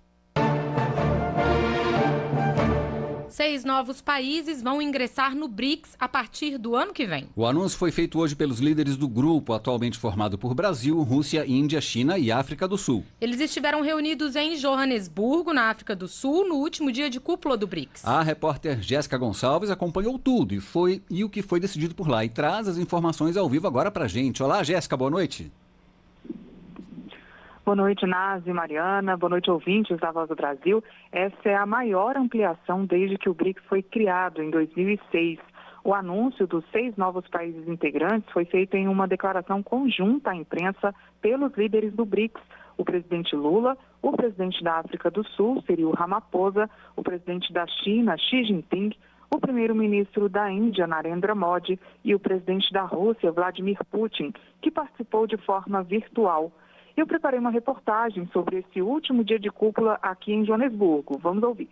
6 novos países vão ingressar no BRICS a partir do ano que vem. O anúncio foi feito hoje pelos líderes do grupo, atualmente formado por Brasil, Rússia, Índia, China e África do Sul. Eles estiveram reunidos em Joanesburgo, na África do Sul, no último dia de cúpula do BRICS. A repórter Jéssica Gonçalves acompanhou tudo e o que foi decidido por lá e traz as informações ao vivo agora pra gente. Olá, Jéssica, boa noite. Boa noite, Nazi, Mariana. Boa noite, ouvintes da Voz do Brasil. Essa é a maior ampliação desde que o BRICS foi criado, em 2006. O anúncio dos 6 novos países integrantes foi feito em uma declaração conjunta à imprensa pelos líderes do BRICS. o presidente Lula, o presidente da África do Sul, Cyril Ramaphosa, o presidente da China, Xi Jinping, o primeiro-ministro da Índia, Narendra Modi, e o presidente da Rússia, Vladimir Putin, que participou de forma virtual. Eu preparei uma reportagem sobre esse último dia de cúpula aqui em Joanesburgo. Vamos ouvir.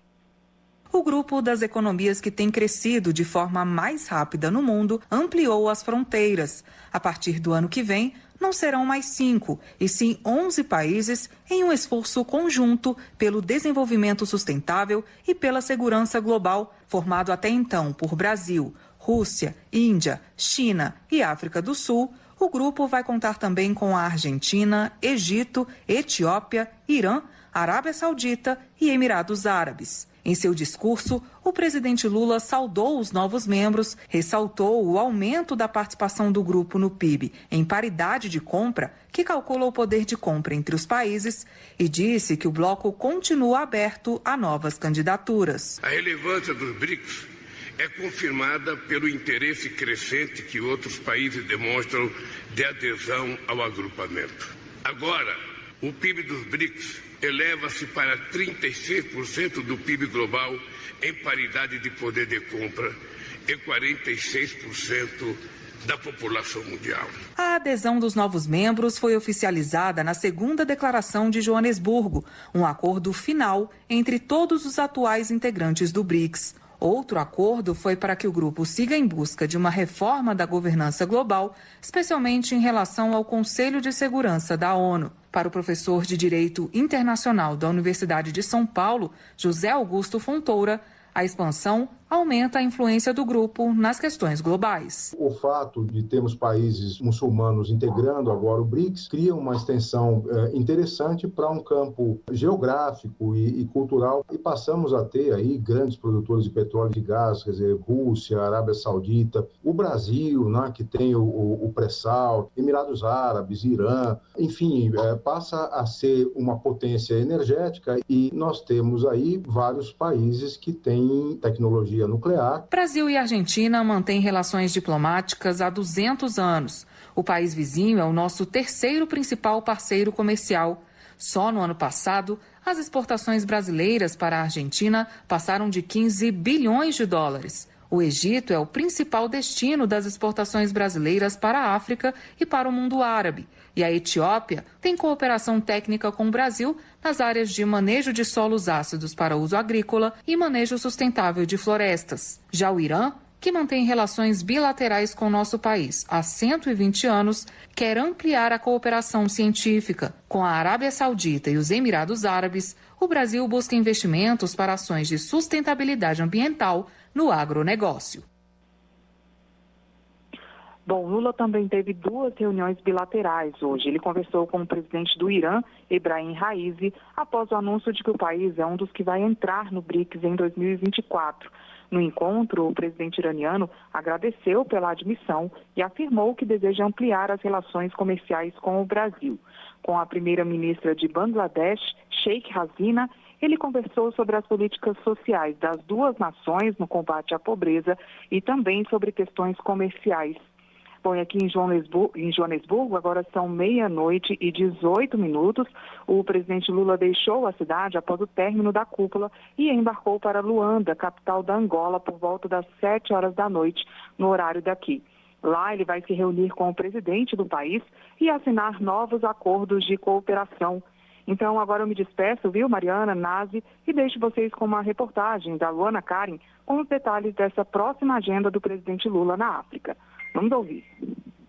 O grupo das economias que tem crescido de forma mais rápida no mundo ampliou as fronteiras. A partir do ano que vem, não serão mais 5, e sim 11 países em um esforço conjunto pelo desenvolvimento sustentável e pela segurança global, formado até então por Brasil, Rússia, Índia, China e África do Sul. O grupo vai contar também com a Argentina, Egito, Etiópia, Irã, Arábia Saudita e Emirados Árabes. Em seu discurso, o presidente Lula saudou os novos membros, ressaltou o aumento da participação do grupo no PIB em paridade de compra, que calcula o poder de compra entre os países, e disse que o bloco continua aberto a novas candidaturas. A relevância dos BRICS é confirmada pelo interesse crescente que outros países demonstram de adesão ao agrupamento. Agora, o PIB dos BRICS eleva-se para 36% do PIB global em paridade de poder de compra e 46% da população mundial. A adesão dos novos membros foi oficializada na segunda declaração de Joanesburgo, um acordo final entre todos os atuais integrantes do BRICS. Outro acordo foi para que o grupo siga em busca de uma reforma da governança global, especialmente em relação ao Conselho de Segurança da ONU. Para o professor de Direito Internacional da Universidade de São Paulo, José Augusto Fontoura, a expansão aumenta a influência do grupo nas questões globais. O fato de termos países muçulmanos integrando agora o BRICS cria uma extensão interessante para um campo geográfico e cultural, e passamos a ter aí grandes produtores de petróleo e de gás, quer dizer, Rússia, Arábia Saudita, o Brasil, né, que tem o pré-sal, Emirados Árabes, Irã, enfim, passa a ser uma potência energética, e nós temos aí vários países que têm tecnologia nuclear. Brasil e Argentina mantêm relações diplomáticas há 200 anos. O país vizinho é o nosso terceiro principal parceiro comercial. Só no ano passado, as exportações brasileiras para a Argentina passaram de 15 bilhões de dólares. O Egito é o principal destino das exportações brasileiras para a África e para o mundo árabe. E a Etiópia tem cooperação técnica com o Brasil nas áreas de manejo de solos ácidos para uso agrícola e manejo sustentável de florestas. Já o Irã, que mantém relações bilaterais com o nosso país há 120 anos, quer ampliar a cooperação científica. Com a Arábia Saudita e os Emirados Árabes, o Brasil busca investimentos para ações de sustentabilidade ambiental no agronegócio. Bom, Lula também teve 2 reuniões bilaterais hoje. Ele conversou com o presidente do Irã, Ebrahim Raisi, após o anúncio de que o país é um dos que vai entrar no BRICS em 2024. No encontro, o presidente iraniano agradeceu pela admissão e afirmou que deseja ampliar as relações comerciais com o Brasil. Com a primeira-ministra de Bangladesh, Sheikh Hasina, ele conversou sobre as políticas sociais das 2 nações no combate à pobreza e também sobre questões comerciais. Bom, e aqui em Joanesburgo, agora são 00:18. O presidente Lula deixou a cidade após o término da cúpula e embarcou para Luanda, capital da Angola, por volta das 7 da noite, no horário daqui. Lá ele vai se reunir com o presidente do país e assinar novos acordos de cooperação. Então agora eu me despeço, viu, Mariana, Nazi, e deixo vocês com uma reportagem da Luana Karen com os detalhes dessa próxima agenda do presidente Lula na África. Vamos ouvir.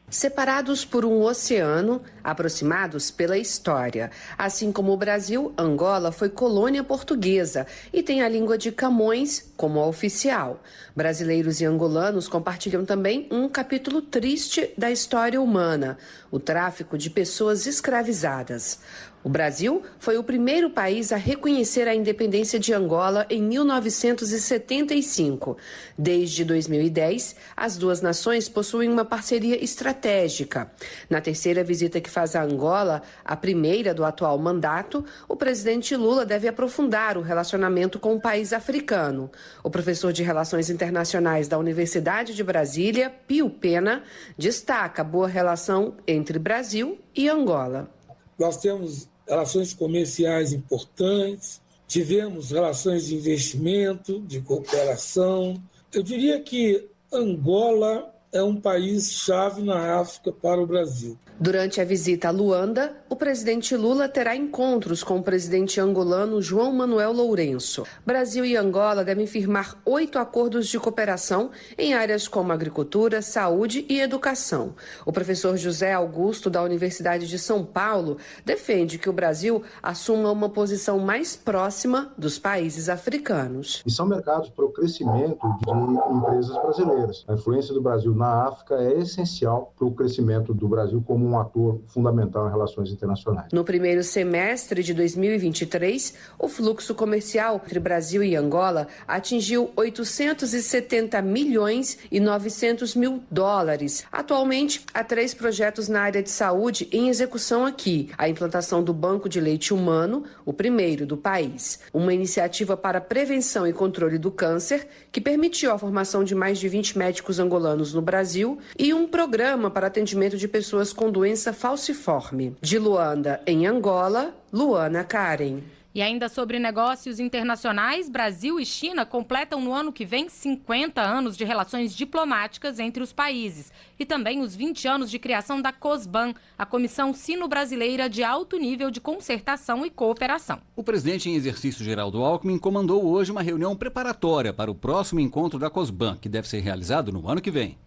Separados por um oceano, aproximados pela história. Assim como o Brasil, Angola foi colônia portuguesa e tem a língua de Camões como oficial. Brasileiros e angolanos compartilham também um capítulo triste da história humana, o tráfico de pessoas escravizadas. O Brasil foi o primeiro país a reconhecer a independência de Angola em 1975. Desde 2010, as 2 nações possuem uma parceria estratégica. Na terceira visita que faz a Angola, a primeira do atual mandato, o presidente Lula deve aprofundar o relacionamento com o país africano. O professor de Relações Internacionais da Universidade de Brasília, Pio Pena, destaca a boa relação entre Brasil e Angola. Nós temos relações comerciais importantes, tivemos relações de investimento, de cooperação. Eu diria que Angola é um país-chave na África para o Brasil. Durante a visita a Luanda, o presidente Lula terá encontros com o presidente angolano João Manuel Lourenço. Brasil e Angola devem firmar 8 acordos de cooperação em áreas como agricultura, saúde e educação. O professor José Augusto, da Universidade de São Paulo, defende que o Brasil assuma uma posição mais próxima dos países africanos. E são mercados para o crescimento de empresas brasileiras. A influência do Brasil na África é essencial para o crescimento do Brasil como um ator fundamental em relações internacionais. No primeiro semestre de 2023, o fluxo comercial entre Brasil e Angola atingiu 870 milhões e 900 mil dólares. Atualmente, há 3 projetos na área de saúde em execução aqui. A implantação do Banco de Leite Humano, o primeiro do país. Uma iniciativa para prevenção e controle do câncer, que permitiu a formação de mais de 20 médicos angolanos no Brasil, e um programa para atendimento de pessoas com doença falciforme. De Luanda, em Angola, Luana Karen. E ainda sobre negócios internacionais, Brasil e China completam no ano que vem 50 anos de relações diplomáticas entre os países e também os 20 anos de criação da COSBAN, a Comissão Sino-Brasileira de Alto Nível de Concertação e Cooperação. O presidente em exercício Geraldo Alckmin comandou hoje uma reunião preparatória para o próximo encontro da COSBAN, que deve ser realizado no ano que vem.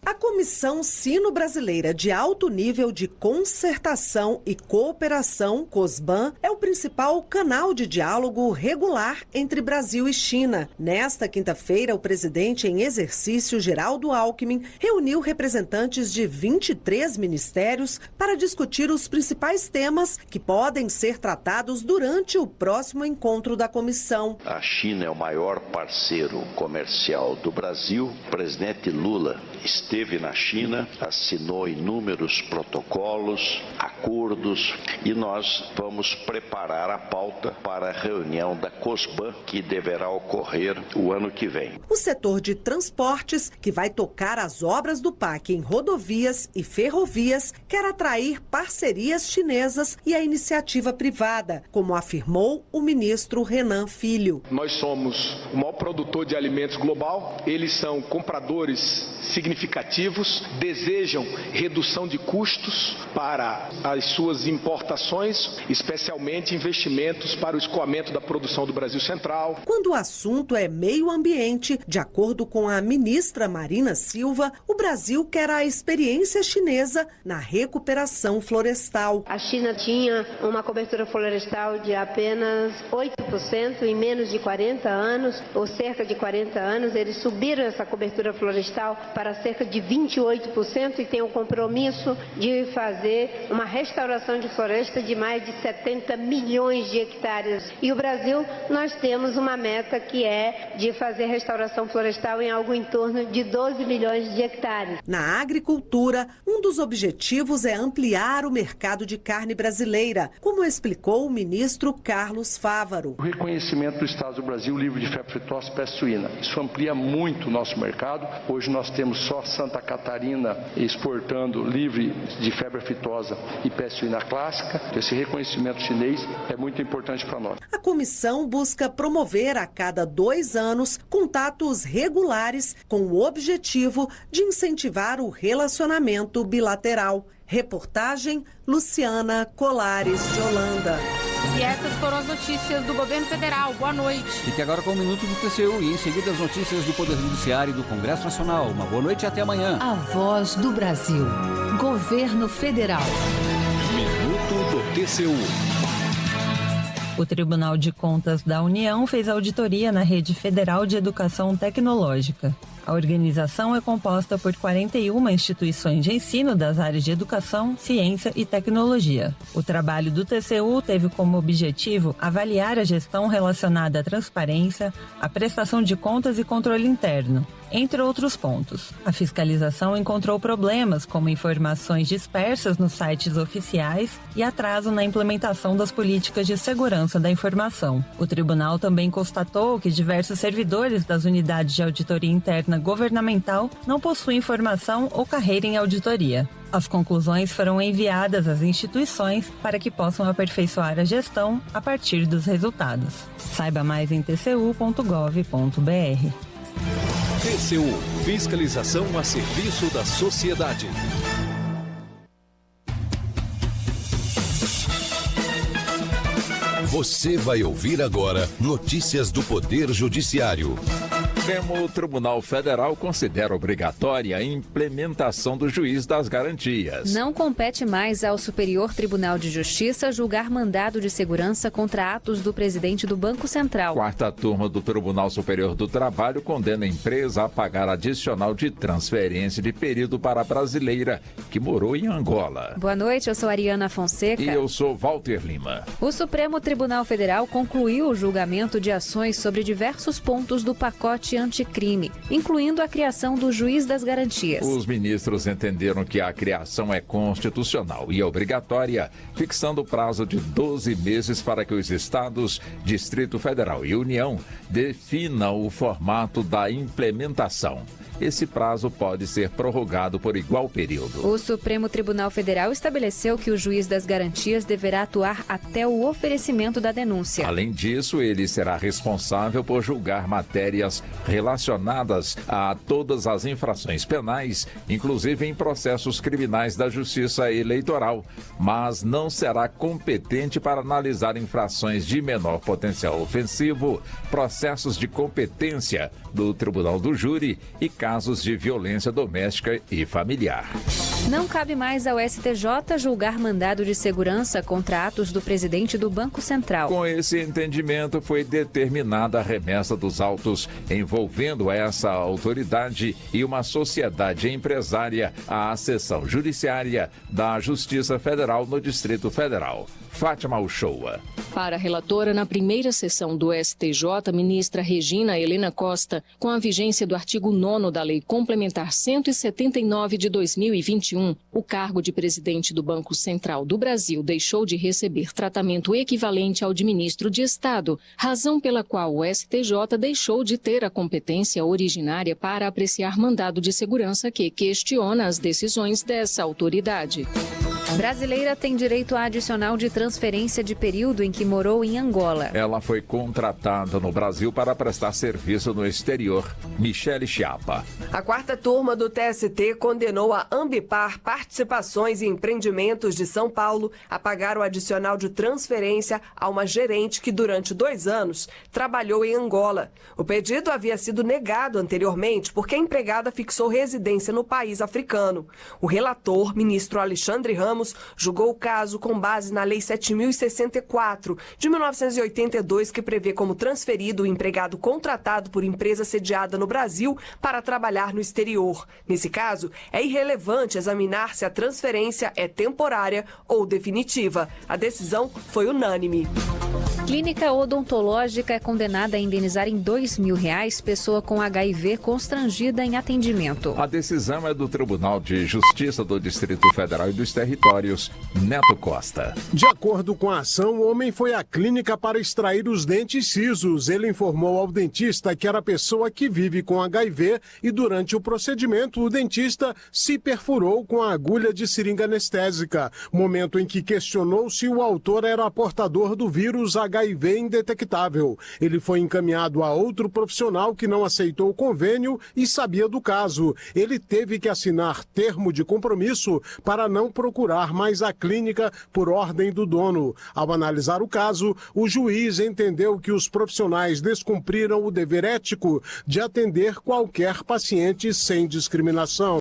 A Comissão Sino-Brasileira de Alto Nível de Concertação e Cooperação, COSBAN, é o principal canal de diálogo regular entre Brasil e China. Nesta quinta-feira, o presidente em exercício, Geraldo Alckmin, reuniu representantes de 23 ministérios para discutir os principais temas que podem ser tratados durante o próximo encontro da comissão. A China é o maior parceiro comercial do Brasil. O presidente Lula esteve na China, assinou inúmeros protocolos, acordos, e nós vamos preparar a pauta para a reunião da COSBAN, que deverá ocorrer o ano que vem. O setor de transportes, que vai tocar as obras do PAC em rodovias e ferrovias, quer atrair parcerias chinesas e a iniciativa privada, como afirmou o ministro Renan Filho. Nós somos o maior produtor de alimentos global, eles são compradores significativos, desejam redução de custos para as suas importações, especialmente investimentos para o escoamento da produção do Brasil Central. Quando o assunto é meio ambiente, de acordo com a ministra Marina Silva, o Brasil quer a experiência chinesa na recuperação florestal. A China tinha uma cobertura florestal de apenas 8% em menos de 40 anos, ou cerca de 40 anos. Eles subiram essa cobertura florestal para cerca de 28% e tem o compromisso de fazer uma restauração de floresta de mais de 70 milhões de hectares. E o Brasil, nós temos uma meta que é de fazer restauração florestal em algo em torno de 12 milhões de hectares. Na agricultura, um dos objetivos é ampliar o mercado de carne brasileira, como explicou o ministro Carlos Fávaro. O reconhecimento do Estado do Brasil livre de febre aftosa e peste suína. Isso amplia muito o nosso mercado. Hoje nós temos só Santa Catarina exportando livre de febre aftosa e peste suína clássica. Esse reconhecimento chinês é muito importante para nós. A comissão busca promover a cada 2 anos contatos regulares com o objetivo de incentivar o relacionamento bilateral. Reportagem Luciana Colares de Holanda. E essas foram as notícias do governo federal. Boa noite. Fique agora com o Minuto do TCU e em seguida as notícias do Poder Judiciário e do Congresso Nacional. Uma boa noite e até amanhã. A Voz do Brasil. Governo Federal. Minuto do TCU. O Tribunal de Contas da União fez auditoria na Rede Federal de Educação Tecnológica. A organização é composta por 41 instituições de ensino das áreas de educação, ciência e tecnologia. O trabalho do TCU teve como objetivo avaliar a gestão relacionada à transparência, à prestação de contas e controle interno, entre outros pontos. A fiscalização encontrou problemas como informações dispersas nos sites oficiais e atraso na implementação das políticas de segurança da informação. O tribunal também constatou que diversos servidores das unidades de auditoria interna máquina governamental não possui informação ou carreira em auditoria. As conclusões foram enviadas às instituições para que possam aperfeiçoar a gestão a partir dos resultados. Saiba mais em tcu.gov.br. TCU – Fiscalização a serviço da sociedade. Você vai ouvir agora notícias do Poder Judiciário. O Tribunal Federal considera obrigatória a implementação do juiz das garantias. Não compete mais ao Superior Tribunal de Justiça julgar mandado de segurança contra atos do presidente do Banco Central. Quarta turma do Tribunal Superior do Trabalho condena a empresa a pagar adicional de transferência de período para a brasileira que morou em Angola. Boa noite, eu sou Ariana Fonseca. E eu sou Walter Lima. O Supremo Tribunal Federal concluiu o julgamento de ações sobre diversos pontos do pacote anticrime, incluindo a criação do juiz das garantias. Os ministros entenderam que a criação é constitucional e obrigatória, fixando o prazo de 12 meses para que os estados, Distrito Federal e União definam o formato da implementação. Esse prazo pode ser prorrogado por igual período. O Supremo Tribunal Federal estabeleceu que o juiz das garantias deverá atuar até o oferecimento da denúncia. Além disso, ele será responsável por julgar matérias relacionadas a todas as infrações penais, inclusive em processos criminais da Justiça Eleitoral, mas não será competente para analisar infrações de menor potencial ofensivo, processos de competência do Tribunal do Júri e casos de violência doméstica e familiar. Não cabe mais ao STJ julgar mandado de segurança contra atos do presidente do Banco Central. Com esse entendimento, foi determinada a remessa dos autos envolvendo essa autoridade e uma sociedade empresária à seção judiciária da Justiça Federal no Distrito Federal. Fátima Uchoa. Para a relatora, na primeira sessão do STJ, ministra Regina Helena Costa, com a vigência do artigo 9º da Lei Complementar 179 de 2021, o cargo de presidente do Banco Central do Brasil deixou de receber tratamento equivalente ao de ministro de Estado, razão pela qual o STJ deixou de ter a competência originária para apreciar mandado de segurança que questiona as decisões dessa autoridade. Brasileira tem direito a adicional de transferência de período em que morou em Angola. Ela foi contratada no Brasil para prestar serviço no exterior. Michele Chiapa. A quarta turma do TST condenou a Ambipar Participações e Empreendimentos de São Paulo a pagar o adicional de transferência a uma gerente que durante 2 anos trabalhou em Angola. O pedido havia sido negado anteriormente porque a empregada fixou residência no país africano. O relator, ministro Alexandre Ramos, julgou o caso com base na Lei 7.064, de 1982, que prevê como transferido o empregado contratado por empresa sediada no Brasil para trabalhar no exterior. Nesse caso, é irrelevante examinar se a transferência é temporária ou definitiva. A decisão foi unânime. Clínica odontológica é condenada a indenizar em R$2.000 pessoa com HIV constrangida em atendimento. A decisão é do Tribunal de Justiça do Distrito Federal e dos Territórios, Neto Costa. De acordo com a ação, o homem foi à clínica para extrair os dentes cisos. Ele informou ao dentista que era pessoa que vive com HIV e durante o procedimento o dentista se perfurou com a agulha de seringa anestésica, momento em que questionou se o autor era portador do vírus HIV indetectável. Ele foi encaminhado a outro profissional que não aceitou o convênio e sabia do caso. Ele teve que assinar termo de compromisso para não procurar mais a clínica por ordem do dono. Ao analisar o caso, o juiz entendeu que os profissionais descumpriram o dever ético de atender qualquer paciente sem discriminação.